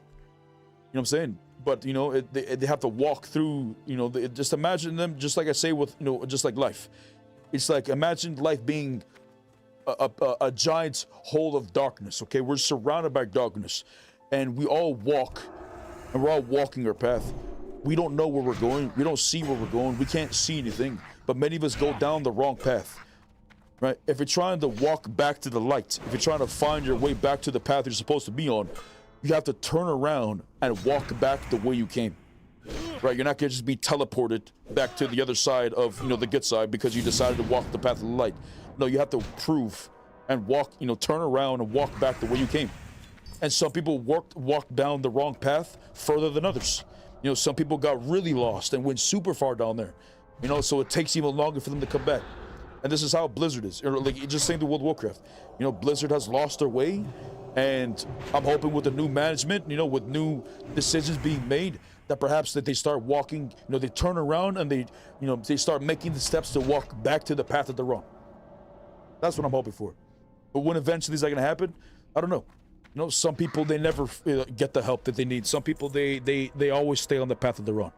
what I'm saying? But, you know, they have to walk through, you know, just imagine them, just like I say with, you know, just like life. It's like, imagine life being a giant hole of darkness, okay? We're surrounded by darkness, and we all walk, and we're all walking our path. We don't know where we're going. We don't see where we're going. We can't see anything, but many of us go down the wrong path. right? If you're trying to walk back to the light, if you're trying to find your way back to the path you're supposed to be on, you have to turn around and walk back the way you came, right? You're not gonna just be teleported back to the other side of, you know, the good side because you decided to walk the path of the light. No, you have to prove and walk, you know, turn around and walk back the way you came. And some people walked down the wrong path further than others. You know, some people got really lost and went super far down there. You know, so it takes even longer for them to come back. And this is how Blizzard is. Or like, just saying to World of Warcraft. You know, Blizzard has lost their way, and I'm hoping with the new management, you know, with new decisions being made, that perhaps that they start walking, you know, they turn around and they, you know, they start making the steps to walk back to the path that they're on. That's what I'm hoping for. But when eventually is that gonna happen? I don't know. You know, some people, they never get the help that they need. Some people, they always stay on the path that they're on.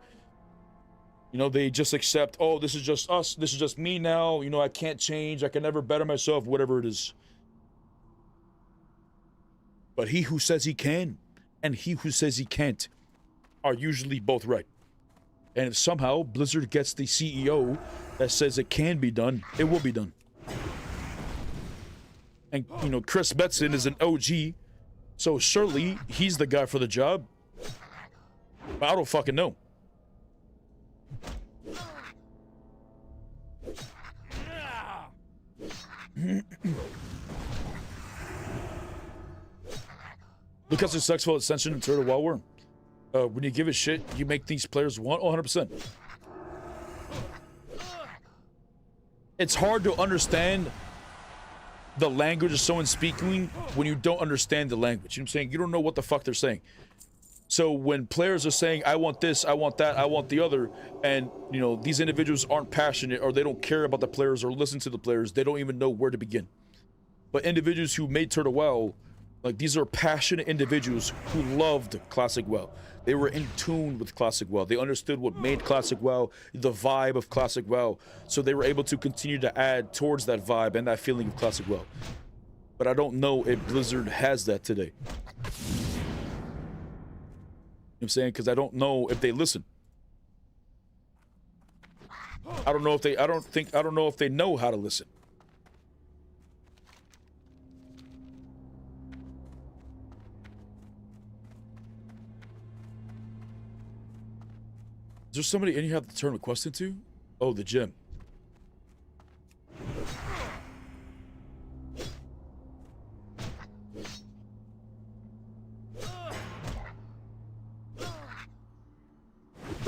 You know, they just accept, oh, this is just us, this is just me now, you know, I can't change, I can never better myself, whatever it is. But he who says he can and he who says he can't are usually both right. And if somehow Blizzard gets the CEO that says it can be done, it will be done. And, you know, Chris Metzen is an OG, so surely he's the guy for the job. But I don't fucking know. Look how successful Ascension and Turtle Wild were. When you give a shit, you make these players want 100%. It's hard to understand the language of someone speaking when you don't understand the language. You know what I'm saying? You don't know what the fuck they're saying. So when players are saying, I want this, I want that, I want the other, and, you know, these individuals aren't passionate or they don't care about the players or listen to the players, they don't even know where to begin. But individuals who made Turtle WoW, like, these are passionate individuals who loved Classic WoW. They were in tune with Classic WoW. They understood what made Classic WoW, the vibe of Classic WoW. So they were able to continue to add towards that vibe and that feeling of Classic WoW. But I don't know if Blizzard has that today. You know what I'm saying? Because I don't know if they listen. I don't know if they, I don't know if they know how to listen. Is there somebody in here you have to turn a quest into? Oh, the gym.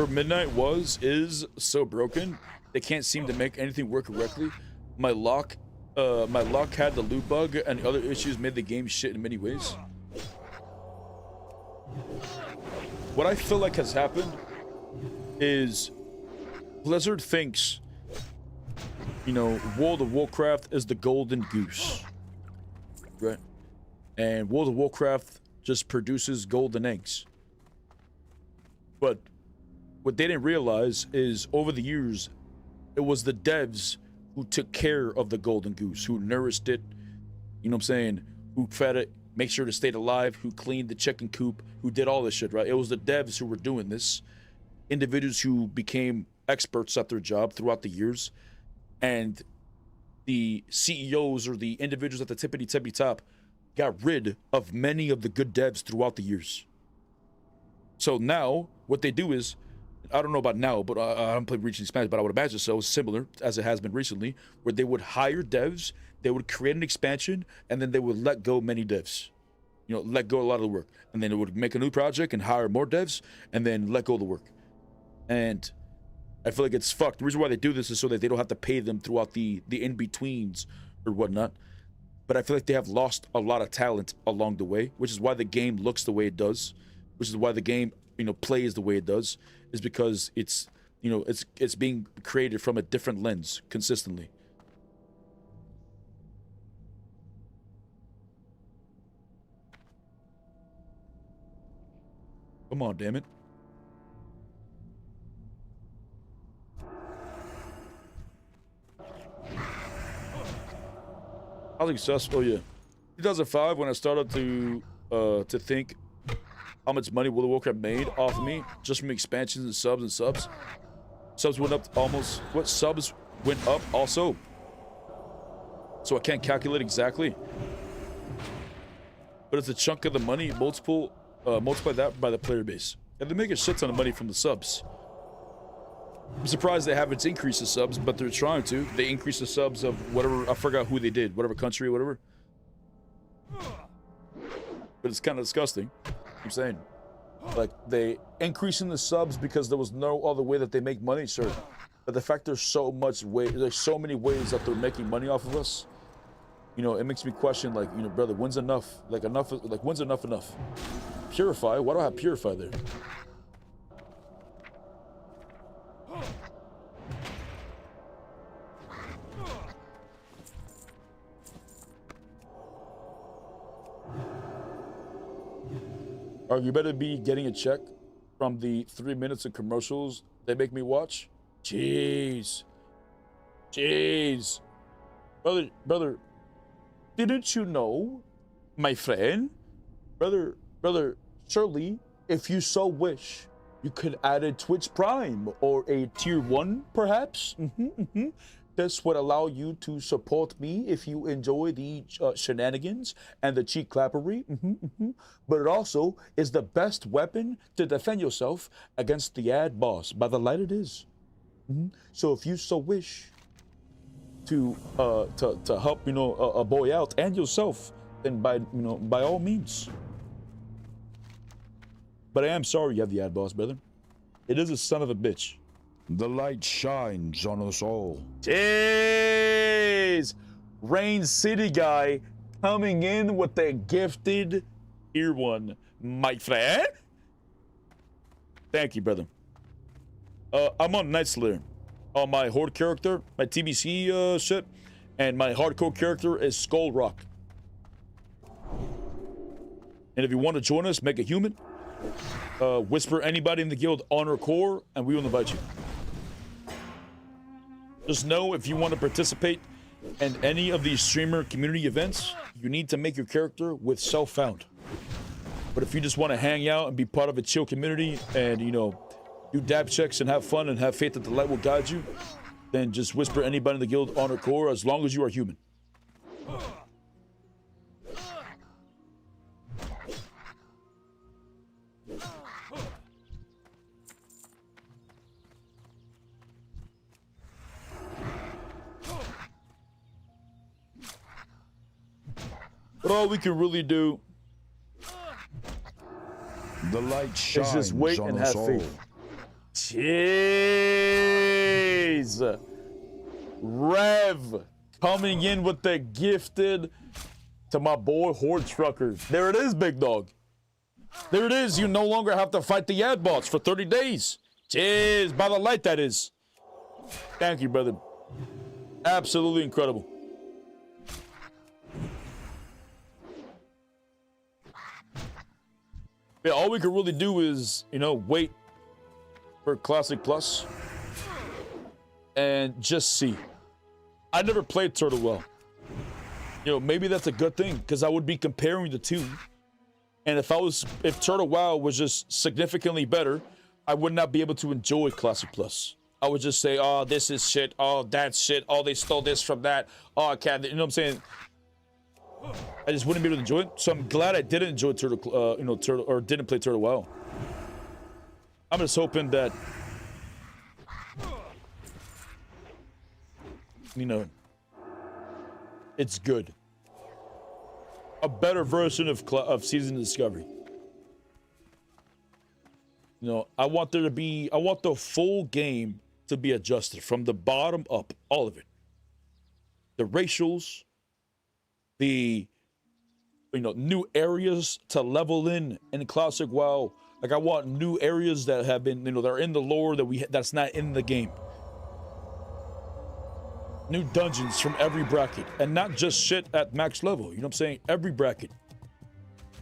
Midnight is so broken. They can't seem to make anything work correctly. My lock had the loot bug, and other issues made the game shit in many ways. What I feel like has happened is Blizzard thinks, you know, World of Warcraft is the golden goose, right? And World of Warcraft just produces golden eggs. But what they didn't realize is over the years, it was the devs who took care of the golden goose, who nourished it, you know what I'm saying, who fed it, make sure it stayed alive, who cleaned the chicken coop, who did all this shit, right? It was the devs who were doing this. Individuals who became experts at their job throughout the years, and the CEOs or the individuals at the tippity top got rid of many of the good devs throughout the years. So now what they do is, I don't know about now, but I haven't played Reach in Spanish, but I would imagine so, similar as it has been recently, where they would hire devs, they would create an expansion, and then they would let go many devs. You know, let go a lot of the work. And then it would make a new project and hire more devs, and then let go of the work. And I feel like it's fucked. The reason why they do this is so that they don't have to pay them throughout the in-betweens or whatnot. But I feel like they have lost a lot of talent along the way, which is why the game looks the way it does, which is why the game, you know, plays the way it does, is because it's, you know, it's being created from a different lens consistently. Come on, damn it. I was successful, yeah. 2005, when I started to think how much money World of Warcraft made off of me just from expansions and subs. Subs went up almost. What subs went up also? so I can't calculate exactly. But it's a chunk of the money. Multiply that by the player base, and they make a shit ton of money from the subs. I'm surprised they haven't increased the subs, but they're trying to. They increased the subs of whatever, I forgot who they did, whatever country or whatever. But it's kind of disgusting. I'm saying, like, they increasing the subs because there was no other way that they make money, sure. But the fact there's so many ways that they're making money off of us, you know, it makes me question, like, you know, brother, when's enough? Like, when's enough? Purify? Why do I have Purify there? Or you better be getting a check from the 3 minutes of commercials they make me watch. Jeez. Brother, didn't you know, my friend? Brother, surely, if you so wish, you could add a Twitch Prime or a Tier 1, perhaps? This would allow you to support me if you enjoy the shenanigans and the cheek clappery. But it also is the best weapon to defend yourself against the ad boss. By the light it is. So if you so wish to help, you know, a boy out and yourself, then by all means. But I am sorry you have the ad boss, brother. It is a son of a bitch. The light shines on us all. Jeez! Rain City guy coming in with the gifted Tier 1, my friend. Thank you, brother. I'm on Night Slayer. On my Horde character, my TBC shit, and my hardcore character is Skull Rock. And if you want to join us, make a human, whisper anybody in the guild Honor Core, and we will invite you. Just know if you want to participate in any of these streamer community events, you need to make your character with self-found. But if you just want to hang out and be part of a chill community and, you know, do dab checks and have fun and have faith that the light will guide you, then just whisper anybody in the guild Honor Core as long as you are human. But all we can really do, the light shines is just wait on and us have all. faith. Jeez! Rev coming in with the gifted to my boy Horde Truckers. There it is, big dog. There it is. You no longer have to fight the ad bots for 30 days. Jeez, by the light that is. Thank you, brother. Absolutely incredible. Yeah, all we can really do is, you know, wait for Classic Plus and just see. I never played Turtle well. You know, maybe that's a good thing because I would be comparing the two. And if Turtle WoW was just significantly better, I would not be able to enjoy Classic Plus. I would just say, oh, this is shit. Oh, that's shit. Oh, they stole this from that. Oh, I can't. You know what I'm saying? I just wouldn't be able to enjoy it. So I'm glad I didn't enjoy didn't play Turtle WoW. I'm just hoping that, you know, it's good. A better version of Season of Discovery. You know, I want the full game to be adjusted from the bottom up, all of it. The racials, the, you know, new areas to level in Classic WoW. Like, I want new areas that have been, you know, they're in the lore that's not in the game. New dungeons from every bracket, and not just shit at max level. You know what I'm saying? Every bracket.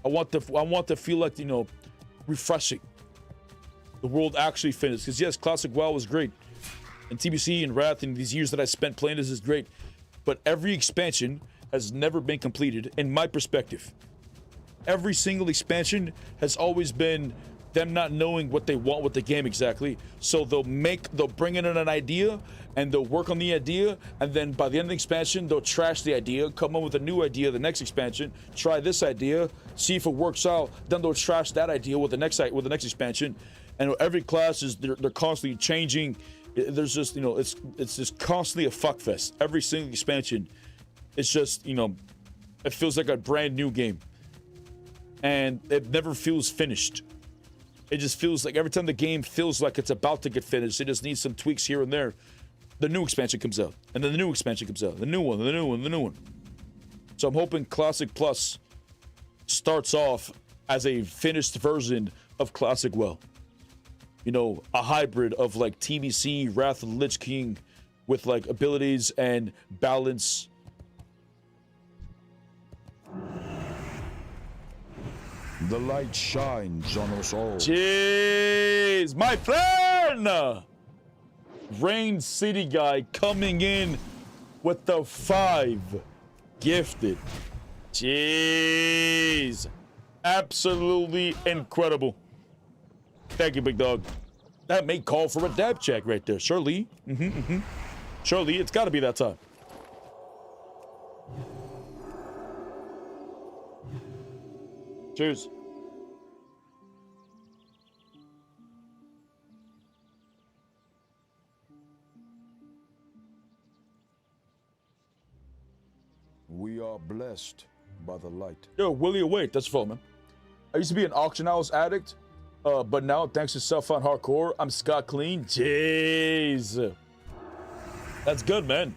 I want to feel like, you know, refreshing. The world actually finished. Because yes, Classic WoW was great, and TBC and Wrath and these years that I spent playing this is great, but every expansion has never been completed in my perspective. Every single expansion has always been them not knowing what they want with the game exactly. So they'll bring in an idea and they'll work on the idea, and then by the end of the expansion, they'll trash the idea, come up with a new idea, the next expansion, try this idea, see if it works out, then they'll trash that idea with the next expansion. And every class they're constantly changing. There's just, it's just constantly a fuckfest. Every single expansion, it's just, it feels like a brand new game. And it never feels finished. It just feels like every time the game feels like it's about to get finished, it just needs some tweaks here and there. The new expansion comes out, and then the new expansion comes out, the new one, the new one, the new one. So I'm hoping Classic Plus starts off as a finished version of Classic WoW. A hybrid of like TBC, Wrath of the Lich King, with like abilities and balance. The light shines on us all. Jeez, my friend! Rain City guy coming in with the 5 gifted. Jeez. Absolutely incredible. Thank you, big dog. That may call for a dab check right there. Surely. Surely, it's got to be that time. Cheers. We are blessed by the light. Yo, Willie Awake, that's phone, man. I used to be an auction house addict, but now, thanks to Self-Found Hardcore, I'm Scott Clean. Jeez. That's good, man.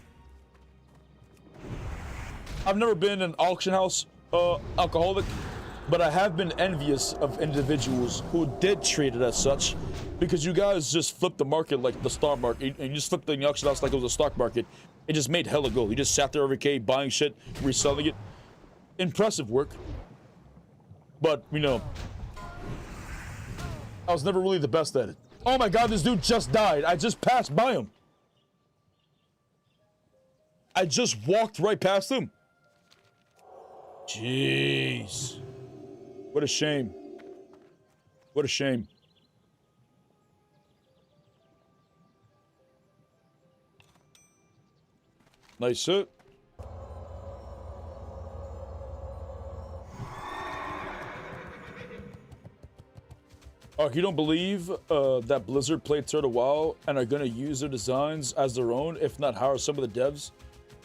I've never been an auction house alcoholic, but I have been envious of individuals who did treat it as such, because you guys just flipped the market like the stock market, and you just flipped the auction house like it was a stock market. It just made hella go. You just sat there every day buying shit, reselling it. Impressive work. But, I was never really the best at it. Oh my god, this dude just died. I just passed by him. I just walked right past him. Jeez. What a shame. What a shame. Nice shit. You don't believe that Blizzard played Turtle WoW and are going to use their designs as their own, if not hire some of the devs?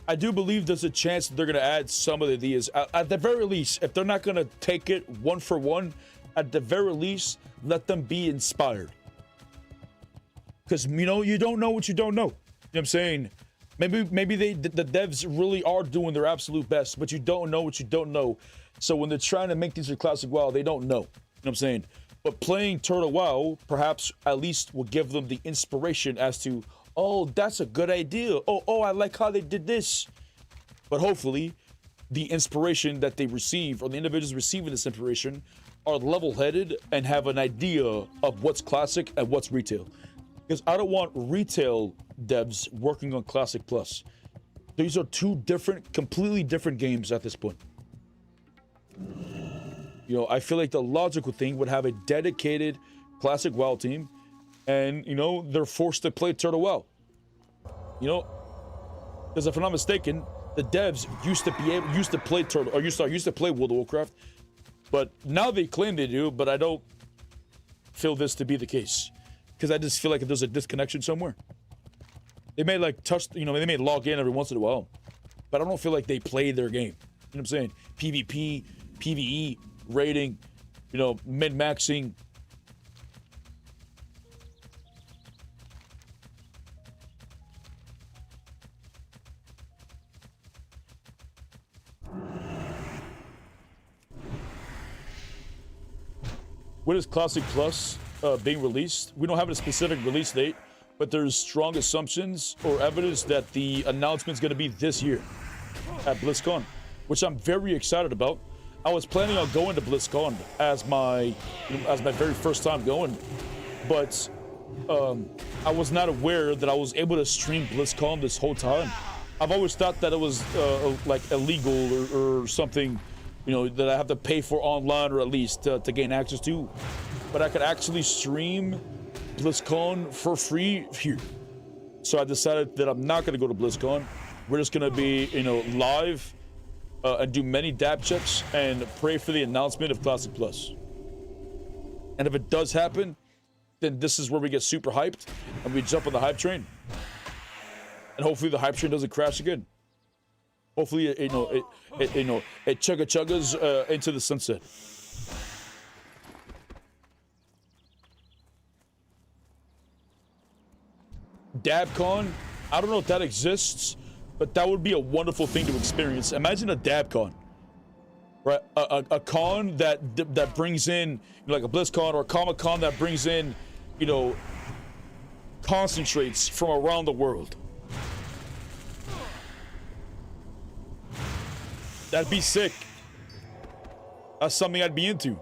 I do believe there's a chance that they're going to add some of the ideas. At the very least, if they're not going to take it one for one, at the very least, let them be inspired. Because, you don't know what you don't know. You know what I'm saying? Maybe the devs really are doing their absolute best, but you don't know what you don't know. So when they're trying to make these a classic WoW, they don't know. You know what I'm saying? But playing Turtle WoW, perhaps at least will give them the inspiration as to, oh, that's a good idea. Oh, I like how they did this. But hopefully, the inspiration that they receive, or the individuals receiving this inspiration, are level-headed and have an idea of what's classic and what's retail. Because I don't want retail devs working on Classic Plus. These are two completely different games at this point. I feel like the logical thing would have a dedicated Classic WoW team, and, they're forced to play Turtle WoW. Because if I'm not mistaken, the devs used to play Turtle, or used to play World of Warcraft, but now they claim they do, but I don't feel this to be the case. Because I just feel like there's a disconnection somewhere. They may they may log in every once in a while, but I don't feel like they play their game. You know what I'm saying? PvP, PvE, rating, min-maxing. When is Classic Plus being released? We don't have a specific release date, but there's strong assumptions or evidence that the announcement's going to be this year at BlizzCon, which I'm very excited about. I was planning on going to BlizzCon as my very first time going, but I was not aware that I was able to stream BlizzCon this whole time. I've always thought that it was like illegal or something, that I have to pay for online, or at least to gain access to. but I could actually stream BlizzCon for free here. So I decided that I'm not gonna go to BlizzCon. We're just gonna be, you know, live and do many dab checks and pray for the announcement of Classic Plus. And if it does happen, then this is where we get super hyped and we jump on the hype train. And hopefully the hype train doesn't crash again. Hopefully, it chuggas into the sunset. DabCon, I don't know if that exists, but that would be a wonderful thing to experience. Imagine a DabCon, right? A con that brings in, you know, like a BlizzCon or a Comic-Con that brings in, you know, concentrates from around the world. That'd be sick. That's something I'd be into.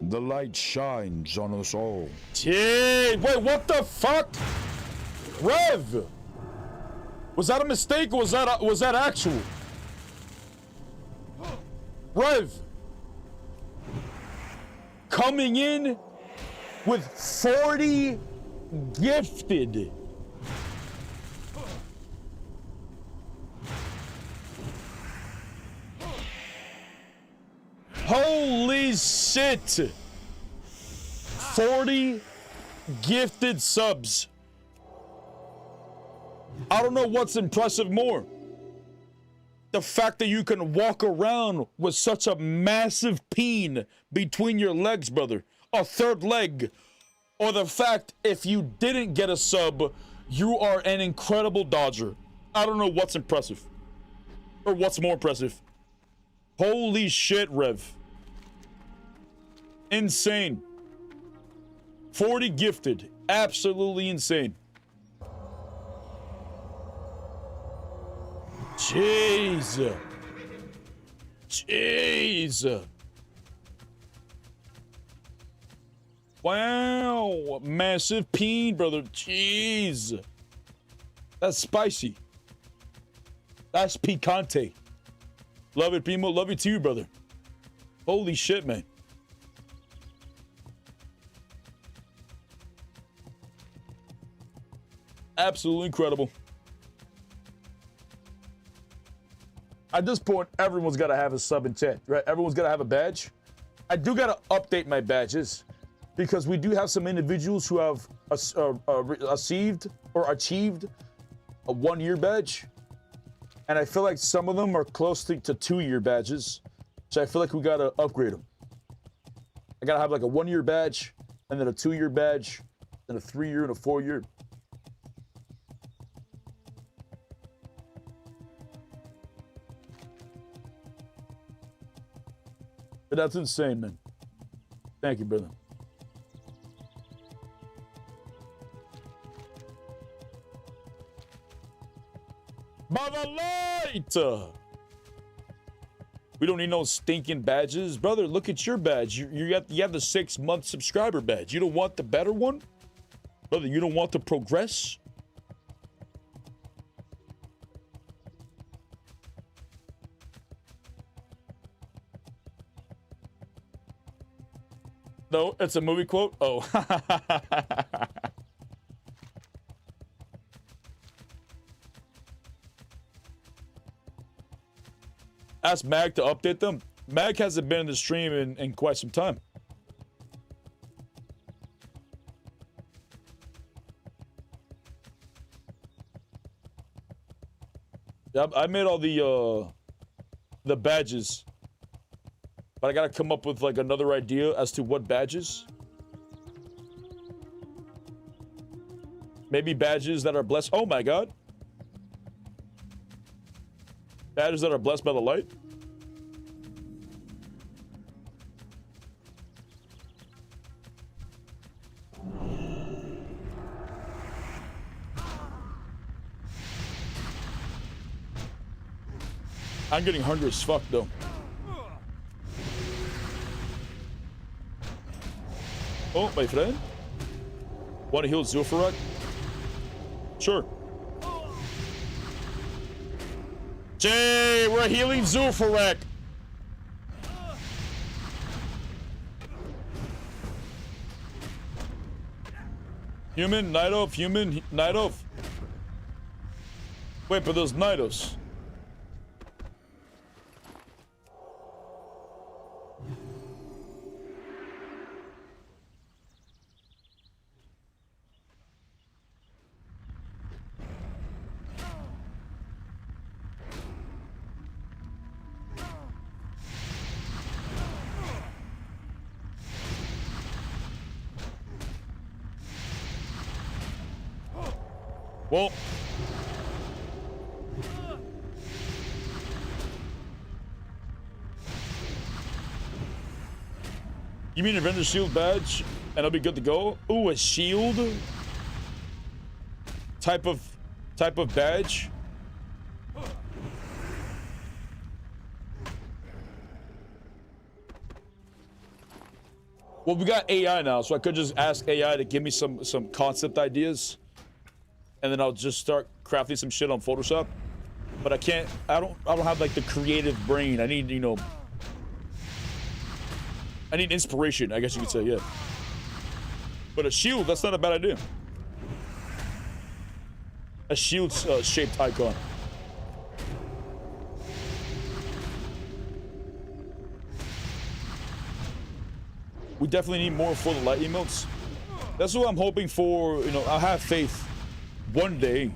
The light shines on us all. Gee, wait, what the fuck? Rev! Was that a mistake or was that actual? Rev! Coming in with 40 gifted. Holy shit! 40 gifted subs. I don't know what's impressive more. The fact that you can walk around with such a massive peen between your legs, brother. A third leg. Or the fact if you didn't get a sub, you are an incredible dodger. I don't know what's impressive. Or what's more impressive. Holy shit, Rev. Insane. 40 gifted. Absolutely insane. Jeez. Jeez. Wow. Massive peen, brother. Jeez. That's spicy. That's picante. Love it, Primo. Love you too, brother. Holy shit, man. Absolutely incredible. At this point, everyone's got to have a sub in chat, right? Everyone's got to have a badge. I do got to update my badges because we do have some individuals who have achieved a 1-year badge. And I feel like some of them are close to 2-year badges. So I feel like we got to upgrade them. I got to have like a 1-year badge and then a 2-year badge, then a 3-year and a 4-year. But that's insane, man. Thank you, brother. By the light! We don't need no stinking badges. Brother, look at your badge. You have the 6-month subscriber badge. You don't want the better one? Brother, you don't want to progress? No, it's a movie quote? Oh. Ask Mag to update them. Mag hasn't been in the stream in quite some time. Yeah, I made all the badges. But I gotta come up with like another idea as to what badges. Maybe badges that are blessed. Oh my god. Badges that are blessed by the light. I'm getting hungry as fuck though. Oh, my friend. Want to heal Zul'Farrak? Sure. Jay, we're healing Zul'Farrak. Human, night elf, human, night elf. Wait, but those Nidos. Well, you mean Avenger Shield badge and I'll be good to go? Ooh, a shield type of badge. Well, we got AI now, so I could just ask AI to give me some concept ideas. And then I'll just start crafting some shit on Photoshop. But I can't, I don't have like the creative brain. I need, you know, I need inspiration, I guess you could say, yeah. But a shield, that's not a bad idea. A shield shaped icon. We definitely need more for the light emotes. That's what I'm hoping for, you know, I have faith. One day,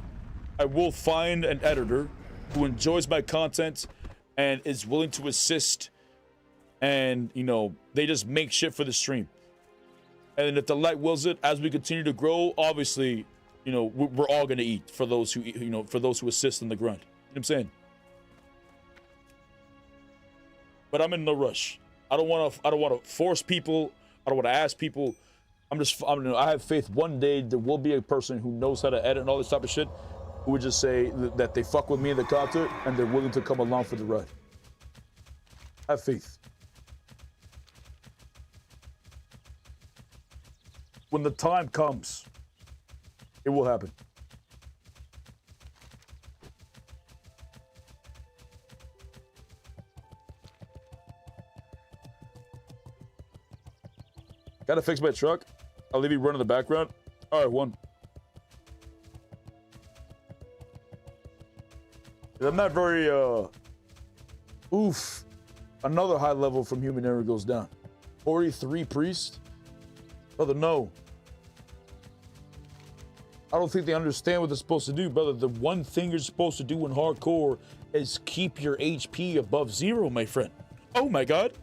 I will find an editor who enjoys my content and is willing to assist, and, you know, they just make shit for the stream. And if the light wills it, as we continue to grow, obviously, you know, we're all gonna eat for those who, you know, for those who assist in the grunt. You know what I'm saying? But I'm in no rush. I don't want to force people. I don't want to ask people. I have faith one day there will be a person who knows how to edit and all this type of shit who would just say that they fuck with me in the content and they're willing to come along for the ride. I have faith. When the time comes, it will happen. Gotta fix my truck. I'll leave you run in the background. All right, one. I'm not very, oof. Another high level from human error goes down. 43 priest? Brother, no. I don't think they understand what they're supposed to do, brother. The one thing you're supposed to do in hardcore is keep your HP above 0, my friend. Oh my God.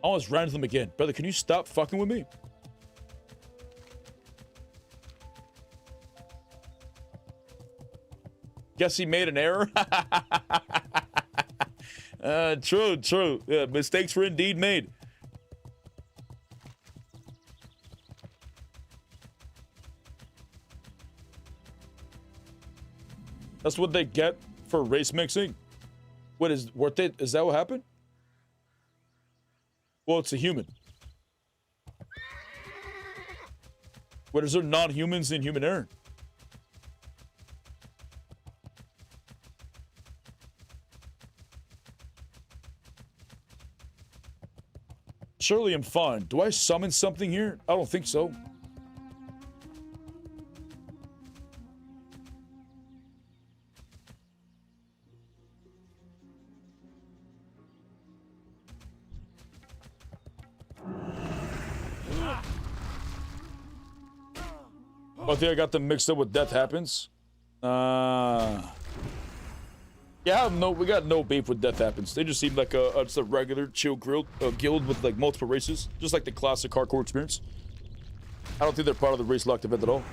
I almost ran into them again. Brother, can you stop fucking with me? Guess he made an error. True. Yeah, mistakes were indeed made. That's what they get for race mixing. What is worth it? Is that what happened? Well, it's a human. What is there non-humans in human error? Surely I'm fine. Do I summon something here? I don't think so. I think I got them mixed up with Death Happens. Yeah, we got no beef with Death Happens. They just seem like just a regular chill guild with like multiple races, just like the classic hardcore experience. I don't think they're part of the race locked event at all.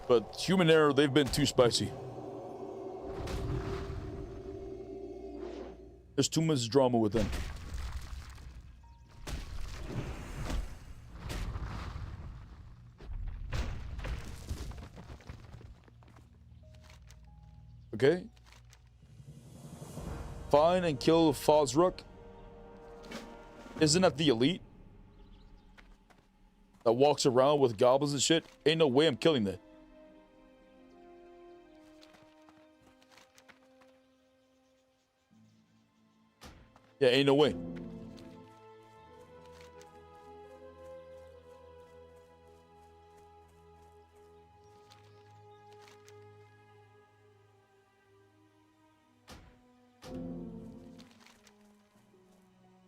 But human error, they've been too spicy. There's too much drama with them. Okay. Find and kill Fosrook. Isn't that the elite? That walks around with goblins and shit? Ain't no way I'm killing that. Yeah, ain't no way.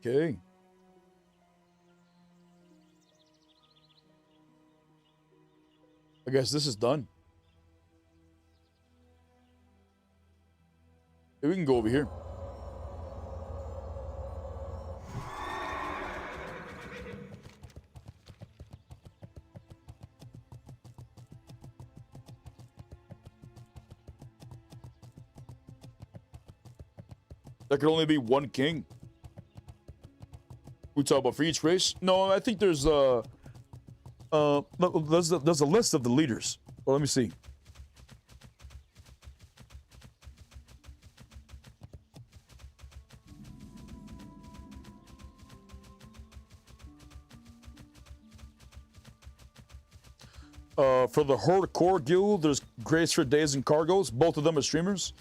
Okay. I guess this is done. We can go over here. There could only be one king. We talk about for each race? No, I think there's a list of the leaders. Well, let me see. For the Hardcore Guild, there's Grace for Days and Cargos. Both of them are streamers.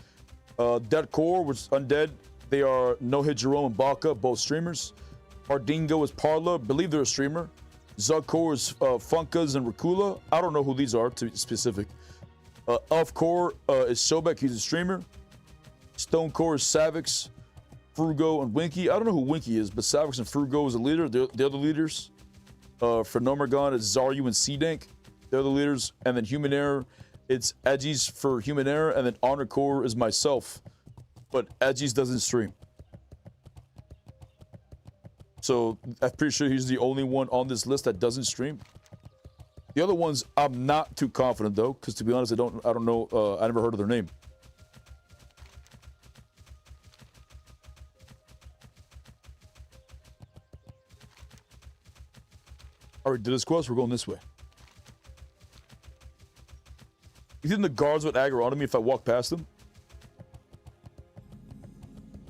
Dead Core, which is Undead. They are No Hit Jerome and Baka, both streamers. Ardingo is Parla. Believe they're a streamer. Zugcore is Funkas and Rakula. I don't know who these are, to be specific. Elfcore is Sobek. He's a streamer. Stonecore is Savix, Frugo, and Winky. I don't know who Winky is, but Savix and Frugo is a leader. They're the leaders. For Nomergon, it's Zaryu and Seedank. They're the leaders. And then Human Error, it's Edgies for Human Error. And then Honor Core is myself. But Edgies doesn't stream. So I'm pretty sure he's the only one on this list that doesn't stream. The other ones, I'm not too confident though, because to be honest, I don't know. I never heard of their name. All right, did this quest? We're going this way. You think the guards would aggro onto me if I walk past them?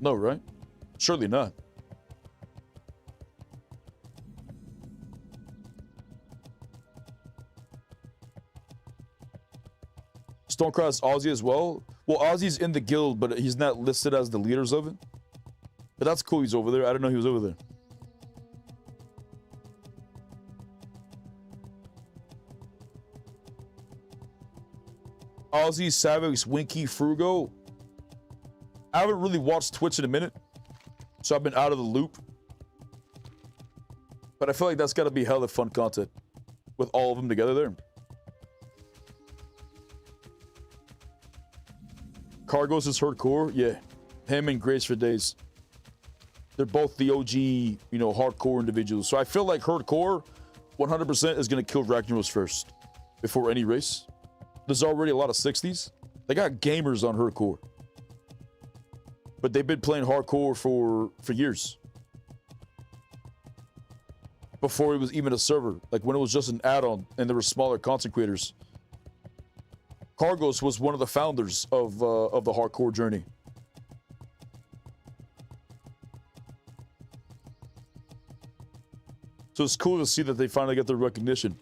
No, right? Surely not. Stonecross is Ozzy as well. Well, Ozzy's in the guild, but he's not listed as the leaders of it. But that's cool. He's over there. I didn't know he was over there. Ozzy, Savix, Winky, Frugo. I haven't really watched Twitch in a minute, so I've been out of the loop. But I feel like that's got to be hella fun content with all of them together there. Cargos is hardcore, yeah. Him and Grace for Days. They're both the OG, you know, hardcore individuals. So I feel like hardcore 100% is going to kill Ragnaros first before any race. There's already a lot of 60s. They got gamers on hardcore. But they've been playing hardcore for years. Before it was even a server. Like when it was just an add-on and there were smaller content creators. Cargos was one of the founders of the hardcore journey. So it's cool to see that they finally get their recognition.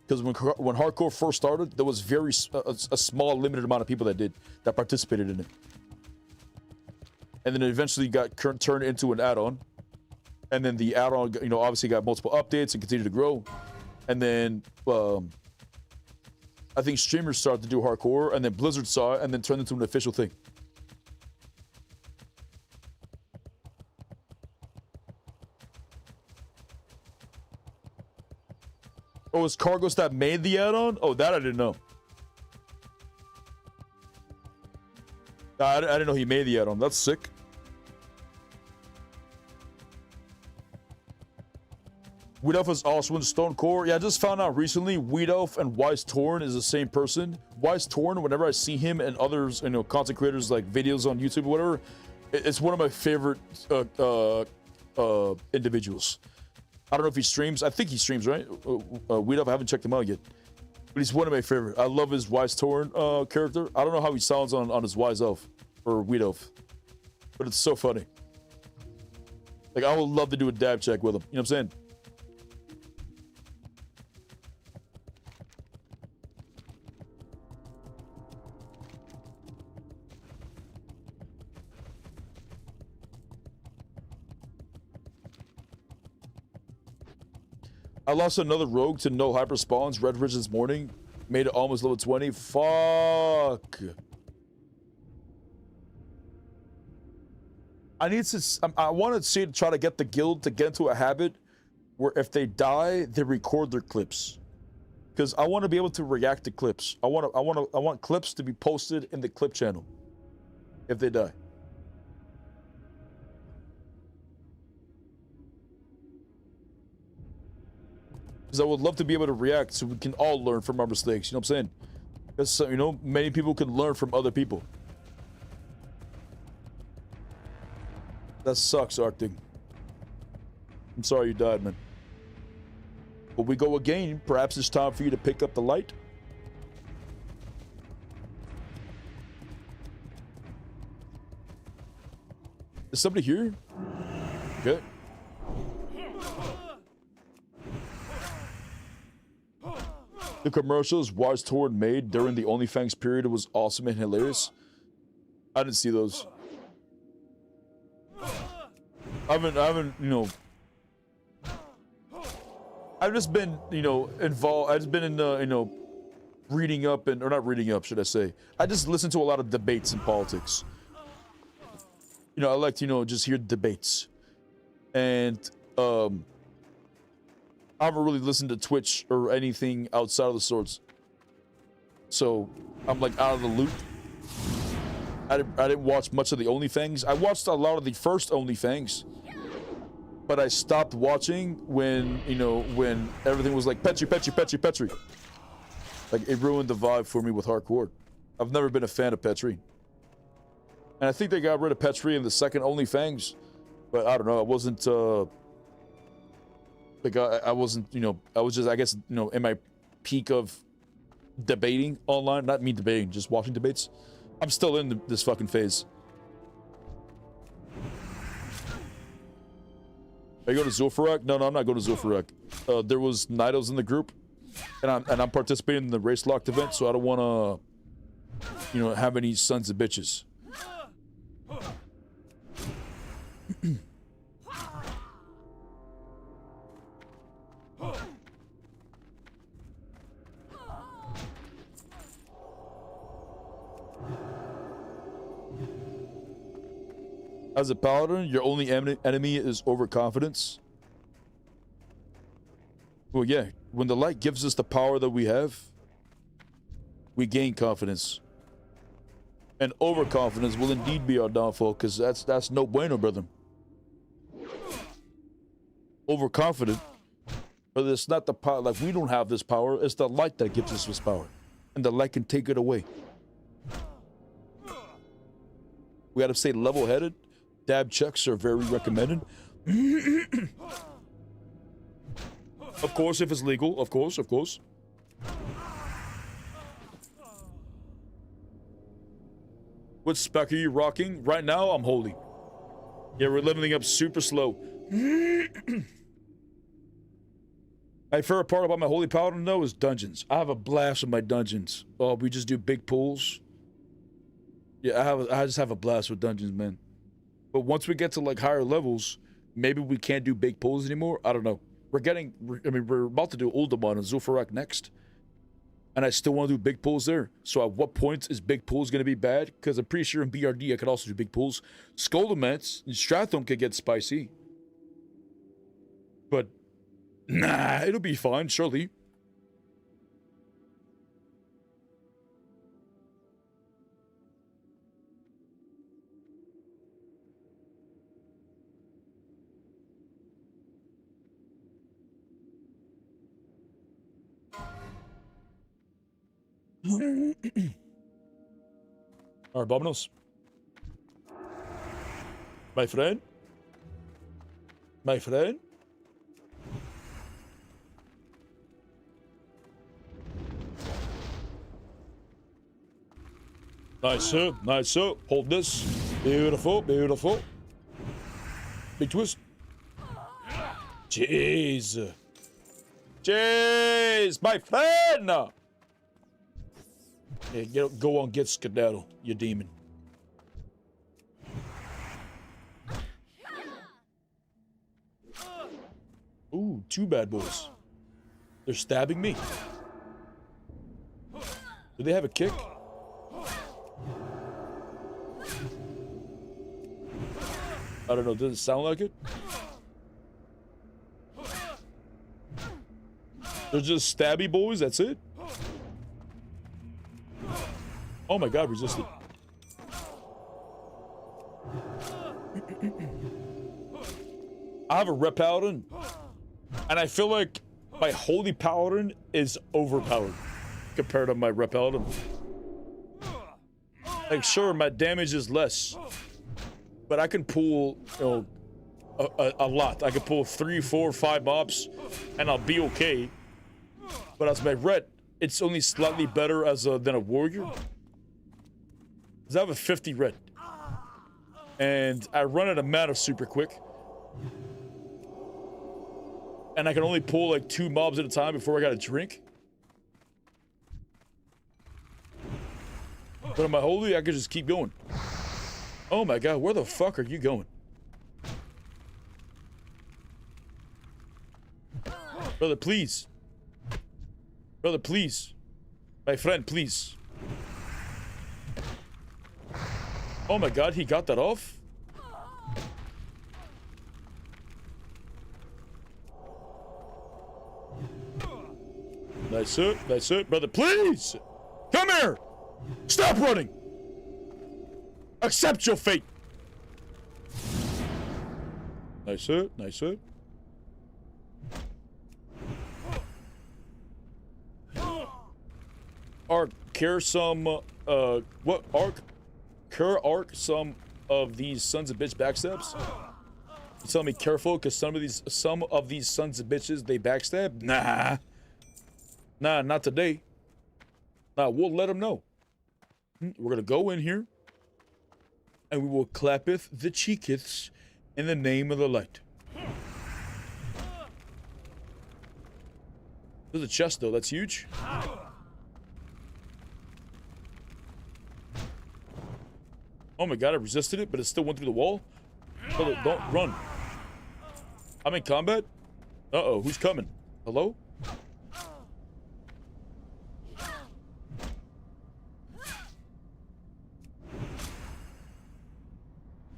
Because when hardcore first started, there was a small, limited amount of people that participated in it. And then it eventually got turned into an add-on. And then the add-on, you know, obviously got multiple updates and continued to grow. And then I think streamers started to do hardcore, and then Blizzard saw it and then turned into an official thing. Oh, it's Cargos that made the add-on? Oh, that I didn't know. I didn't know he made the add-on. That's sick. Weed Elf is also in Stonecore. Yeah, I just found out recently Weed Elf and Wise Torn is the same person. Wise Torn, whenever I see him and others, you know, content creators like videos on YouTube or whatever, it's one of my favorite individuals. I don't know if he streams. I think he streams, right? Weed Elf, I haven't checked him out yet. But he's one of my favorite. I love his Wise Torn character. I don't know how he sounds on his Wise Elf or Weed Elf. But it's so funny. Like, I would love to do a dab check with him. You know what I'm saying? I lost another rogue to no hyper spawns. Red Ridge this morning. Made it almost level 20. Fuck. I want to see try to get the guild to get into a habit where if they die, they record their clips. Because I want to be able to react to clips. I want clips to be posted in the clip channel if they die. Because I would love to be able to react so we can all learn from our mistakes. You know what I'm saying? Because, you know, many people can learn from other people. That sucks, Arctic. I'm sorry you died, man. But we go again. Perhaps it's time for you to pick up the light. Is somebody here? Okay. The commercials Wise Toward made during the OnlyFans period was awesome and hilarious. I didn't see those. I haven't, you know, I've just been, you know, involved. I've just been in, you know, reading up or not reading up, should I say. I just listen to a lot of debates in politics. You know, I like to, you know, just hear debates. And, I haven't really listened to Twitch or anything outside of the sorts. So, I'm like out of the loop. I didn't watch much of the OnlyFans. I watched a lot of the first OnlyFans. But I stopped watching when, you know, when everything was like Petri. Like, it ruined the vibe for me with hardcore. I've never been a fan of Petri. And I think they got rid of Petri in the second OnlyFans. But I don't know, I wasn't, like, I wasn't, you know, I was just, I guess, you know, in my peak of debating online. Not me debating, just watching debates. I'm still in this fucking phase. Are you going to Zul'Farrak? No, I'm not going to Zul'Farrak. There was Nidos in the group, and I'm participating in the race locked event, so I don't want to, you know, have any sons of bitches. As a paladin, your only enemy is overconfidence. Well, yeah, when the light gives us the power that we have, we gain confidence. And overconfidence will indeed be our downfall, because that's no bueno, brother. Overconfident, but it's not the power, like, we don't have this power, it's the light that gives us this power. And the light can take it away. We gotta stay level-headed. Dab checks are very recommended. Of course, if it's legal. Of course. What spec are you rocking? Right now, I'm holy. Yeah, we're leveling up super slow. My favorite part about my holy paladin, though, is dungeons. I have a blast with my dungeons. Oh, we just do big pools. Yeah, I just have a blast with dungeons, man. But once we get to, like, higher levels, maybe we can't do big pulls anymore. I don't know. We're about to do Uldaman and Zul'Farrak next. And I still want to do big pulls there. So at what point is big pulls going to be bad? Because I'm pretty sure in BRD I could also do big pulls. Skullaments and Stratham could get spicy. But, nah, it'll be fine, surely. Alright, vámonos. My friend? Nice, sir. Hold this. Beautiful. Big twist. Jeez, my friend! Yeah, go on, get skedaddle, you demon. Ooh, two bad boys. They're stabbing me. Do they have a kick? I don't know. Does it sound like it? They're just stabby boys. That's it. Oh my god, resisted. I have a red paladin, and I feel like my holy paladin is overpowered compared to my red paladin. Like, sure, my damage is less, but I can pull, you know, a lot. I can pull 3, 4, 5 mobs, and I'll be okay. But as my red, it's only slightly better as than a warrior. Cause I have a 50 red, and I run out of mana super quick, and I can only pull like 2 mobs at a time before I gotta drink. But on my holy, I could just keep going. Oh my god, where the fuck are you going? Brother, please. Brother, please. My friend, please. Oh my god, he got that off? That's it, that's it. Brother, please! Come here! Stop running! Accept your fate! Nice it, nice it. Ark, care some, what, Ark? Cure Ark some of these sons of bitch backstabs? You tell me careful, because some of these sons of bitches, they backstab? Nah. Nah, not today. Nah, we'll let them know. We're gonna go in here, and we will clappeth the cheekeths in the name of the light. There's a chest, though. That's huge. Oh my god, I resisted it, but it still went through the wall. Brother, don't run. I'm in combat? Uh-oh, who's coming? Hello?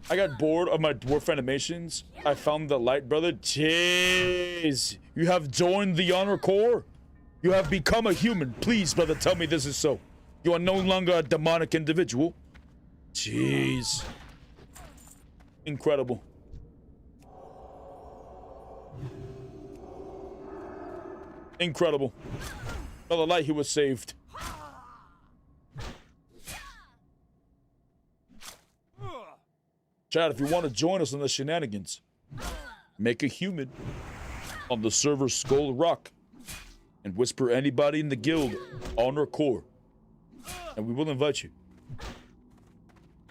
I got bored of my dwarf animations. I found the light, brother. Jeez. You have joined the honor corps? You have become a human. Please, brother, tell me this is so. You are no longer a demonic individual. Jeez. Incredible. Incredible. Another light, he was saved. Chad, if you want to join us on the shenanigans, make a human on the server Skull Rock and whisper anybody in the guild honor core, and we will invite you.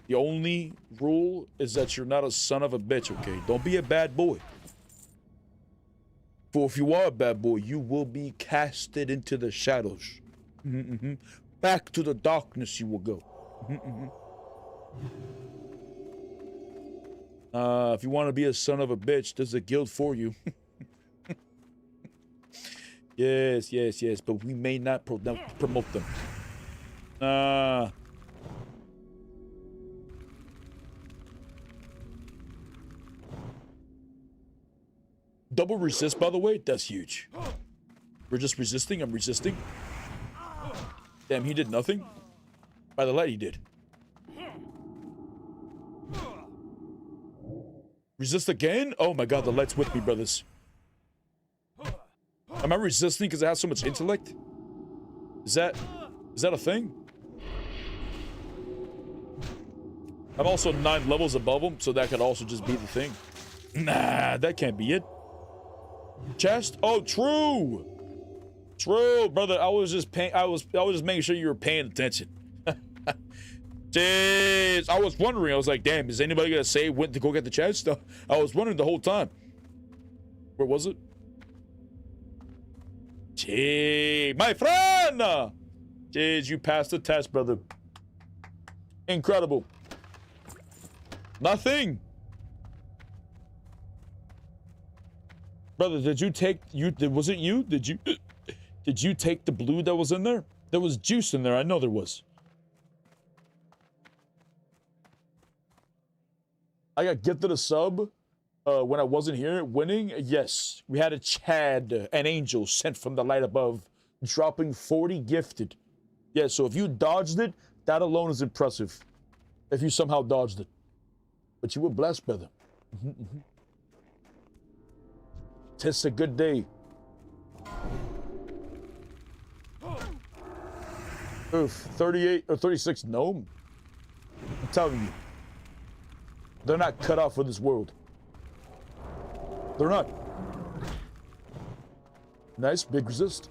The only rule is that you're not a son of a bitch, okay? Don't be a bad boy. For if you are a bad boy, you will be casted into the shadows. Back to the darkness you will go. If you want to be a son of a bitch, there's a guild for you. Yes, yes, yes, but we may not promote them. Double resist, by the way, that's huge. We're just resisting, I'm resisting. Damn, he did nothing. By the light, he did. Resist again? Oh my god, the light's with me, brothers. Am I resisting because it has so much intellect? Is that a thing? I'm also 9 levels above him, so that could also just be the thing. Nah, that can't be it. Chest? Oh, true. True, brother. I was just making sure you were paying attention. Jeez, I was wondering. I was like, damn, is anybody gonna say when to go get the chest? I was wondering the whole time. Where was it? Gee, my friend! Jeez, you passed the test, brother. Incredible. Nothing. Brother, did you take was it you? Did you take the blue that was in there? There was juice in there. I know there was. I got gifted a sub when I wasn't here. Winning, yes. We had a Chad, an angel sent from the light above, dropping 40 gifted. Yeah, so if you dodged it, that alone is impressive. If you somehow dodged it. But you were blessed, brother. Tis a good day. Oof, 38 or 36 gnome. I'm telling you. They're not cut off for this world. They're not. Nice, big resist.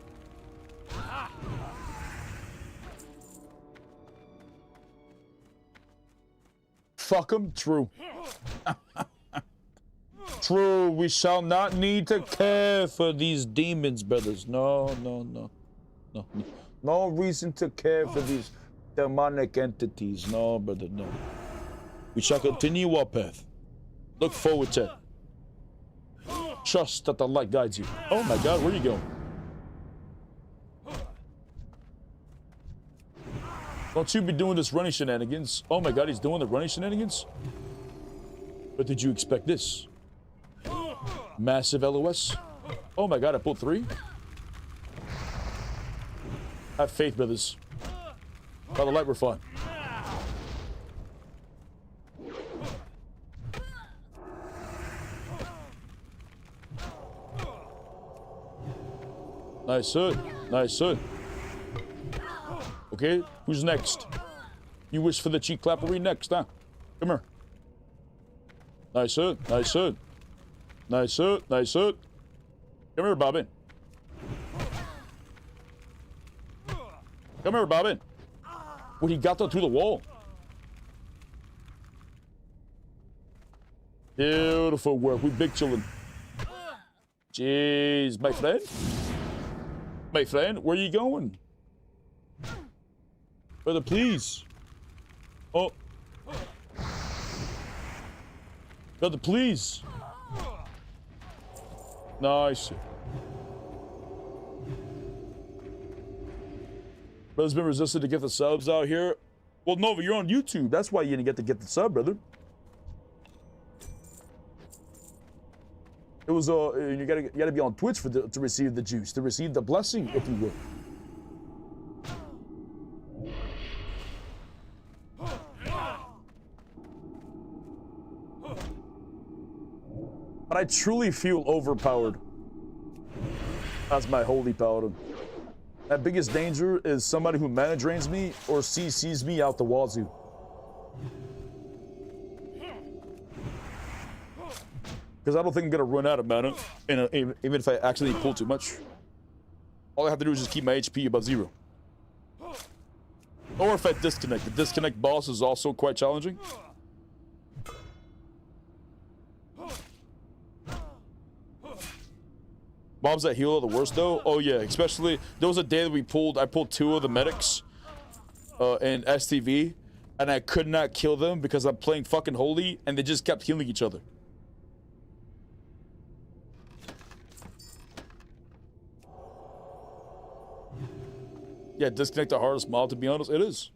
Fuck them, true. True, we shall not need to care for these demons, brothers. No. No reason to care for these demonic entities. No, brother, no. We shall continue our path. Look forward to it. Trust that the light guides you. Oh my god, where are you going? Don't you be doing this running shenanigans. Oh my god, he's doing the running shenanigans? But did you expect this? Massive LOS. Oh my god, I pulled 3? Have faith, brothers. By the light, we're fine. Nice hit. Nice hit. Okay, who's next? You wish for the cheek clappery next, huh? Come here. Nice hit. Nice hit. Nice hit. Nice hit. Come here, Bobbin. Come here, Bobbin. What, he got that through the wall? Beautiful work. We big chillin'. Jeez, my friend. My friend, where you going? Brother, please. Oh. Brother, please. Nice. Brother's been resistant to get the subs out here. Well, Nova, you're on YouTube. That's why you didn't get to get the sub, brother. It was you gotta be on Twitch to receive the juice, to receive the blessing, if you will. But I truly feel overpowered as my holy paladin. That biggest danger is somebody who mana drains me or CCs me out the wazoo. Because I don't think I'm gonna run out of mana, even if I actually pull too much. All I have to do is just keep my HP above 0. Or if I disconnect. The disconnect boss is also quite challenging. Mobs that heal are the worst though. Oh yeah, especially there was a day that I pulled 2 of the medics in STV, and I could not kill them because I'm playing fucking holy, and they just kept healing each other. Yeah, disconnect the hardest mob, to be honest. It is.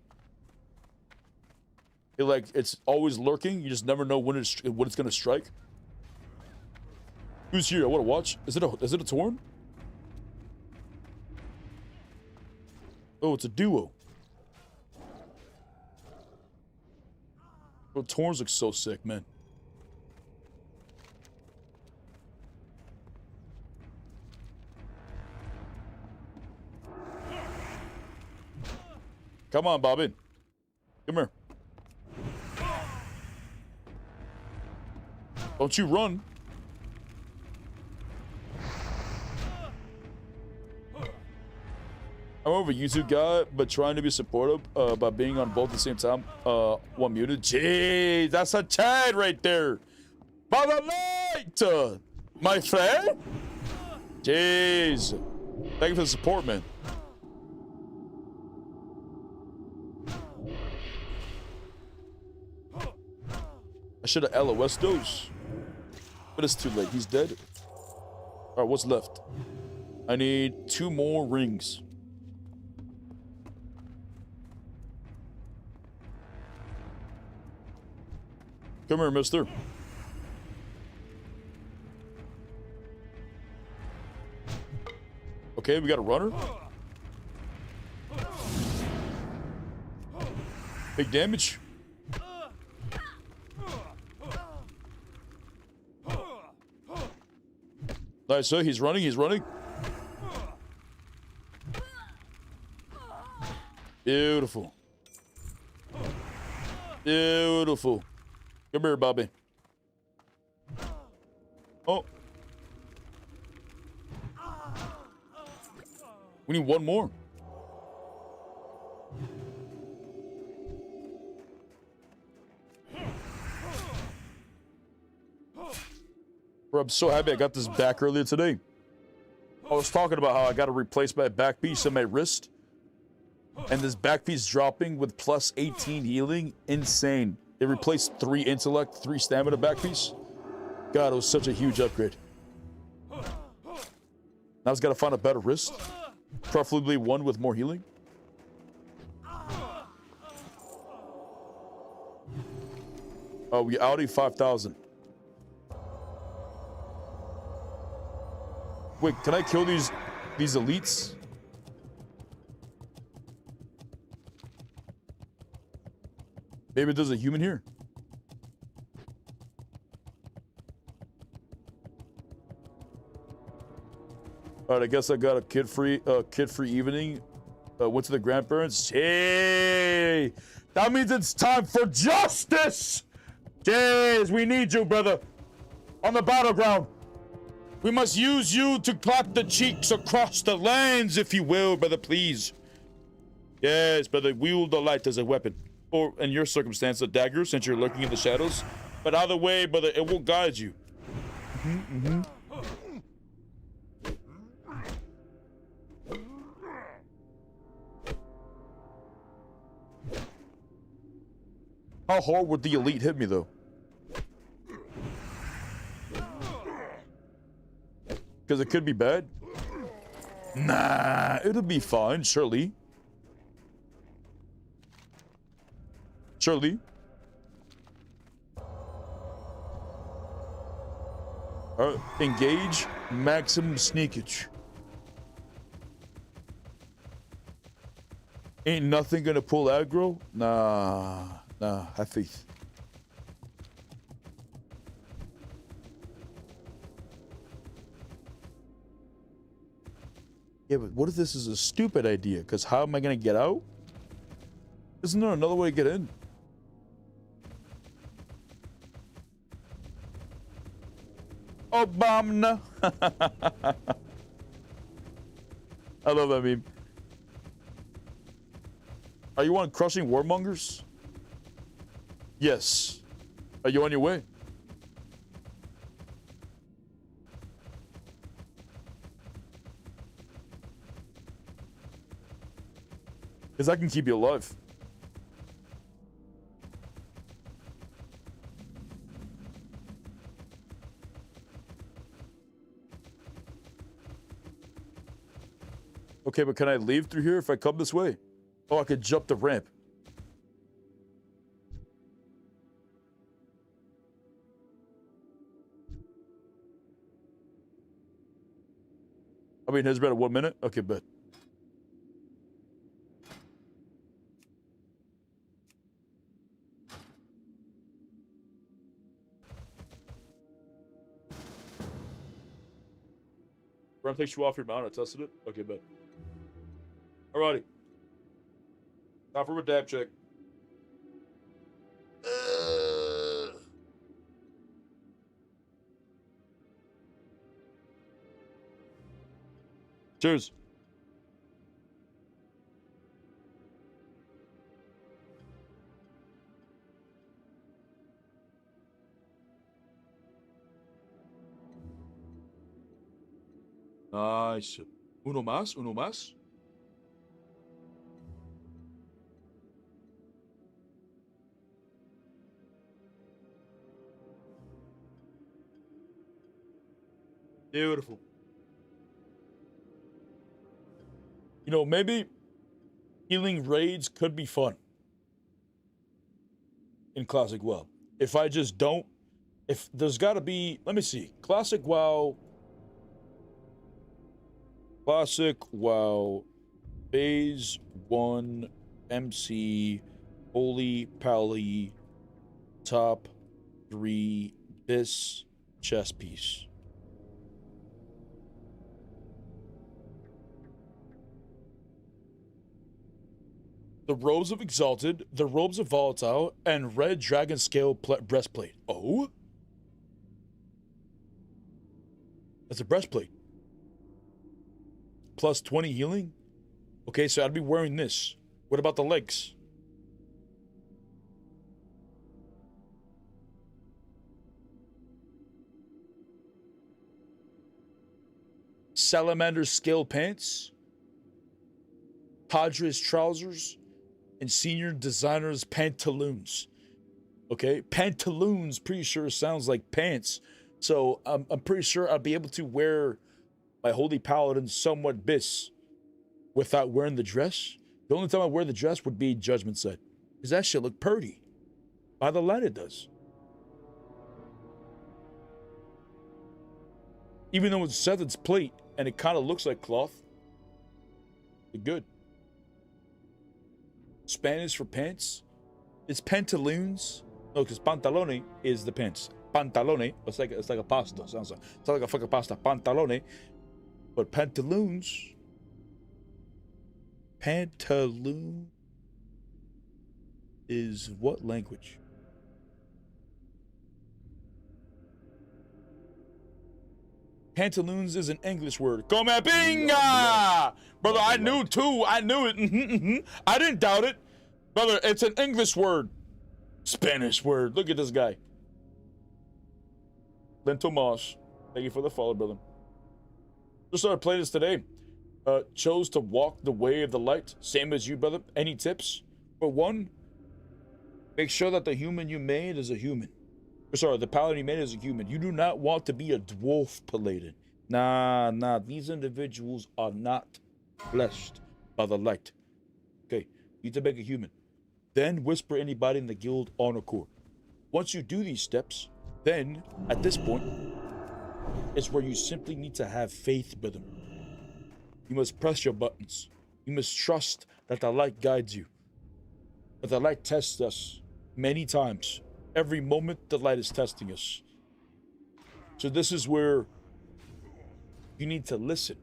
It's always lurking. You just never know when it's gonna strike. Who's here? I want to watch. Is it a Torn? Oh, it's a duo. Bro, Torns look so sick, man. Come on, Bobbin. Come here. Don't you run. I'm over YouTube guy, but trying to be supportive by being on both at the same time. One muted. Jeez, that's a Chad right there. By the light, my friend. Jeez. Thank you for the support, man. I should have LOS those. But it's too late. He's dead. Alright, what's left? I need 2 more rings. Come here, mister. Okay, we got a runner. Big damage. Nice, so he's running, Beautiful. Beautiful. Come here, Bobby. Oh. We need one more. Bro, I'm so happy I got this back earlier today. I was talking about how I got to replace my back piece on my wrist. And this back piece dropping with plus 18 healing. Insane. It replaced 3 intellect, 3 stamina back piece. God, it was such a huge upgrade. Now I've got to find a better wrist. Preferably one with more healing. Oh, we Audi 5,000. Wait, can I kill these elites? Maybe there's a human here. All right, I guess I got a kid-free evening. Went to the grandparents. Hey, that means it's time for justice. Jeez, we need you, brother, on the battleground. We must use you to clap the cheeks across the lands, if you will, brother, please. Yes, brother, wield the light as a weapon. Or, in your circumstance, a dagger, since you're lurking in the shadows. But either way, brother, it will guide you. How hard would the elite hit me, though? Because it could be bad. Nah, it'll be fine, surely. Surely. Engage maximum sneakage. Ain't nothing gonna pull aggro? Nah, have faith. Yeah, but what if this is a stupid idea? Because how am I gonna get out? Isn't there another way to get in? Obama. I love that meme. Are you on Crushing Warmongers? Yes. Are you on your way? Because I can keep you alive. Okay, but can I leave through here if I come this way? Oh, I could jump the ramp. I mean, has about 1 minute? Okay, bet. Ramp takes you off your mount. I tested it. Okay, bet. Alrighty. Time for a dab check. Cheers. Nice. Uno más, uno más. Beautiful. You know, maybe healing raids could be fun in Classic WoW. if I just don't, if there's got to be, let me see, Classic WoW, Phase 1, MC, Holy Pally, top 3, this chess piece. The robes of Exalted, the robes of Volatile, and red dragon scale breastplate. Oh? That's a breastplate. Plus 20 healing? Okay, so I'd be wearing this. What about the legs? Salamander scale pants? Padres trousers? And senior designers pantaloons. Okay, pantaloons pretty sure sounds like pants. So I'm pretty sure I'll be able to wear my Holy Paladin somewhat bis without wearing the dress. The only time I wear the dress would be Judgment Set. Because that shit look pretty. By the light it does. Even though it's Seth's plate and it kind of looks like cloth. It's good. Spanish for pants. It's pantaloons. No, because pantalone is the pants. Pantalone. It's like a pasta. Sounds like it's like a fucking pasta. Pantalone. But pantaloons. Pantaloon is what language? Pantaloons is an English word. Come at binga! Brother, I knew too. I knew it. I didn't doubt it. Brother, it's an English word. Spanish word. Look at this guy. Len Tomas. Thank you for the follow, brother. Just started playing this today. Chose to walk the way of the light. Same as you, brother. Any tips? For one, make sure that the human you made is a human. Sorry, the paladin you made is a human. You do not want to be a dwarf paladin. Nah. These individuals are not blessed by the light. Okay, you need to make a human. Then whisper anybody in the guild on accord. Once you do these steps, then at this point, it's where you simply need to have faith with them. You must press your buttons. You must trust that the light guides you. That the light tests us many times. Every moment the light is testing us. So this is where you need to listen.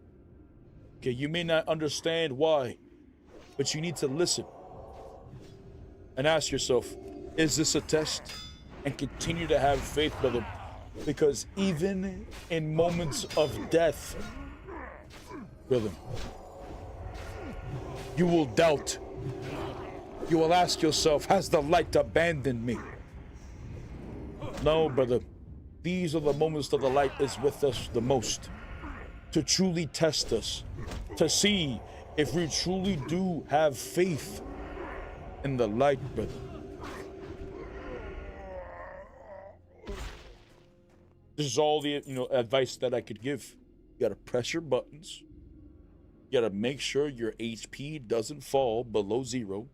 Okay, you may not understand why, but you need to listen. And ask yourself, is this a test? And continue to have faith with them. Because even in moments of death, brother, you will doubt. You will ask yourself, has the light abandoned me? No, brother. These are the moments that the light is with us the most. To truly test us. To see if we truly do have faith in the light, brother. This is all the advice that I could give. You gotta press your buttons. You gotta make sure your HP doesn't fall below 0.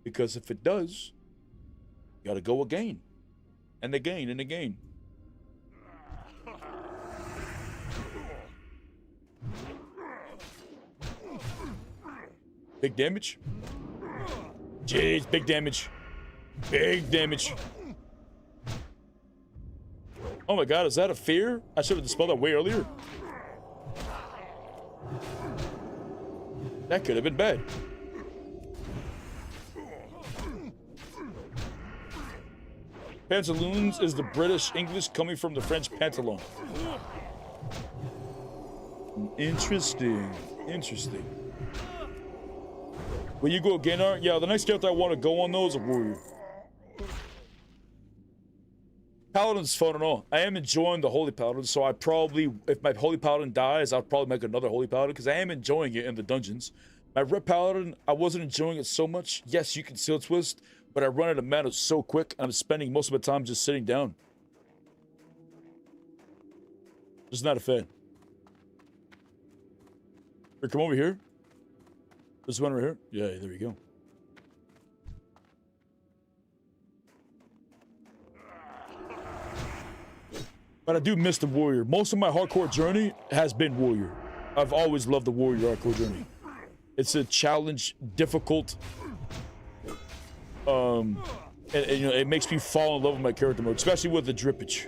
Because if it does, you gotta go again. And again and again. Big damage. Jeez, big damage. Big damage. Oh my god, is that a fear? I should have dispelled that way earlier. That could have been bad. Pantaloons is the British English coming from the French pantalon. Interesting. Interesting. Will you go again, Art? Yeah, the next character I want to go on though is a warrior. Paladin's fun and all. I am enjoying the Holy Paladin, so I probably, if my Holy Paladin dies, I'll probably make another Holy Paladin, because I am enjoying it in the dungeons. My Red Paladin, I wasn't enjoying it so much. Yes, you can seal twist, but I run out of mana so quick, and I'm spending most of my time just sitting down. Just not a fan. Here, come over here. This one right here? Yeah, there we go. But I do miss the warrior. Most of my hardcore journey has been warrior. I've always loved the warrior hardcore journey. It's a challenge, difficult. And, you know, it makes me fall in love with my character mode, especially with the drippage.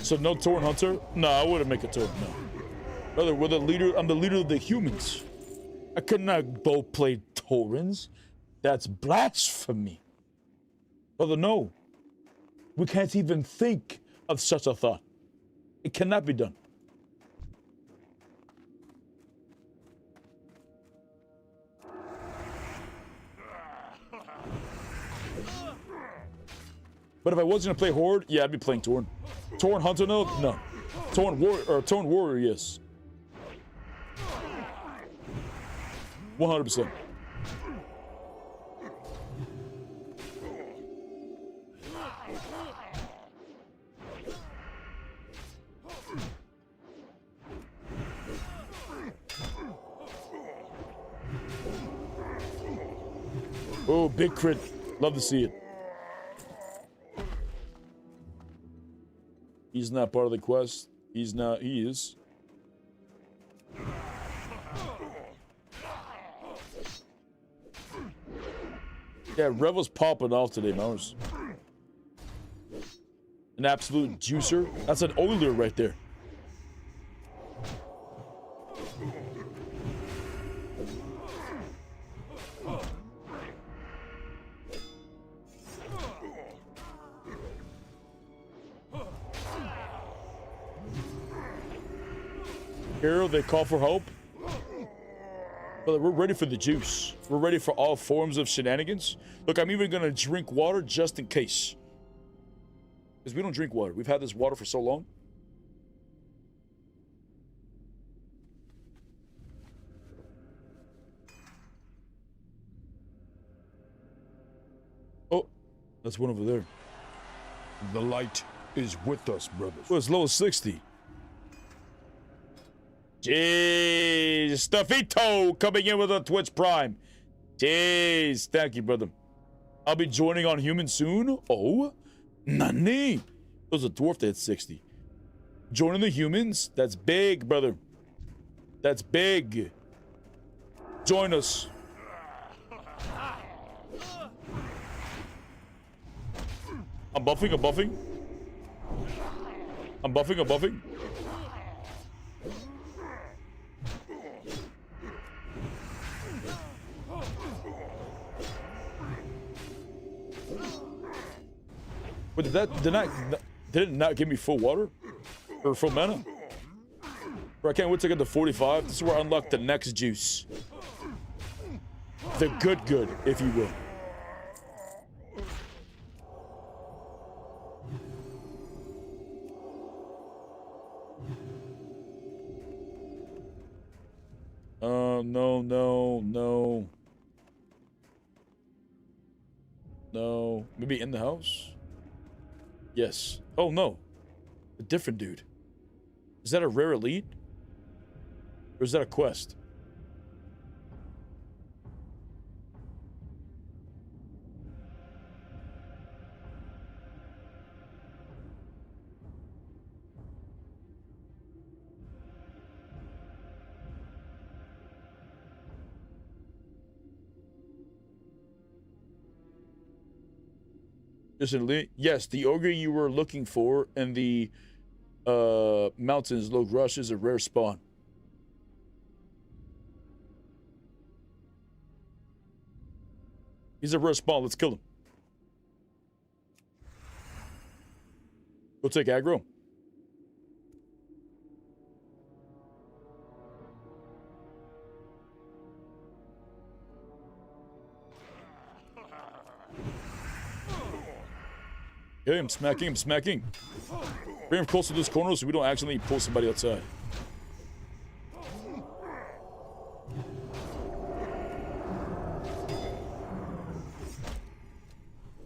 So no Tauren Hunter? No, I wouldn't make a Tauren, no. Brother, we're the leader. I'm the leader of the humans. I could not both play Taurens. That's blasphemy. Brother, no. We can't even think of such a thought. It cannot be done. But if I was gonna play Horde, yeah, I'd be playing Tauren. Tauren Hunter, no. Tauren Warrior, yes. 100%. Oh, big crit. Love to see it. He's not part of the quest. He's not. He is. Yeah, Revel's popping off today, Mars. An absolute juicer. That's an oiler right there. Hero, they call for hope. Brother, we're ready for the juice. We're ready for all forms of shenanigans. Look, I'm even gonna drink water just in case. Because we don't drink water. We've had this water for so long. Oh, that's one over there. The light is with us, brothers. Well, it's low as 60. Jeez, Stuffito coming in with a Twitch Prime. Jeez, thank you, brother. I'll be joining on Human soon. Oh, nani? There's a dwarf that hit 60. Joining the humans? That's big, brother. That's big. Join us. I'm buffing, I'm buffing. I'm buffing, I'm buffing. But did it not give me full water? Or full mana? Bro, I can't wait to get to 45. This is where I unlock the next juice. The good, if you will. No. Maybe in the house? Yes. Oh, no. A different dude. Is that a rare elite? Or is that a quest? Yes, the ogre you were looking for in the mountains, Low Rush, is a rare spawn. He's a rare spawn. Let's kill him. Go take aggro. Okay, I'm smacking. Bring him close to this corner so we don't accidentally pull somebody outside.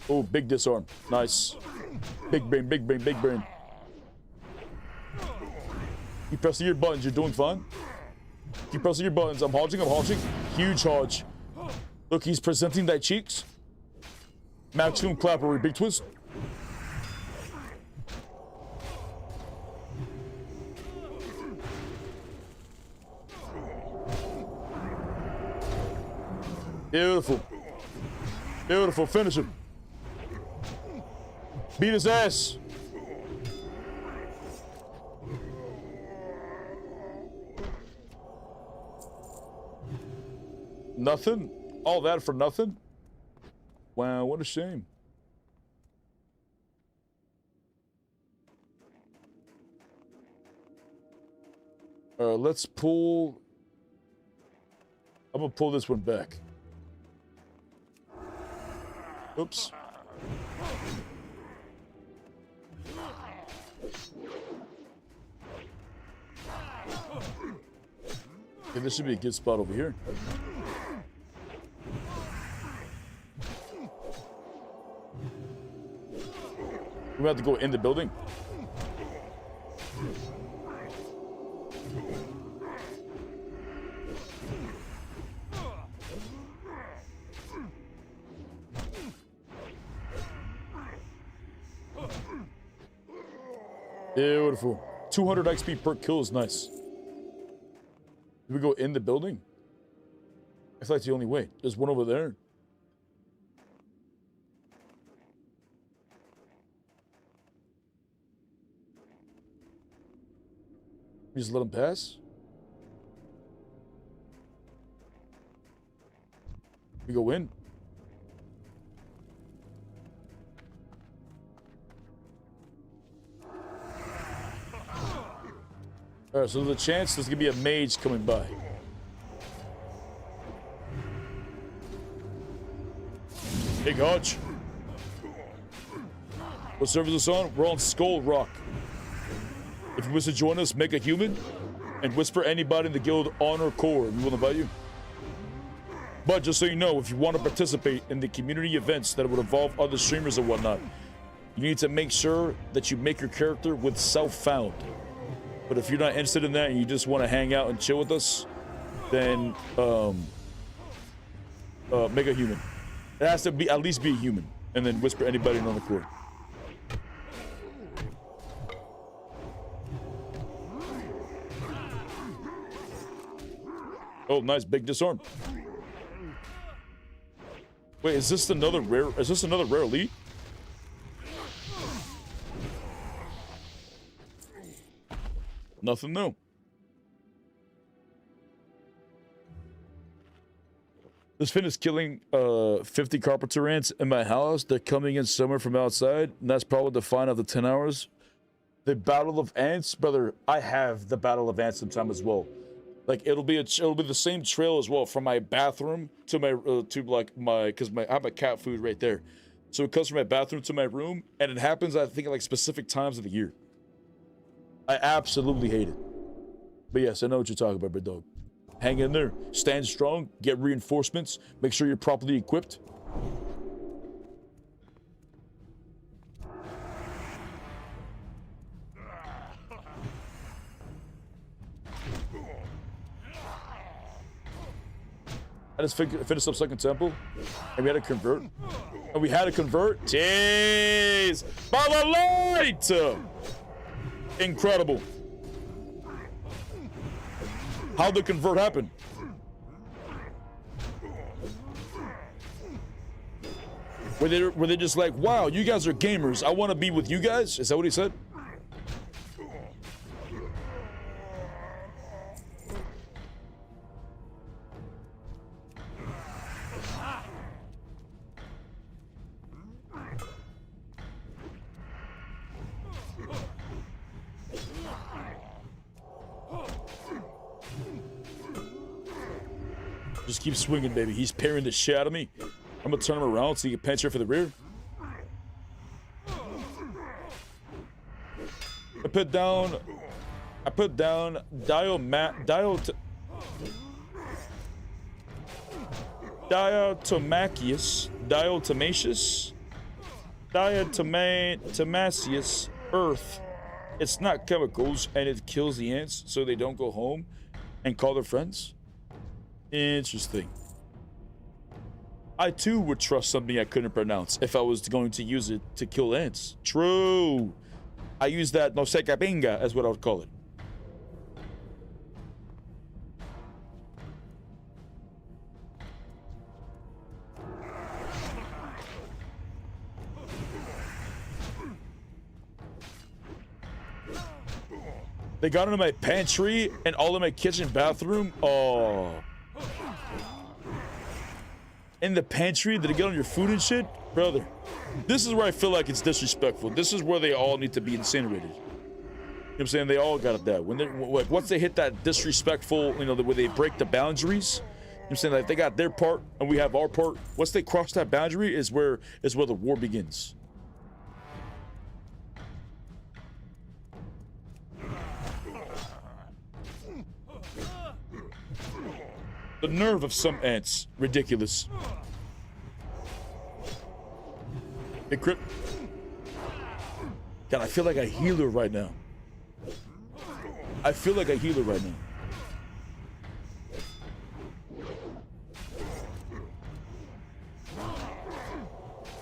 Oh, big disarm. Nice. Big brain, big brain, big brain. Keep pressing your buttons. You're doing fine. Keep pressing your buttons. I'm hodging. I'm hodging. Huge hodge. Look, he's presenting that cheeks. Maximum clapper. Big twist. Beautiful. Beautiful. Finish him. Beat his ass. Nothing? All that for nothing? Wow, what a shame. Let's pull... I'm gonna pull this one back. Oops. Okay, this should be a good spot over here. We have to go in the building. Beautiful. 200 XP per kill is nice. Do we go in the building? I feel like the only way. There's one over there. We just let him pass? We go in? Alright, so there's a chance there's gonna be a mage coming by. Big Hodge. What server is this on? We're on Skull Rock. If you wish to join us, make a human and whisper anybody in the guild honor core, and we will invite you. But just so you know, if you want to participate in the community events that would involve other streamers and whatnot, you need to make sure that you make your character with self-found. But if you're not interested in that and you just want to hang out and chill with us, then make a human. It has to be at least be a human, and then whisper anybody in on the core. Oh, nice big disarm. Wait, is this another rare? Is this another rare elite? Nothing new. This fin is killing 50 carpenter ants in my house. They're coming in somewhere from outside, and that's probably the fine of the 10 hours. The Battle of Ants, brother. I have the Battle of Ants sometime as well. Like it'll be the same trail as well from my bathroom to my I have a cat food right there, so it comes from my bathroom to my room, and it happens I think at like specific times of the year. I absolutely hate it, but yes, I know what you're talking about, big dog. Hang in there, stand strong, get reinforcements, make sure you're properly equipped. I just finished up Second Temple, and we had to convert. Jeez! By the light! Incredible. How'd the convert happen? Were they just like, wow, you guys are gamers, I want to be with you guys? Is that what he said? Just keep swinging, baby. He's parrying the shit out of me. I'm gonna turn him around so he can pinch her for the rear. I put down Diotomachius, Diatomaceous earth. It's not chemicals, and it kills the ants so they don't go home and call their friends. Interesting. I too would trust something I couldn't pronounce if I was going to use it to kill ants. True. I use that no sé qué pinga, as what I would call it. They got into my pantry and all in my kitchen bathroom. Oh. In the pantry, did it get on your food and shit? Brother, this is where I feel like it's disrespectful. This is where they all need to be incinerated. You know what I'm saying? They all got it that. Once they hit that disrespectful, you know, where they break the boundaries, you know what I'm saying? Like they got their part and we have our part. Once they cross that boundary is where the war begins. The nerve of some ants. Ridiculous. Hey, Crip. God, I feel like a healer right now. I feel like a healer right now.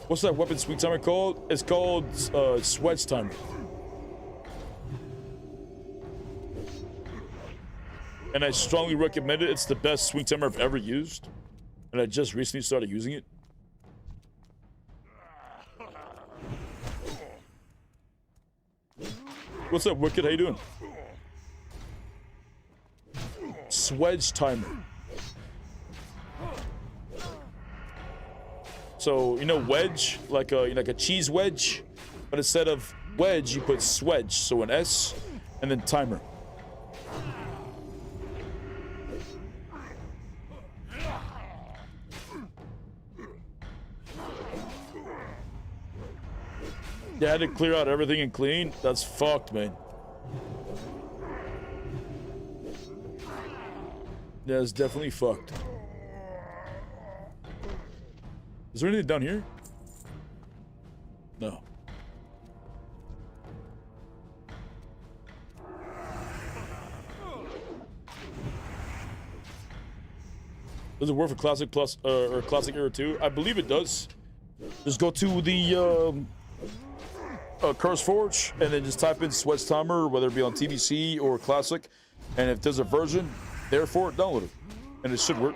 What's that weapon Sweet Timer called? It's called Sweats Timer. And I strongly recommend it. It's the best swing timer I've ever used. And I just recently started using it. What's up, Wicked? How you doing? Swedge timer. So, you know wedge? Like a cheese wedge? But instead of wedge, you put swedge. So an S and then timer. Yeah, I had to clear out everything and clean. That's fucked, man. Yeah, it's definitely fucked. Is there anything down here? No. Does it work for Classic Plus or Classic Era 2? I believe it does. Just go to the Curse Forge and then just type in Sweats Timer, whether it be on TBC or Classic, and if there's a version there for it, download it, and it should work.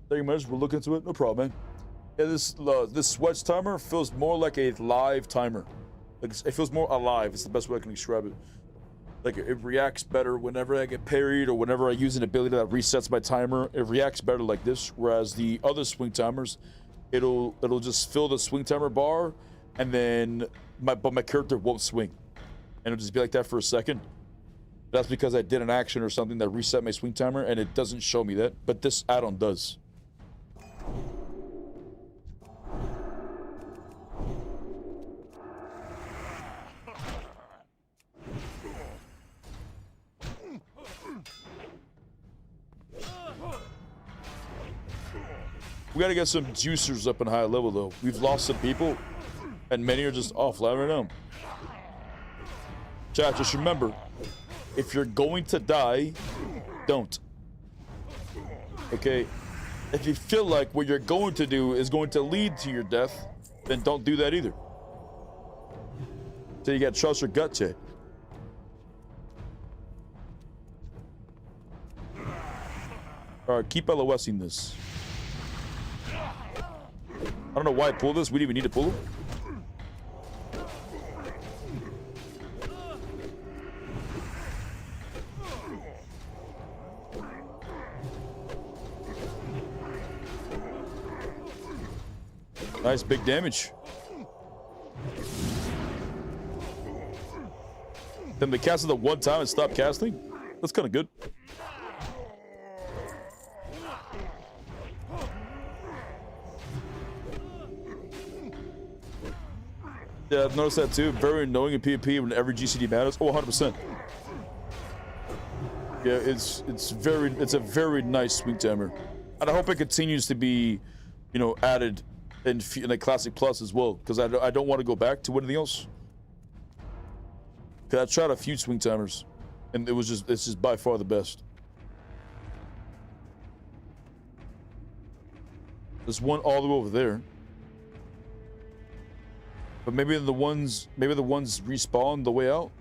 Thank you much. We'll look into it. No problem, man. Yeah, this Sweats Timer feels more like a live timer. Like it feels more alive. It's the best way I can describe it. Like it reacts better whenever I get parried or whenever I use an ability that resets my timer. It reacts better like this. Whereas the other swing timers, it'll just fill the swing timer bar, and then my character won't swing, and it'll just be like that for a second. That's because I did an action or something that reset my swing timer, and it doesn't show me that. But this add-on does. We gotta get some juicers up in high level though. We've lost some people, and many are just offline right now. Chat, just remember, if you're going to die, don't. Okay? If you feel like what you're going to do is going to lead to your death, then don't do that either. So you gotta trust your gut check. Alright, keep LOSing this. I don't know why I pulled this. We didn't even need to pull it. Nice big damage. Then they casted the one time and stopped casting? That's kind of good. Yeah, I've noticed that too. Very annoying in PvP when every GCD matters. Oh, 100%. Yeah, it's a very nice swing timer, and I hope it continues to be, you know, added in the Classic Plus as well, because I don't want to go back to anything else. Cause I tried a few swing timers, and it's just by far the best. There's one all the way over there, but maybe the ones respawn the way out.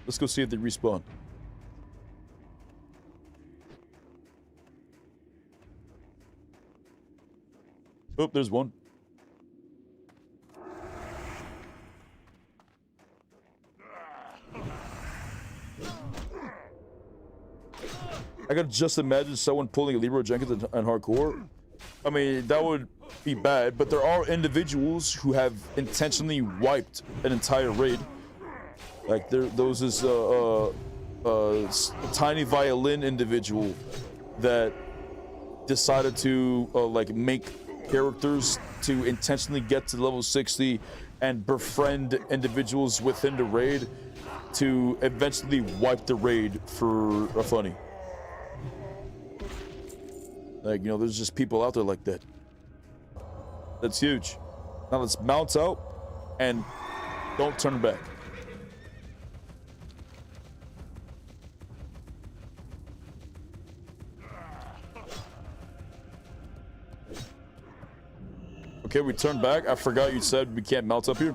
Let's go see if they respawn. Oh, there's one. I could just imagine someone pulling a Leroy Jenkins in hardcore. I mean, that would be bad, but there are individuals who have intentionally wiped an entire raid. Like those is tiny violin individual that decided to like make characters to intentionally get to level 60 and befriend individuals within the raid to eventually wipe the raid for a funny. Like, you know, there's just people out there like that. That's huge. Now let's mount out and don't turn back. Okay, we turned back. I forgot you said we can't mount up here.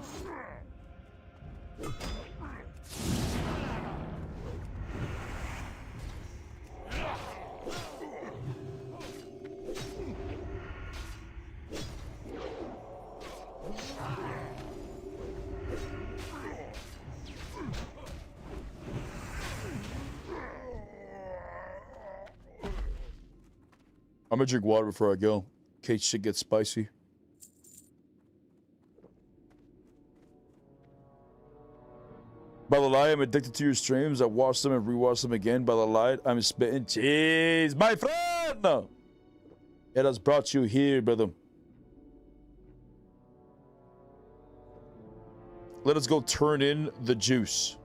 I'm gonna drink water before I go, in case shit gets spicy. Balalai, I'm addicted to your streams. I watch them and rewatch them again. Balalai, I'm spitting cheese, my friend! It has brought you here, brother. Let us go turn in the juice.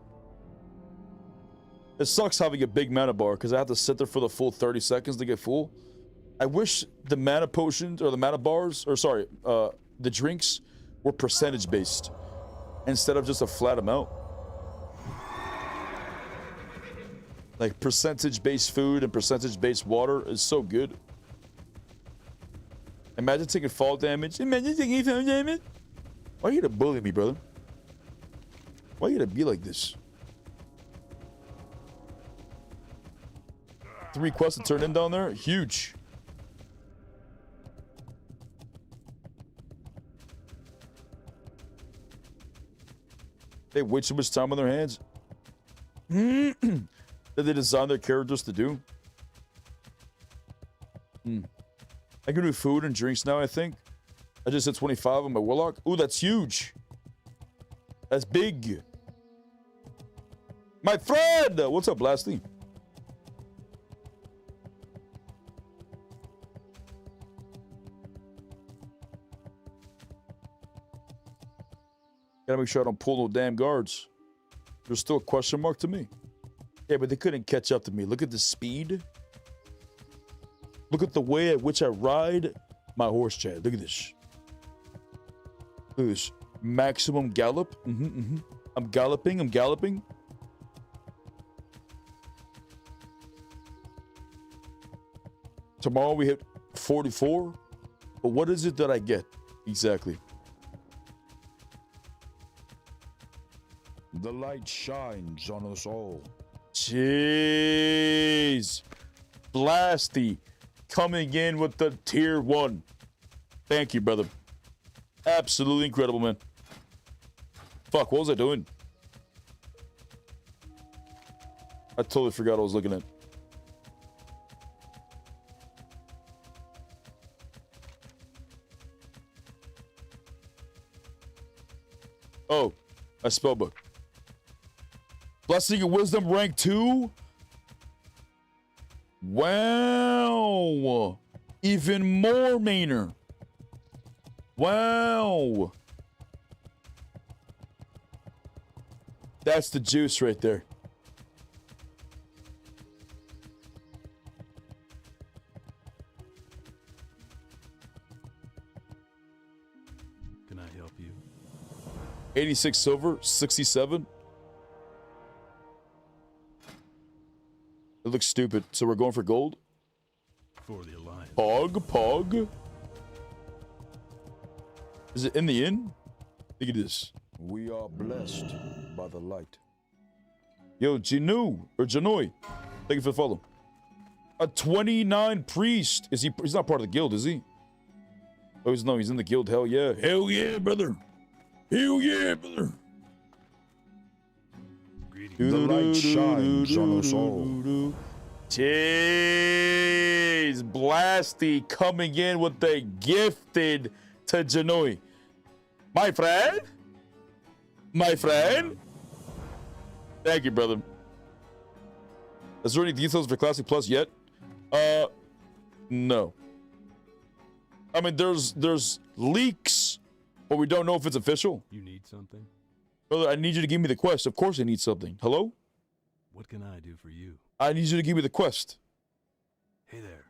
It sucks having a big mana bar, because I have to sit there for the full 30 seconds to get full. I wish the mana potions, or the mana bars, or sorry, the drinks were percentage based, instead of just a flat amount. Like percentage-based food and percentage-based water is so good. Imagine taking fall damage. Imagine taking fall damage. Why are you gonna bully me, brother? Why are you gonna be like this? 3 quests to turn in down there? Huge. They have way too much time on their hands. That they design their characters to do. I can do food and drinks now, I think. I just hit 25 on my Warlock. Ooh, that's huge. That's big. My friend! What's up, Blasty? Gotta make sure I don't pull no damn guards. There's still a question mark to me. Yeah, but they couldn't catch up to me. Look at the speed. Look at the way at which I ride my horse, Chad. Look at this. Look at this. Maximum gallop. I'm galloping. Tomorrow we hit 44. But what is it that I get exactly? The light shines on us all. Jeez. Blasty coming in with the tier 1. Thank you, brother. Absolutely incredible, man. Fuck, what was I doing? I totally forgot what I was looking at. Oh, a spellbook. Blessing of Wisdom rank 2? Wow. Even more mainer. Wow. That's the juice right there. Can I help you? 86 silver, 67. It looks stupid. So we're going for gold? For the Alliance. Pog. Is it in the inn? I think it is. We are blessed by the light. Yo, Jinu or Janoi. Thank you for the follow. A 29 priest. He's not part of the guild, is he? Oh, he's in the guild. Hell yeah. Hell yeah, brother. Hell yeah, brother. The light shines on us all. Jeez, Blasty coming in with the gifted to Janoi. My friend? Thank you, brother. Is there any details for Classic Plus yet? No. I mean, there's leaks, but we don't know if it's official. You need something? Brother, I need you to give me the quest. Of course I need something. Hello? What can I do for you? I need you to give me the quest. Hey there.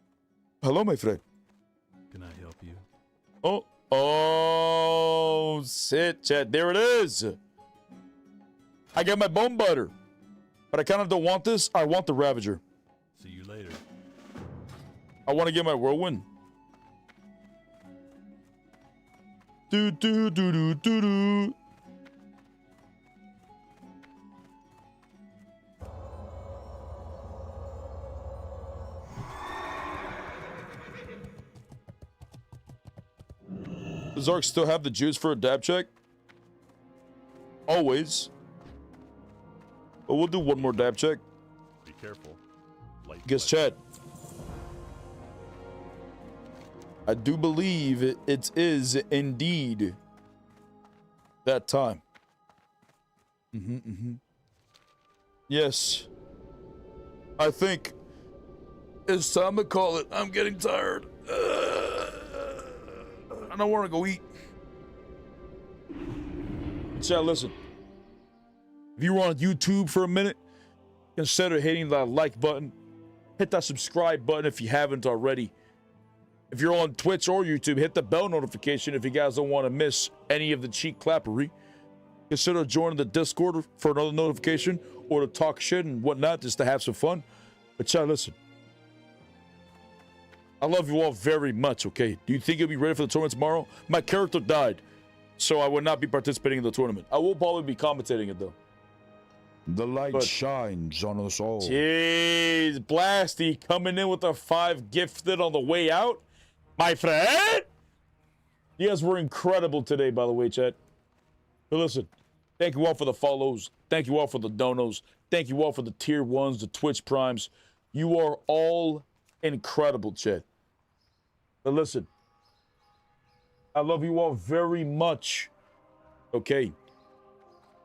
Hello, my friend. Can I help you? Oh, shit, chat. There it is. I got my bone butter. But I kind of don't want this. I want the Ravager. See you later. I want to get my whirlwind. Do. Does Zark still have the juice for a dab check? Always. But we'll do one more dab check. Be careful. Light Guess Chad. I do believe it is indeed that time. Yes. I think it's time to call it. I'm getting tired. I don't want to go eat. Chad, listen. If you were on YouTube for a minute, consider hitting that like button. Hit that subscribe button if you haven't already. If you're on Twitch or YouTube, hit the bell notification if you guys don't want to miss any of the cheek clappery. Consider joining the Discord for another notification or to talk shit and whatnot, just to have some fun. But Chad, listen. I love you all very much, okay? Do you think you'll be ready for the tournament tomorrow? My character died, so I would not be participating in the tournament. I will probably be commentating it, though. The light shines on us all. Jeez, Blasty coming in with a 5 gifted on the way out. My friend! You guys were incredible today, by the way, chat. But listen, thank you all for the follows. Thank you all for the donos. Thank you all for the tier 1s, the Twitch primes. You are all incredible, chat. But listen, I love you all very much. Okay.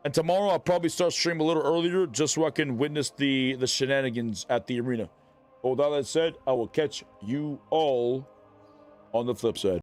And tomorrow I'll probably start streaming a little earlier just so I can witness the shenanigans at the arena. With all that said, I will catch you all on the flip side.